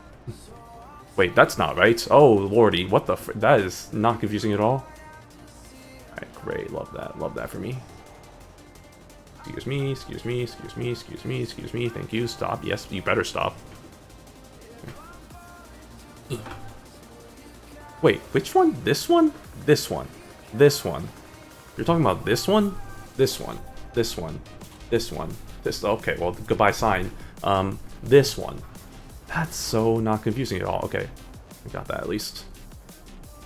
Wait, that's not right. Oh lordy, what the that is not confusing at all. Alright, great, love that for me. Excuse me, excuse me, excuse me, excuse me, excuse me, thank you, stop, yes, you better stop. Wait, which one? This one? This one. This one. You're talking about this one? This one. This one. This one. This, okay, well, goodbye sign. This one. That's so not confusing at all. Okay, I got that at least.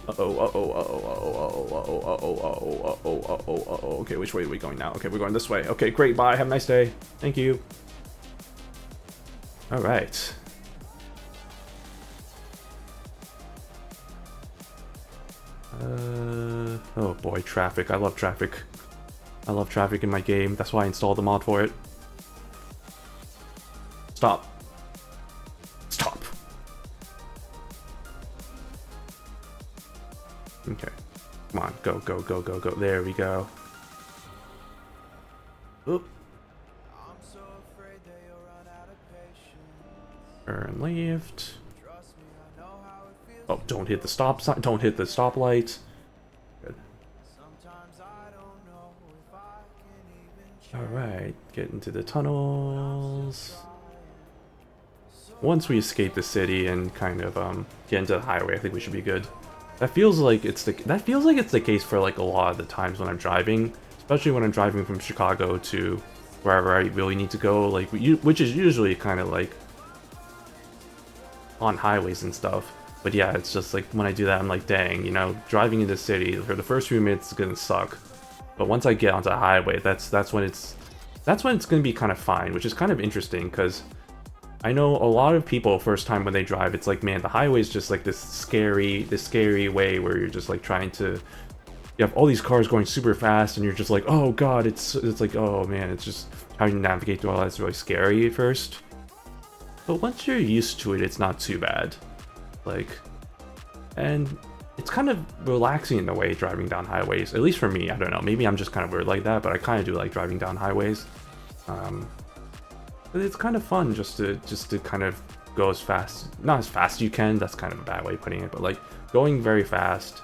Okay, which way are we going now? Okay, we're going this way. Okay, great, bye, have a nice day. Thank you. Alright. Oh boy, traffic. I love traffic. I love traffic in my game. That's why I installed the mod for it. Stop. Stop. Okay. Come on, go, go, go, go, go. There we go. Oop. Turn left. Oh, don't hit the stop sign. Don't hit the stoplight. Good. Alright, get into the tunnels. Once we escape the city and kind of get into the highway, I think we should be good. That feels like it's the case for like a lot of the times when I'm driving, especially when I'm driving from Chicago to wherever I really need to go, like which is usually kind of like on highways and stuff. But yeah, it's just like when I do that, I'm like, dang, you know, driving in the city for the first few minutes is gonna suck. But once I get onto the highway, that's when it's gonna be kind of fine, which is kind of interesting because I know a lot of people first time when they drive, it's like, man, the highway is just like this scary way where you're just like trying to, you have all these cars going super fast and you're just like, oh god, it's like, oh man, it's just how you navigate through all that's really scary at first. But once you're used to it, it's not too bad. Like, and it's kind of relaxing in a way driving down highways, at least for me. I don't know, maybe I'm just kind of weird like that, but I kind of do like driving down highways. But it's kind of fun just to kind of go as fast, not as fast as you can, that's kind of a bad way of putting it, but like going very fast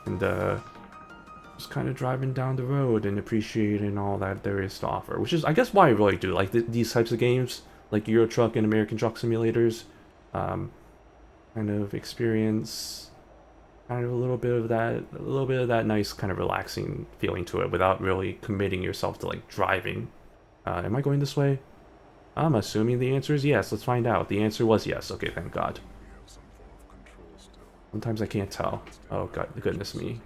and just kind of driving down the road and appreciating all that there is to offer, which is I guess why I really do like these types of games, like Euro Truck and American Truck Simulators. Kind of experience kind of a little bit of that nice kind of relaxing feeling to it without really committing yourself to like driving. Am I going this way? I'm assuming the answer is yes. Let's find out. The answer was yes. Okay, thank God. Sometimes I can't tell. Oh God, goodness me.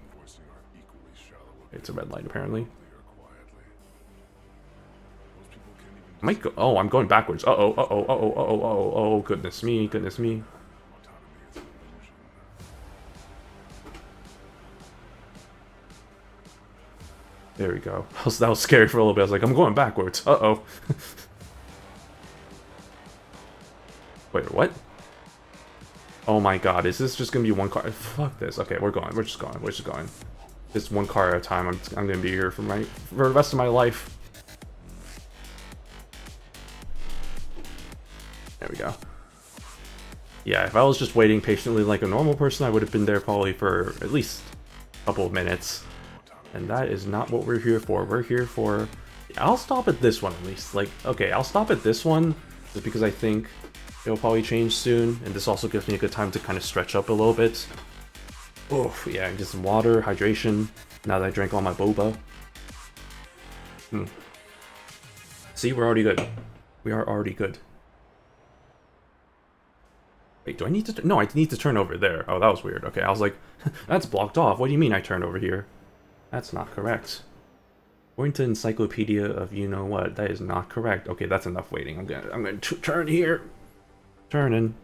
It's a red light apparently. I might go. Oh, I'm going backwards. Uh-oh, uh-oh, uh-oh, uh-oh, uh-oh, oh, goodness me, goodness me. There we go. That was scary for a little bit. I was like, I'm going backwards. Uh-oh. Wait, what? Oh my God, is this just gonna be one car? Fuck this. Okay, we're going. We're just going. We're just going. Just one car at a time. I'm gonna be here for the rest of my life. There we go. Yeah, if I was just waiting patiently like a normal person, I would have been there probably for at least a couple of minutes. And that is not what we're here for. We're here for... I'll stop at this one at least. Like, okay, I'll stop at this one just because I think it'll probably change soon. And this also gives me a good time to kind of stretch up a little bit. Oh, yeah, and get some water, hydration, now that I drank all my boba. See, we're already good. We are already good. Wait, do I need to... No, I need to turn over there. Oh, that was weird. Okay, I was like, that's blocked off. What do you mean I turn over here? That's not correct. According to Encyclopedia of you-know-what, that is not correct. Okay, that's enough waiting. I'm gonna turn here. Turning.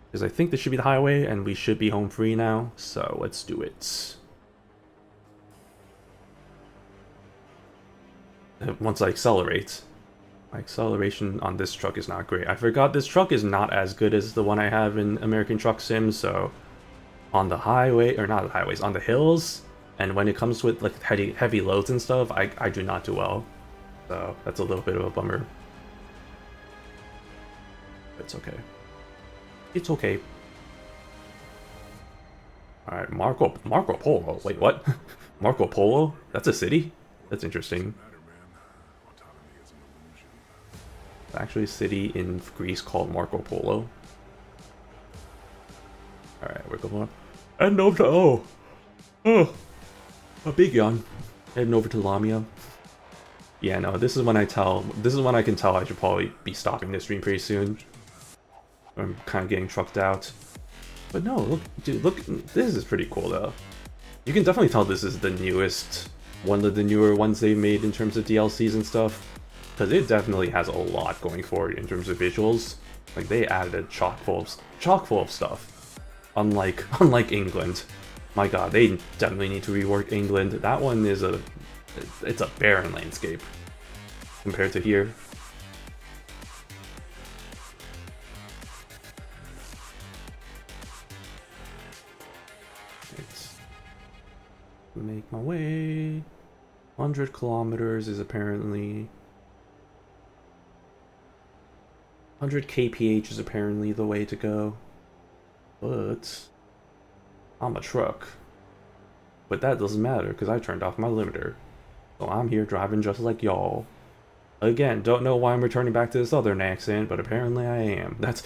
Because I think this should be the highway, and we should be home free now. So, let's do it. Once I accelerate. My acceleration on this truck is not great. I forgot this truck is not as good as the one I have in American Truck Sim, so... On the highway, or not the highways, on the hills... And when it comes with like heavy loads and stuff, I do not do well. So that's a little bit of a bummer. It's okay. It's okay. Alright, Marco Polo. Wait, what? Marco Polo? That's a city? That's interesting. It's actually a city in Greece called Marco Polo. Alright, we're going up. And over to a big yawn. Heading over to Lamia. Yeah, no, this is when I can tell I should probably be stopping this stream pretty soon. I'm kind of getting trucked out. But no, look, dude, look, this is pretty cool though. You can definitely tell this is the newest, one of the newer ones they've made in terms of DLCs and stuff. Because it definitely has a lot going for it in terms of visuals. Like, they added a chock full of stuff. Unlike England. My God, they definitely need to rework England. That one is it's a barren landscape compared to here. Let's make my way. 100 kilometers is apparently... 100 kph is apparently the way to go. But... I'm a truck. But that doesn't matter, because I turned off my limiter. So I'm here driving just like y'all. Again, don't know why I'm returning back to this southern accent, but apparently I am. That's...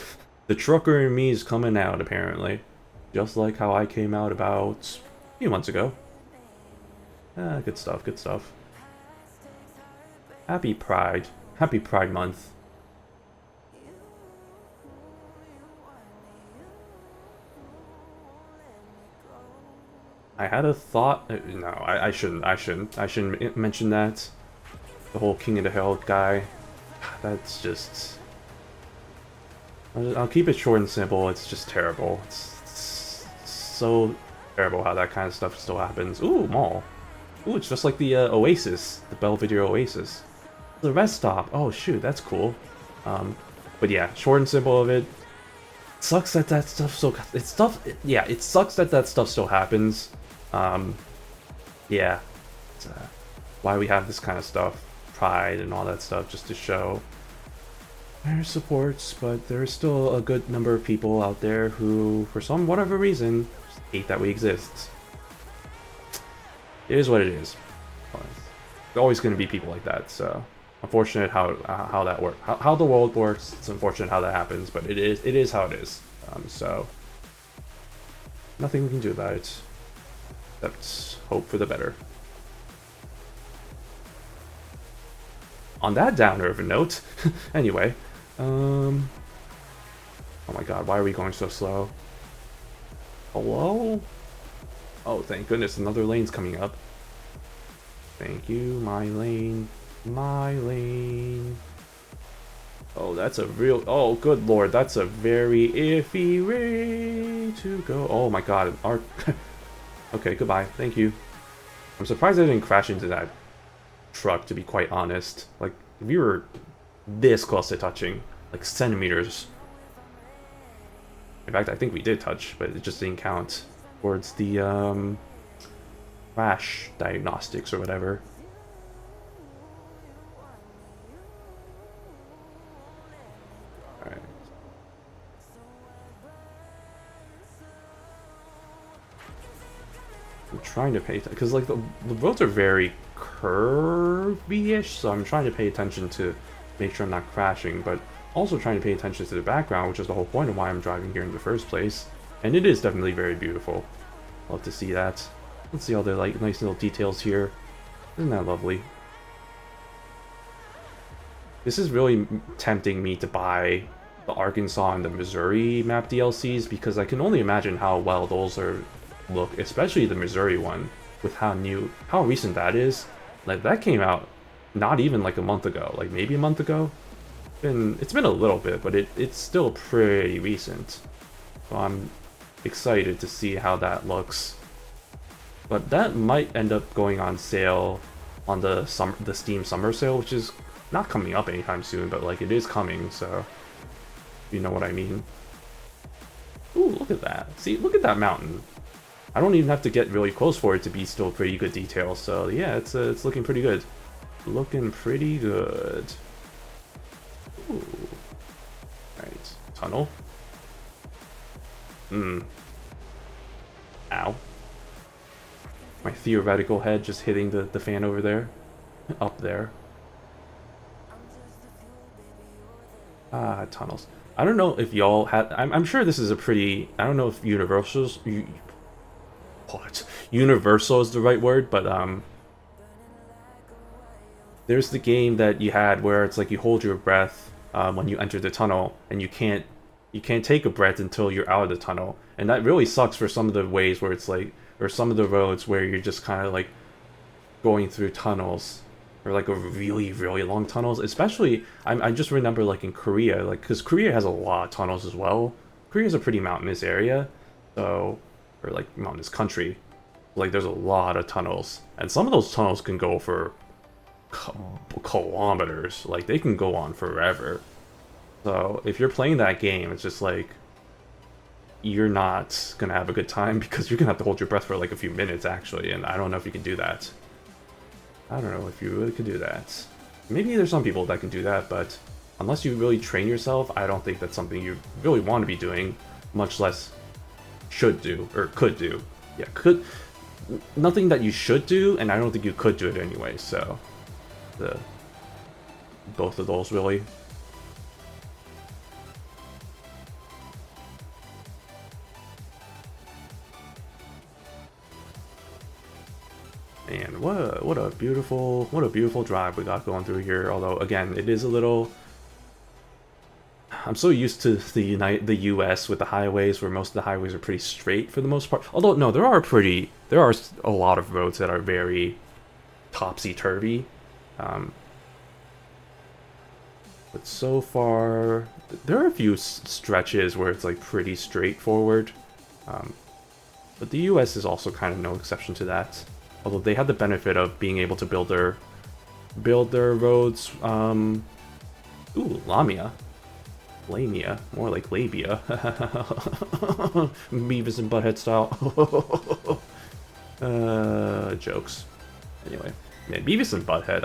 The trucker in me is coming out, apparently. Just like how I came out about a few months ago. Good stuff, good stuff. Happy Pride. Happy Pride Month. I had a thought. No, I shouldn't mention that. The whole King of the Hill guy. That's just... I'll keep it short and simple. It's just terrible. It's so terrible how that kind of stuff still happens. Ooh, mall. Ooh, it's just like the Oasis. The Belvedere Oasis. The rest stop. Oh, shoot, that's cool. But yeah, short and simple of it. Sucks that that stuff still... Yeah, it sucks that that stuff still happens. Yeah, it's, why we have this kind of stuff, pride and all that stuff, just to show their supports, but there's still a good number of people out there who, for some whatever reason, just hate that we exist. It is what it is. There's always going to be people like that, so unfortunate how that works, how the world works. It's unfortunate how that happens, but it is how it is. So nothing we can do about it. Let's hope for the better. on that downer of a note, anyway, oh my god, why are we going so slow? Hello? Oh, thank goodness, another lane's coming up. Thank you, my lane. My lane. Oh, that's a real... Oh, good lord, that's a very iffy way to go. Oh my god, our... Okay, goodbye, thank you. I'm surprised I didn't crash into that truck, to be quite honest. Like, if we were this close to touching, like centimeters. In fact, I think we did touch, but it just didn't count towards the, crash diagnostics or whatever. Alright. I'm trying to pay attention, because like the roads are very curvy-ish, so I'm trying to pay attention to make sure I'm not crashing, but also trying to pay attention to the background, which is the whole point of why I'm driving here in the first place. And it is definitely very beautiful. Love to see that. Let's see all the like nice little details here. Isn't that lovely? This is really tempting me to buy the Arkansas and the Missouri map DLCs, because I can only imagine how well those look, especially the Missouri one, with how recent that is. Like, that came out not even like a month ago, like maybe a month ago. It's been a little bit, but it's still pretty recent. So I'm excited to see how that looks. But that might end up going on sale on the Steam Summer Sale, which is not coming up anytime soon, but like it is coming, so you know what I mean. Ooh, look at that. See, look at that mountain. I don't even have to get really close for it to be still pretty good detail, so yeah, it's looking pretty good. Looking pretty good. Ooh. Right, tunnel. Ow. My theoretical head just hitting the fan over there. Up there. Ah, tunnels. I don't know if y'all had... I'm sure this is a pretty... I don't know if Universal's... What? Universal is the right word, but there's the game that you had where it's like you hold your breath when you enter the tunnel, and you can't take a breath until you're out of the tunnel. And that really sucks for some of the ways where it's like... Or some of the roads where you're just kind of like going through tunnels, or like a really, really long tunnels. Especially, I just remember like in Korea, like, because Korea has a lot of tunnels as well. Korea's a pretty mountainous area, so, or like mountainous country. Like there's a lot of tunnels, and some of those tunnels can go for kilometers. Like they can go on forever. So if you're playing that game, it's just like, you're not gonna have a good time, because you're gonna have to hold your breath for like a few minutes actually, and I don't know if you can do that. I don't know if you really could do that. Maybe there's some people that can do that, but unless you really train yourself, I don't think that's something you really want to be doing, much less should do, or could do. Yeah, nothing that you should do, and I don't think you could do it anyway, so both of those really. And what a beautiful drive we got going through here. Although again, it is a little... I'm so used to the US with the highways, where most of the highways are pretty straight for the most part. Although no, there are a lot of roads that are very topsy-turvy. But so far, there are a few stretches where it's like pretty straightforward. But the US is also kind of no exception to that. Although they had the benefit of being able to build their roads. Ooh, Lamia. Lamia. More like labia. Beavis and Butthead style. Jokes. Anyway. Man, Beavis and Butthead,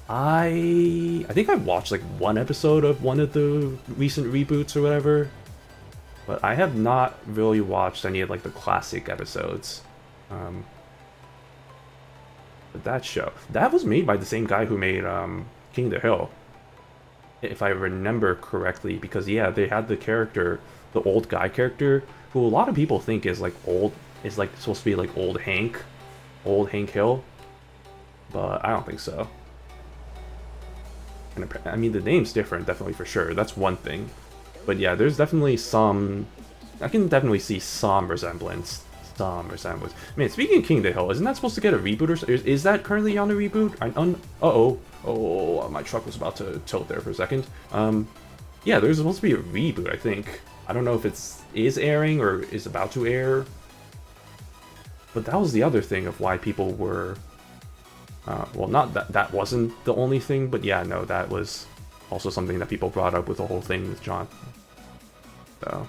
I think I watched like one episode of one of the recent reboots or whatever. But I have not really watched any of like the classic episodes. But that show, that was made by the same guy who made King of the Hill, if I remember correctly, because yeah, they had the character, the old guy character, who a lot of people think is like old, is like supposed to be like old Hank Hill, but I don't think so. I mean, the name's different, definitely for sure. That's one thing. But yeah, there's definitely some. I can definitely see some resemblance. Some resemblance. Man, speaking of King of the Hill, isn't that supposed to get a reboot or is that currently on a reboot? Uh-oh. Oh, my truck was about to tilt there for a second. Yeah, there's supposed to be a reboot, I think. I don't know if is airing or is about to air. But that was the other thing of why people were... well, not that wasn't the only thing, but yeah, no, that was also something that people brought up with the whole thing with John. So...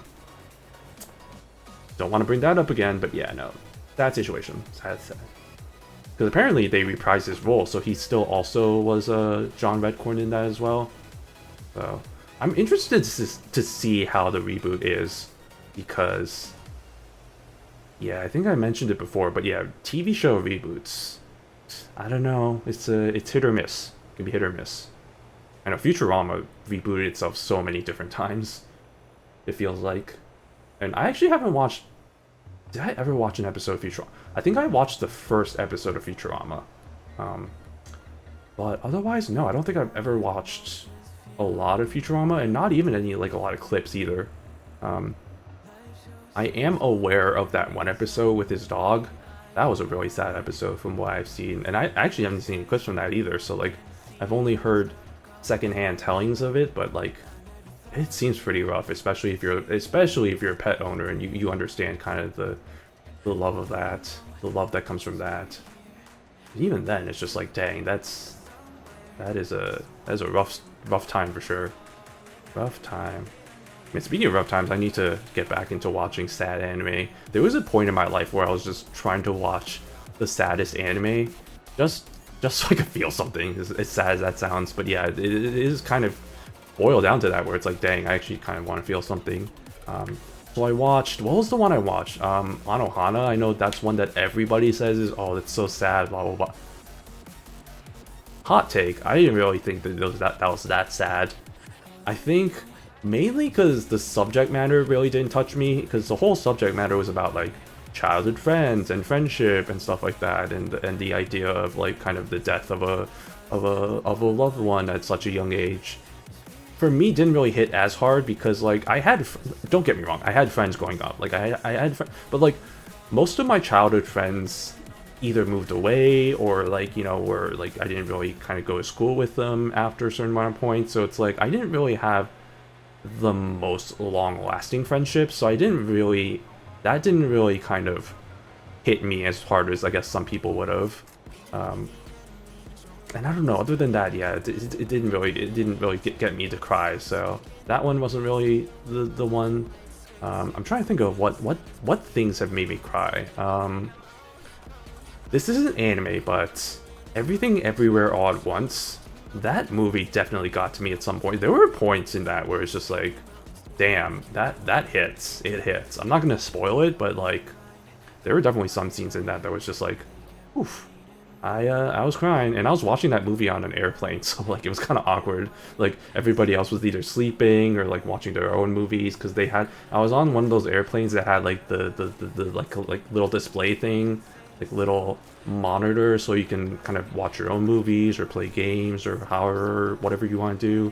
don't want to bring that up again, but yeah, no. That situation. Sad. Because apparently they reprised his role, so he still also was John Redcorn in that as well. So I'm interested to see how the reboot is, because yeah, I think I mentioned it before, but yeah, TV show reboots, I don't know, it's hit or miss. It can be hit or miss. I know Futurama rebooted itself so many different times, it feels like. And I actually haven't watched... did I ever watch an episode of Futurama? I think I watched the first episode of Futurama. But otherwise, no, I don't think I've ever watched a lot of Futurama, and not even any, like, a lot of clips either. I am aware of that one episode with his dog. That was a really sad episode from what I've seen. And I actually haven't seen clips from that either, so, like, I've only heard secondhand tellings of it, but, like, it seems pretty rough, especially if you're a pet owner and you understand kind of the love of that, the love that comes from that. And even then, it's just like, dang, that is a rough time for sure. Rough time. I mean, speaking of rough times, I need to get back into watching sad anime. There was a point in my life where I was just trying to watch the saddest anime, just so I could feel something. As sad as that sounds, but yeah, it is kind of boil down to that, where it's like, dang, I actually kind of want to feel something. So I watched, what was the one I watched? Anohana. I know that's one that everybody says is, oh, it's so sad, blah blah blah. Hot take, I didn't really think that was that sad. I think mainly because the subject matter really didn't touch me, because the whole subject matter was about, like, childhood friends and friendship and stuff like that, and the idea of, like, kind of the death of a loved one at such a young age. For me, didn't really hit as hard because, like, don't get me wrong, I had friends growing up. Like, I had but, like, most of my childhood friends either moved away or, like, you know, were, like, I didn't really kind of go to school with them after a certain amount of points. So it's like, I didn't really have the most long-lasting friendships. So that didn't really kind of hit me as hard as I guess some people would have. And I don't know, other than that, yeah, it didn't really get me to cry, so that one wasn't really the one. I'm trying to think of what things have made me cry. This isn't anime, but Everything Everywhere All at Once, that movie definitely got to me at some point. There were points in that where it's just like, damn, that hits. It hits. I'm not gonna spoil it, but, like, there were definitely some scenes in that was just like, oof. I was crying, and I was watching that movie on an airplane, so, like, it was kind of awkward. Like, everybody else was either sleeping or, like, watching their own movies, because I was on one of those airplanes that had, like, the like little display thing, like, little monitor, so you can kind of watch your own movies or play games or whatever you want to do.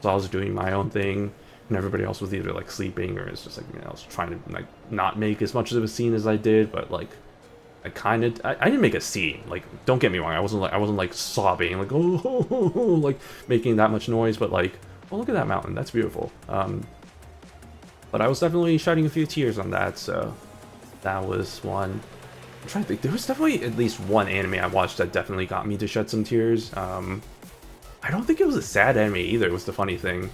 So I was doing my own thing, and everybody else was either, like, sleeping, or it's just like, you know, I was trying to, like, not make as much of a scene as I did, but, like, I didn't make a scene. Like, don't get me wrong, I wasn't like sobbing, like, oh, like, making that much noise, but, like, oh, look at that mountain, that's beautiful. But I was definitely shedding a few tears on that, so that was one. I'm trying to think, there was definitely at least one anime I watched that definitely got me to shed some tears. I don't think it was a sad anime either, was the funny thing.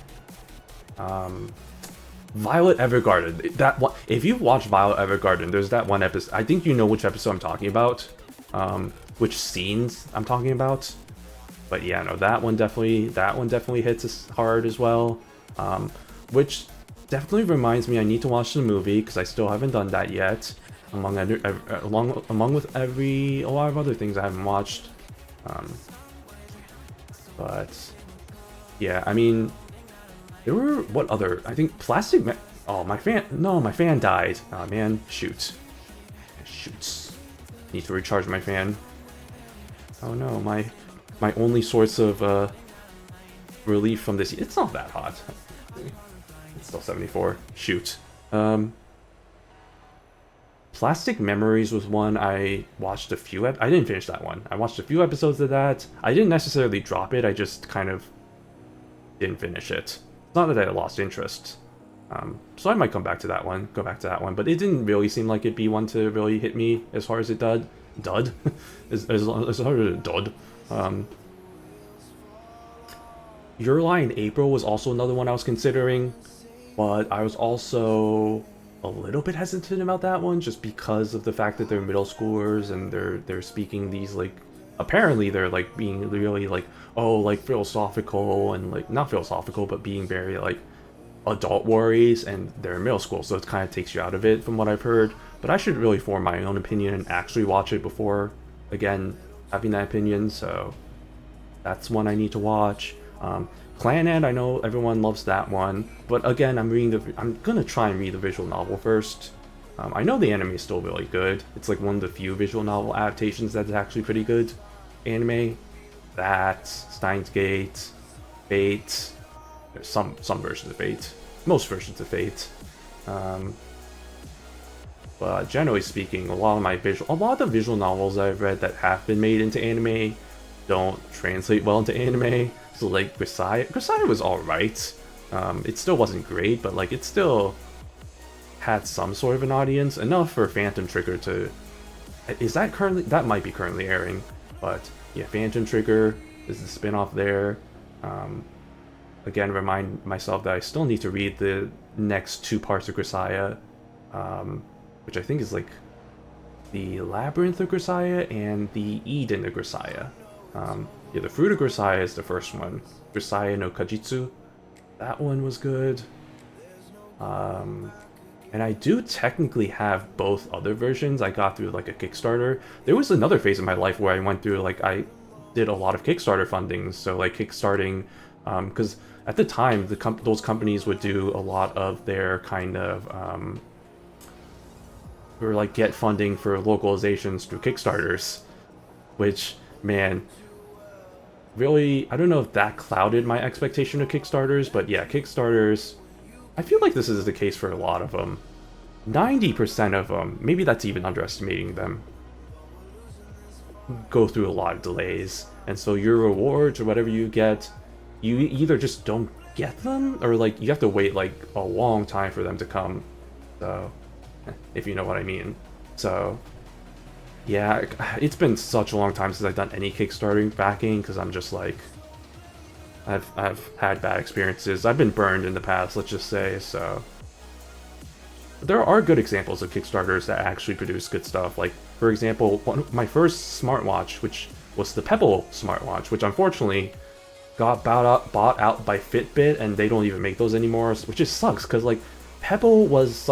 Violet Evergarden. That one, if you've watched Violet Evergarden, there's that one episode. I think you know which episode I'm talking about, which scenes I'm talking about. But yeah, no, that one definitely hits us hard as well. Which definitely reminds me I need to watch the movie, because I still haven't done that yet. Along with a lot of other things I haven't watched. But yeah, I mean, there were, what other, I think Plastic Man, oh, my fan died. Oh man, shoot. Need to recharge my fan. Oh no, my only source of relief from this. It's not that hot. It's still 74. Shoot. Plastic Memories was one I watched a few. I didn't finish that one. I watched a few episodes of that. I didn't necessarily drop it. I just kind of didn't finish it. It's not that I lost interest. So I might come back to that one. Go back to that one. But it didn't really seem like it'd be one to really hit me as hard as it did. as hard as it did. Your Lie in April was also another one I was considering, but I was also a little bit hesitant about that one just because of the fact that they're middle schoolers and they're speaking these like, apparently they're like being really like, oh, like philosophical and like not philosophical but being very like adult worries, and they're in middle school, so it kind of takes you out of it from what I've heard. But I should really form my own opinion and actually watch it before again having that opinion, so that's one I need to watch. Clannad, I know everyone loves that one, but again, I'm gonna try and read the visual novel first. I know the anime is still really good. It's like one of the few visual novel adaptations that's actually pretty good. Anime, that, Steins Gate, Fate. There's some versions of Fate, most versions of Fate. But generally speaking, a lot of the visual novels I've read that have been made into anime don't translate well into anime. So like Grisaya was alright. It still wasn't great, but like it still had some sort of an audience, enough for Phantom Trigger to... that might be currently airing, but yeah, Phantom Trigger is the spin-off there. Again, remind myself that I still need to read the next 2 parts of Grisaya, which I think is like the Labyrinth of Grisaya and the Eden of Grisaya. Yeah, the Fruit of Grisaya is the first one. Grisaya no Kajitsu. That one was good. And I do technically have both other versions. I got through like a Kickstarter. There was another phase in my life where I went through like I did a lot of Kickstarter fundings. So like kickstarting, because at the time those companies would do a lot of their kind of or like get funding for localizations through Kickstarters, which, man, really, I don't know if that clouded my expectation of Kickstarters, but yeah, Kickstarters, I feel like this is the case for a lot of them. 90% of them, maybe that's even underestimating them, go through a lot of delays, and so your rewards or whatever you get, you either just don't get them, or like you have to wait like a long time for them to come, so, if you know what I mean. So yeah, it's been such a long time since I've done any Kickstarter backing, because I'm just like, I've had bad experiences. I've been burned in the past, let's just say, so. But there are good examples of Kickstarters that actually produce good stuff. Like, for example, my first smartwatch, which was the Pebble smartwatch, which unfortunately got bought out by Fitbit, and they don't even make those anymore, which just sucks, because like, Pebble was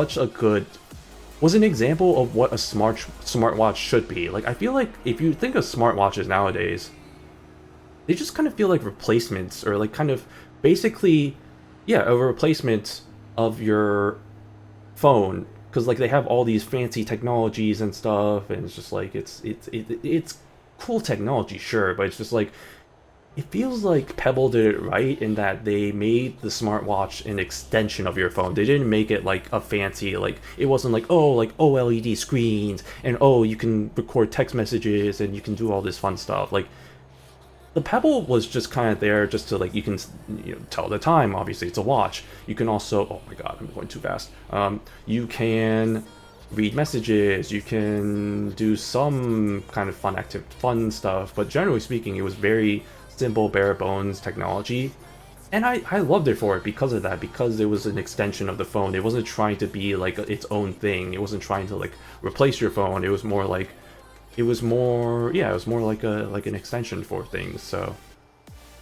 an example of what a smartwatch should be. Like, I feel like if you think of smartwatches nowadays, they just kind of feel like replacements, or like kind of basically, yeah, a replacement of your phone, because like they have all these fancy technologies and stuff, and it's just like it's cool technology, sure, but it's just like, it feels like Pebble did it right in that they made the smartwatch an extension of your phone. They didn't make it like a fancy, like, it wasn't like, oh, like OLED screens, and oh, you can record text messages, and you can do all this fun stuff. Like, the Pebble was just kind of there just to, like, you can, tell the time, obviously, it's a watch. You can also, oh my god, I'm going too fast. You can read messages, you can do some kind of fun stuff, but generally speaking, it was very simple, bare bones technology, and I loved it for it because of that, because it was an extension of the phone. It wasn't trying to be like its own thing. It wasn't trying to like replace your phone. It was more like, it was more like an extension for things. So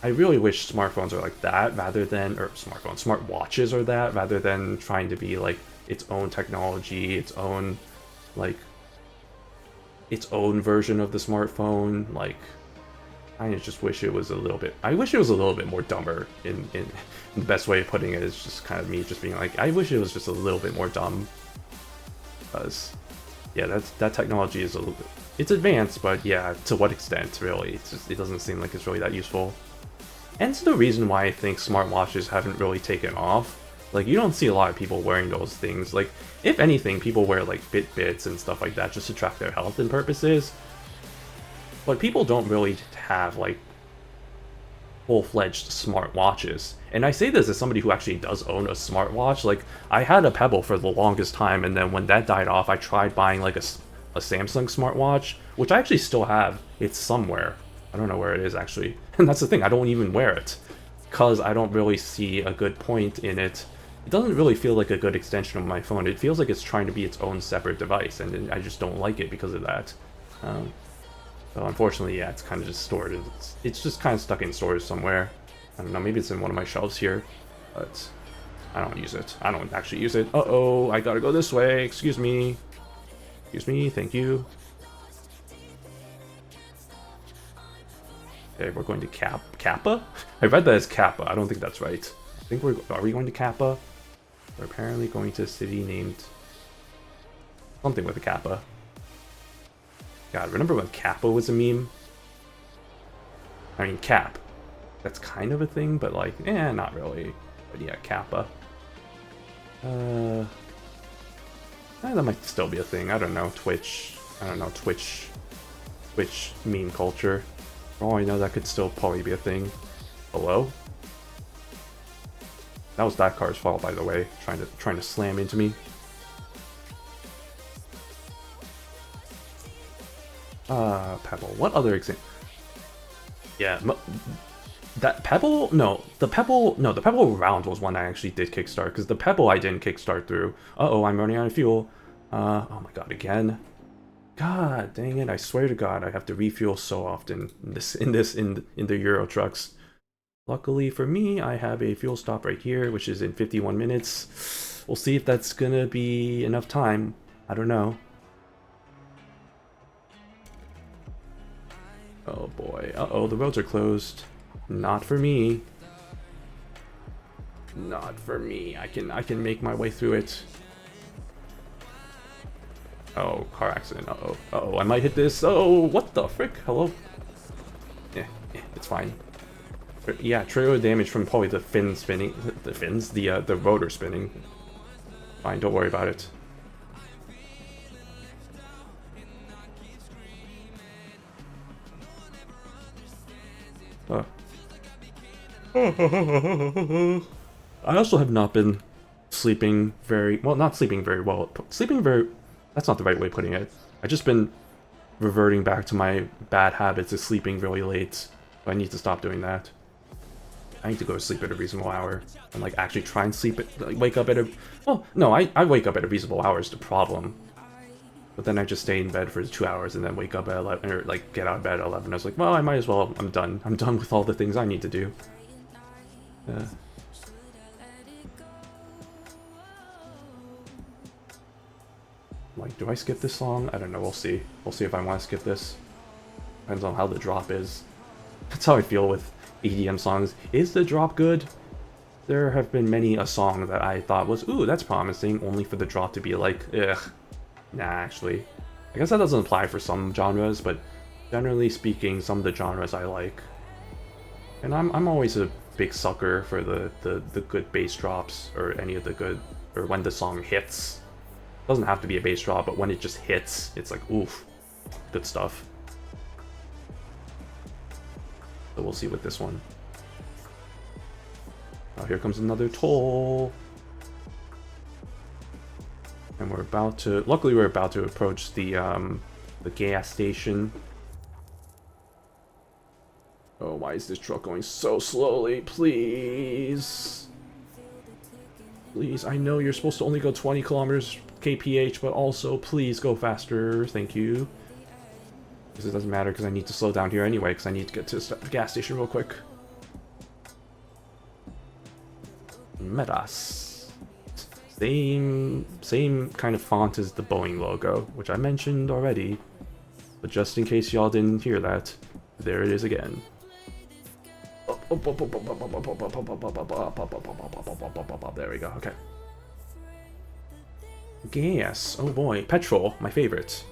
I really wish smartphones are like that, rather than, or smartwatches are that, rather than trying to be like its own technology, its own version of the smartphone. Like, I just wish it was a little bit... I wish it was a little bit more dumber. In the best way of putting it is just kind of me just being like, I wish it was just a little bit more dumb. Because, yeah, that technology is a little bit... It's advanced, but yeah, to what extent, really? It doesn't seem like it's really that useful. And it's the reason why I think smartwatches haven't really taken off. Like, you don't see a lot of people wearing those things. Like, if anything, people wear, like, Fitbits and stuff like that just to track their health and purposes. But people don't really have, like, full-fledged smartwatches. And I say this as somebody who actually does own a smartwatch. Like, I had a Pebble for the longest time, and then when that died off, I tried buying, like, a Samsung smartwatch, which I actually still have. It's somewhere. I don't know where it is, actually. And that's the thing, I don't even wear it. Because I don't really see a good point in it. It doesn't really feel like a good extension of my phone. It feels like it's trying to be its own separate device, and I just don't like it because of that. So unfortunately, yeah, it's kind of just stored. It's just kind of stuck in storage somewhere. I don't know, maybe it's in one of my shelves here, but I don't use it. I don't actually use it. Uh-oh, I gotta go this way. Excuse me. Excuse me, thank you. Okay, we're going to Kappa? I read that as Kappa. I don't think that's right. I think are we going to Kappa? We're apparently going to a city named something with a Kappa. God, remember when Kappa was a meme? I mean, Cap. That's kind of a thing, but like, not really. But yeah, Kappa. That might still be a thing. I don't know. Twitch. I don't know. Twitch meme culture. For all I know, that could still probably be a thing. Hello? That was that car's fault, by the way. Trying to slam into me. Pebble. What other example? Yeah, that Pebble? No, the Pebble round was one I actually did kickstart, because the Pebble I didn't kickstart through. Uh-oh, I'm running out of fuel. Oh my god, again. God dang it, I swear to god, I have to refuel so often in the Euro trucks. Luckily for me, I have a fuel stop right here, which is in 51 minutes. We'll see if that's gonna be enough time. I don't know. Oh boy. Uh-oh, the roads are closed. Not for me. Not for me. I can make my way through it. Oh, car accident. Uh-oh. Uh-oh, I might hit this. Oh, what the frick? Hello? It's fine. Yeah, trailer damage from probably the fin spinning. The fins? The rotor spinning. Fine, don't worry about it. I also have not been sleeping very well. Not sleeping very well. Sleeping very... That's not the right way of putting it. I've just been reverting back to my bad habits of sleeping really late. But I need to stop doing that. I need to go to sleep at a reasonable hour. And like actually try and sleep at... Like, wake up at a... Well, no, I wake up at a reasonable hour is the problem. But then I just stay in bed for 2 hours and then wake up at 11, or like get out of bed at 11. I was like, well, I might as well, I'm done. I'm done with all the things I need to do. Like, do I skip this song? I don't know, we'll see. We'll see if I want to skip this. Depends on how the drop is. That's how I feel with EDM songs. Is the drop good? There have been many a song that I thought was, ooh, that's promising, only for the drop to be like, ugh. Nah, actually. I guess that doesn't apply for some genres, but generally speaking, some of the genres I like. And I'm always a big sucker for the good bass drops, or any of the good, or when the song hits. It doesn't have to be a bass drop, but when it just hits, it's like, oof, good stuff. So we'll see with this one. Oh, here comes another toll. And we're about to, luckily we're about to approach the gas station. Oh, why is this truck going so slowly? Please. Please, I know you're supposed to only go 20 kilometers kph, but also please go faster. Thank you. Because it doesn't matter, because I need to slow down here anyway, because I need to get to the gas station real quick. Metas. Same kind of font as the Boeing logo, which I mentioned already. But just in case y'all didn't hear that, there it is again. There we go, okay. Gas, oh boy, petrol, my favorite.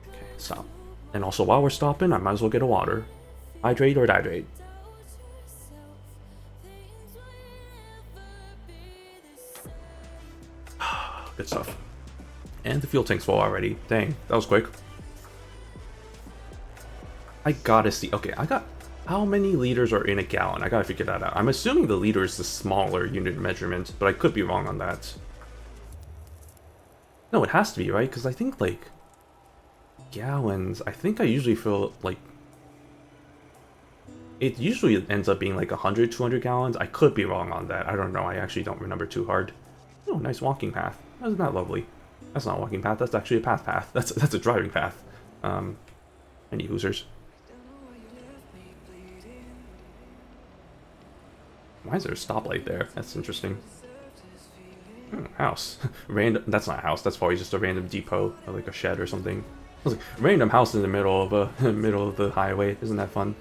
Okay, stop. And also while we're stopping, I might as well get a water. Hydrate or dihydrate. Good stuff. And the fuel tank's full already. Dang, that was quick. I gotta see. Okay, I got... How many liters are in a gallon? I gotta figure that out. I'm assuming the liter is the smaller unit measurement, but I could be wrong on that. No, it has to be, right? Because I think, like... Gallons... I think I usually fill, like... It usually ends up being like 100, 200 gallons. I could be wrong on that. I don't know. I actually don't remember too hard. Oh, nice walking path. Isn't that lovely? That's not a walking path. That's actually a path. That's a driving path. Any hoosers. Why is there a stoplight there? That's interesting. House. Random. That's not a house. That's probably just a random depot, or like a shed or something. I was like, random house in the middle of a middle of the highway. Isn't that fun?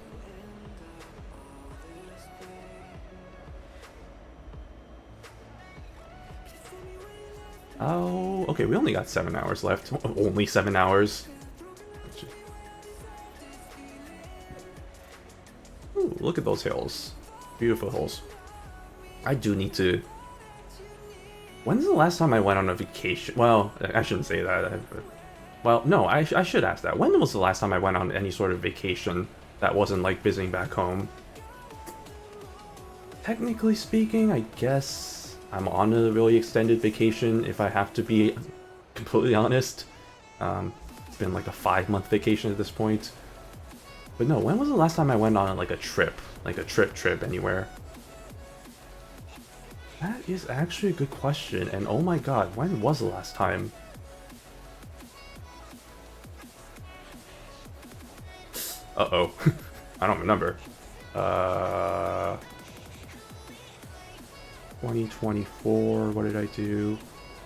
Oh, okay. We only got 7 hours left. Only 7 hours. Ooh, look at those hills. Beautiful hills. I do need to... When's the last time I went on a vacation? Well, I shouldn't say that. Well, no, I should ask that. When was the last time I went on any sort of vacation that wasn't, like, visiting back home? Technically speaking, I guess I'm on a really extended vacation, if I have to be completely honest. It's been, like, a 5-month vacation at this point. But no, when was the last time I went on, like, a trip? Like, a trip anywhere? That is actually a good question, and oh my god, when was the last time? Uh-oh. I don't remember. 2024, what did I do?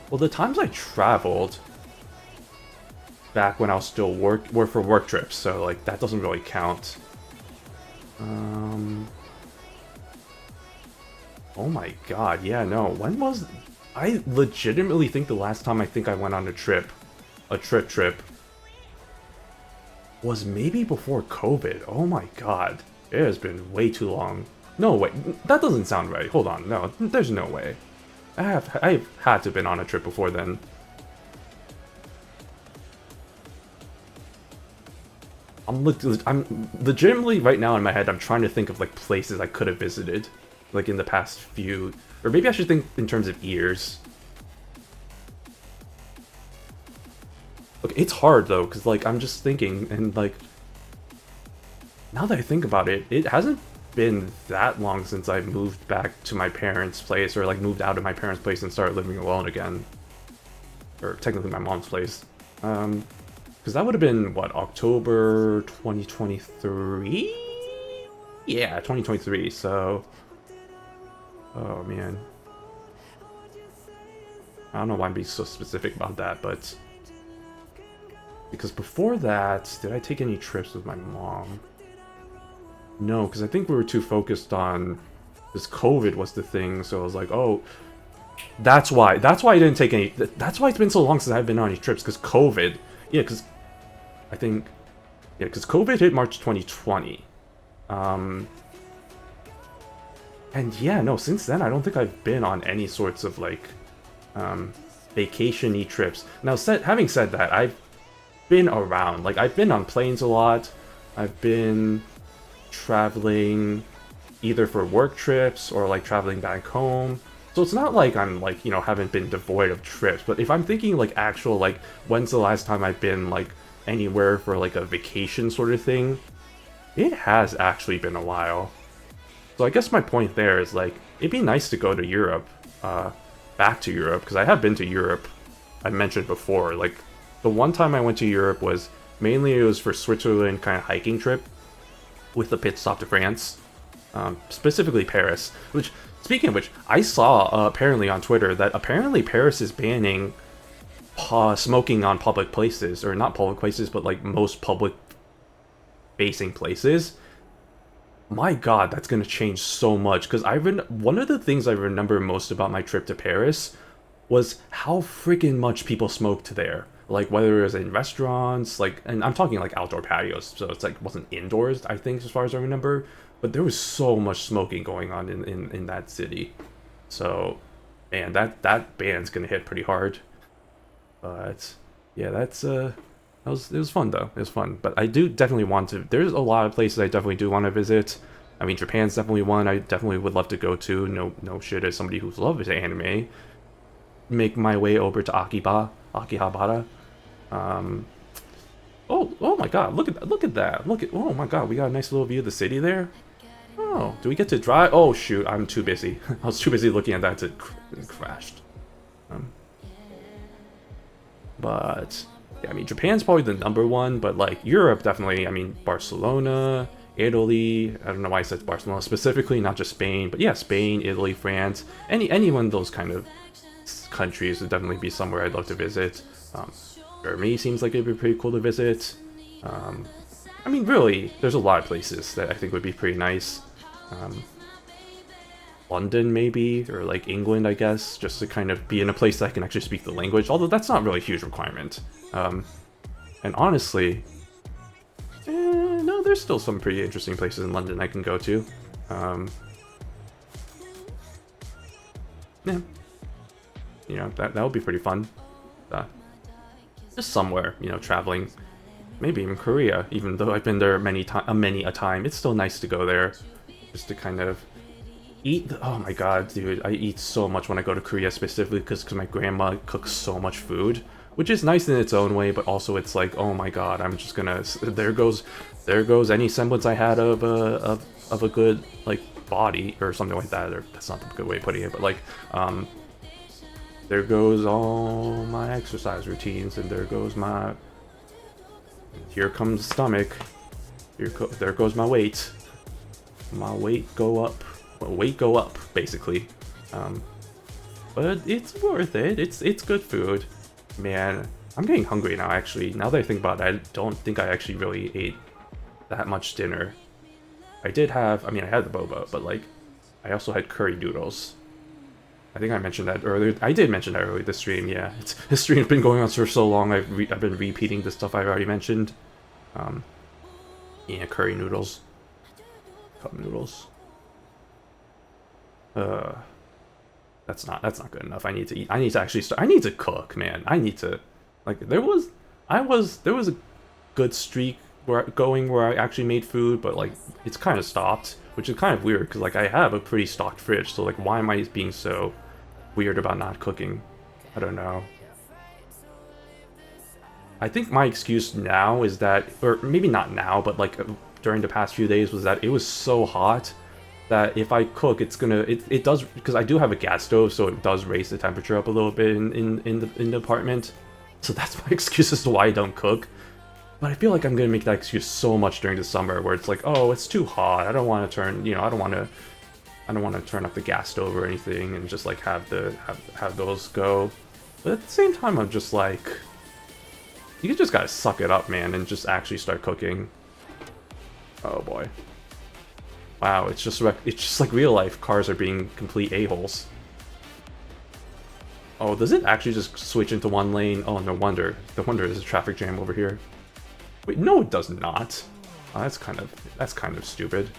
Well, the times I traveled back when I was still were for work trips, so, like, that doesn't really count. Oh my god, yeah, no. When was... I legitimately think the last time I went on a trip, was maybe before COVID. Oh my god. It has been way too long. No, wait, that doesn't sound right. Hold on, no, there's no way. I've had to have been on a trip before then. I'm legitimately, right now in my head, I'm trying to think of, like, places I could have visited. Like, in the past few... Or maybe I should think in terms of years. Okay, it's hard, though, because, like, I'm just thinking, and, like... Now that I think about it, it hasn't been that long since I moved back to my parents' place, or, like, moved out of my parents' place and started living alone again. Or, technically, my mom's place. Because that would have been, what, October 2023? Yeah, 2023, so... Oh, man. I don't know why I'm being so specific about that, but... Because before that, did I take any trips with my mom? No, because I think we were too focused on... This COVID was the thing, so I was like, oh... That's why I didn't take any... That's why it's been so long since I've been on any trips, because COVID... Yeah, because... I think... Yeah, because COVID hit March 2020. And yeah, no, since then, I don't think I've been on any sorts of, like, vacation-y trips. Now, having said that, I've been around. Like, I've been on planes a lot. I've been traveling either for work trips or, like, traveling back home. So it's not like I'm, like, you know, haven't been devoid of trips. But if I'm thinking, like, actual, like, when's the last time I've been, like, anywhere for, like, a vacation sort of thing, it has actually been a while. So I guess my point there is, like, it'd be nice to go to Europe, back to Europe, because I have been to Europe, I mentioned before. Like, the one time I went to Europe was, mainly it was for Switzerland kind of hiking trip, with a pit stop to France, specifically Paris, which, speaking of which, I saw, apparently on Twitter, that apparently Paris is banning smoking on public places, or not public places, but, like, most public-facing places. My god, that's gonna change so much, because one of the things I remember most about my trip to Paris was how freaking much people smoked there. Like, whether it was in restaurants, like, and I'm talking, like, outdoor patios, so it's, like, wasn't indoors, I think, as far as I remember, but there was so much smoking going on in that city. So, man, that ban's gonna hit pretty hard. But yeah, it was fun though. It was fun. But I do definitely want to. There's a lot of places I definitely do want to visit. I mean, Japan's definitely one I definitely would love to go to. No shit, as somebody who loves anime, make my way over to Akihabara. Oh my God! Look at that! Oh my God! We got a nice little view of the city there. Oh, do we get to drive? Oh shoot! I'm too busy. I was too busy looking at that to crashed. But yeah, I mean, Japan's probably the #1, but like Europe definitely. I mean, Barcelona, Italy. I don't know why I said Barcelona specifically, not just Spain, but yeah, Spain, Italy, France. Any one of those kind of countries would definitely be somewhere I'd love to visit. Germany seems like it'd be pretty cool to visit. I mean, really, there's a lot of places that I think would be pretty nice. London, maybe, or like England, I guess, just to kind of be in a place that I can actually speak the language, although that's not really a huge requirement. And honestly, no, there's still some pretty interesting places in London I can go to. Yeah. You know, that would be pretty fun. Just somewhere, you know, traveling. Maybe even Korea, even though I've been there many a time. It's still nice to go there, just to kind of eat. Oh my God, dude, I eat so much when I go to Korea, specifically because my grandma cooks so much food, which is nice in its own way, but also it's like, oh my God, I'm just gonna. There goes any semblance I had of a good like body or something like that. Or that's not the good way of putting it, but like there goes all my exercise routines, and there goes my. Here comes the stomach. There goes my weight. My weight go up. Weight go up, basically. But it's worth it. It's good food. Man, I'm getting hungry now, actually. Now that I think about it, I don't think I actually really ate that much dinner. I did have, I mean, I had the boba, but like, I also had curry noodles. I think I mentioned that earlier. I did mention that earlier this stream, yeah. This stream's been going on for so long, I've been repeating the stuff I've already mentioned. Yeah, curry noodles. Cup noodles. That's not good enough. I need to eat. I need to actually start. I need to cook, man. I need to, like, there was a good streak where I actually made food, but like it's kind of stopped, which is kind of weird because like I have a pretty stocked fridge. So like, why am I being so weird about not cooking? I don't know. I think my excuse now is that, or maybe not now, but like during the past few days, was that it was so hot that if I cook, it does, because I do have a gas stove, so it does raise the temperature up a little bit in the apartment. So that's my excuse as to why I don't cook. But I feel like I'm gonna make that excuse so much during the summer, where it's like, oh, it's too hot. I don't want to turn, I don't want to turn up the gas stove or anything, and just like have those go. But at the same time, I'm just like, you just gotta suck it up, man, and just actually start cooking. Oh boy. Wow, it's just like real life. Cars are being complete a-holes. Oh, does it actually just switch into one lane? Oh, no wonder. No wonder there's a traffic jam over here. Wait, no, it does not. Oh, that's kind of stupid.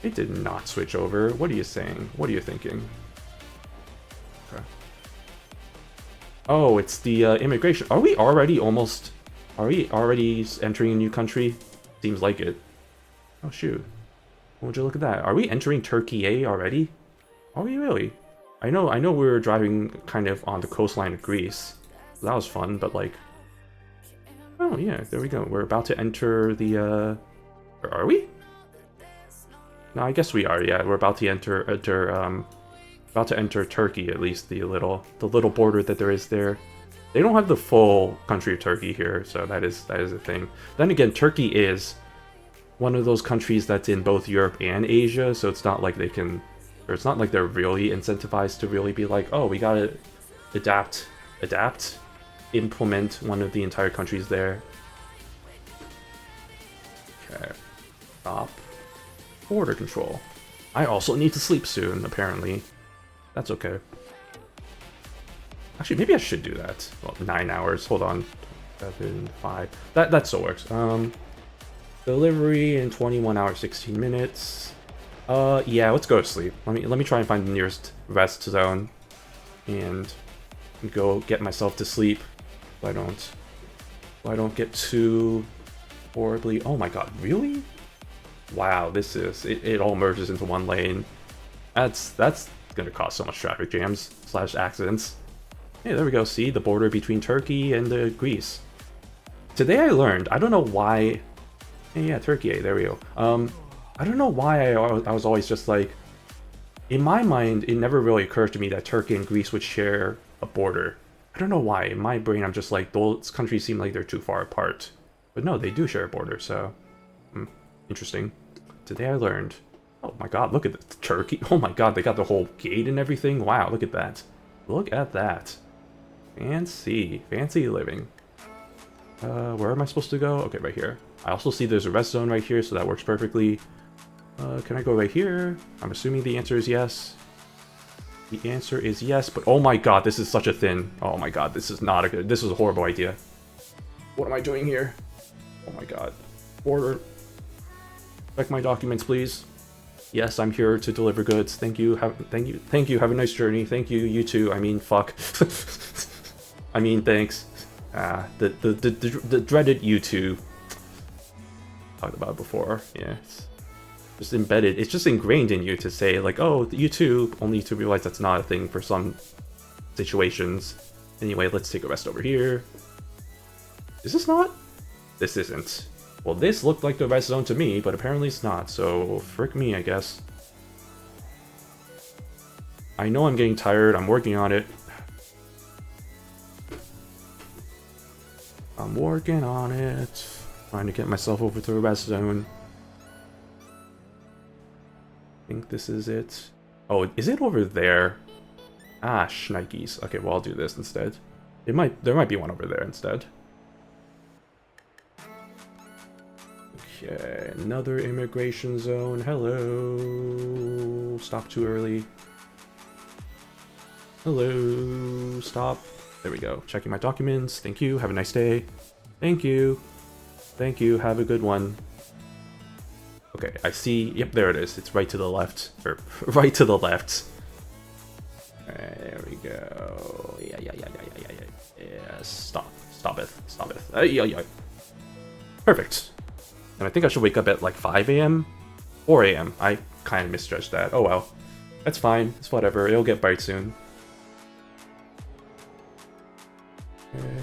It did not switch over. What are you saying? What are you thinking? Okay. Oh, it's the immigration. Are we already entering a new country? Seems like it. Oh shoot. Would you look at that? Are we entering Turkey A already? Are we really? I know we were driving kind of on the coastline of Greece. So that was fun, but like, oh yeah, there we go. We're about to enter the or are we? No, I guess we are. Yeah, we're about to enter Turkey, at least the little border that there is there. They don't have the full country of Turkey here, so that is a thing. Then again, Turkey is one of those countries that's in both Europe and Asia, so it's not like they can, or it's not like they're really incentivized to really be like, oh, we gotta implement one of the entire countries there. Okay. Stop. Border control. I also need to sleep soon, apparently. That's okay. Actually, maybe I should do that. Well, 9 hours. Hold on. 7, 5. That still works. Delivery in 21 hours, 16 minutes. Yeah, let's go to sleep. Let me try and find the nearest rest zone. And and go get myself to sleep. So I don't get too horribly. Oh my god, really? Wow, this is it all merges into one lane. That's gonna cause so much traffic jams / accidents. Hey, there we go. See the border between Turkey and Greece. Today I learned. I don't know why. Hey, yeah, Turkey. There we go. I don't know why I was always just like. In my mind, it never really occurred to me that Turkey and Greece would share a border. I don't know why. In my brain, I'm just like, those countries seem like they're too far apart. But no, they do share a border, so... interesting. Today I learned. Oh my god, look at the Turkey. Oh my god, they got the whole gate and everything. Wow, look at that. Look at that. Fancy. Fancy living. Where am I supposed to go? Okay, right here. I also see there's a rest zone right here, so that works perfectly. Can I go right here? I'm assuming the answer is yes. The answer is yes, but oh my god, this is such a thin... Oh my god, this is not a good... This is a horrible idea. What am I doing here? Oh my god. Order. Check my documents, please. Yes, I'm here to deliver goods. Thank you. Thank you. Have a nice journey. Thank you. You too. I mean, fuck. I mean, thanks. The dreaded you too. Talked about it before. Yeah. It's just embedded. It's just ingrained in you to say like, oh, you too. Only to realize that's not a thing for some situations. Anyway, let's take a rest over here. Is this not? This isn't. Well, this looked like the rest zone to me, but apparently it's not, so frick me, I guess. I know I'm getting tired, I'm working on it. I'm working on it. Trying to get myself over to the rest zone. I think this is it. Oh, is it over there? Ah, shnikes. Okay, well, I'll do this instead. There might be one over there instead. Okay, another immigration zone. Hello. Stop too early. Hello. Stop. There we go. Checking my documents. Thank you. Have a nice day. Thank you. Thank you. Have a good one. Okay, I see. Yep, there it is. It's right to the left. Or right to the left. There we go. Yeah. Stop. Stop it. Stop it. Yeah. Perfect. And I think I should wake up at like 5 a.m. 4 a.m. I kind of misjudged that. Oh well. That's fine. It's whatever. It'll get bright soon. Okay.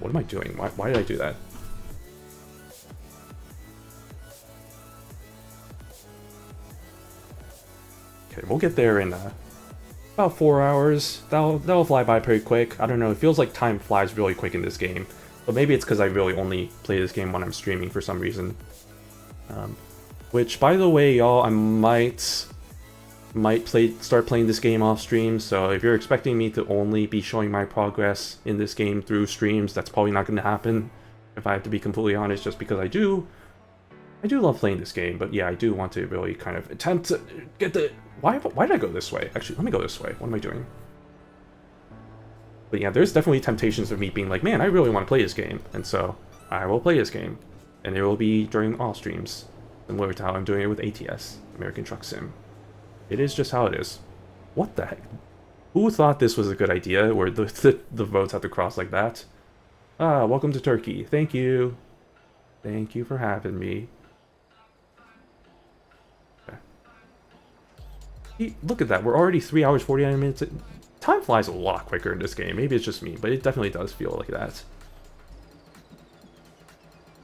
What am I doing? Why did I do that? Okay, we'll get there in about 4 hours. That'll fly by pretty quick. I don't know. It feels like time flies really quick in this game. But maybe it's because I really only play this game when I'm streaming for some reason. Which, by the way, y'all, I might start playing this game off stream. So if you're expecting me to only be showing my progress in this game through streams, that's probably not going to happen. If I have to be completely honest, just because I do love playing this game. But yeah, I do want to really kind of attempt to get the... Why did I go this way? Actually, let me go this way. What am I doing? But yeah, there's definitely temptations of me being like, man, I really want to play this game. And so, I will play this game. And it will be during all streams. Similar to how I'm doing it with ATS, American Truck Sim. It is just how it is. What the heck? Who thought this was a good idea, where the votes have to cross like that? Ah, welcome to Turkey. Thank you. Thank you for having me. Okay. Look at that, we're already 3 hours, 49 minutes. Time flies a lot quicker in this game. Maybe it's just me, but it definitely does feel like that.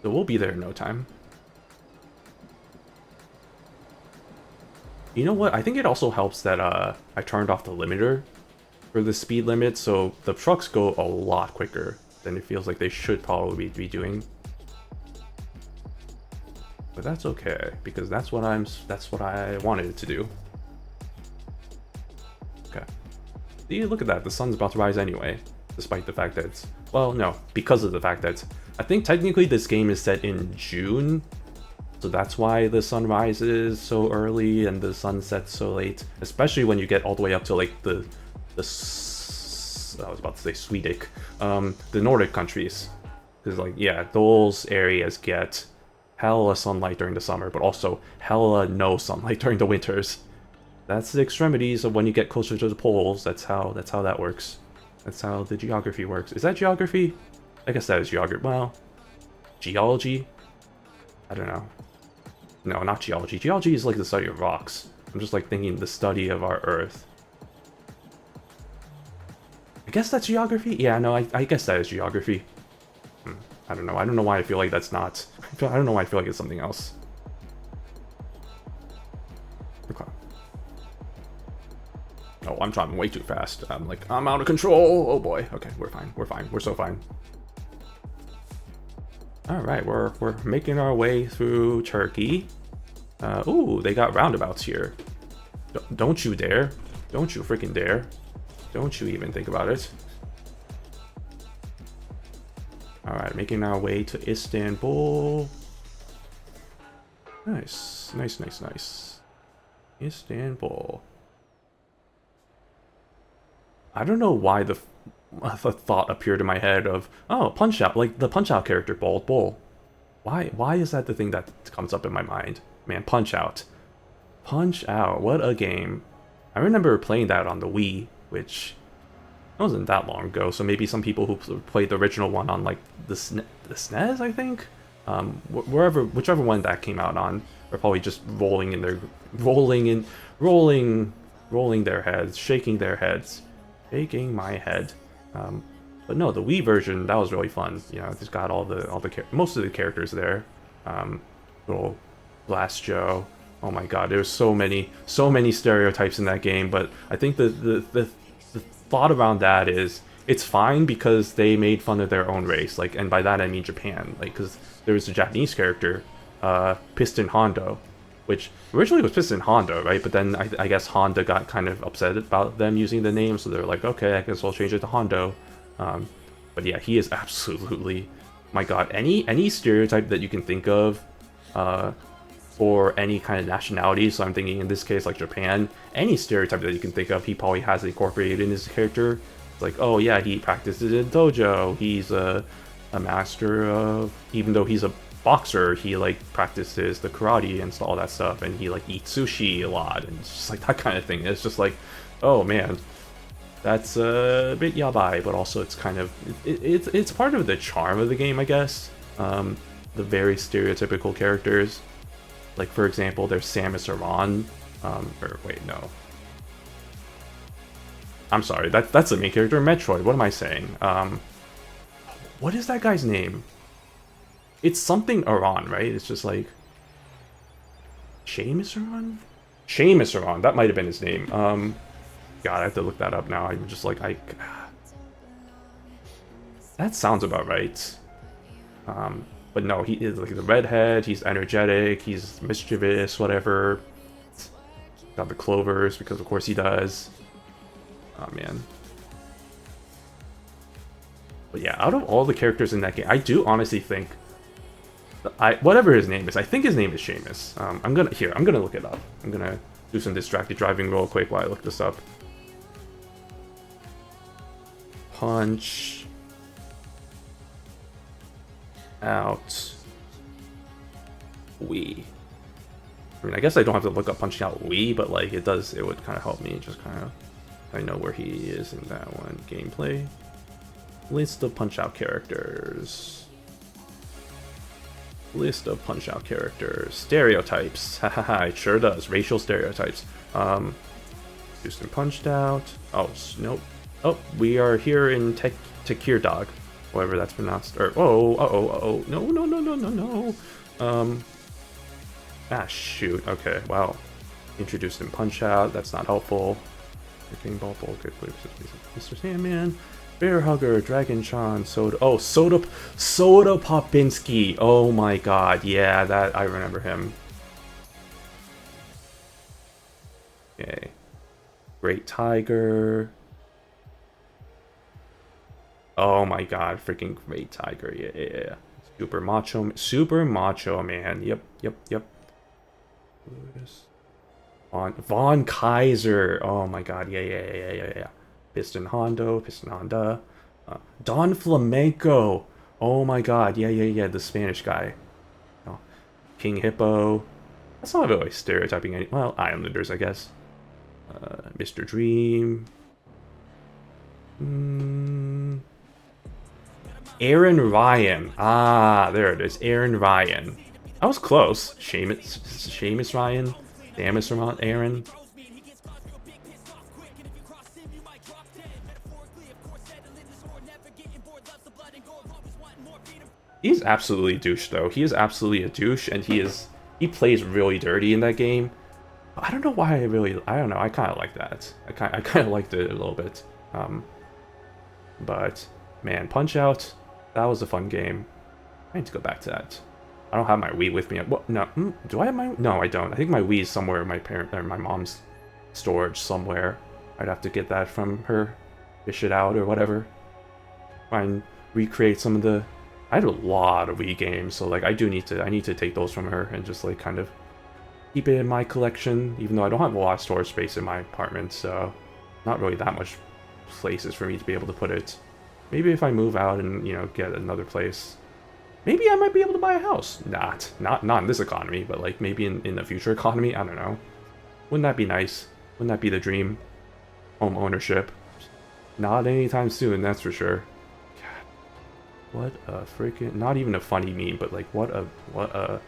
So we'll be there in no time. You know what? I think it also helps that I turned off the limiter for the speed limit, so the trucks go a lot quicker than it feels like they should probably be doing. But that's okay, because that's what I wanted it to do. Okay. See, look at that, the sun's about to rise anyway, despite the fact that it's... Well, no, because of the fact that... I think technically this game is set in June, so that's why the sun rises so early and the sun sets so late. Especially when you get all the way up to like I was about to say Swedish, the Nordic countries. Because like, yeah, those areas get hella sunlight during the summer, but also hella no sunlight during the winters. That's the extremities of when you get closer to the poles. That's how that works. That's how the geography works. Is that geography? I guess that is geography. Well, geology? I don't know. No, not geology. Geology is like the study of rocks. I'm just like thinking the study of our Earth. I guess that's geography? Yeah, no, I guess that is geography. I don't know. I don't know why I feel like that's not. I don't know why I feel like it's something else. Okay. Oh, I'm driving way too fast. I'm like, I'm out of control. Oh boy. Okay, we're fine. We're fine. We're so fine. All right, we're making our way through Turkey. Ooh, they got roundabouts here. Don't you dare. Don't you freaking dare. Don't you even think about it. Alright, making our way to Istanbul. Nice. Nice, nice, nice. Istanbul. I don't know why the thought appeared in my head of, oh, Punch-Out, like the Punch-Out character, Bald Bull. Why is that the thing that comes up in my mind? Man, Punch-Out. Punch-Out, what a game. I remember playing that on the Wii, which wasn't that long ago, so maybe some people who played the original one on like the SNES, I think, whichever one that came out on, are probably just rolling their heads, shaking their heads, shaking my head. But no, the Wii version, that was really fun. You know, it's got all the most of the characters there. Little Blast Joe. Oh my God, there's so many stereotypes in that game. But I think the thought around that is it's fine because they made fun of their own race, like, and by that I mean Japan, like, because there was a Japanese character, Piston Hondo, which originally was Piston Honda, right? But then I guess Honda got kind of upset about them using the name, so they're like, okay, I guess I'll change it to Hondo. But yeah, he is absolutely, my God, any stereotype that you can think of, for any kind of nationality. So I'm thinking in this case, like Japan, any stereotype that you can think of, he probably has incorporated in his character. It's like, oh yeah, he practices in dojo. He's a master of, even though he's a boxer, he like practices the karate and all that stuff, and he like eats sushi a lot, and it's just like that kind of thing. It's just like, oh man, that's a bit yabai, but also it's kind of it's part of the charm of the game, I guess. The very stereotypical characters. Like, for example, there's Samus Aran, or wait, no. I'm sorry, that's the main character in Metroid. What am I saying? What is that guy's name? It's something Aran, right? It's just like... Seamus Aran? Seamus Aran, that might have been his name. God, I have to look that up now. I'm just like, that sounds about right. But no, he is like the redhead, he's energetic, he's mischievous, whatever. Got the clovers, because of course he does. Oh man. But yeah, out of all the characters in that game, I do honestly think, whatever his name is, I think his name is Seamus. I'm gonna look it up. I'm gonna do some distracted driving real quick while I look this up. Punch Out Wii. I mean, I guess I don't have to look up Punching Out Wii, but like it would kind of help me just kind of, I know where he is in that one. Gameplay. List of Punch-Out characters. List of Punch-Out characters. Stereotypes. Hahaha, it sure does. Racial stereotypes. Houston Punched Out. Oh, nope. Oh, we are here in Tekirdağ. However that's pronounced. Or, oh. No. Ah, shoot. Okay, wow. Introduced in Punch-Out. That's not helpful. King Ball, good. Mr. Sandman. Bear Hugger, Dragon Chan, Soda. Oh, Soda Popinski. Oh my God, yeah, that I remember him. Okay, Great Tiger. Oh my God, freaking Great Tiger. Yeah. Super Macho Man. Yep. Von Kaiser. Oh my God, yeah. Piston Honda. Don Flamenco. Oh my God, yeah, the Spanish guy. King Hippo. That's not really stereotyping any. Well, Islanders, I guess. Mr. Dream. Aaron Ryan. Ah, there it is. Aaron Ryan. I was close. Seamus Ryan. Damus Aaron. He's absolutely a douche, though. He is absolutely a douche, and he plays really dirty in that game. I don't know why I don't know. I kind of like that. I kind of liked it a little bit. But man, Punch-Out, that was a fun game. I need to go back to that. I don't have my Wii with me. What? No, do I have my? No, I don't. I think my Wii is somewhere in my mom's storage somewhere. I'd have to get that from her, fish it out or whatever. Recreate some of the. I had a lot of Wii games, so like I need to take those from her and just like kind of keep it in my collection, even though I don't have a lot of storage space in my apartment, so not really that much places for me to be able to put it. Maybe if I move out and, you know, get another place, maybe I might be able to buy a house. Not in this economy, but like maybe in the future economy, I don't know. Wouldn't that be nice? Wouldn't that be the dream? Home ownership. Not anytime soon, that's for sure. What a freaking, not even a funny meme, but like what a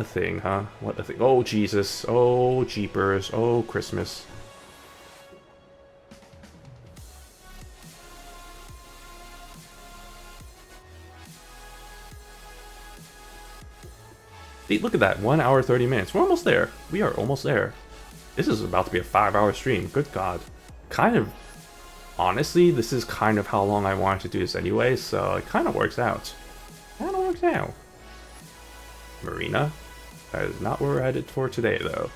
thing, huh? What a thing. Oh Jesus, oh jeepers, oh Christmas. See, look at that, 1 hour 30 minutes. We're almost there. We are almost there. This is about to be a 5-hour stream. Good God. Kind of. Honestly, this is kind of how long I wanted to do this anyway, so it kind of works out. Kind of works out. Marina? That is not where we're headed for today, though.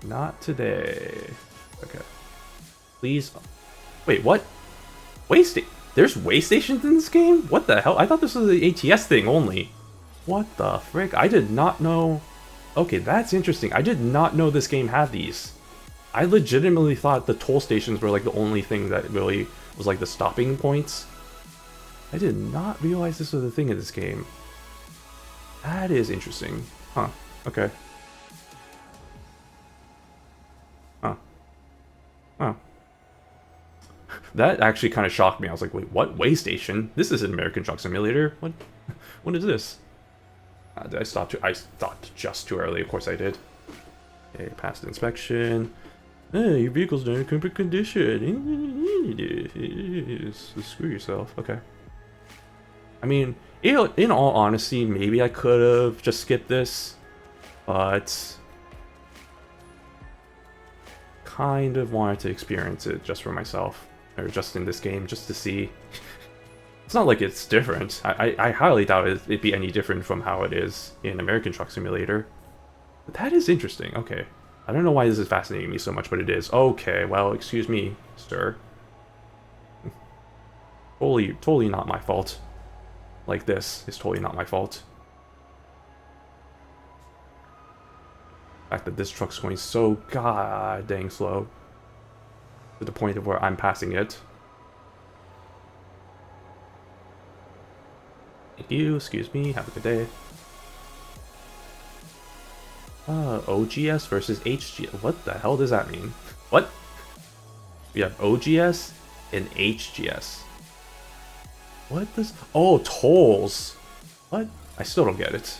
Not today. Okay. Please. Wait, what? There's way stations in this game? What the hell? I thought this was the ATS thing only. What the frick? I did not know. Okay, that's interesting. I did not know this game had these. I legitimately thought the toll stations were like the only thing that really was like the stopping points. I did not realize this was a thing in this game. That is interesting. Huh. Okay. Huh. Oh. That actually kind of shocked me. I was like, wait, what? Way station? This is an American Truck Simulator? What? What is this? Did I stop too? I stopped just too early. Of course I did. Okay, passed inspection. Hey, your vehicle's not in good condition. Screw yourself. Okay. I mean, in all honesty, maybe I could have just skipped this, but kind of wanted to experience it just for myself, or just in this game, just to see. It's not like it's different. I highly doubt it'd be any different from how it is in American Truck Simulator. But that is interesting. Okay. I don't know why this is fascinating me so much, but it is. Okay, well, excuse me, sir. Totally not my fault. Like this is totally not my fault. The fact that this truck's going so god dang slow. To the point of where I'm passing it. Thank you, excuse me, have a good day. OGS versus HGS. What the hell does that mean? What? We have OGS and HGS. What does... Oh, tolls. What? I still don't get it.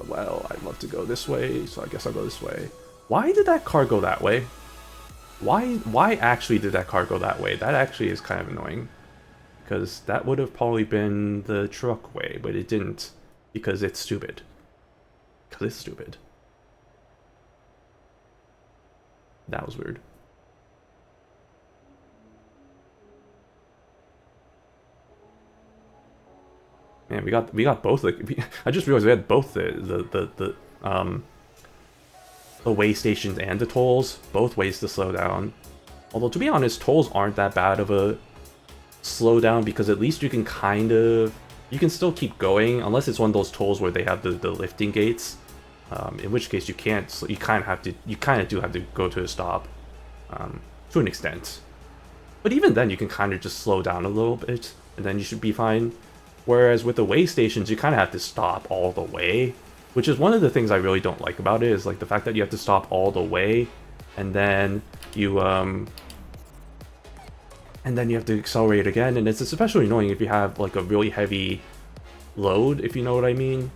Well, I'd love to go this way, so I guess I'll go this way. Why did that car go that way? Why actually did that car go that way? That actually is kind of annoying. Because that would have probably been the truck way, but it didn't. Because it's stupid. Because it's stupid. That was weird. Man, we got both. I just realized we had both the way stations and the tolls. Both ways to slow down. Although to be honest, tolls aren't that bad of a slowdown because at least you can kind of. You can still keep going, unless it's one of those tolls where they have the lifting gates, in which case you can't. You kind of do have to go to a stop, to an extent. But even then, you can kind of just slow down a little bit, and then you should be fine. Whereas with the way stations, you kind of have to stop all the way, which is one of the things I really don't like about it, is like the fact that you have to stop all the way, and then you have to accelerate again, and it's especially annoying if you have like a really heavy load, if you know what I mean,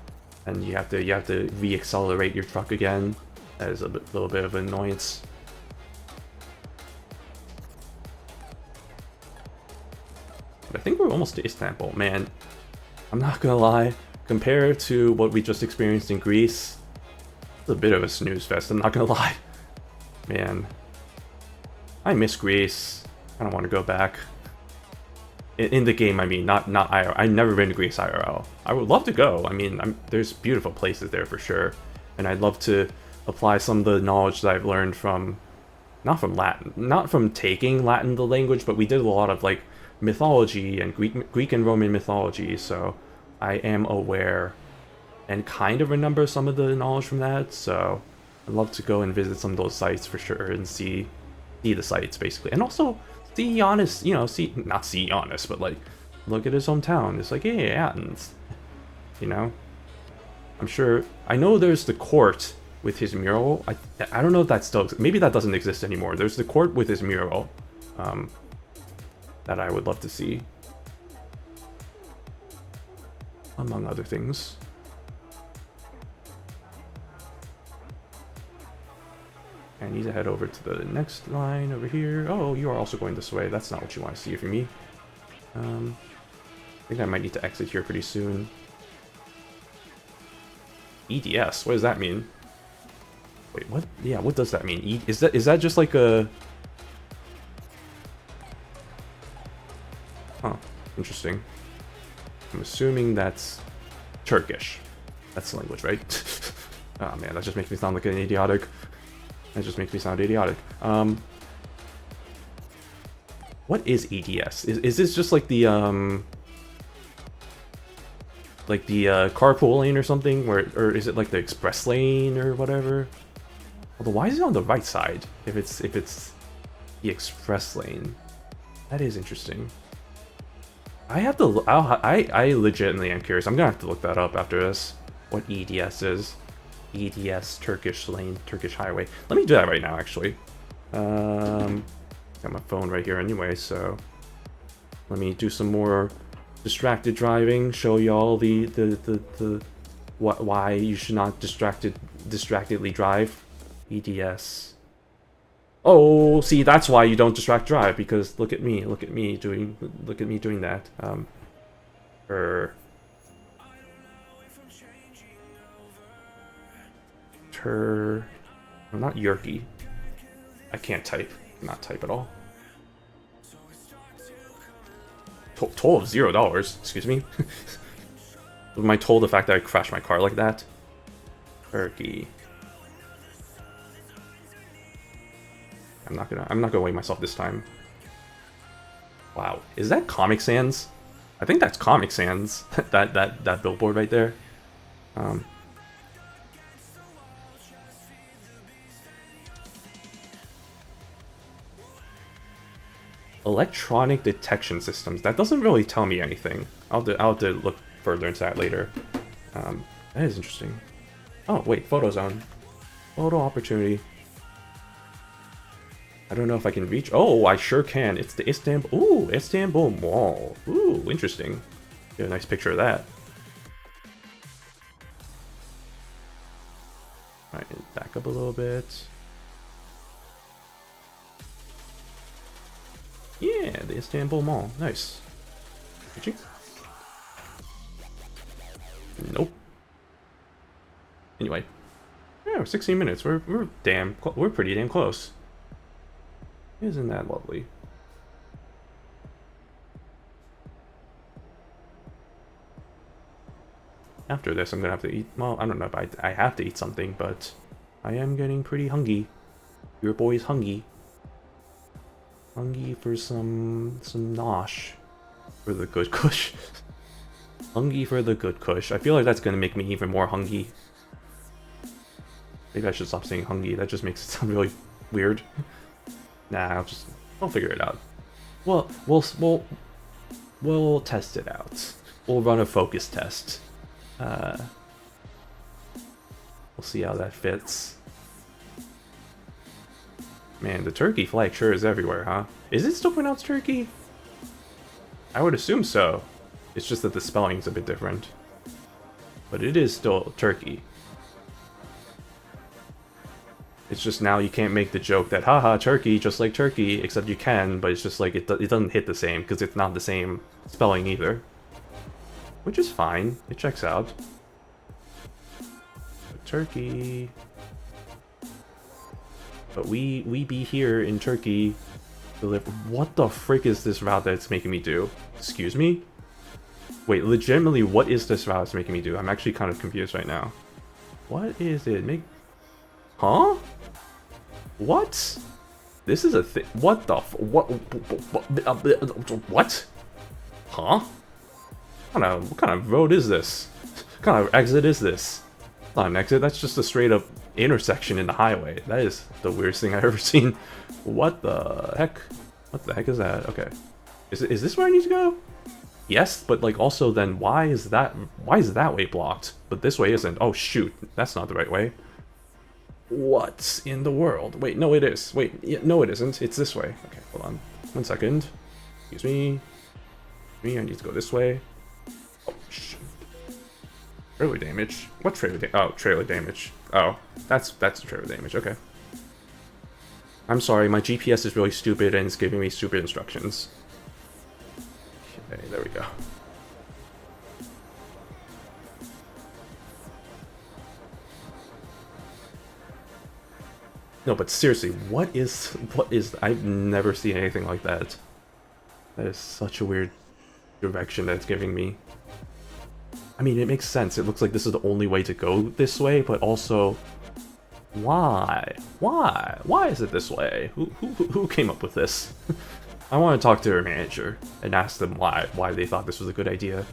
and you have to re-accelerate your truck again. That is a little bit of an annoyance. But I think we're almost to Istanbul, man. I'm not gonna lie, compared to what we just experienced in Greece, it's a bit of a snooze fest, I'm not gonna lie. Man, I miss Greece. I don't want to go back. In the game, I mean, not IRL. I've never been to Greece IRL. I would love to go. I mean, there's beautiful places there for sure, and I'd love to apply some of the knowledge that I've learned from, not from taking Latin the language, but we did a lot of like mythology and Greek and Roman mythology, so I am aware and kind of remember some of the knowledge from that. So I'd love to go and visit some of those sites for sure and see the sites basically, and also see Giannis, not see Giannis, but like look at his hometown. It's like, hey, Athens, I'm sure. I know there's the court with his mural. I don't know if that still, maybe that doesn't exist anymore. There's the court with his mural that I would love to see, among other things. I need to head over to the next line over here. Oh, you are also going this way. That's not what you want to see from me. I think I might need to exit here pretty soon. EDS, what does that mean? Wait, what? Yeah, what does that mean? Is that just like a... Huh, interesting. I'm assuming that's Turkish. That's the language, right? Oh man, that just makes me sound like an idiotic. That just makes me sound idiotic. What is EDS? Is this just like the carpool lane or something, or is it like the express lane or whatever? Although why is it on the right side if it's the express lane? That is interesting. I have to. I legitimately am curious. I'm gonna have to look that up after this. What EDS is? EDS Turkish lane, Turkish highway. Let me do that right now, actually. Got my phone right here anyway, so let me do some more distracted driving. Show y'all why you should not distractedly drive. EDS. Oh, see, that's why you don't distract drive, because look at me doing that. I'm not Yerky. I can't type. Not type at all. Toll of $0. Excuse me. Was my toll the fact that I crashed my car like that? Turkey. I'm not gonna weigh myself this time. Wow, is that Comic Sans? I think that's Comic Sans. that billboard right there. Electronic detection systems. That doesn't really tell me anything. I'll have to look further into that later. That is interesting. Oh wait, photo zone, photo opportunity. I don't know if I can reach. Oh, I sure can. It's the Istanbul. Ooh, Istanbul Mall. Ooh, interesting. Get a nice picture of that. All right, back up a little bit. Yeah, the Istanbul Mall. Nice. Did you? Nope. Anyway, yeah, 16 minutes. We're pretty damn close. Isn't that lovely? After this, I'm gonna have to eat. Well, I don't know if I have to eat something, but I am getting pretty hungry. Your boy's hungry. Hungry for some nosh. For the good kush. Hungry for the good kush. I feel like that's gonna make me even more hungry. Maybe I should stop saying hungry. That just makes it sound really weird. Nah, I'll figure it out. Well, we'll test it out. We'll run a focus test. see how that fits. Man, the turkey flag sure is everywhere, huh? Is it still pronounced turkey? I would assume so. It's just that the spelling's a bit different. But it is still turkey. It's just now you can't make the joke that, haha, turkey, just like turkey, except you can, but it's just like, it doesn't hit the same, because it's not the same spelling either. Which is fine. It checks out. Turkey. But we be here in Turkey. What the frick is this route that it's making me do? Excuse me? Wait, legitimately, what is this route it's making me do? I'm actually kind of confused right now. What is it? Huh? What? This is a thing. What the what? Huh? What kind of road is this? What kind of exit is this? Not an exit, that's just a straight up intersection in the highway. That is the weirdest thing I've ever seen. What the heck? What the heck is that? Okay. Is this where I need to go? Yes, but like also then why is that way blocked? But this way isn't. Oh shoot, that's not the right way. What in the world? Wait, no it is. Wait, yeah, no it isn't. It's this way. Okay, hold on. 1 second. Excuse me. I need to go this way. Oh shoot. Trailer damage? What trailer damage? Oh, trailer damage. Oh, that's trailer damage, okay. I'm sorry, my GPS is really stupid and it's giving me stupid instructions. Okay, there we go. No, but seriously, what is, I've never seen anything like that. That is such a weird direction that it's giving me. I mean, it makes sense. It looks like this is the only way to go this way, but also, why? Why? Why is it this way? Who came up with this? I want to talk to their manager and ask them why they thought this was a good idea.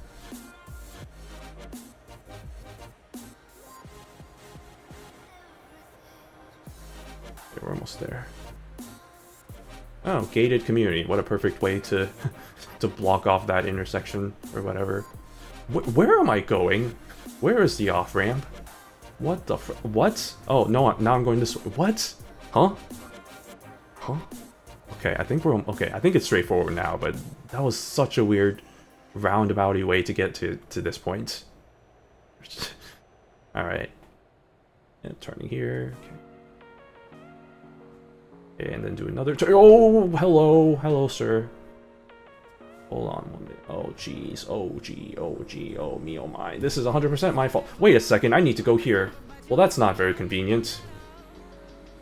Okay, we're almost there. Oh, gated community. What a perfect way to to block off that intersection or whatever. Where am I going? Where is the off-ramp? What the what? Oh, no, now I'm going this way. What? Huh? Huh? Okay, I think we're... Okay, I think it's straightforward now, but that was such a weird roundabouty way to get to this point. Alright. And turning here. Okay, and then do another turn. Oh, hello. Hello, sir. Hold on 1 minute. Oh, jeez. Oh, gee. Oh, gee. Oh, me, oh, my. This is 100% my fault. Wait a second. I need to go here. Well, that's not very convenient.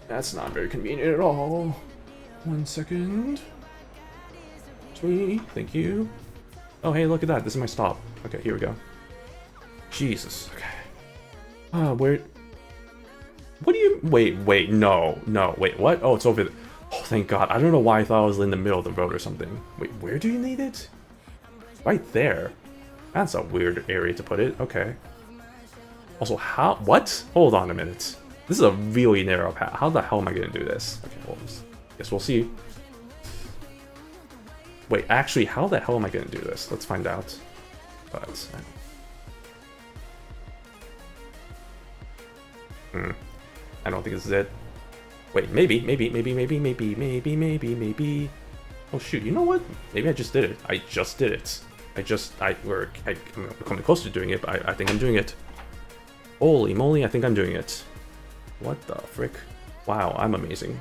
That's not very convenient at all. 1 second. Sweet. Thank you. Oh, hey, look at that. This is my stop. Okay, here we go. Jesus. Okay. Where... What do you... Wait. No. Wait, what? Oh, it's over there. Oh, thank God. I don't know why I thought I was in the middle of the road or something. Wait, where do you need it? Right there. That's a weird area to put it. Okay. Also, how... What? Hold on a minute. This is a really narrow path. How the hell am I going to do this? Okay, well, guess we'll see. Wait, actually, how the hell am I going to do this? Let's find out. But... I don't think this is it. Wait, maybe. Oh shoot, you know what? Maybe I just did it. I just did it. I'm coming close to doing it, but I think I'm doing it. Holy moly, I think I'm doing it. What the frick? Wow, I'm amazing.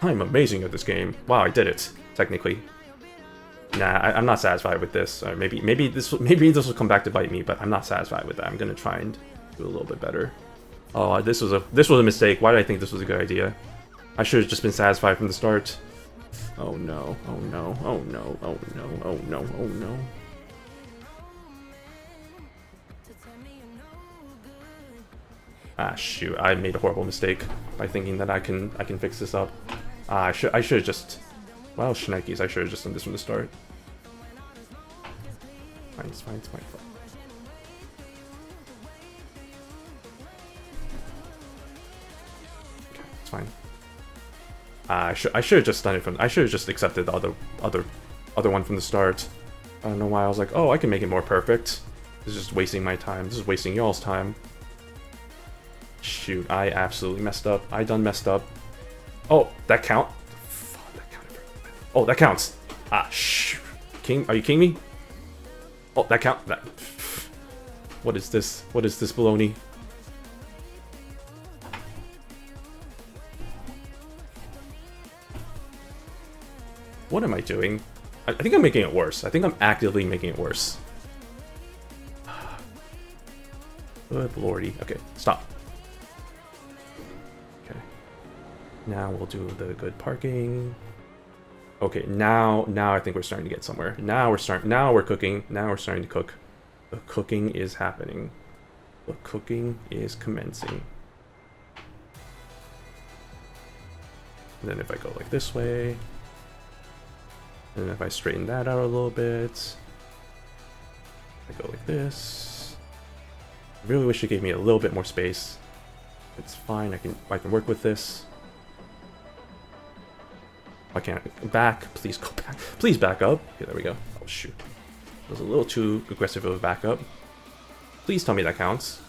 I'm amazing at this game. Wow, I did it, technically. Nah, I'm not satisfied with this. Maybe this will come back to bite me, but I'm not satisfied with that. I'm gonna try and do a little bit better. Oh, this was a mistake. Why did I think this was a good idea? I should have just been satisfied from the start. Oh no, oh no, oh no, oh no, oh no, oh no. Ah shoot, I made a horrible mistake by thinking that I can fix this up. I should have just... Well, shnikes, I should have just done this from the start. Fine, it's fine, it's fine. Okay, it's fine. I should have just done it from... I should have just accepted the other one from the start. I don't know why I was like, oh, I can make it more perfect. This is just wasting my time. This is wasting y'all's time. Shoot, I absolutely messed up. I done messed up. Oh, that count? Fuck, that counted. Oh, that counts. Ah, shoot. King, are you kidding me? Oh, that count. That. What is this? What is this baloney? What am I doing? I think I'm making it worse. I think I'm actively making it worse. Good lordy. Okay, stop. Okay. Now we'll do the good parking. Okay, now I think we're starting to get somewhere. Now we're cooking. Now we're starting to cook. The cooking is happening. The cooking is commencing. And then if I go like this way, and if I straighten that out a little bit, I go like this. I really wish it gave me a little bit more space. It's fine. I can work with this. I can't back. Please go back. Please back up. Okay, there we go. Oh shoot, it was a little too aggressive of a backup. Please tell me that counts.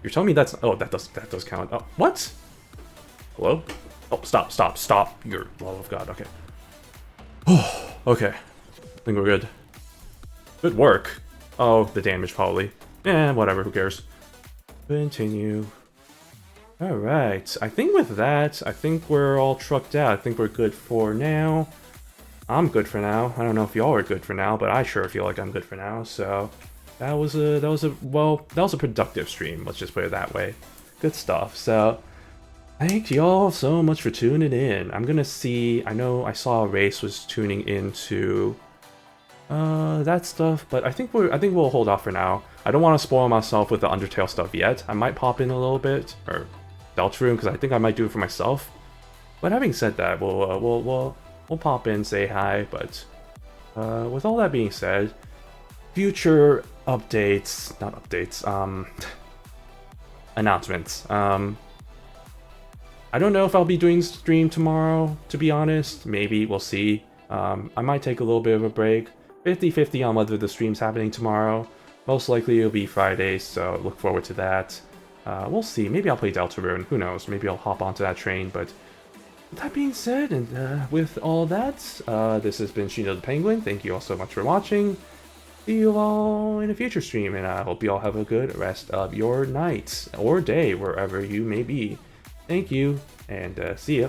You're telling me that's... Oh, that does count. Oh, what? Hello? Oh, stop. Your love of God. Okay. Oh, okay. I think we're good. Good work. Oh, the damage probably. Eh, whatever. Who cares? Continue. Alright, I think with that, I think we're all trucked out. I think we're good for now. I'm good for now. I don't know if y'all are good for now, but I sure feel like I'm good for now. So that was a productive stream. Let's just put it that way. Good stuff. So thank y'all so much for tuning in. I'm gonna see. I know I saw Race was tuning into that stuff, but I think we'll hold off for now. I don't want to spoil myself with the Undertale stuff yet. I might pop in a little bit or Deltarune because I think I might do it for myself. But having said that, we'll pop in, say hi. But with all that being said, future updates, not updates, announcements. I don't know if I'll be doing stream tomorrow, to be honest. Maybe, we'll see. I might take a little bit of a break. 50-50 on whether the stream's happening tomorrow. Most likely it'll be Friday, so look forward to that. We'll see. Maybe I'll play Deltarune. Who knows? Maybe I'll hop onto that train. But with that being said, and with all that, this has been Shino the Penguin. Thank you all so much for watching. See you all in a future stream, and I hope you all have a good rest of your night or day, wherever you may be. Thank you, and see ya.